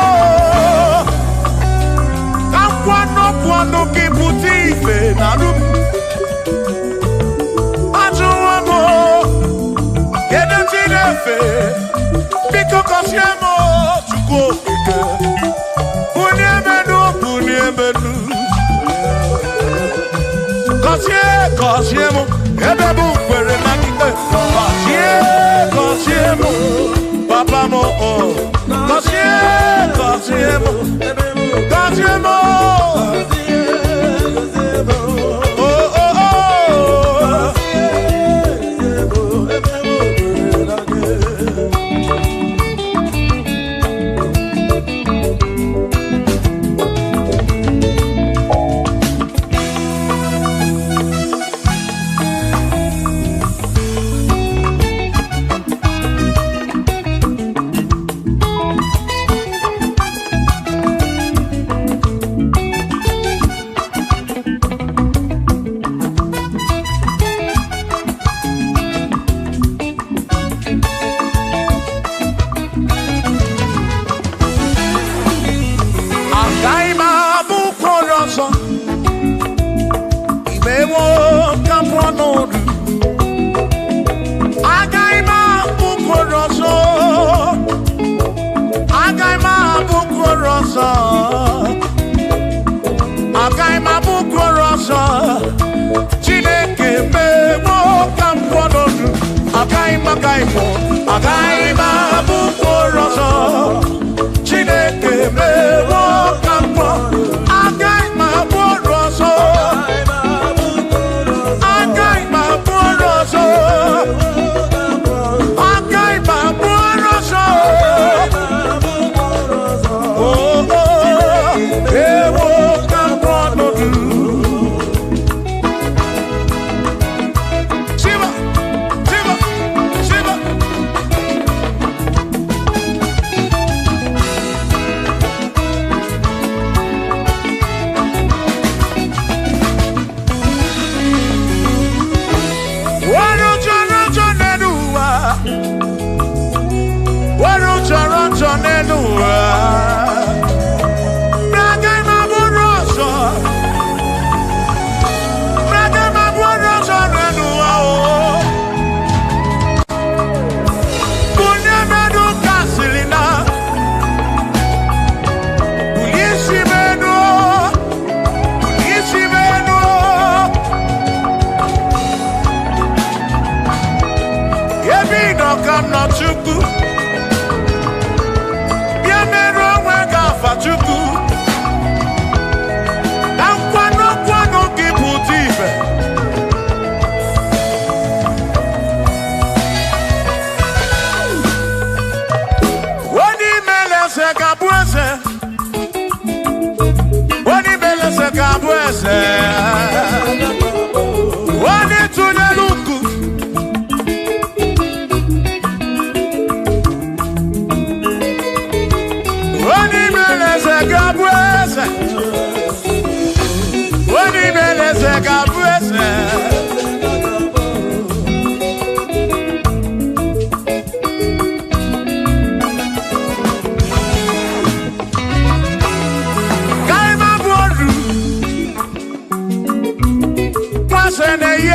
[SPEAKER 1] kam kwano kiputi ife nalu ajuwamo yede tinefe biko kosiemo chuko ike Uniemenu Gọzie mụ ebe bụ kwere na ikpe gọzie mụ papa mụ gọzie mụ bịa mere onwe gị afa Chukwu na nkwanụ gị bụ ụdị ibe onye imele eze ga-abụ eze onye imele eze ga-abụ eze onye tụnyere ukwu onye imele eze ga-abụ eze onye imele eze ga-abụ eze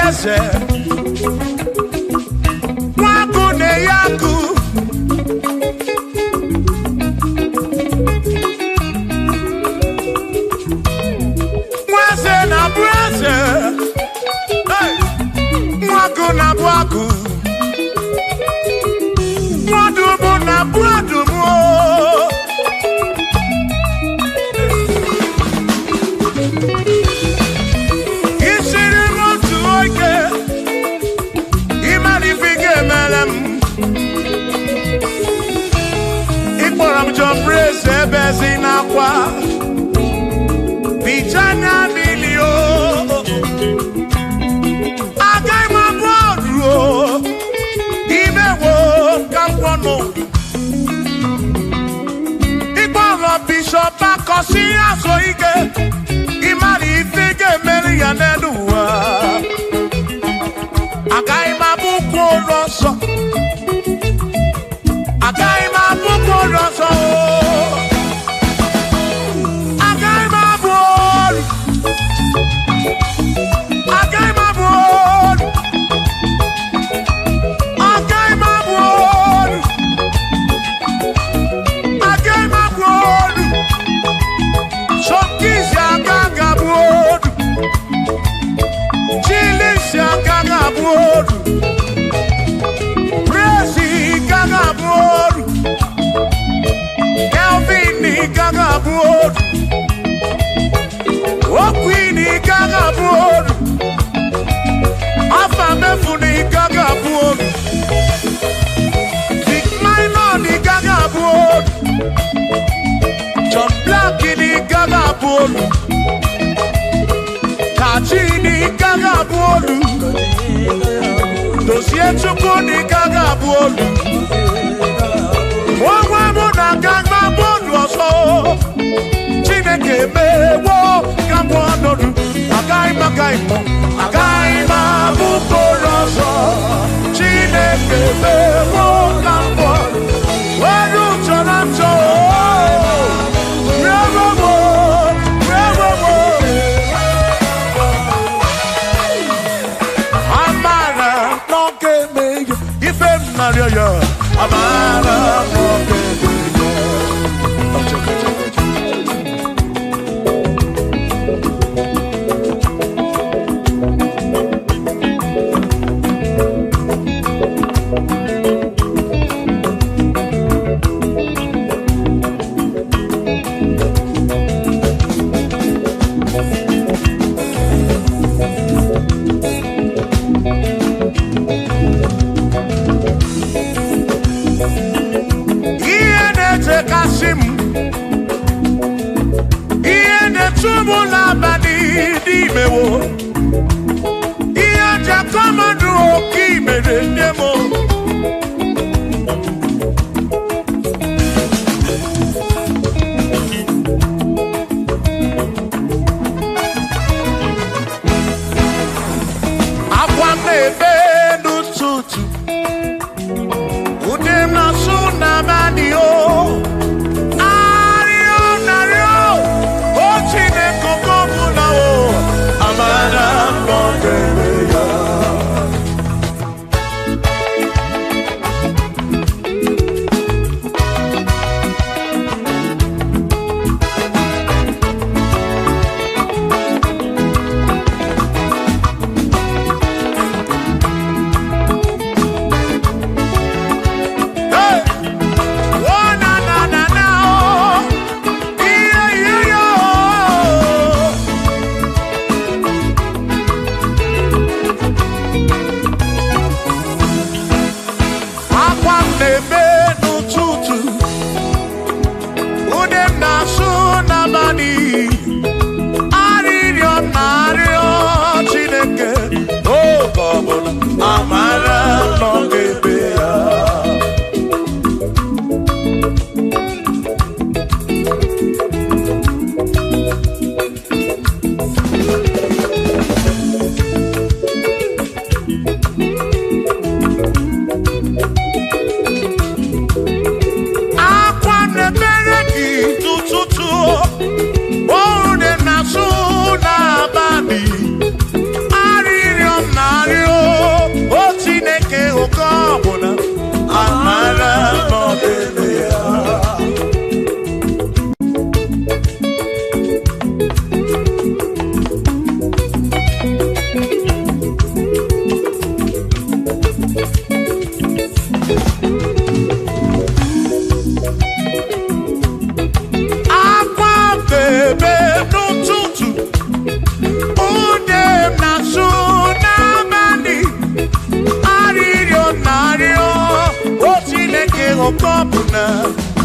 [SPEAKER 1] Eze nwaku na-eyi akụ nwaze na-abụ eze nwaku na-abụ akụ nwadumu na-abụ adumu Praise ebezi nakwa bijanya milio agai mabodro imewo kampono igboro bishop akosi aso ike imari ifike meri ya neluwa agai mabuko roso agai mabuko roso Kachini gaga bolu dosie chukwu ni gaga bolu Wawa muna gagba bolu oso Chineke mewo gambo anodu Agai mabukoro oso Chineke mewo gambo Waru chorancho Amara nebe n'ụtụtụ ude m na-asụ n'abalị arịrịọ m na-arịọ Chineke oge ọbụla amara nọ n'ebe ya.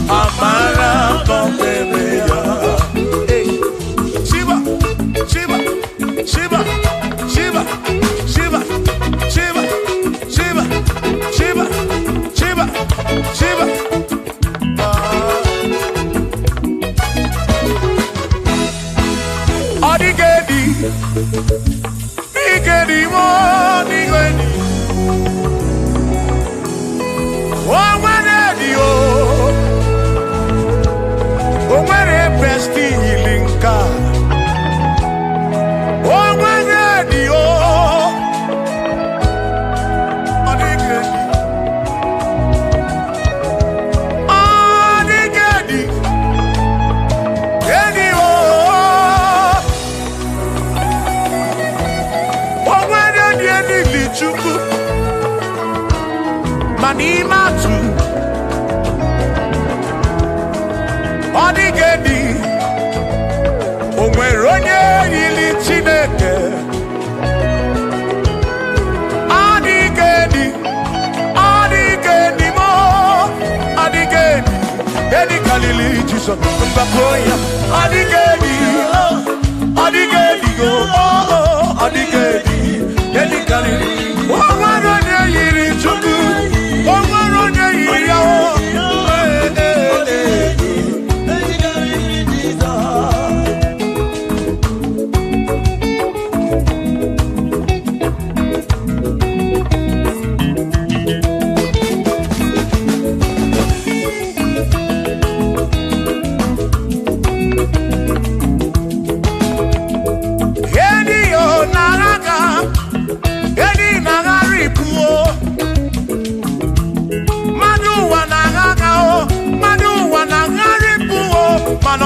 [SPEAKER 1] Amara no bebe ya. Shiva, Shiva, Shiva, Shiva, Shiva, Shiva, Shiva, Shiva, Shiva, Shiva. Odigedi, Igedi mo, Igedi. Manimatu Odigedi Onweronye yili Chineke Odigedi Odigedi mo Odigedi Edi kalili Jesus Mbakoya Odigedi Odigedi Odigedi Edi kalili Onweronye yili Chukwu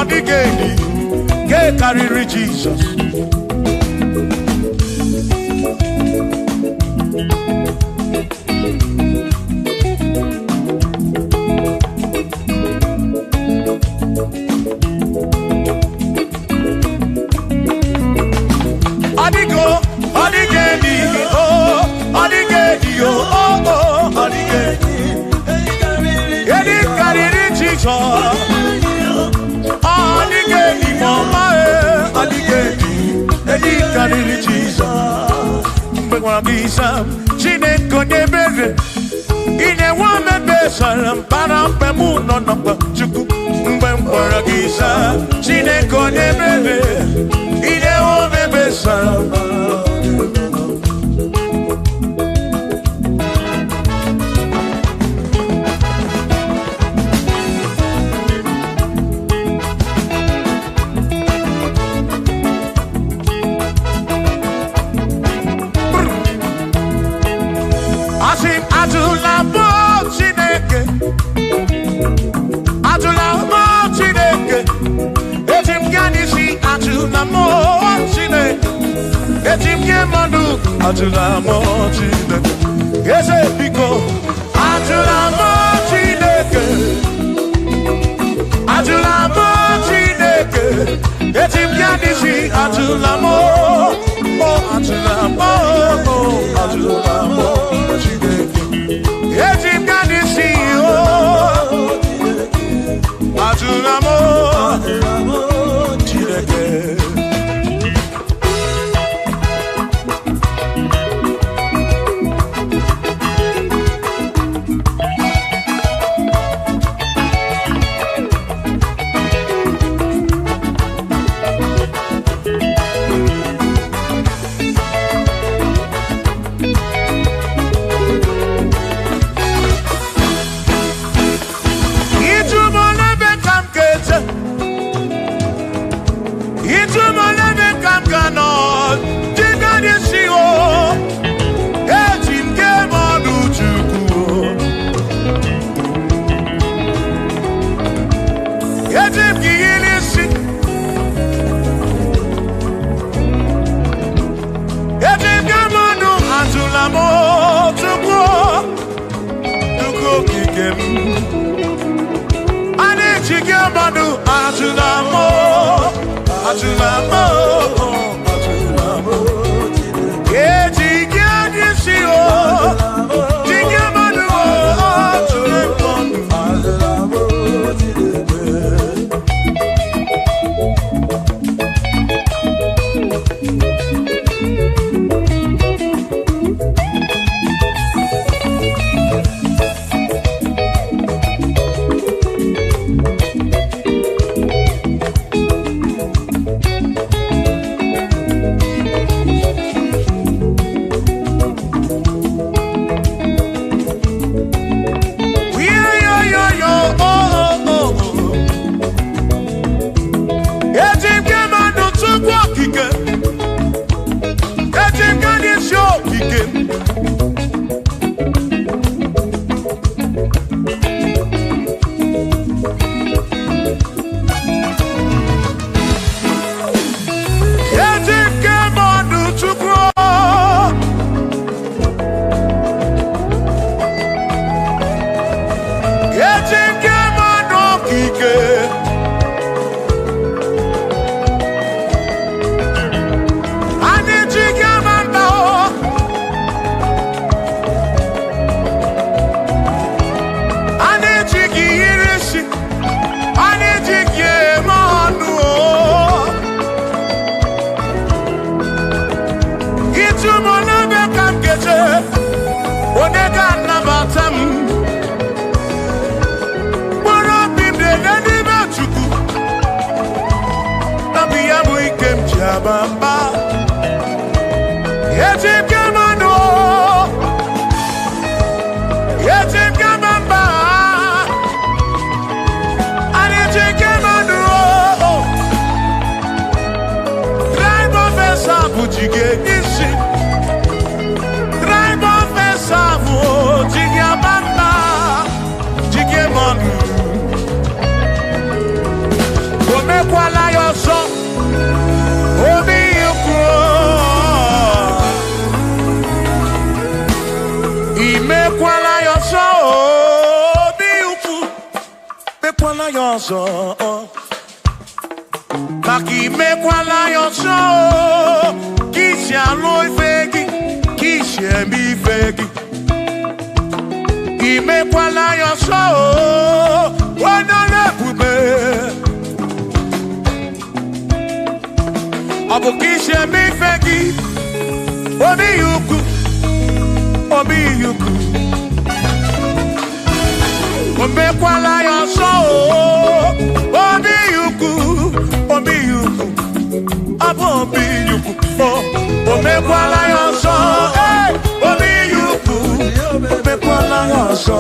[SPEAKER 1] Odigedi, get carry Jesus. Odigo, Odigedi, oh, Odigedi, oh, oh, Odigedi, get carry Jesus. Odigedi mama Odigedi Edi kariri Jesus Mbegwa bisa Chineke nyebere Ine wame besara Mpara mpemu nonokwa Chukwu Mgbe mkwara gisa Chineke nyebere Ine wame besara Atula mo Chineke, ese biko. Atula mo Chineke, atula mo Chineke. Etim yadisi atula mo, oh atula mo, oh atula mo Chineke. Etim yadisi oh. okike ane chike manu atulamo chike adisi o chike manu atulamo Maki mekwala yoso Kishi aloi fegi Kishi emi fegi Imekwala yoso Wana pube Abu kishi emi fegi Obi yuku Umekwala yoso Obi yuku Abo obi yuku Umekwala yoso Obi yuku Umekwala yoso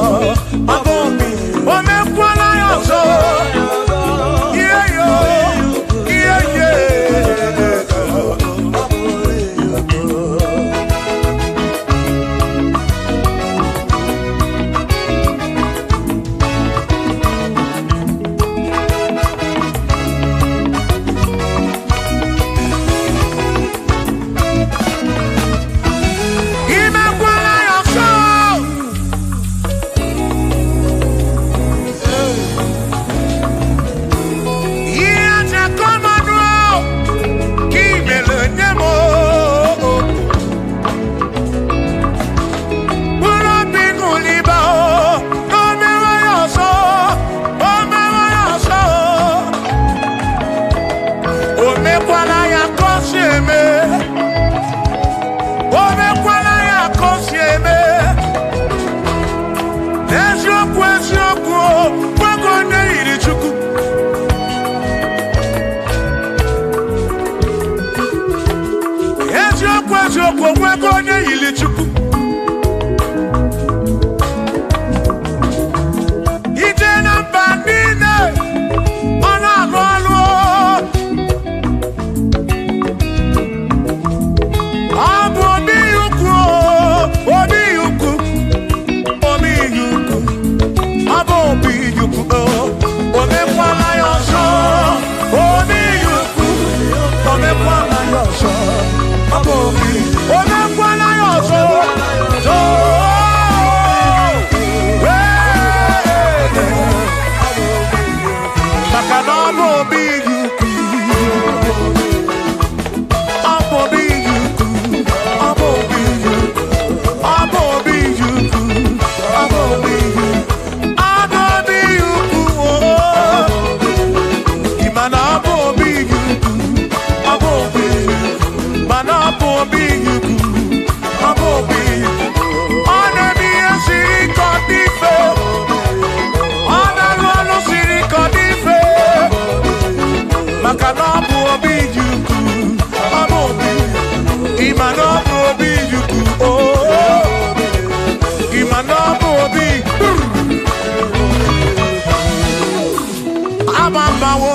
[SPEAKER 1] Abo obi Umekwala yoso Yeah yo Yeah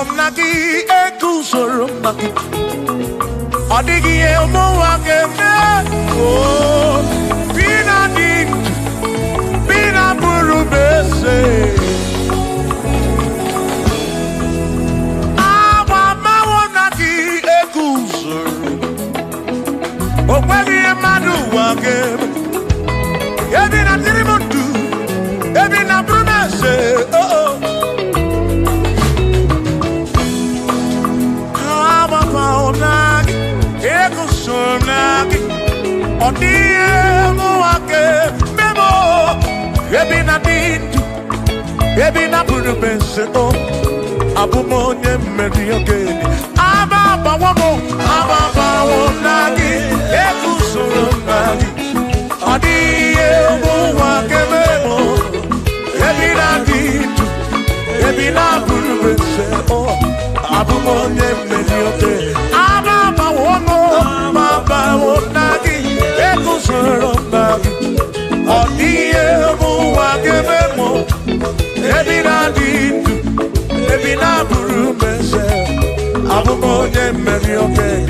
[SPEAKER 1] nagi ekusoro nagi odigi emowa keme oh bina din bina buru bese awa mawo nagi ekusoro okwegi emadu wa keme ebi na tirimutu ebi na buru bese oh nagi ekusonagi odie muake memo ebi na dindu ebi na buru bense o abumonye mmeri ogeni ababa wo nagi ekusonagi odie muake memo ebi na dindu ebi na buru bense o abumonye mmeri ogeni Baba nagi ekusoro nagi odie muwa kememo ebi na dindu ebi na buru mese abumonye mmeri ogeni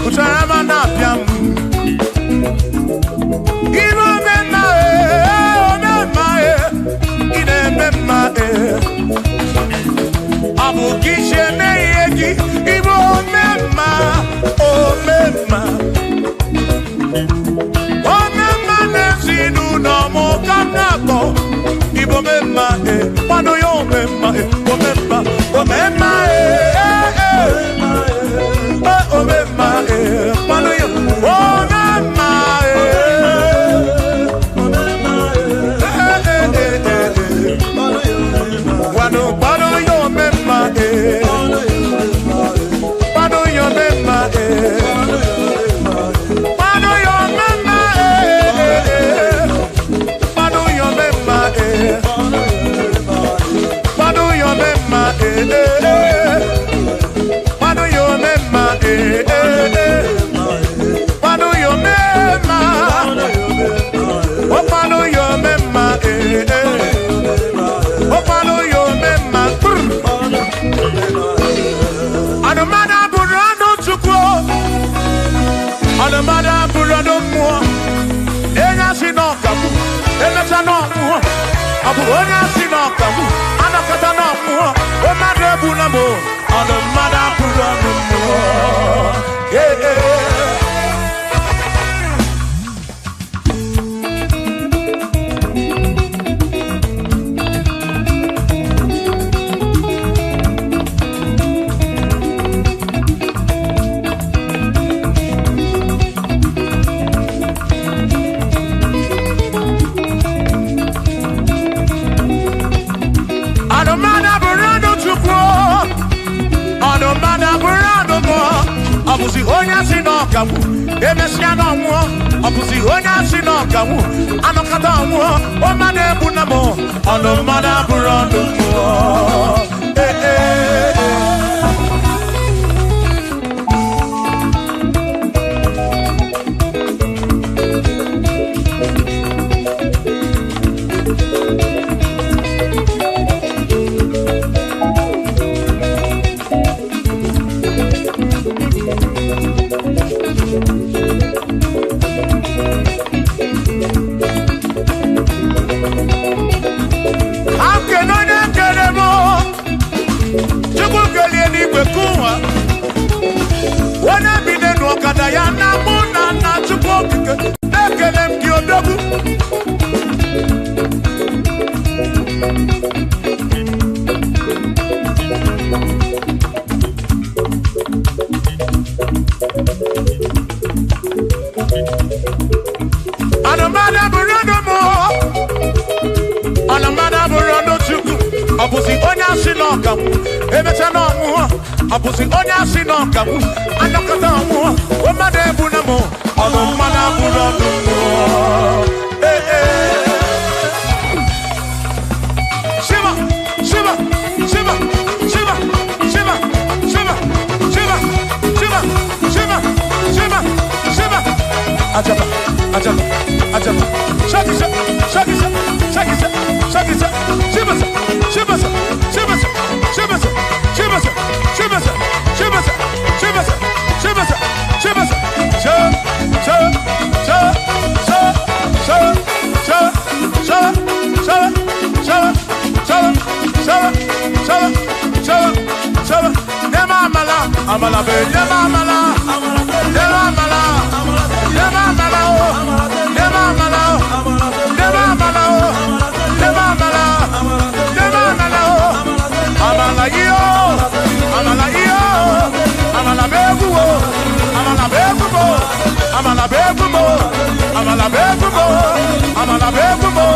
[SPEAKER 1] Ucharama na piam. Ino mema ine mema Abu kishe meyegi Ibo mema o mema O mema nesinu no mo kanako Ibo mema Pano yo mema o mema O mema O mema Pano yo O mema Pano yo mema Pano yo mema Pano yo mema Pano yo mema Pano yo mema Pano yo mema Pano yo mema Oh pano yo mema Oh pano yo mema Anamada burano chukwo Anamada burano mo Enya sinokamu Enya sanomu Abu onya sinokamu Anakata nomu Omade bunamo Anamada burano mo Yeah Abusi honya sinokamu Emesiano mo Abusi honya sinokamu Anokata mo Omade bunamo Anomada burando mo Abusi onya sinokamu Emechano mu Abusi onya sinokamu Anokata mu Omade bunamo Anomada burando mu Shiva Shiva Shiva Shiva Shiva Shiva Shiva Shiva Shiva Shiva Shiva Ajaba Ajaba Ajaba Shakisa Shakisa Shakisa Shakisa Shiva Shiva Shiva Shiva Shiva Shiva Shiva Shiva Amala be nema amala nema amala nema amala nema amala nema amala nema amala nema amala amala yo amala yo amala beguo amala beguo amala beguo amala beguo amala beguo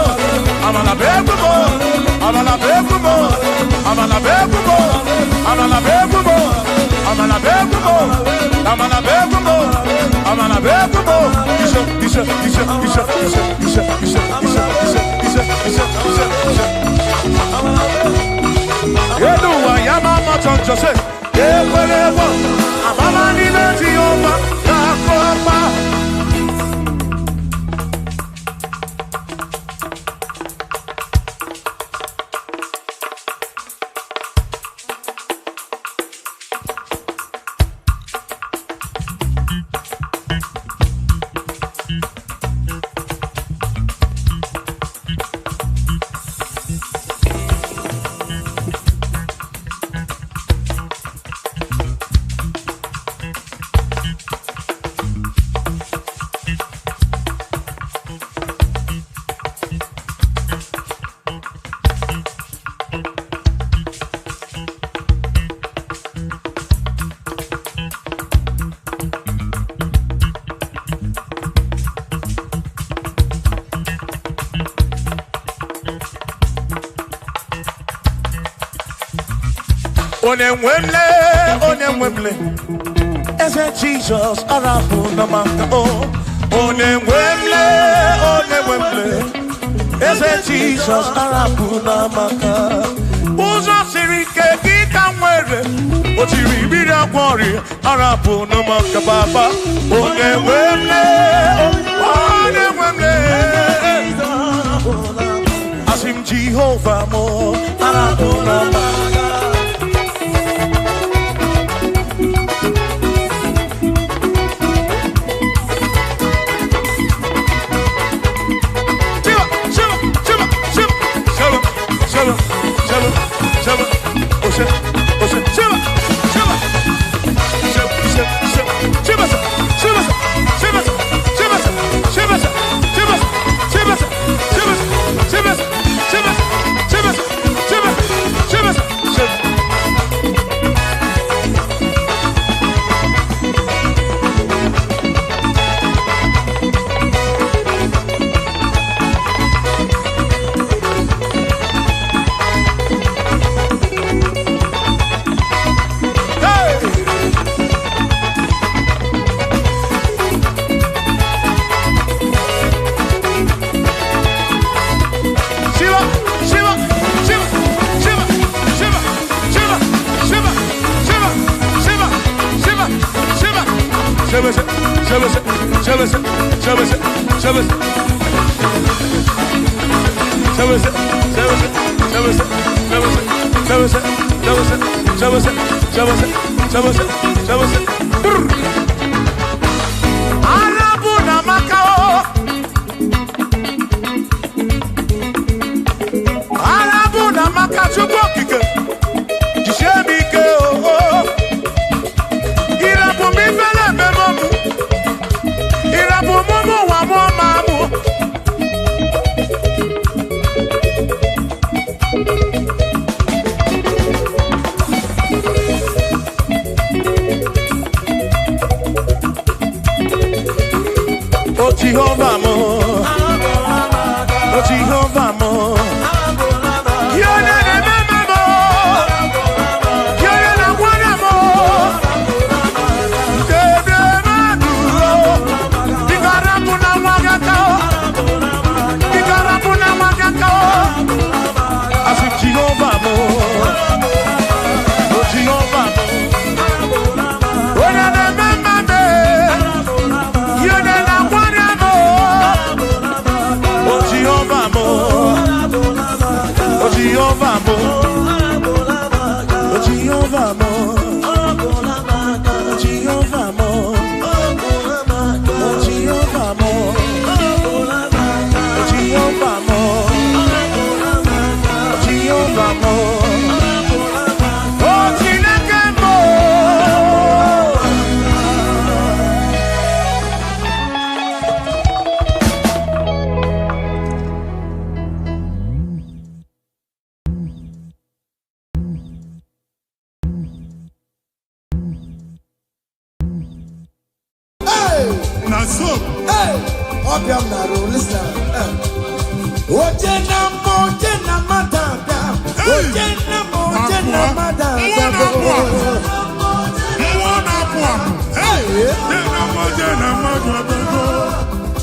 [SPEAKER 1] amala beguo amala beguo amala beguo amala beguo Amana begumo, amana begumo, amana begumo. Isa. Yedu wa yama matonjo se. Yekwelewa, amama ni beti oma, nakoma. Onemwemle, Eze Jesus, Arabu Namaka, Onemwemle, Eze Jesus, Arabu Namaka, Uzo Sirike, Gita Mwere, Otiri Bida Kwari, Arabu Namaka Baba, Onemwemle, Asim Jehovah Mo, Arabu Namaka.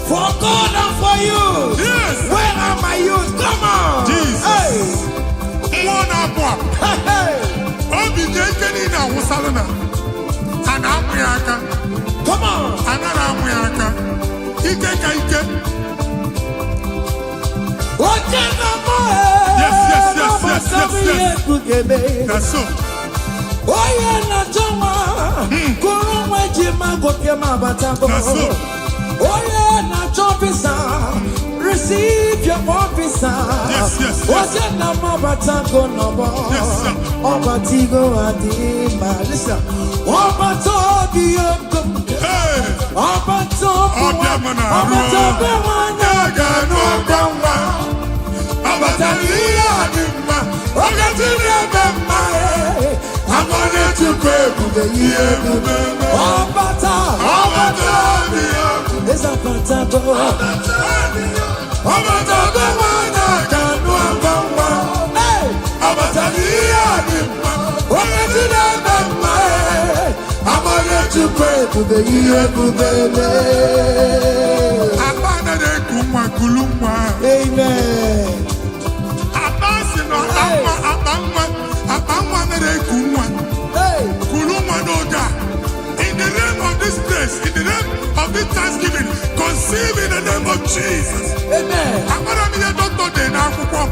[SPEAKER 3] For God and for you. Yes. Where are my youth? Come on. Jesus. Come on. Yes. That's so. Oh yeah, na choma. Kurumwe jima gokema batango. Oh yeah, na chopisa. Receive your officer. Yes. Oh yeah, na mabatango no more. Yes, sir. Obatigo adima. Listen. Obatobi yokum. Hey. Obatobi. Obatobi wana gano gamba. Obatobi adima. Obatobi adima. I'm gonna to pray for the year. Oh, bata. It's a bata. Oh, bata. Hey, oh, bata. ebube ihe ebube me.
[SPEAKER 2] Abana de kumwa kulumwa.
[SPEAKER 3] Amen.
[SPEAKER 2] Abasi no abangwa de kumwa. Kulumwa noga. In the name of this place, in the name of this Thanksgiving, conceive in the name of Jesus.
[SPEAKER 3] Amen.
[SPEAKER 2] Abana mi doctor de na kuko.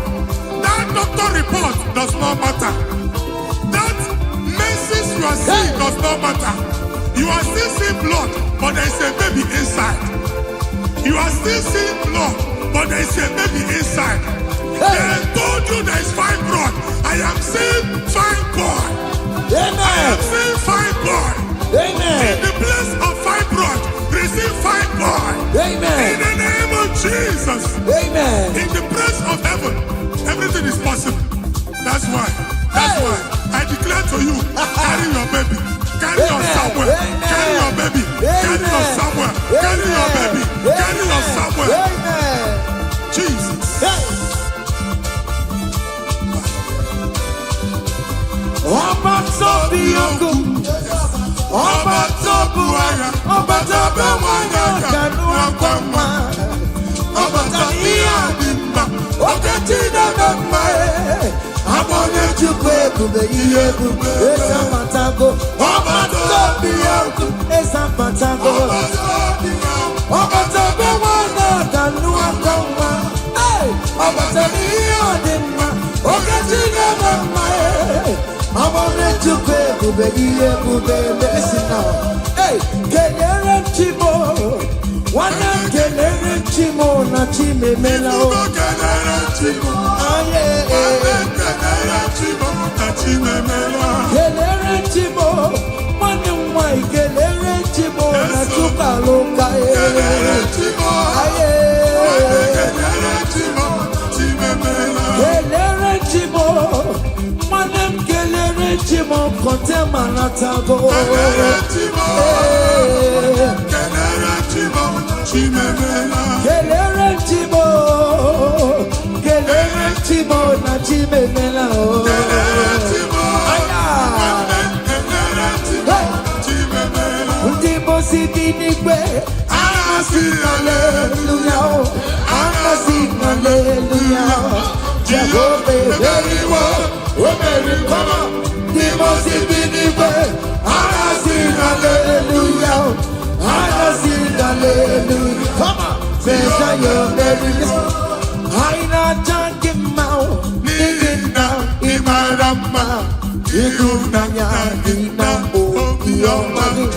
[SPEAKER 2] That doctor report does not matter. That message you are seeing does not matter. You are still seeing blood, but there is a baby inside. You are still seeing blood, but there is a baby inside. They told you there is fibroid. I am seeing fibroid.
[SPEAKER 3] Amen.
[SPEAKER 2] I am seeing fibroid.
[SPEAKER 3] Amen.
[SPEAKER 2] In the place of fibroid, receive fibroid.
[SPEAKER 3] Amen.
[SPEAKER 2] In the name of Jesus.
[SPEAKER 3] Amen.
[SPEAKER 2] In the place of heaven, everything is possible. That's why. That's why I declare to you, carry your baby. Carry your somewhere. Carry your baby. Carry your somewhere. Carry your baby. Carry your somewhere.
[SPEAKER 3] Amen.
[SPEAKER 2] Jesus.
[SPEAKER 3] Ọba tóbi ogun, ọba tóbi wáyà, ọba tóbi wáyà kanú ọgbọ̀nmá, ọba tóbi àbímbà, oge tí dàgbà mmá ẹ̀, abọ́lé chukwu ebube ihe ebube, esa patago, ọba tóbi ogun, esa patago, ọba tóbi wáyà kanú ọgbọ̀nmá, ọba tóbi àbímbà, oge tí dàgbà mmá ẹ̀. I'm on the to pay, baby, listen now. Hey, Kelere Chimo, one of Kelere Chimo, Nachime Melo.
[SPEAKER 2] Kelere Chimo,
[SPEAKER 3] Kelere
[SPEAKER 2] Chimo, Nachime Melo.
[SPEAKER 3] Kelere Chimo, one of my Kelere Chimo, Nachuka Loka.
[SPEAKER 2] Kelere Chimo, Kelere Chimo, Nachime Melo.
[SPEAKER 3] Kelere Chimo, Manem Kelere Chimo, Kote Manatago.
[SPEAKER 2] Kelere Chimo, Kelere Chimo, Nachime Melo.
[SPEAKER 3] Kelere Chimo, Kelere Chimo, Nachime Melo.
[SPEAKER 2] Kelere Chimo, Kelere Chimo, Nachime Melo.
[SPEAKER 3] Ndipo Sidinigwe, Anasi Hallelujah, Anasi Hallelujah. Jehovah, very well, very come. Ndipo Sidinigwe, Anasi Hallelujah, Anasi Hallelujah. Come on, say you're very good. I not junk him out, living down in my rama. You know, Nina, oh, your money,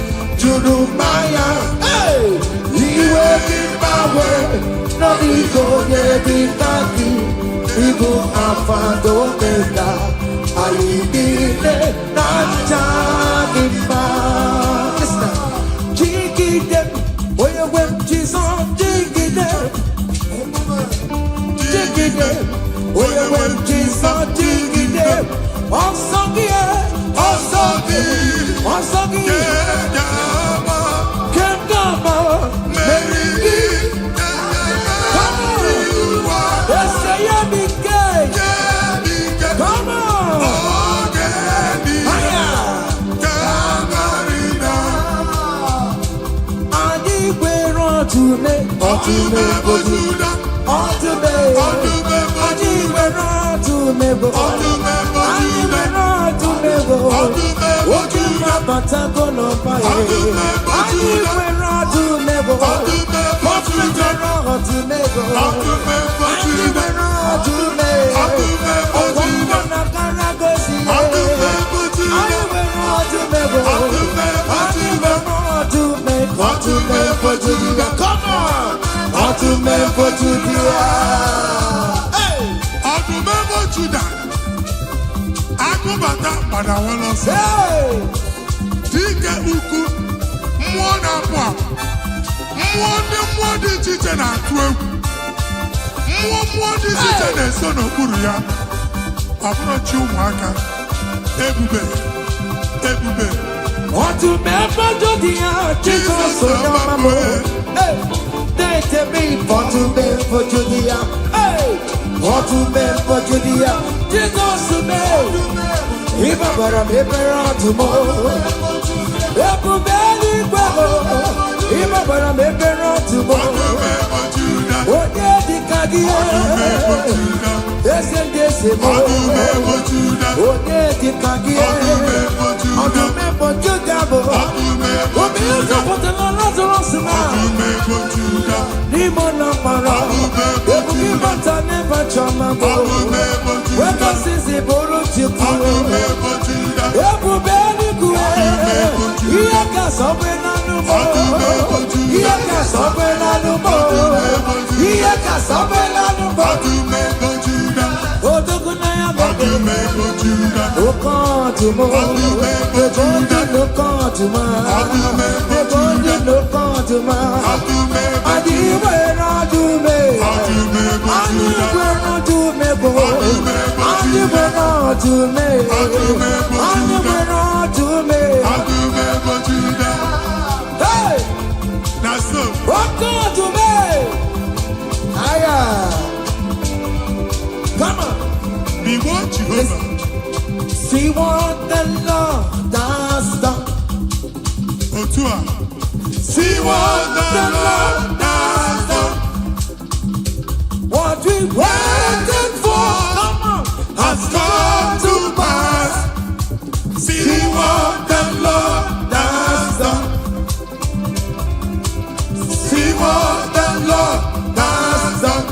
[SPEAKER 3] Jurumaya. Hey, you will be my way. No, you go, yeah, be lucky. You go, Afado, Mega. I need it, not junk out. Listen, jiggy them, where you went, Jesus, jiggy them. Jiggy them, where you went, Jesus, jiggy them. Osagi, Kengama, Mary, come on, let's say you're big gay. Come on, Adi Guero to me, Adi Guero to me, Patago no fire. I went to Nebo. Hospital to Nebo. I went to Nebo. Okuna Karagosi. I went to Nebo. I went to Nebo. Come on. To Nebo to
[SPEAKER 2] Hey. To Nebo Judah. Akubata Padawolo say. Dike uku mmụọ na-apụ apụ mmụọ dị iche iche na-atụ egwu mmụọ dị iche iche na-eso n'okpuru ya ọ bụrụ chi ụmụaka ebube
[SPEAKER 3] ọdún mẹ́fà jòdì ya Jésù sọ̀rọ̀ mọ́mọ́ tètè mi ọdún mẹ́fà jòdì ya ọdún mẹ́fà jòdì ya Jésù mẹ́ ìbàbàrà mi bẹ̀rẹ̀ ọdún mọ́ ebube eluigwe Ima bara mebere otubo. Onye dịka gị. Eze ndị eze bụ. Onye dịka gị. Ọdụm ebo Juda bụ. Obi ụzọ pụtara Lazarus na. N'ime ụlọ mkpọrọ. Ebube ịbata n'ebe chọma bụ. Wekọsịsị bụrụ Chukwu. Ebube eluigwe. Ihe ka sọgbe n'anụmọ. Ihe ka sọgbe n'anụmọ. Ihe ka sọgbe n'anụmọ. Odogu na ya bebe. Okotumo. Ebondi n'okotuma. Ebondi n'okotuma. Adiwe n'adume. Adiwe n'adume bo. Adiwe n'adume. Adiwe n'adume. Hey! Okotume. Aya. Come on.
[SPEAKER 2] Be what Jehovah.
[SPEAKER 3] See what the Lord has done.
[SPEAKER 2] Otua. See what the Lord has done.
[SPEAKER 3] What we waited for, come on,
[SPEAKER 2] Has come to pass. See what the Lord has done. See what the Lord has done.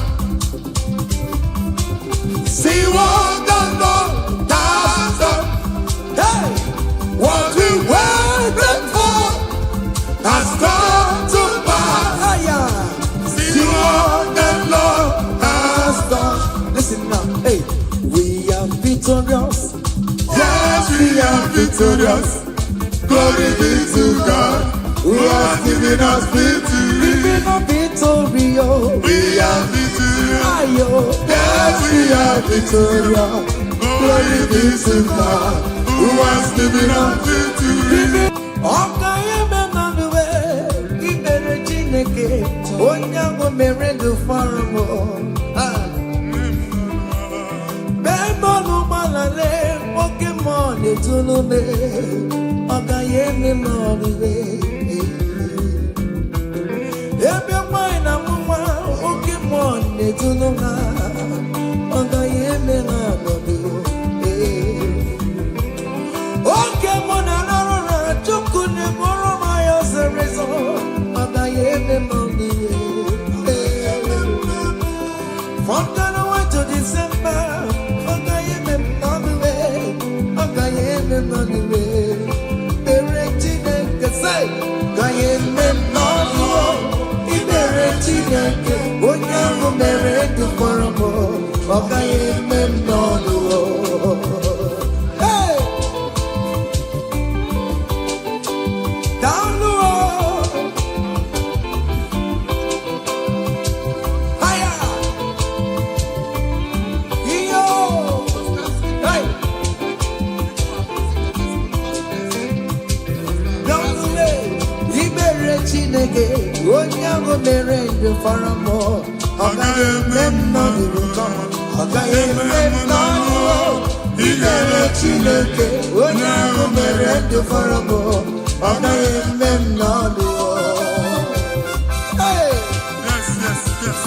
[SPEAKER 2] See what the Lord has done.
[SPEAKER 3] hey,
[SPEAKER 2] What we waited for has come to pass.
[SPEAKER 3] aya.
[SPEAKER 2] See what the Lord has done.
[SPEAKER 3] Listen now, hey, we are victorious.
[SPEAKER 2] Yes, we are victorious. Glory be to God who has given us victory.
[SPEAKER 3] Living a victorious.
[SPEAKER 2] We are victorious.
[SPEAKER 3] Ayo,
[SPEAKER 2] Yes, we are victorious. Glory be to God who has given us victory.
[SPEAKER 3] ọka eme manuwe ibere Chineke onye ahụ mere ndụ fara m. Bemọnụ gbalale oke mmụọ na-etu n'ume ọ gaghị eme m ọrịre. Ebe nwanyị na nwa oke mmụọ na-etu n'ụha ọ gaghị eme ha ọnọdụ. Oke mụ na narụ na Chukwu na-eburu m ya zere zọ ọ gaghị eme m ọrịre. From January to December, ọ gaghị eme m ọrịre. Ọ gaghị eme m ọrịre. Ikpere Chineke sị gaghị eme m n'ọnụ. Ikpere Chineke onye ahụ mere ndụ fọrọ m ọ gaghị eme m n'ọnụ. Hey! Daalụ o! Aya! Iyo! Hey! Daalụ e! Ikpere Chineke onye ahụ mere ndụ fọrọ m ọ gaghị eme m n'ọnụ. Ọ gaghị eme m n'ọnụ. Ikpere Chineke onye ahụ mere ndụ fọrọ m ọ gaghị eme m n'ọnụ. Hey!
[SPEAKER 2] Yes, yes, yes.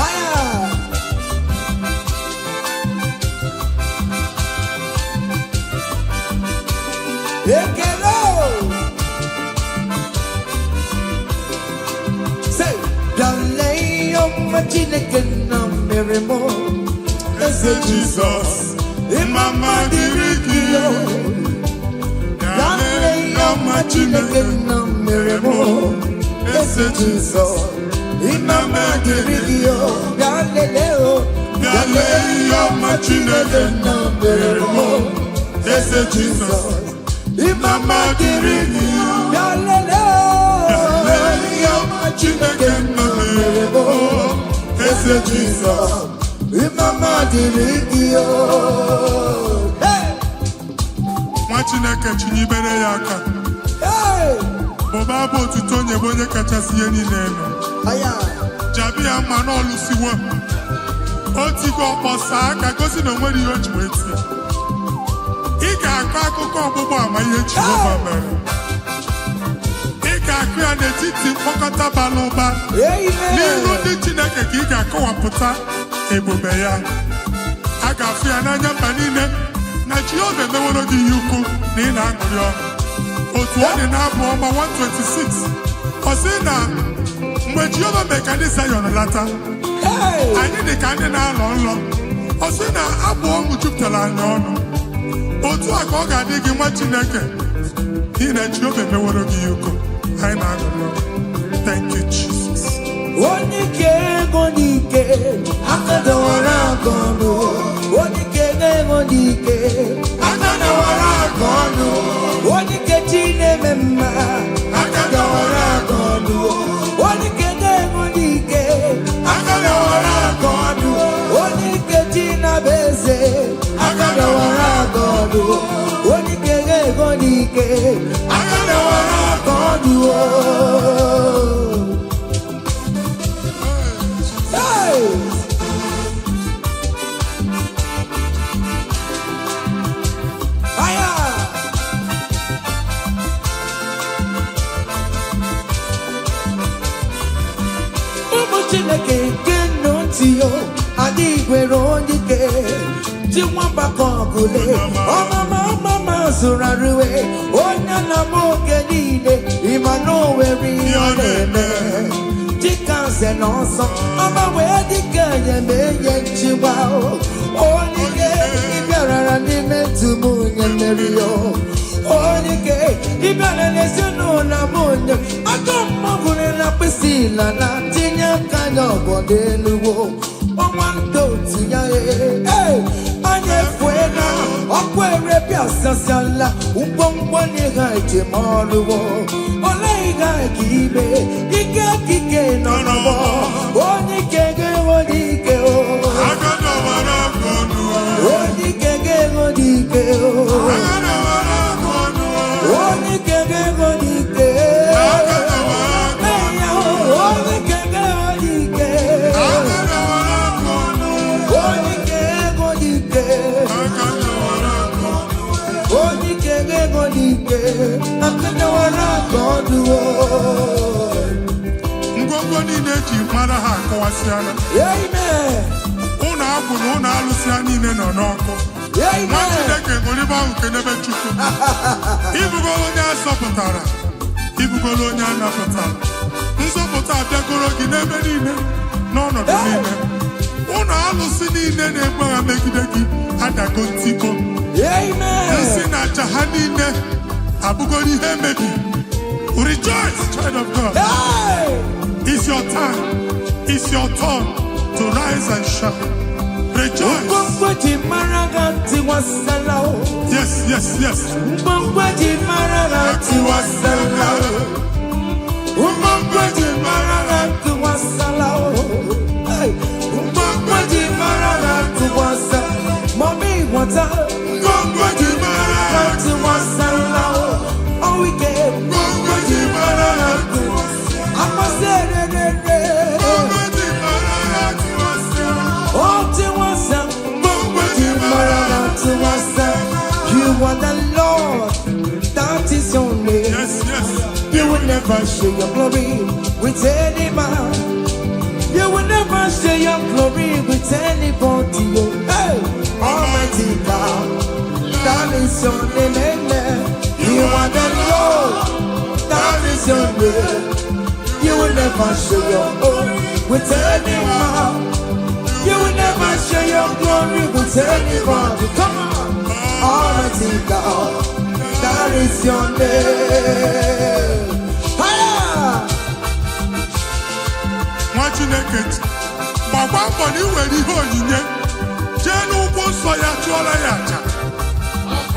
[SPEAKER 3] Aya! Ekele o! Say, dale ọma Chineke na mere m eze Jizọs ịmama dịrị gị o. Dale ọma Chineke na mere m eze Jizọs ịmama dịrị gị o. Dale o! Dale ọma Chineke na mere m eze Jizọs ịmama dịrị gị o. Dale ọma Chineke na mere m eze Jizọs ịmama dịrị gị o. Hey!
[SPEAKER 2] Nwa Chineke chinyibere ya aka.
[SPEAKER 3] Hey!
[SPEAKER 2] Bụba abụ otuto onye bụ onye kachasị ihe niile elu.
[SPEAKER 3] Aya!
[SPEAKER 2] Jabi ya mma n'ọlụsiwo. O tigo ọkpọ saa aka gosi na o nwere ihe o ji wee tie. Ị ga-akọ akụkọ ọgbụgbọ ama ihe Jehova mere. Ị ga-akụ ya n'etiti mkpọkọta bara ụba. N'iru ndị Chineke ka ị ga-akọwapụta ebube ya. A ga-afụ ya n'anya mba niile na Jehova emeworo gị ihe ukwu na ị na-aṅụrị ọṅụ. Otu ọ dị n'abụ ọma 126 ọ sị na mgbe Jehova mere ka ndị Zayọn lata, anyị dị ka ndị na-alọ nlọ. Ọ sị na abụ ọṅụ jupụtara anyị ọnụ. Otu a ka ọ ga-adị gị nwa Chineke n'ihi na Jehova emeworo gị ihe ukwu. Anyị na-aṅụrị ọṅụ. Thank you, Jesus.
[SPEAKER 3] Onye ike ego n'ike aka dọwara aka ọnụ. Onye ike ego n'ike aka dọwara aka ọnụ. Onye ike chi na-eme mma aka dọwara aka ọnụ. Onye ike ego n'ike aka dọwara aka ọnụ. Onye ike chi na-abụ eze aka dọwara aka ọnụ. Onye ike ego n'ike aka dọwara aka ọnụ. Chineke nke nnọtio adịghị nwere onye ike ji nwambakọ ọgụle ọmama zụrụ arụwe onye na-ama oge niile ịma na o nwere ihe ọ na-eme dịka nze na ọzọ ọma wee dịka enye nchịgba onye ike ịbịarara n'ime tumu onye mmeri ya onye ike ịbịara n'ezinụlọ m onye aka mmọgụrụ na mkpịsị ila na tinye aka ya ọbọdọ eluwo ọnwa ndị otu ya anya efue na ọkụ erepịa sasiala ngwongwo n'ihe ejem ọrụwo ole ihe ka ime ike kike nọ n'ọgbọ onye ike ga-enwe n'ike onye ike ga-enwe n'ike onye ike ga-enwe n'ike
[SPEAKER 2] ngwongwo niile eji mara ha akọwasịala. Ụlọ agwụ na ụlọ alụsị ha niile nọ n'ọkụ. Nwa Chineke ngolibe ahụ nke n'ebe Chukwu. Ibugolo onye a zọpụtara, ibugolo onye a napụtara. Nzọpụta abịagoro gị n'ebe niile n'ọnọdụ niile. Ụlọ alụsị niile na-egbu agha megide gị adago ntikọ. Nsị na aja ha niile abụgoro ihe emebi. Rejoice, child of God. It's your time. It's your turn to rise and shine. Rejoice. Yes, yes, yes.
[SPEAKER 3] Mommy, what's up? Oh, we get you are the Lord, that is your name.
[SPEAKER 2] Yes, yes.
[SPEAKER 3] You will never share your glory with any man. You will never share your glory with anybody. Hey, Almighty God, that is your name. Amen. You are the Lord, that is your name. You will never share your glory with any man. You will never share your glory with anybody. Come on. Almighty God, that is your name.
[SPEAKER 2] Nwa Chineke gbagba mbọ na iwere ihe onyinye jee n'ụkwụ nsọ ya chụọrọ ya aja.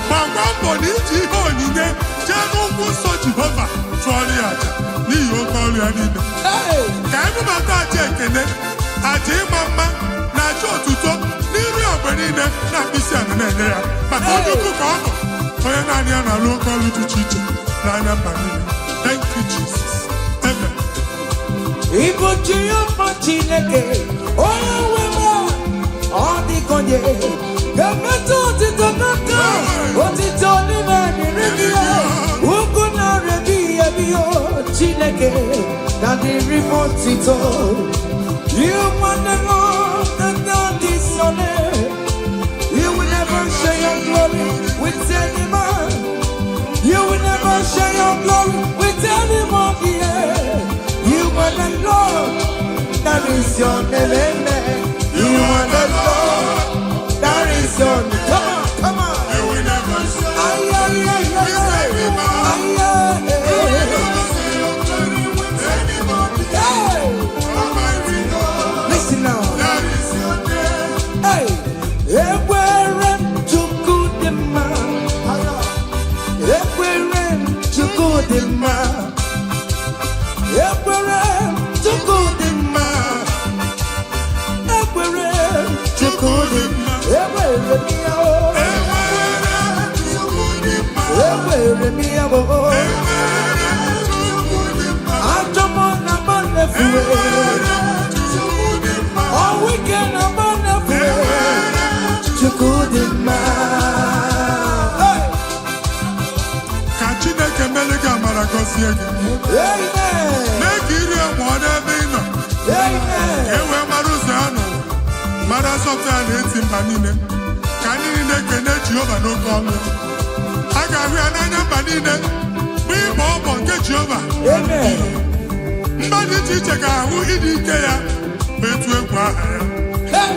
[SPEAKER 2] Gbagba mbọ na iji ihe onyinye jee n'ụkwụ nsọ Jehova chụọrọ ya aja n'ihi oke ọrụ ya niile. Ka emebata aja ekele, aja ịma mma na aja otuto n'iru ogbe niile na mkpịsị ala na-enye ya maka onye ukwu ka ọ bụ onye naanị ya na-alụ oke ọrụ dị iche iche n'anya mba niile. Thank you, Jesus. Amen.
[SPEAKER 3] Igbo Jehova Chineke onye nwe m ọ dịkonye ga-emetụ otito n'aka otito Chineke, that the remote it all. You want the Lord, that God is your name. You will never share your glory with any man. You will never share your glory with anybody. You are the Lord, that is your name. You are the Lord, that is your name. Come on.
[SPEAKER 2] You will never share.
[SPEAKER 3] Listen now.
[SPEAKER 2] That is your name.
[SPEAKER 3] Hey, everywhere to good man. Everywhere to good man. Everywhere to good man. Everywhere to good man. Everywhere me oh. Everywhere me oh. I'm the one about the free. All weekend about the free. To good man.
[SPEAKER 2] Ka Chineke mele ga mara gozie gị.
[SPEAKER 3] Amen.
[SPEAKER 2] Make iri amụọ n'ebe ị nọ.
[SPEAKER 3] Amen.
[SPEAKER 2] Ewe mara ụzọ ya nọ. Mara sọpụta ya na-eti mba niile. Ka anyị niile kene Jehova n'oke ọnụ. A ga-ahụ ya n'anya mba niile. Mgbe ịgba ọgbọ nke Jehova.
[SPEAKER 3] Amen.
[SPEAKER 2] Mba dị iche iche ga-ahụ ịdị ike ya ma etu egwu aha ya.
[SPEAKER 3] Hey.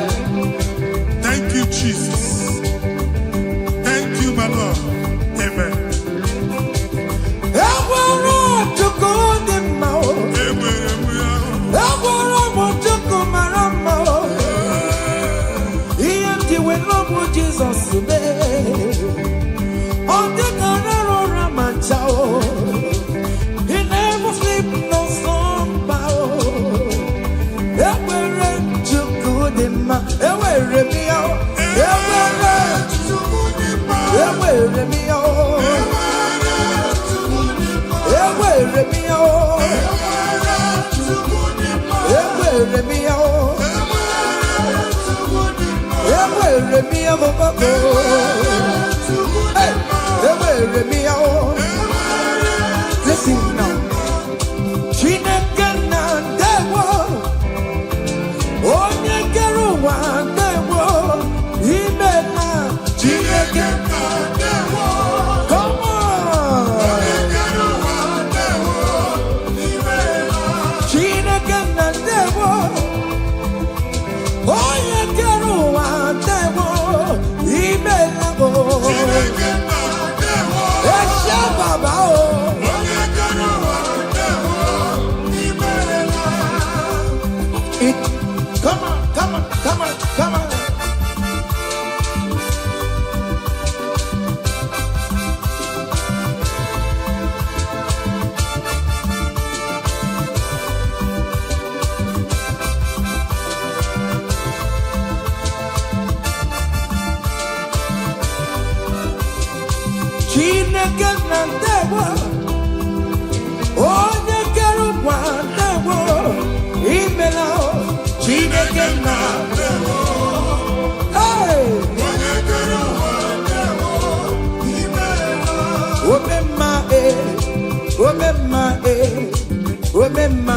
[SPEAKER 2] Thank you, Jesus. Thank you, my Lord. Amen.
[SPEAKER 3] Everywhere to good man.
[SPEAKER 2] Enwere m ya.
[SPEAKER 3] Everywhere to good man. Ihe ndị we love Jesus today. On the corner of Manchao. He never sleep no slumber. Everywhere to good man. Everywhere me out. Everywhere to good man. Everywhere me out. Everywhere me out. Everywhere me out. Everywhere me out. Hey, everywhere me out. Listen now. Chineke na ndewo. Onye kere ụwa ndewo. Ime na Chineke na ndewo. Come on. Chineke na ndewo. Onye kere ụwa ndewo. Ime na o. Esha baba o. It, come on, come on, come on, come on. Chineke na ndewo. Onye kere ụwa ndewo. Imela o. Chineke na ndewo. Hey! Omemma omemma omemma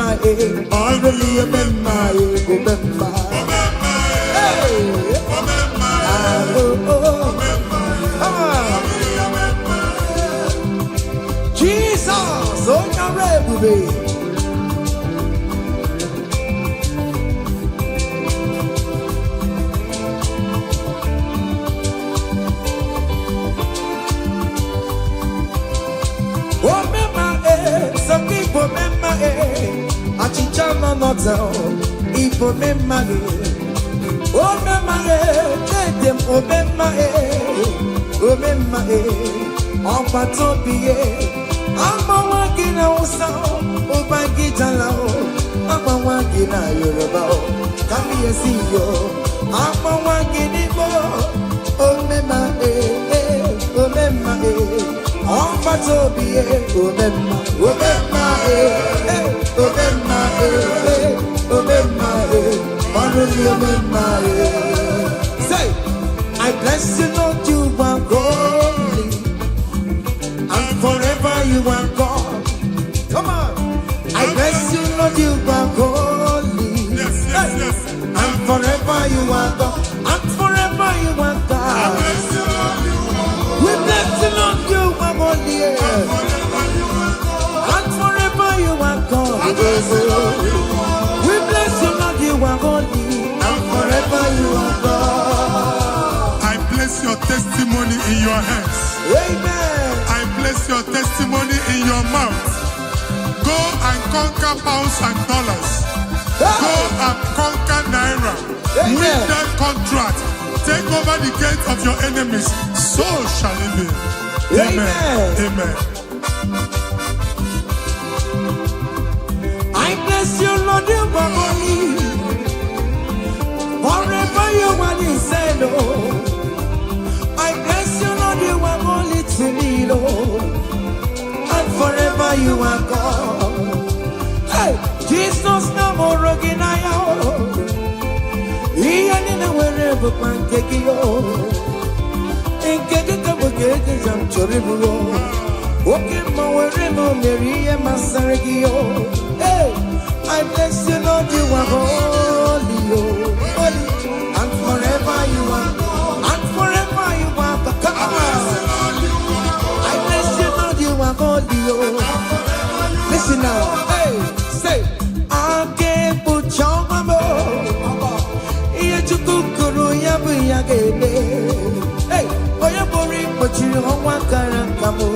[SPEAKER 3] ọlụlụ omemma omemma. Hey! Jesus, onye ọrụ ebube. Some people remember achịcha nọ n'ọta Igbo memma o memma chete m o memma ọgbata obi agbanwa gị na Hausa ụba gị jala agbanwa gị na Yoruba ka m esi yo agbanwa gị n'Igbo o memma ọgbata obi o memma say I bless you Lord, you are holy and forever you are God. Come on. you are holy.
[SPEAKER 2] Yes, yes, yes.
[SPEAKER 3] And forever you are God. And forever you are God. We bless you, Lord, you are holy. And forever you are God. We bless you, Lord, you are holy. And forever you are God.
[SPEAKER 2] I place your testimony in your hands.
[SPEAKER 3] Amen.
[SPEAKER 2] I place your testimony in your mouth. Go and conquer pounds and dollars. Go and conquer naira. Win that contract. Take over the gates of your enemies. So shall it be. Amen. Amen.
[SPEAKER 3] I bless you, Lord, you are holy. Forever you are inside, Lord. I bless you, Lord, you are holy to me, Lord. And forever you are God. Hey, Jesus, no more Roginaya. He ain't in a wherever pancake you. In Kekabugate, I'm Choribu. Walking my wherever Mary and Masarigio. Hey, I bless you, Lord, you are holy, holy. And forever you are God. And forever you are God. Come on. I bless you, Lord, you are holy, listen now. Hey, say, I can't put your mama. Hey, oh, you're boring, but you don't want Karakamo.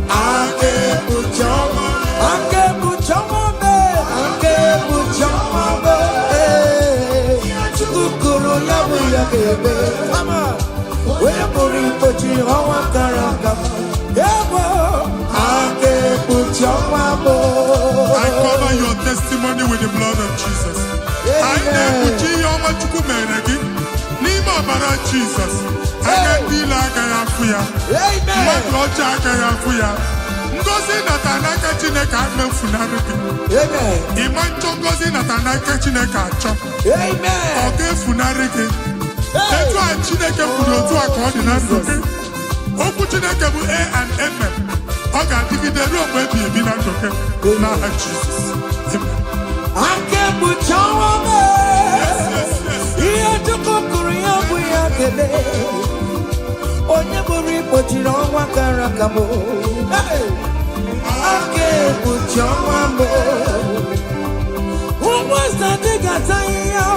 [SPEAKER 3] I can't put your mama. I can't put your mama. I can't put your mama. Hey, Chukuru Yabu. Come on. Oh, you're boring, but you don't want Karakamo.
[SPEAKER 2] I cover your testimony with the blood of Jesus. I never your Machukumenegi. Nima Bara Jesus. I can be like I am for ya. My Lord Jack I am for ya. Ngozi Natanaka Chineka Mefunariki. Iman Chogozi Natanaka Chineka Chop. Okay, Funariki. That's why Chineka Fudo to a coordinator. Oku Chineke bu A and M. Oga dividend room wey be bi na toke. Na Jesus. Amen.
[SPEAKER 3] Ake bu chawame. Iye tukukuru ya bu ya kele. Onye buri pochiro wa karakamo. Ake bu chawame. Umwasa diga taya.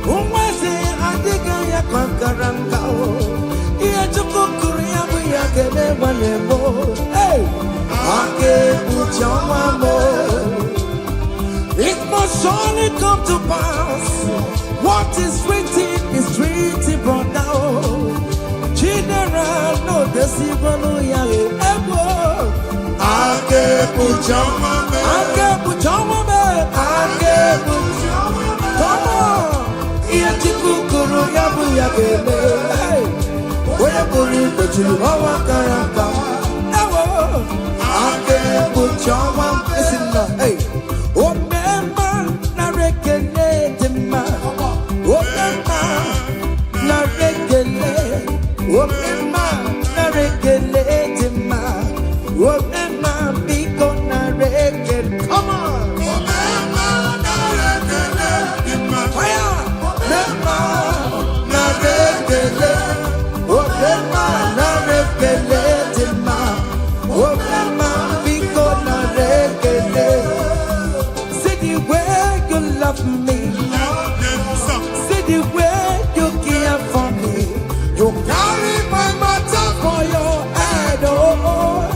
[SPEAKER 3] Umwasa adiga ya kankaranga. Iye tukukuru ya bu ya kele walemo. Hey, ake bu chawame. It must surely come to pass. What is written brought down. General, no deceiver, no yale. Ake puchama, ake puchama, ake puchama. Come on, iya chikukuru yabu yagele. Where buri kochilu hawa karaka. Ake puchama, listen now, hey. Me. See the way you care for me. You carry my matter for your head, oh.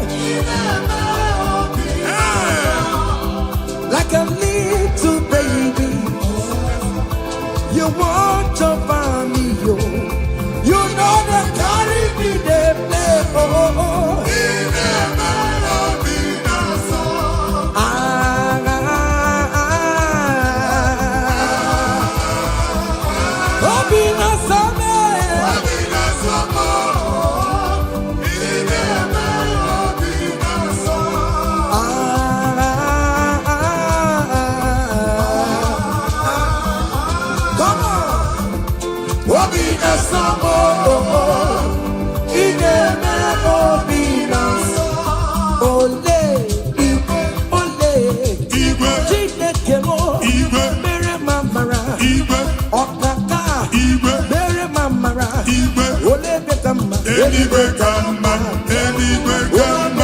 [SPEAKER 2] anyway come, anyway come,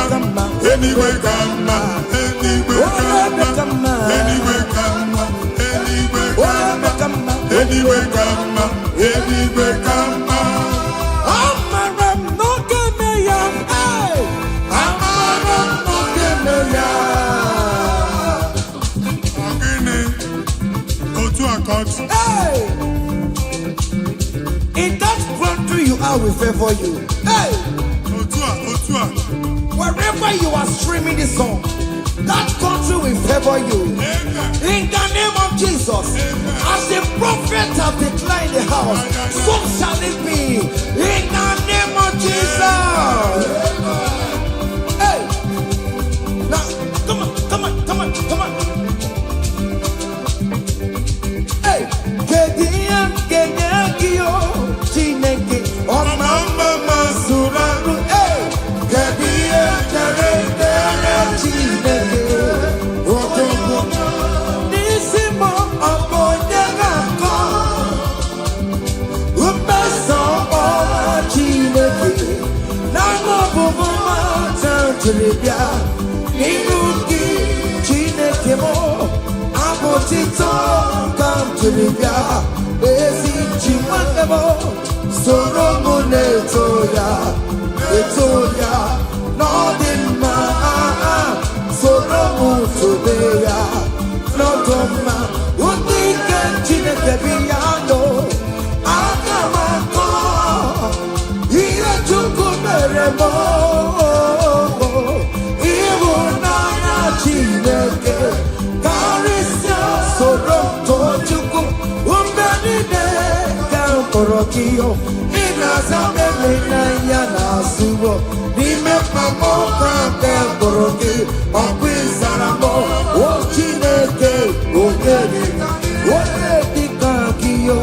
[SPEAKER 2] anyway come, anyway come, anyway come, anyway come, anyway come.
[SPEAKER 3] Amaram no kemeya, amaram no kemeya. Hey, in that country you are, we favor you. Hey, wherever you are streaming this song, that country will favor you. In the name of Jesus, as the prophet have declared the house, so shall it be. In the name of Jesus. Hey, now come on. Hey, Kediakio, Chineke, oh mama Suraru. Hey, Kediakio, Chineke, oh Nisimo, Abonyagako, Upeso, oh Chineke, Nano Buma, Tantribia, Ninuki, Chineke, Abotito, come to the yard. Esi Chimanebo, Soromone Etoya, Nodima, Soromu Todeya, Nodoma, Udika Chinekebiano, Akamako, Ira Chukumeremo, Iwunaya Chineke, Karisia, Soronto Chuku. Korokio, Nina Zamele Yana Subo, Nime Pamoka, Koroki, Oquisaramo, Ochineke, Onedikakio,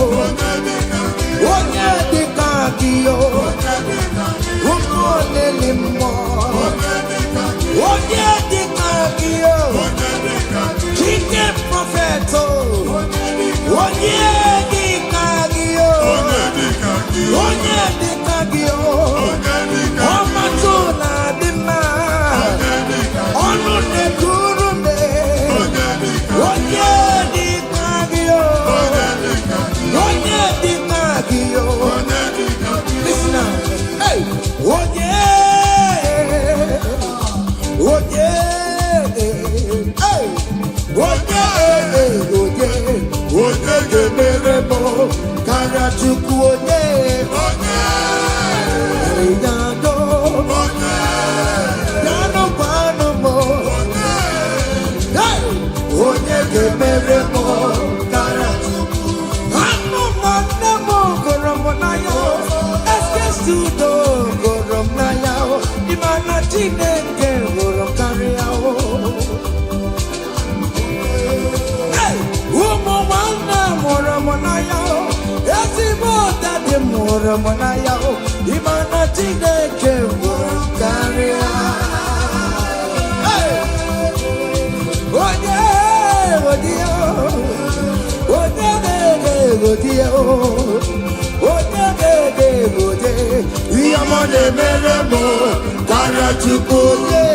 [SPEAKER 3] Onelimo, Onedikakio, Chicken Propheto, Onedikakio. Onye dikagio, Omatuna dima, Onu nekurume. Onye dikagio, listen now, hey, Onye gemeremo, Karachuku Onye, Yado, Yano Panomo, Onye gemeremo, Karachuku, Hano Manamo, Goromonayo, Eskestudo, Goromonayo, Imana Chineke, Gorokariao. Moramonaya, Yasibo, Daddy Moramonaya, Imana Chineke, Karia. Hey, Yamane Meremo, Karachukoye.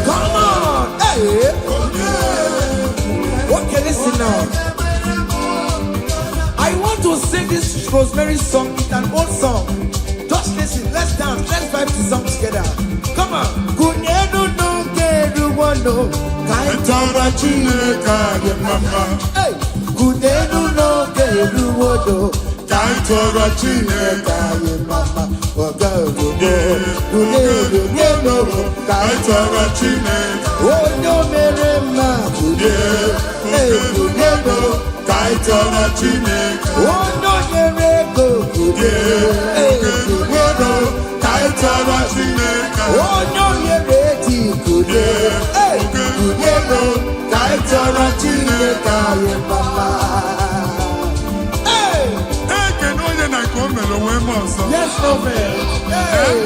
[SPEAKER 3] Come on, hey. Okay, listen now. I want to sing this Rosemary song. It's an old song. Just listen. Let's dance. Let's vibe the song together. Come on. Kunyenu no keru wano kaitara chineka ye mama. Hey. Kunyenu no keru wano kaitara chineka ye mama. Oga ogo. Kunyenu no kaitara chineka. Onyo mere ma kunyenu. Hey. Kunyenu kaitara chineka. Onyo mere go kunyenu. Hey. Kunyenu kaitara chineka. Onyo mere ti kunyenu. Hey. Kunyenu kaitara chineka ye mama. Hey. Yes, no man. Hey.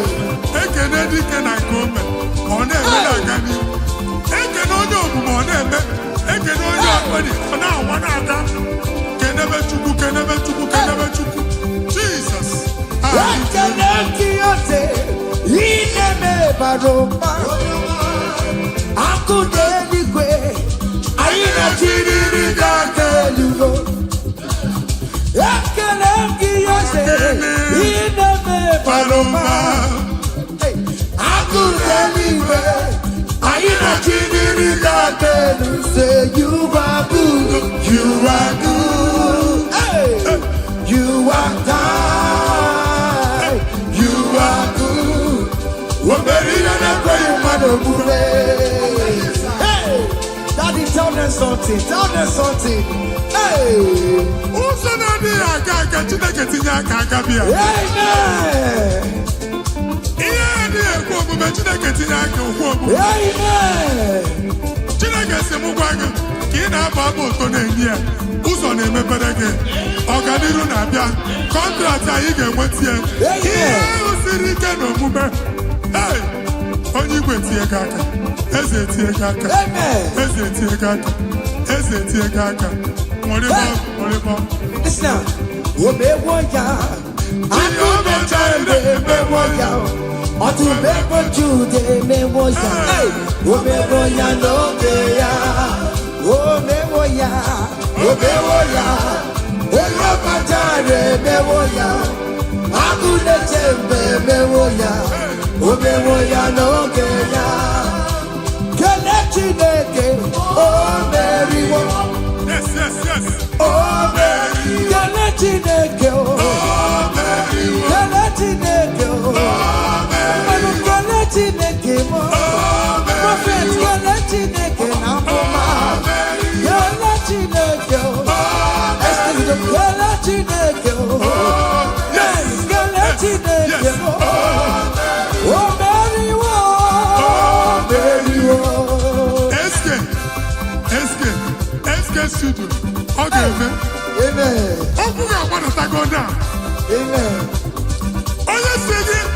[SPEAKER 2] Jesus.
[SPEAKER 3] Say you are good, you are good, hey. You are kind, you are good. Hey, Daddy, tell them something, Hey,
[SPEAKER 2] who's an idea?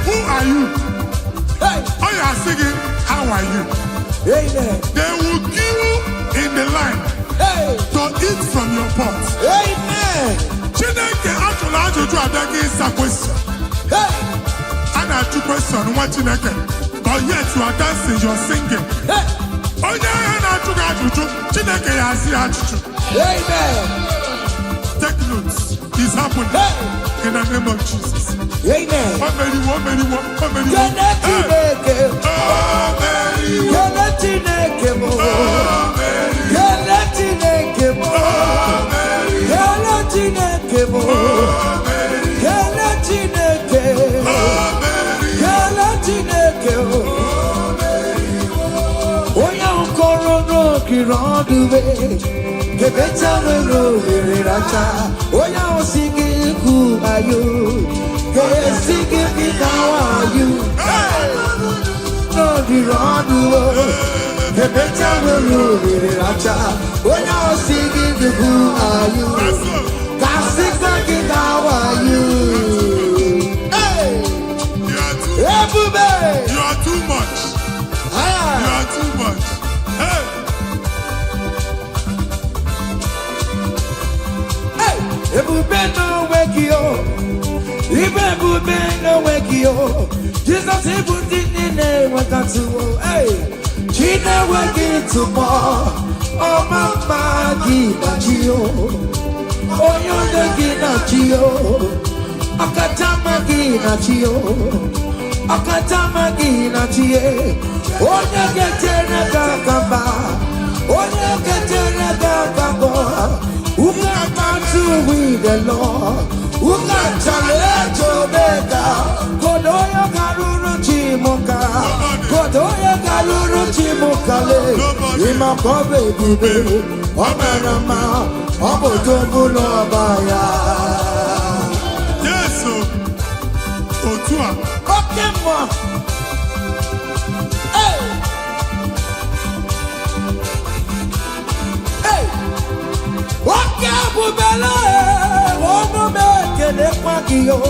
[SPEAKER 2] Who are you? Hey. Oh, you are singing, how are you?
[SPEAKER 3] Amen.
[SPEAKER 2] They will queue in the line to eat from your pot.
[SPEAKER 3] Amen.
[SPEAKER 2] Chineke actually answer to a question.
[SPEAKER 3] Hey.
[SPEAKER 2] And I ask you question, what Chineke? But yet you are dancing, you are singing.
[SPEAKER 3] Hey.
[SPEAKER 2] Oh yeah, and I took Chineke has the
[SPEAKER 3] Amen.
[SPEAKER 2] Take notes. It's happening. Hey. In the name of Jesus.
[SPEAKER 3] Amen.
[SPEAKER 2] One many.
[SPEAKER 3] Who are you? How are you? No, the wrong the better will rule it. When you're singing, who are you? How are you? Hey,
[SPEAKER 2] you are too much. You are too much. Hey.
[SPEAKER 3] Jesus put in the hey, China working tomorrow. Oh, Mama, Gina, oh, you're the Gina, Akatama Gina, Akatama Gina, oh, you get a Gakaba, oh, you get a Gakaba, who come to with the Lord. Kodoya garuru chimokale ima kobe bibe omerama obotobulo baya
[SPEAKER 2] Yesu otua
[SPEAKER 3] okemo hey okebubele ono mekele kwakio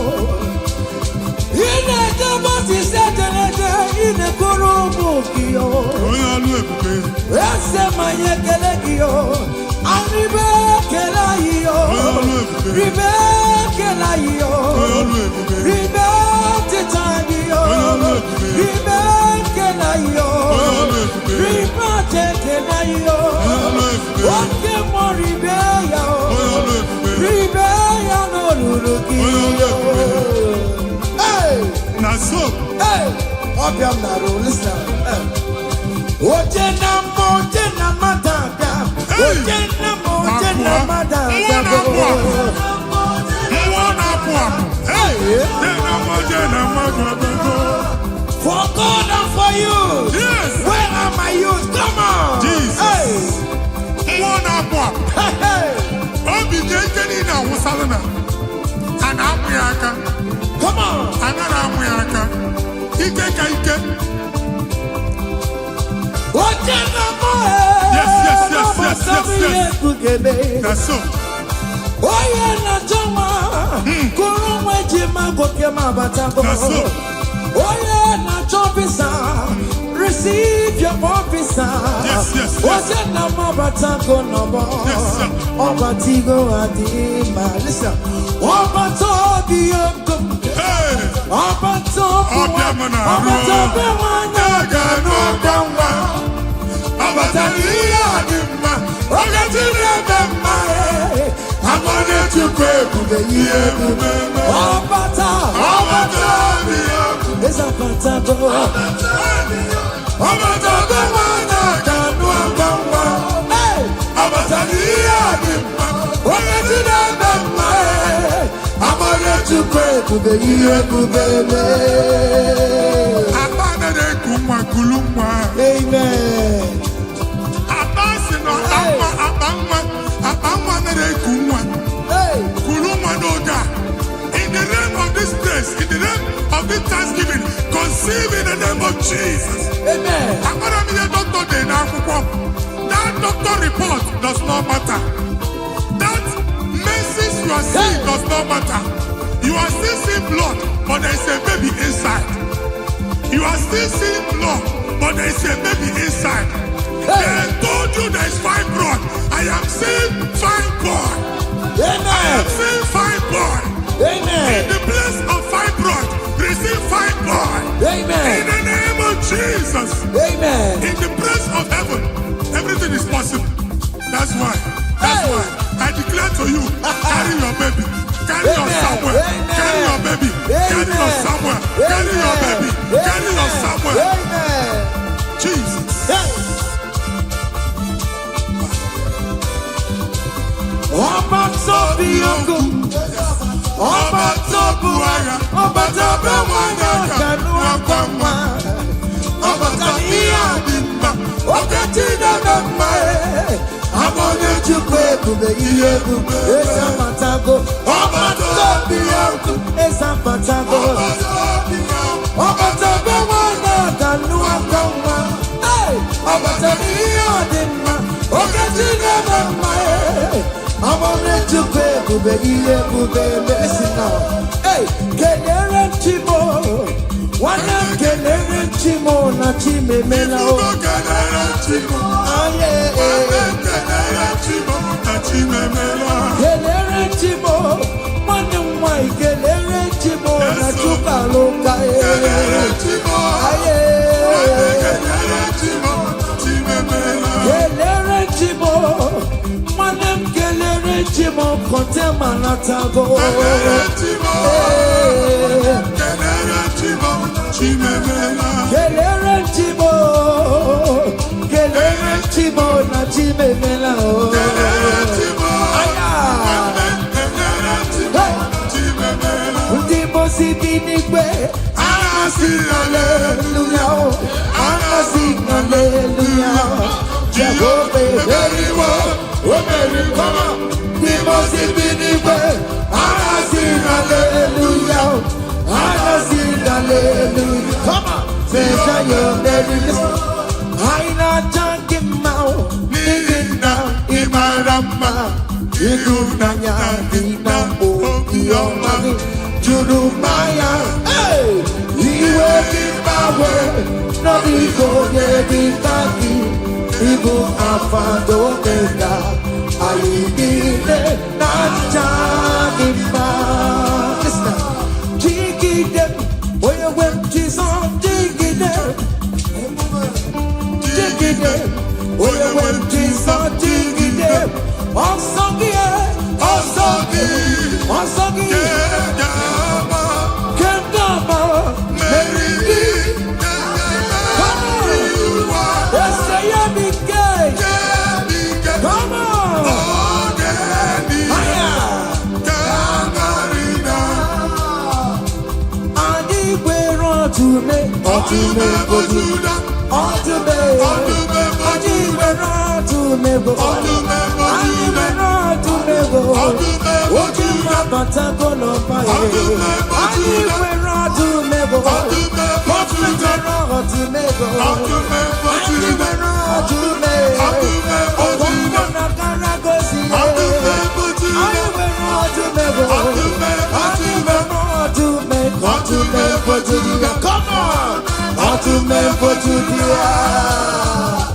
[SPEAKER 3] ine jabo si setelete ine korobo kio
[SPEAKER 2] oya lu ebube
[SPEAKER 3] ese manye kelegio, aribe kelayo, ribe kelayo, ribe titagio, ribe kelayo, ribe kelayo, oke mo ribe ya, ribe ya no lulugio. Hey,
[SPEAKER 2] Naso.
[SPEAKER 3] hey, obiam na ro listen. Oje na madada, oje na madada. For God and for you.
[SPEAKER 2] Yes.
[SPEAKER 3] Where are my youth? Come on.
[SPEAKER 2] Jesus.
[SPEAKER 3] Hey. Hey. Come on. Oje na mo.
[SPEAKER 2] Yes. That's so.
[SPEAKER 3] Oye na jama, kurumwe jima goke mabatango. Oye na chopisa, receive your officer.
[SPEAKER 2] Yes.
[SPEAKER 3] Oye na mabatango nobo. Obatigo adima. Listen, obatobi yoko. Obatobi wanya gano gamba. Obatani adima. Ogatine bema. I'm gonna to pray for the year. Obata, it's a patago. Obata, the one I can do. Hey, Obata, I'm gonna to pray for the year. Amen.
[SPEAKER 2] In the name of this place, in the name of this Thanksgiving, conceive in the name of Jesus.
[SPEAKER 3] Amen.
[SPEAKER 2] That doctor report does not matter. That message you are seeing does not matter. You are still seeing blood, but there is a baby inside. You are still seeing blood, but there is a baby inside. They told you there is fibroid. I am seeing fine boy.
[SPEAKER 3] Amen.
[SPEAKER 2] I am seeing fine boy.
[SPEAKER 3] Amen.
[SPEAKER 2] In the place of fibroid, receive fine boy.
[SPEAKER 3] Amen.
[SPEAKER 2] In the name of Jesus.
[SPEAKER 3] Amen.
[SPEAKER 2] In the place of heaven, everything is possible. That's why I declare to you, carry your baby. Carry your somewhere. Carry your baby. Carry your somewhere. Carry your baby. Carry your somewhere.
[SPEAKER 3] Amen.
[SPEAKER 2] Jesus.
[SPEAKER 3] Ọba tó bí ogun, ọba tó bu ara, ọba tó bẹ wọnyọ kanu ọgbọnwa, ọba tó ihe dị mma, oge tí dada mma abonye chukwu ebube ihe ebube, ezapatago, ọba tó bí ogun, ezapatago, ọba tó bẹ wọnyọ kanu ọgbọnwa, ọba tó ihe dị mma, oge tí dada mma. I'm gonna to pay to be here to be messing now. Hey, Kenere Chimo, one of Kenere Chimo, not Chime Melo.
[SPEAKER 2] Kenere Chimo,
[SPEAKER 3] Kenere Chimo, one of my Kenere Chimo, not Chukaloka. Kenere Chimo, Chimo kontema natago.
[SPEAKER 2] Kenere Chimo, Chimemela.
[SPEAKER 3] Kenere Chimo na Chimemela.
[SPEAKER 2] Kenere Chimo, Chimemela.
[SPEAKER 3] Ndimo sibinigwe, anasi hallelujah, anasi hallelujah. Jehovah very well, very well. Ndimo sibinigwe, anasi hallelujah, anasi hallelujah. Come on, say you're very listen. Aina jangimao, nigina imarama, igunanya ina okiomani, jurumaya. Hey, iwe kibawe, no iko ye bitaki, Alpha Omega, Ayidile Nanjagima. Listen, Jigide, where you went, Jesus, Jigide. Jigide, where you went, Jesus, Jigide. Osogide, Osogide, Kengama, Meridi. Come on, let's say come on. Come on! To me for Judah.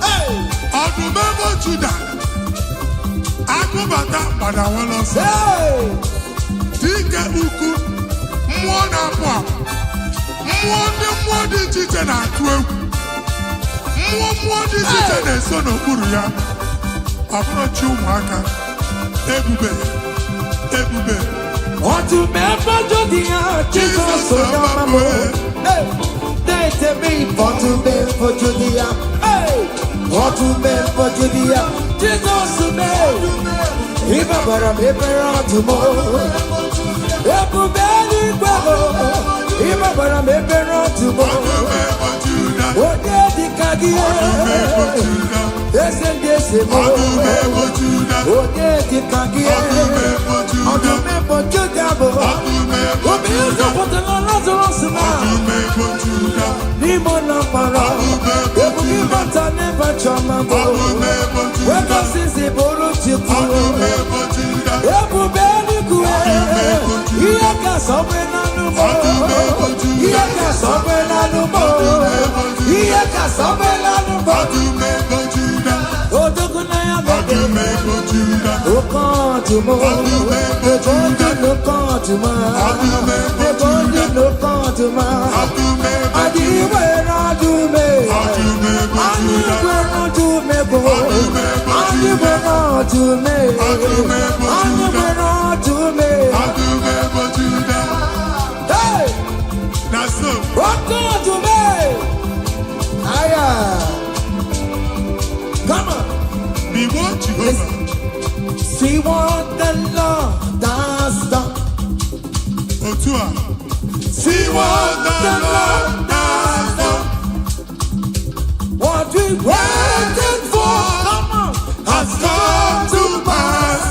[SPEAKER 3] Hey! To me for Judah. Akubata pada wala say. Dike uku mwana kwa. Mwode chiche na atwe. Mwode chiche na sono kuru ya. Approach umwaka. Ebube. To me for Judah. Jesus so mama. Hey! To me for Judea, hey, for Judea, Jesus to me. If I were a paper tomorrow, if I were a paper tomorrow, what did the Kadia? Yes, and yes, what did the Kadia? On the map of Judah, what is up with the Lazarus? Nimona para, ebuki bata never chama go. Weka sisi boro chiku, ebu beli kue. Iyaka sobe na numo, iyaka sobe na numo, iyaka sobe na numo. Odogu na ya bebe, okantumo, ebondi no kantuma, ebondi no kantuma. Come on. See what the Lord has done. See what the Lord has done. What we waited for, come on, has come to pass.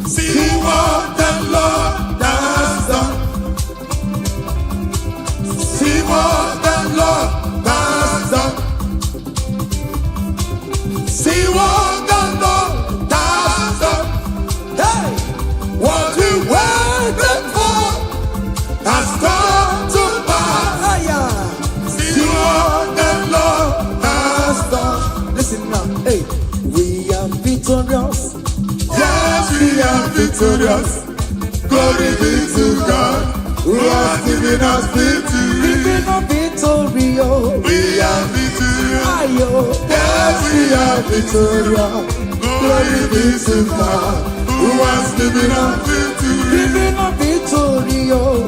[SPEAKER 3] See what the Lord has done. See what the Lord has done. See what the Lord has done. Hey, what we waited for has come to pass. See what the Lord has done. Listen now, hey, we are victorious. Yes, we are victorious. Glory be to God, who has given us victory. Giving us victory, we are victorious. Yes, we are victorious. Glory be to God, who has given us victory. Giving us victory,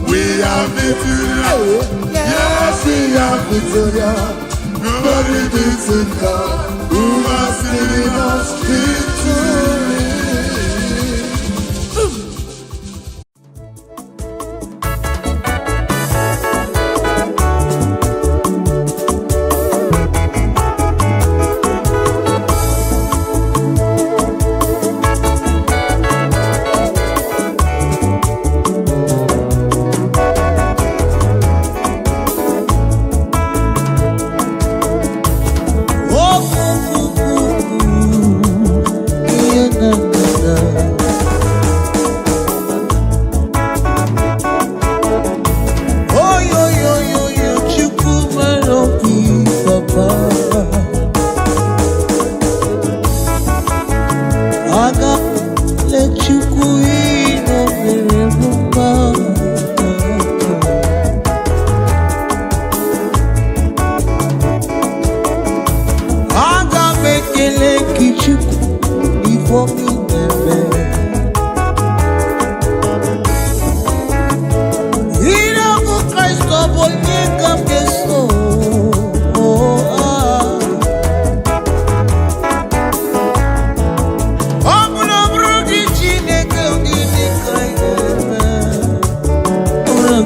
[SPEAKER 3] we are victorious. Yes, we are victorious. Glory be to God, who has given us victory.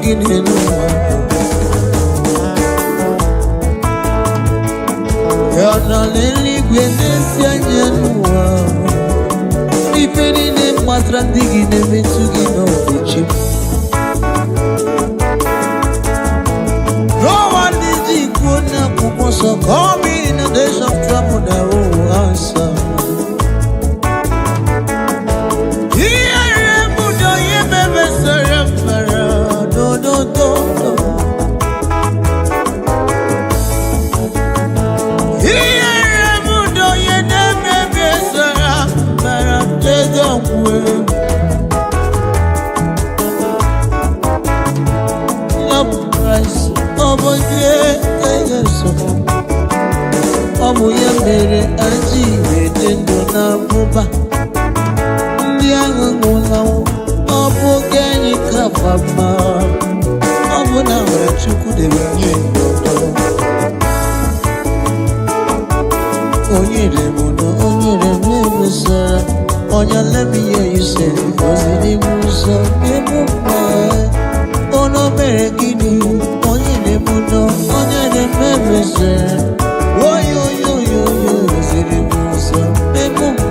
[SPEAKER 3] gị n'elu ụwa ya nọ n'eluigwe na-esi anya n'ụwa ife niile gbasara ndị gị na-emetụ gị n'ofe chi no one is equal na akwụkwọ nsọ call me in the days of trouble that will answer Ọmụ ya mere aji wete ndụ na abụba ndị ahụ nwụlanwụ ọ bụ oge anyị kafa mma ọ bụ na nwere Chukwu debe nye ndụdọ onye remụnọ onye remebusara onye lemiye ise oziri m ụzọ ebe mma ọnụ mere gịnị onye remụnọ onye remebusara oziri m ụzọ ebe mma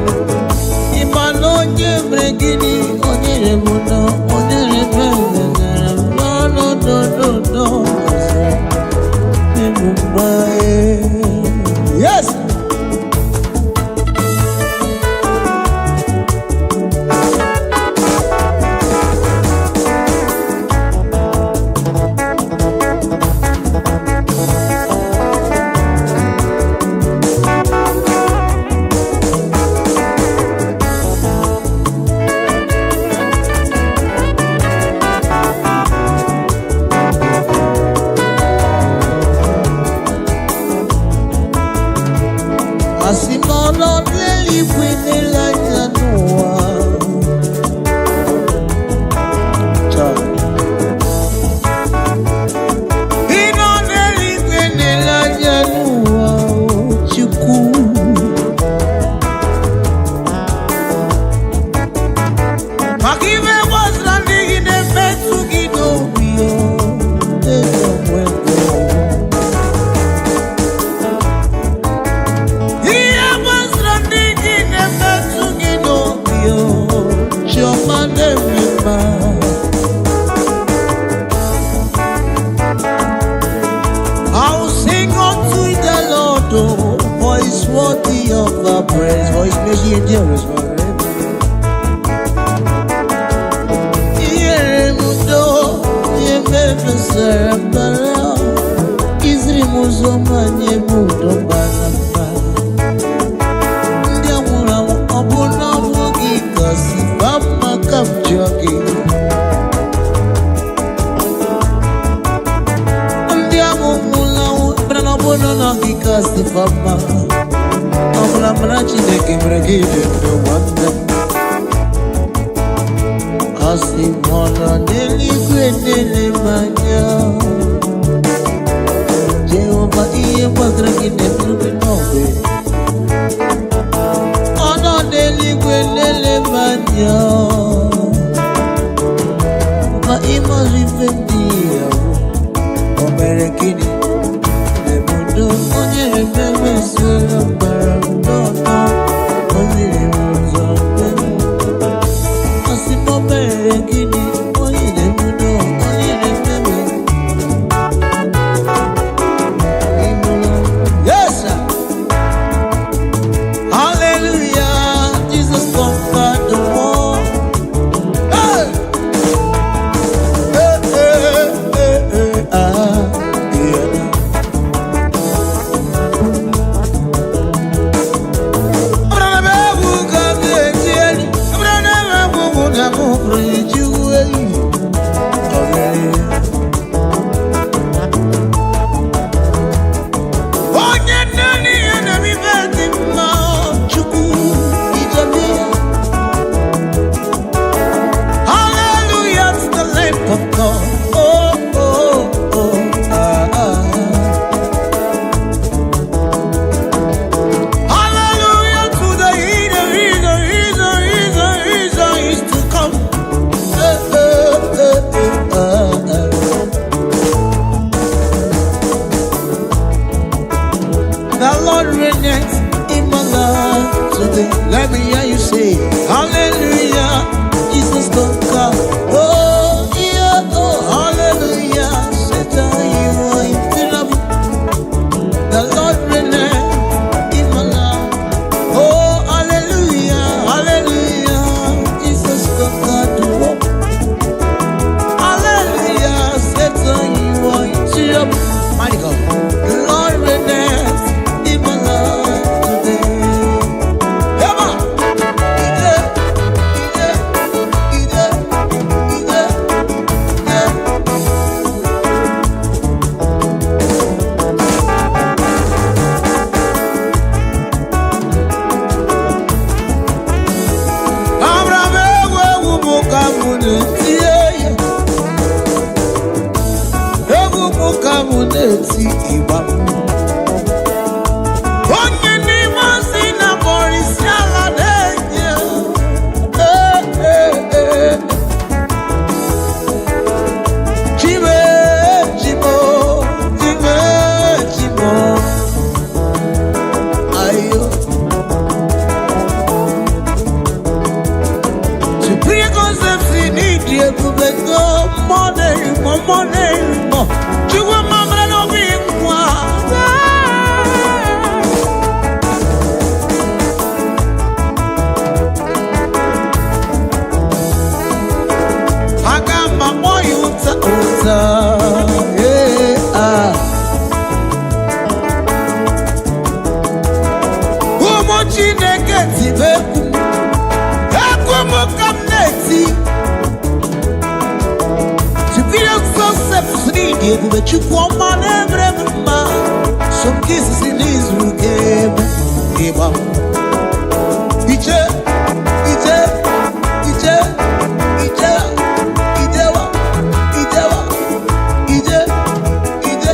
[SPEAKER 3] ịma na onye mere gịnị onye remụnọ onye remebusara n'ọnọdụ ebe mma yes. Asị m ọnọdụ eluigwe n'ele anya n'ụwa ị nọ n'eluigwe n'ele anya n'ụwa Chukwu maka ibe gbasara ndị gị na-emetụ gị n'obi for his worthy of our praise, for his mercy endures forever. Yeremudo, yemefesarabara, izrimuzo manyemudo banaba. Ndiamura obuna wogi kasi bama kapjogi. Ndiamura obuna wogi kasi bama. Amla mrachi de kimregide do wanda asi mona neligwe nele manya Jehova iye magraki de trubi nobe Ono neligwe nele manya Ma ima rifendia Omerekini de mundo onye rememe sura para Asimo mere gini onye na-emudo onye na-ememe muneti iba. Onye ni masina borisiala denye. Chime, chimo, chime, chimo. Ayo. Supreme concepts in India, Kubeko, money, money, more. Chuma mama no be one. Agama boy uta, yeah. Umo chineke tibeku, akumo kamneti. Superior concepts need you, but you want my name, some kisses in Israel game. Eba. Ije, ije, ije, ije, ijewa, ijewa, ije, ije.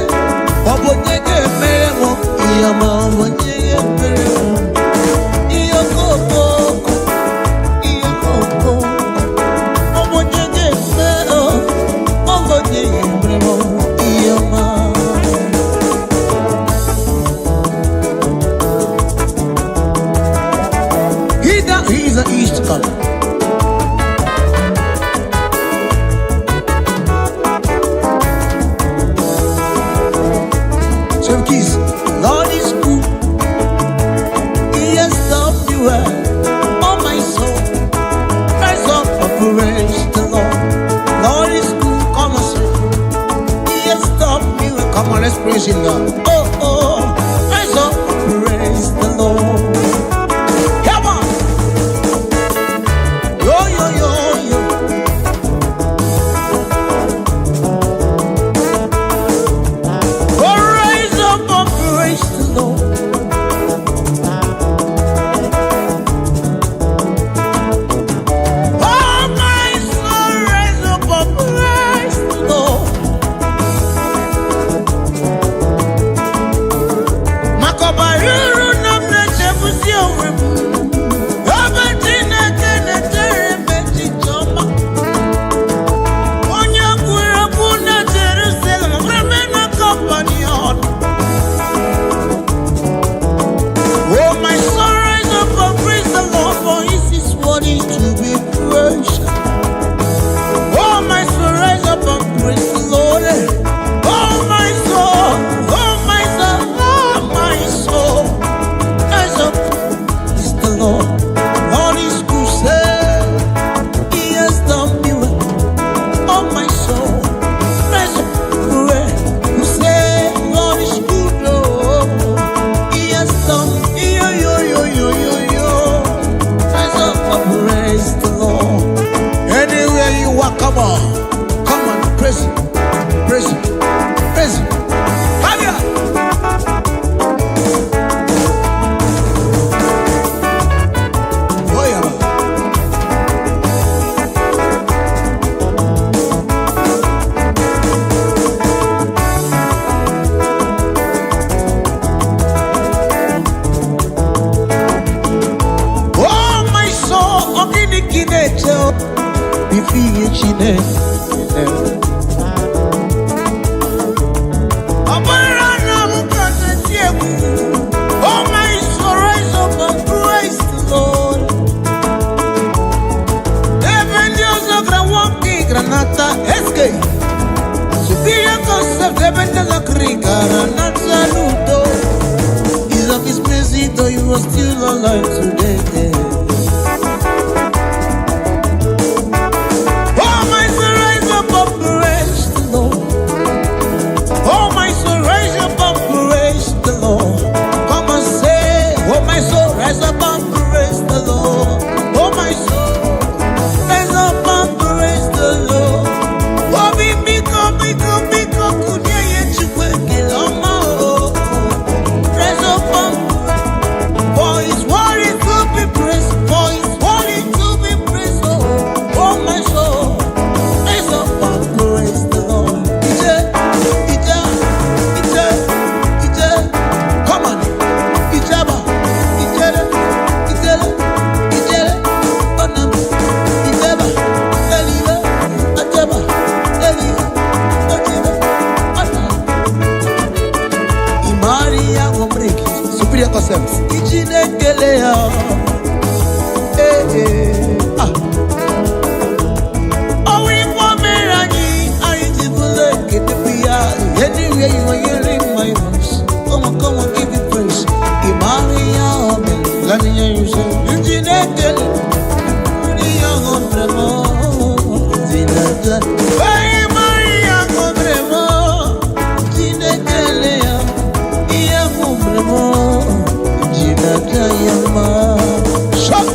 [SPEAKER 3] Obonyege memo, iyama obonyege memo. Iyokoko, iyokoko. Obonyege memo, obonyege memo, iyama. He's an East color. So kiss, Lord is good. He has done me well. Oh my soul, rise up and praise the Lord. Lord is good, come on, sir. He has done me well. Come on, let's praise Him now. Oh, oh, rise up and praise the Lord. Come on. Yo, yo, yo, yo. Oh, rise up and praise the Lord. Oh, my soul, rise up and praise the Lord. Makobaru namna chebusi owemu. Abatina kene tere meji choma. Onya kura kuna Jerusalem. Remena company on. Oh, my soul, rise up and praise the Lord, for He is worthy to be praised. Oh, my soul, rise up and praise the Lord. Oh, my soul, oh, my soul, oh, my soul, rise up, praise the Lord. Lord is good, say, He has done me well. Oh, my soul, rise up, pray, who say, Lord is good, oh, He has done, yo, yo, yo, yo, yo, yo. Rise up and praise the Lord. Anywhere you are, come on, praise Him, praise Him, praise Him. Come here. Oh, yeah. Oh, my soul, ogini kineche, bifiye chine. Abarana mukate tiemu. Oh, my soul, rise up and praise the Lord. Even Dios logra wonki granata eske. Superior concept, even Dios logra granata ludo. He's of His mercy, though you are still alive today. Oh, my soul, rise up and praise the Lord. Oh, my soul, rise up and praise the Lord. Come and say, oh, my soul, rise up and praise the Lord. Oh, my soul, rise up and praise the Lord. Oh, biko, kunye yechukwe kilama. Rise up and praise, for His word is good. concept.
[SPEAKER 2] Ichinekele ah. Oh, we for me, I did get the PR. Anyway, you are hearing my voice. Come on, give me praise. Imaria, let me hear you say, Ichinekele, young on the moon. Zinata, Maria, on the moon. Ichinekele, young on the moon. Zinata, Yama. Shut.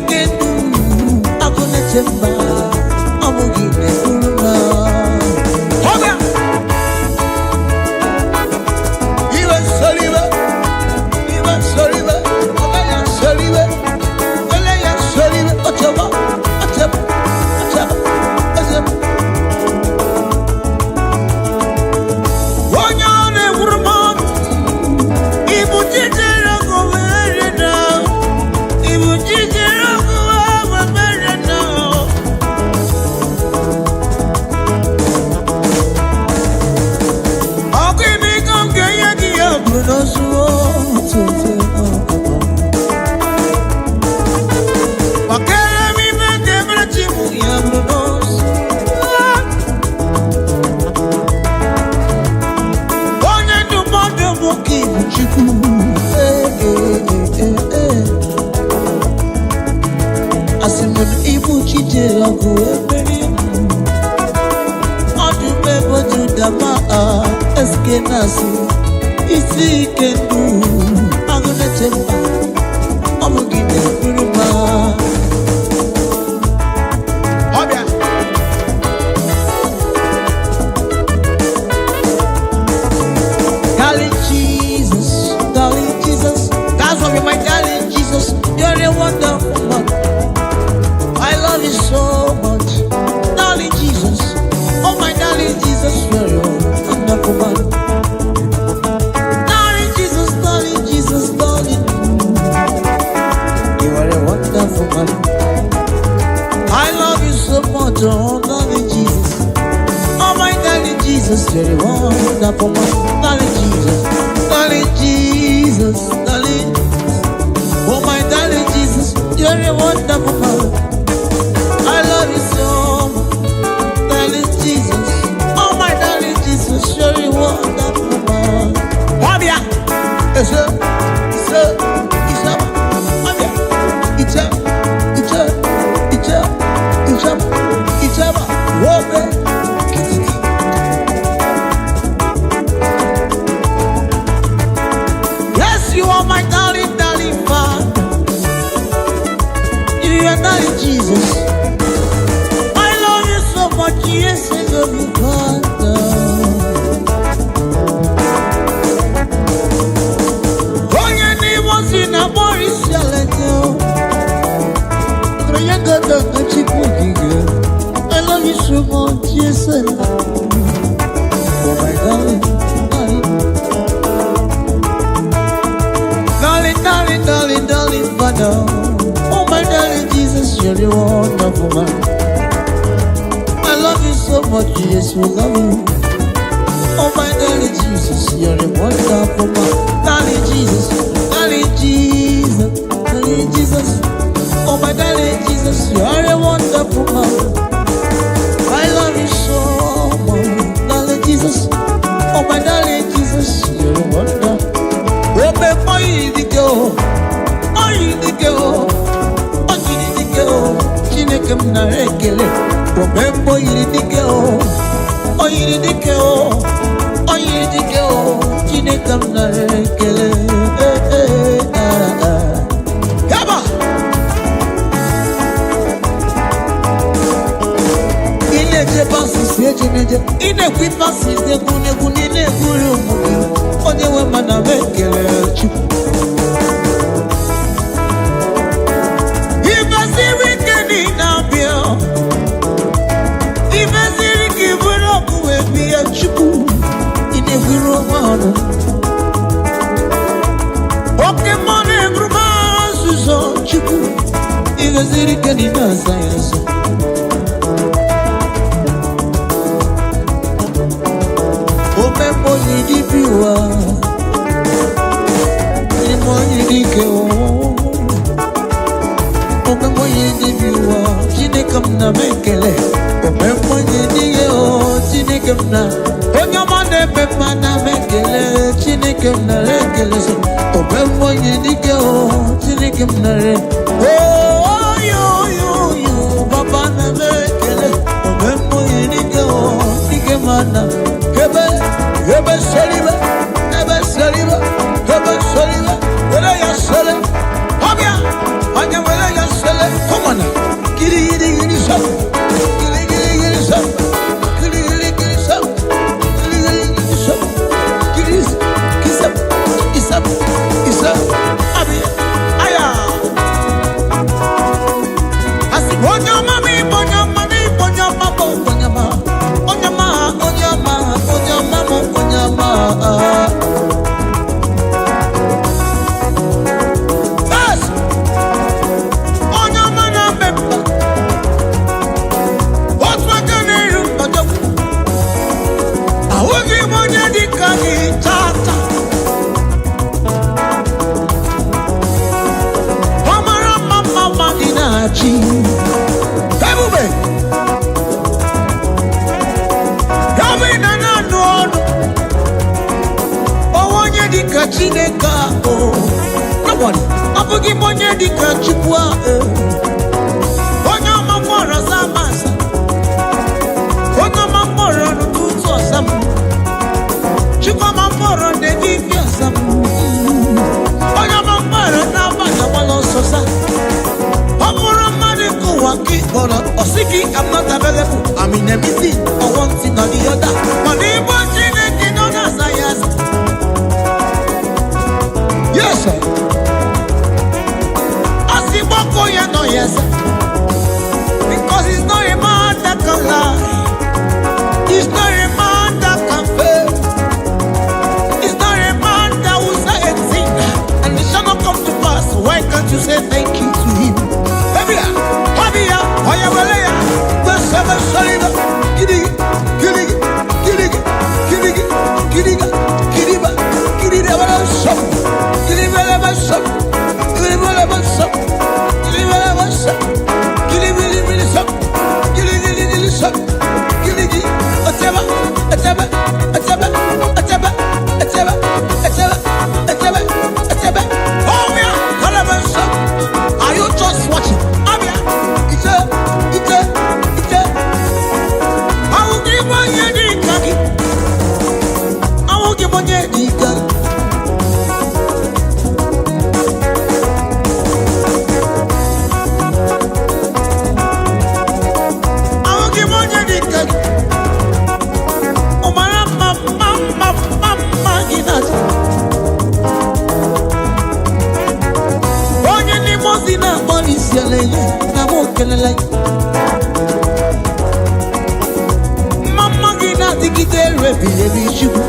[SPEAKER 3] can do. I'm gonna temper. I'm gonna give it to you. Hold on. You are sorry, you are sorry, I'm sorry, I'm sorry, Ochaba, Ochaba, Ochaba, Ochaba. One on a woman, if you did it, go marry now. If you did it, go marry now. Okay, me come get you, Bruno, so. Isi kenu, I'm gonna temper. I'm gonna give it to you. Wazobia. Darling Jesus, that's what my darling Jesus. You're a wonderful man. I love you so much, darling Jesus. Oh my darling Jesus, you're a wonderful man. I love you so much, oh darling Jesus. Oh my darling Jesus, you're a wonderful man. Darling Jesus, darling Jesus, darling. Oh my darling Jesus, you're a wonderful man. I love you so much, darling Jesus. Oh my darling Jesus, you're a wonderful man. Wazobia, yes sir, yes sir, yes sir. Wazobia, it's up. Yes, you are my darling, darling Father. You are darling Jesus. I love you so much. Yes, I love you, Father. Oh, your name was in a Boris Yalato. I love you so much, yes I love you. Oh my darling, darling, darling, darling, Father. Oh my darling Jesus, you're a wonderful man. I love you so much, yes we love you. Oh my darling Jesus, you're a wonderful man. Darling Jesus, darling Jesus, darling Jesus. Oh my darling Jesus, you are a wonderful man. I love you so much, darling Jesus. Oh my darling Jesus, you're a wonder. Oh before you the girl, oh you the girl, oh you the girl. Chinekem na rekele. Oh before you the girl, oh you the girl, oh you the girl. Chinekem na rekele. Yaba. Ine kwi pasi de kune ne kuru mu. Onye we mana mekele chupu. Ibasi wikeni na bio. Ibasi wiki vuro kuwe biya chupu. Ine vuro mano. Oke mone gruma suzo chupu. Ibasi wikeni na sayanso. Yidibiwa, imo yidike o. Omemo yidibiwa, jinekam na mekele. Omemo yidike o, jinekam na. Onyamane pepa na mekele, jinekam na rekele so. Omemo yidike o, jinekam na re. Oh yo, baba na mekele. Omemo yidike o, nikemana. Ebe soliva, wele ya sole, obia, anya wele ya sole, Madinachi. Ebube. Yawe na no. Onye dika Chineke o. Nobody. Abugi monye dika Chukwu o. Onye mamora zamasa. Onye mamora n'ututu osam. Chukwu mamora n'evivi osam. Onye mamora n'abanya wala ososa. Amora mmadụ nkụwa nke kpọrọ osiki I'm not available. I'm in a meeting or one thing or the other. Mana ịbụ Chineke nọ na-asa ya asa. Yes, sir. Asiboko ya no yes, sir. Because he's not a man that can lie. He's not a man that can fail. He's not a man that will say a thing and it shall not come to pass. Why can't you say thank you to him? Habia, Oyawaleya, the seven solid, Kiddy, are you just watching? Abia, it's I will give one year the kaki. I will give one year the kaki. I will give one year the kaki. Oh, mama, Ginat. Onye ni mozina bonisi alele na mokelele. Mama Ginat gide rebi chibu.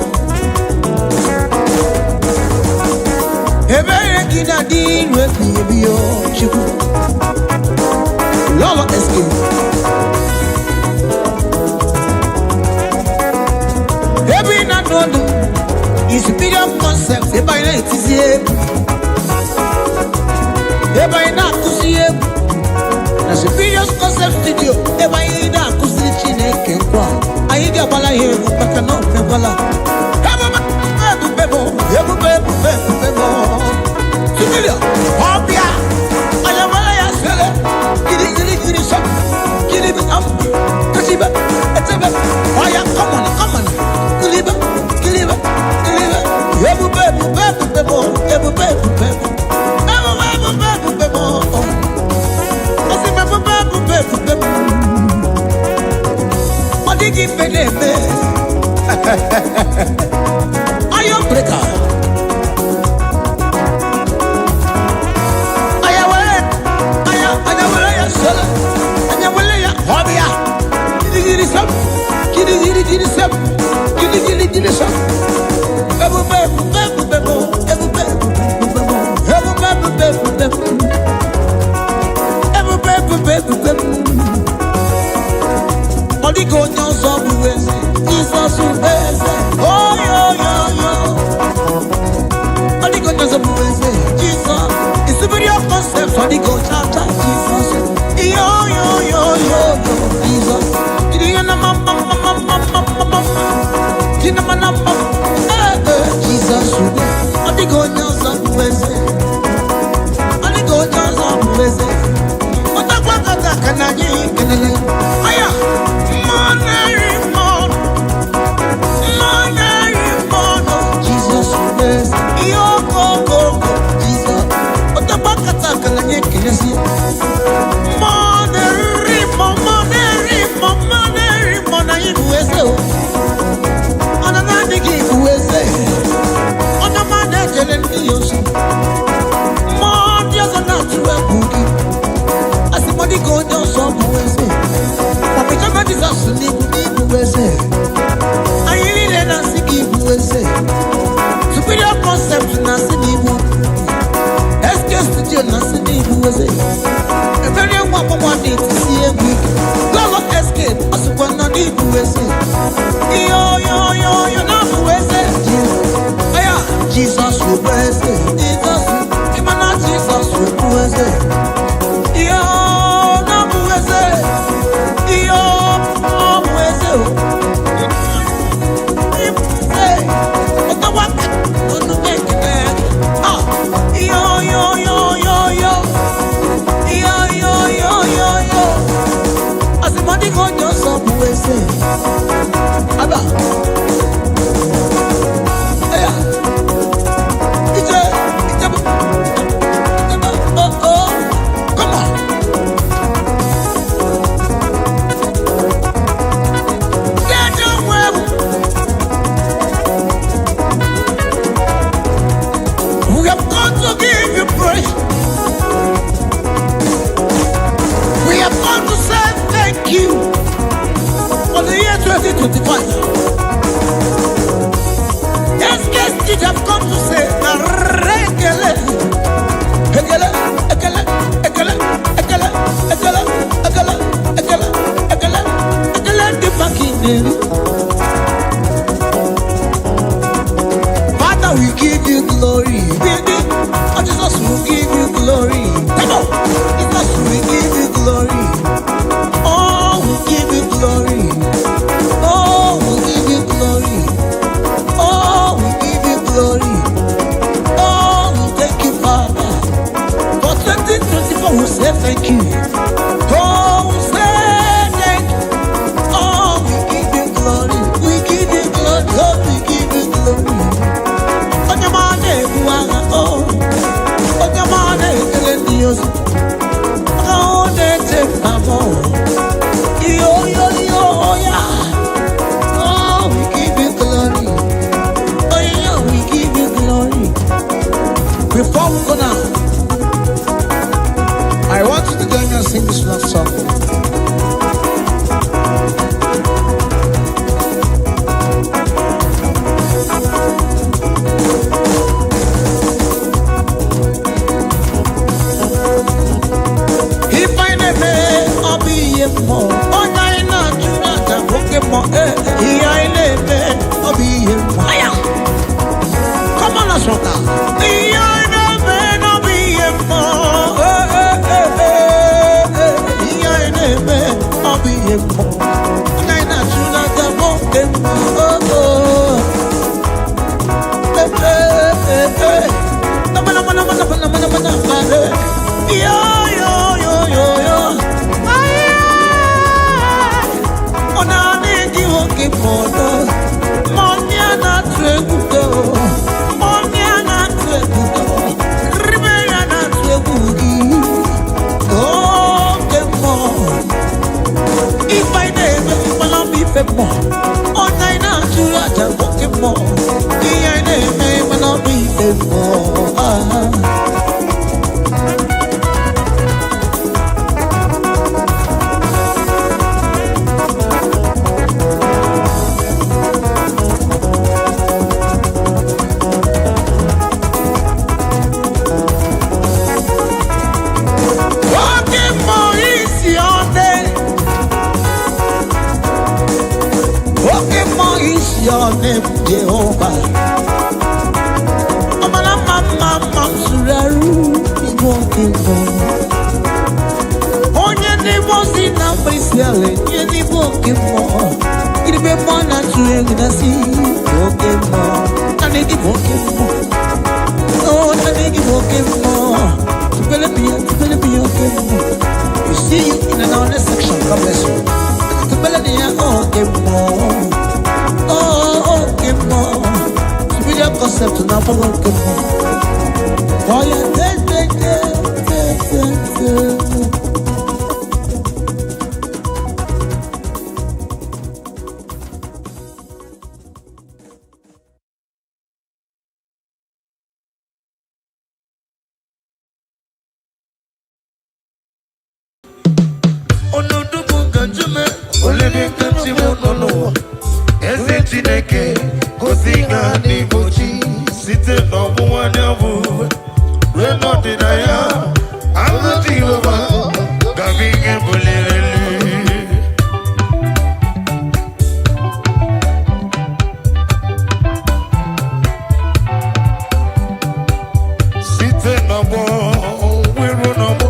[SPEAKER 3] Ebere Ginat di rebi yo chibu. Lolo eske. Ebi na nodu is superior concept. Eba ina itizie. Eba ina kusiye. Na superior concept studio. Eba ina kusiri Chineke kwa. Ayi ga bala he baka no me bala. Bebo. Superior. Obia. Aya bala ya sele. Giri shop. Giri be am. Kasiba. Etebe. Aya come on. Giliba. Iron breaker. Superior concept na sinibu. SK studio na sinibu weze. Every one want to see a week. Lolo escape asukwa na nibu weze. Yo na weze. Aya Jesus weze. Jesus imana Jesus weze. say thank you. Oh, say thank you. Oh, we give you glory. We give you glory. Oh, we give you glory. On your money, oh. On your money, Dios. Oh, they take my more. Yo, yo, yo, yeah. Oh, we give you glory. Oh, yeah, we give you glory. Before we go now, I want you to join me and sing this love song. If I never, I'll be a more. Oh, I not you not a broken more. Here I never, I'll be a more. Come on, let's rock now. Here I never, I'll be a more. Here I never, I'll be a more. I not you not a broken more. If I never, I'll be fair more. On I not to let a walking more. I never, I'll be fair more. Your name, Jehovah. Mama, Suraru, walking home. On your name was in number selling, you're walking more. It'll be more natural than I see. Walking more, I need you walking more. Oh, I need you walking more. To be walking more. You see in another section, God bless you. To be walking more. Oh, okay, more. To be the concept to now follow okay, more. Oh, yeah,
[SPEAKER 2] Oh, no, do Jume, Olivia Cantimon, no. Eze Chineke gosinga n'ibochi site n'ọbụwa n'ọbụ ruo n'ọdịnaya anụ Jehova gabi ihe bulirili site n'ọgbọ wiru n'ọgbọ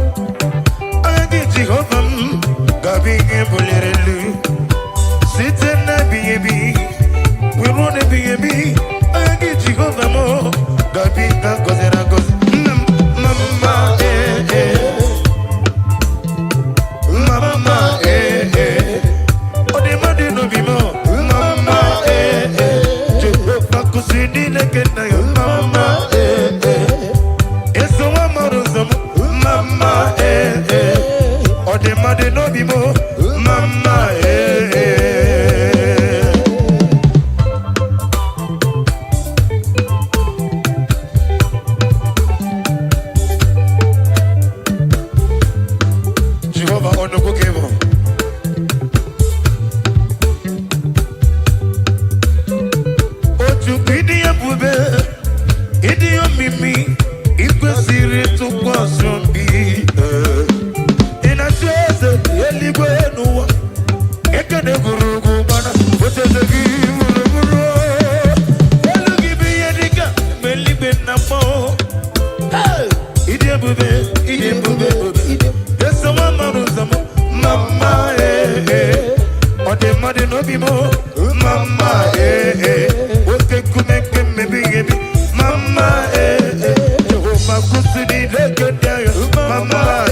[SPEAKER 2] anyị Jehova m gabi ihe bulirili site n'ebighị ebi we run a baby, I get you over more. Gabi, goes, Mama, Mama, oh, the money no be more. Mama, Jehovah, Kusini, Mama, it's so one Mama, oh, the money no be more. Mama, Mama,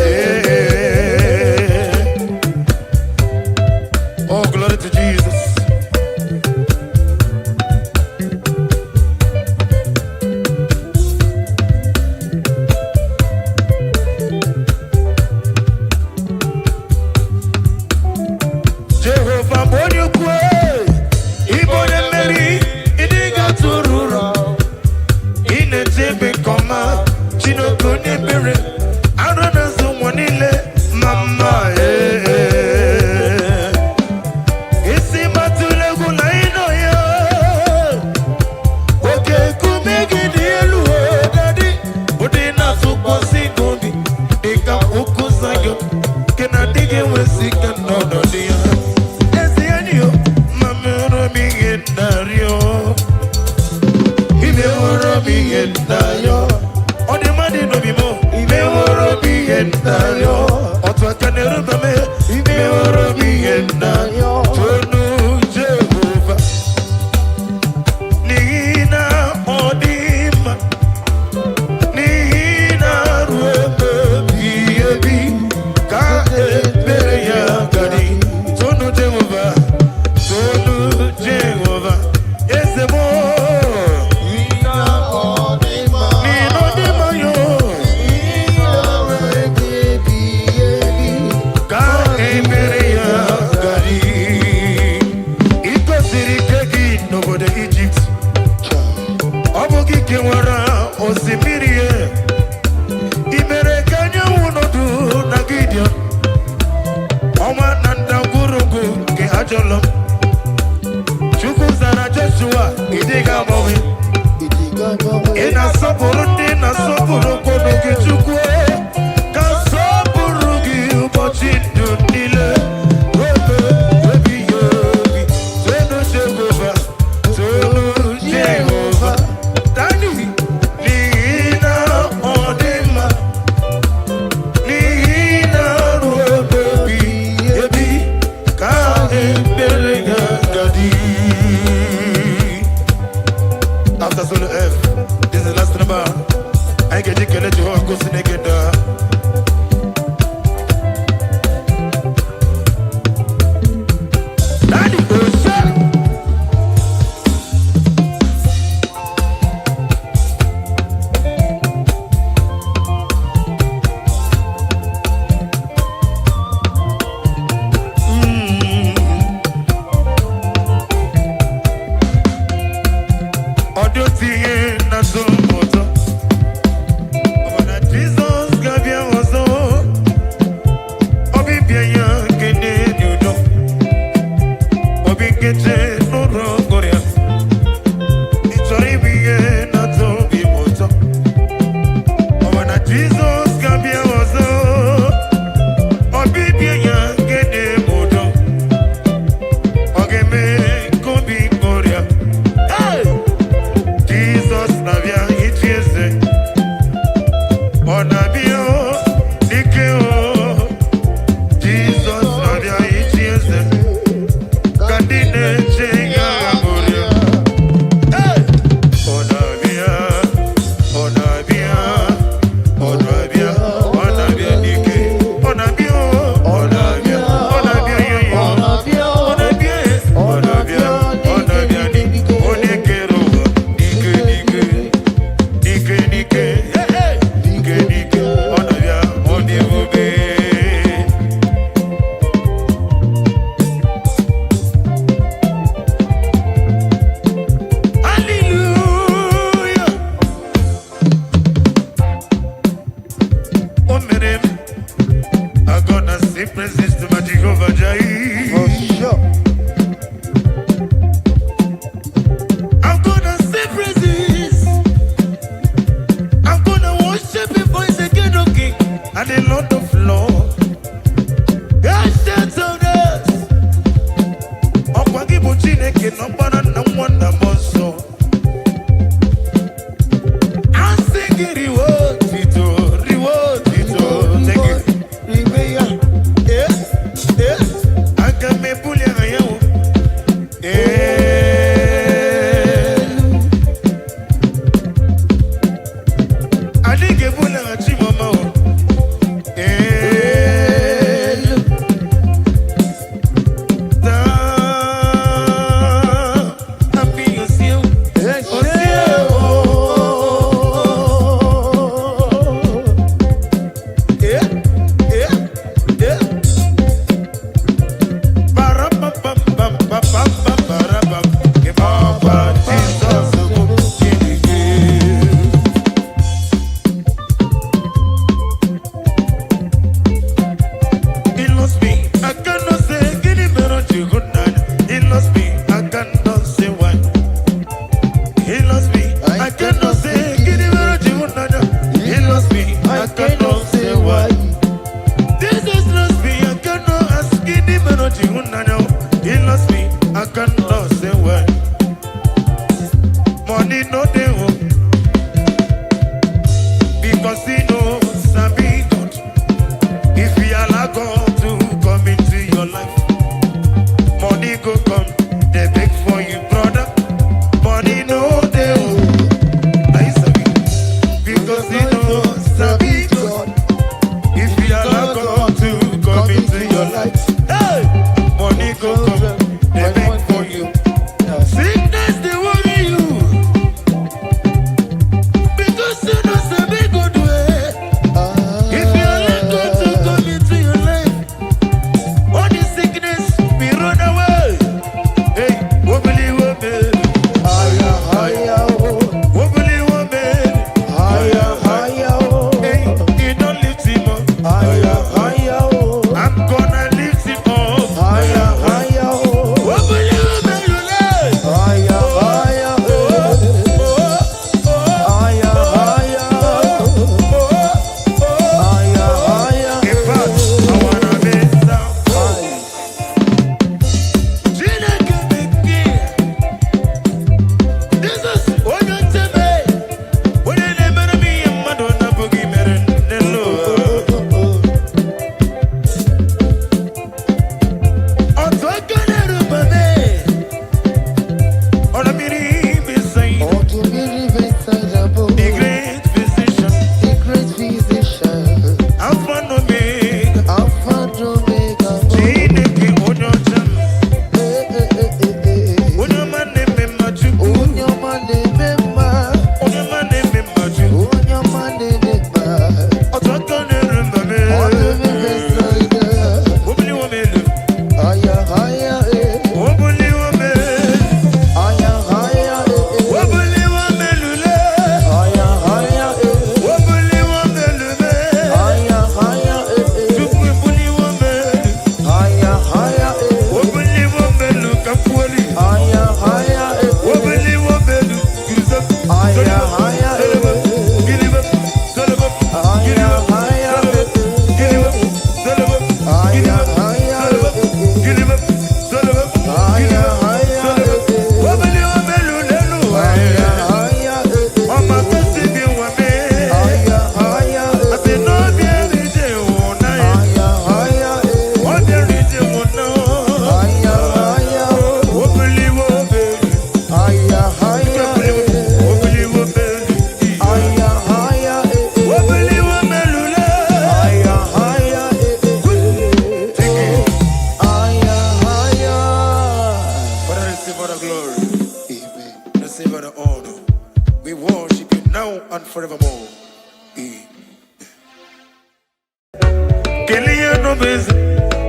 [SPEAKER 2] Kelia no busy,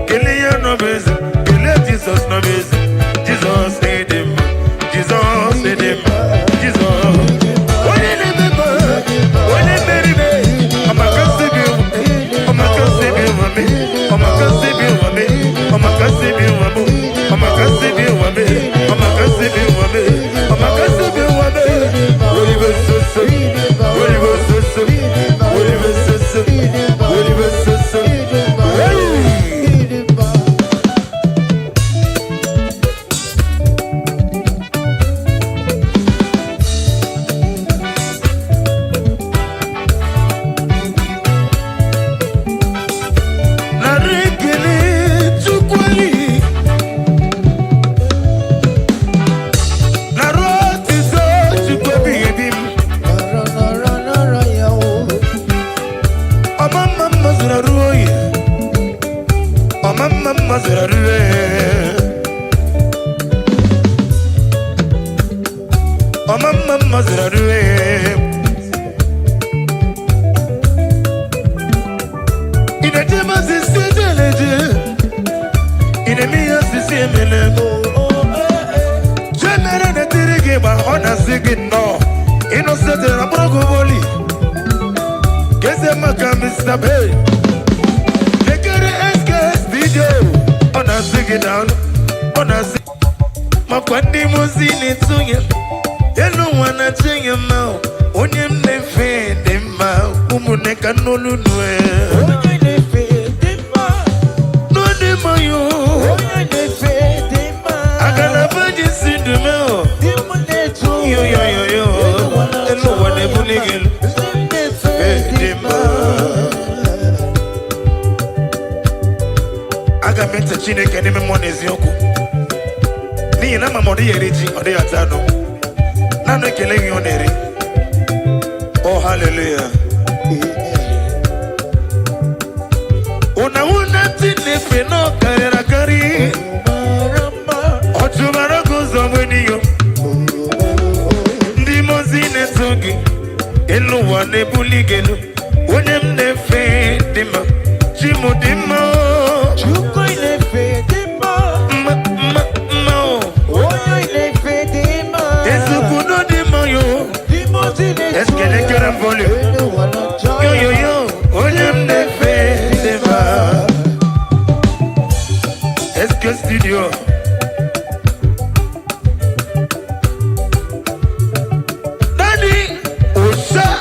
[SPEAKER 2] Kelia no busy, Kelia Jesus no busy. Jesus made him, Jesus made him, Jesus. When he remember, when he married me, I'm a conceiving, I'm a conceiving, I'm a conceiving, I'm a conceiving, I'm a conceiving, I'm a conceiving, I'm a conceiving, what he was so, what he was so, what he was so, what he was so, oh hallelujah. Una tine no carrera cari. Ocho maracuzo buenillo. Dimosine togi. Elu wane buligelu. Unem ne fe dima. Chimu dima.
[SPEAKER 3] Chuko ile fe dima. Oyo ile fe dima.
[SPEAKER 2] Esukuno dima yo. Est-ce qu'elle est qu'elle vole? Yo yo yo, on aime des faits, est-ce que studio? Daddy, au chat.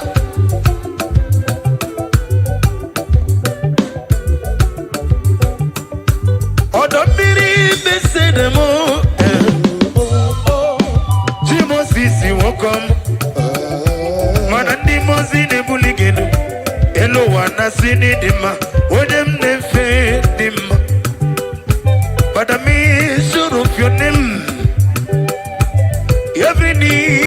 [SPEAKER 2] On doit baisser des mots. Dis-moi si on comme. Manandi mozine buligenu elo wana sini dima onem nefe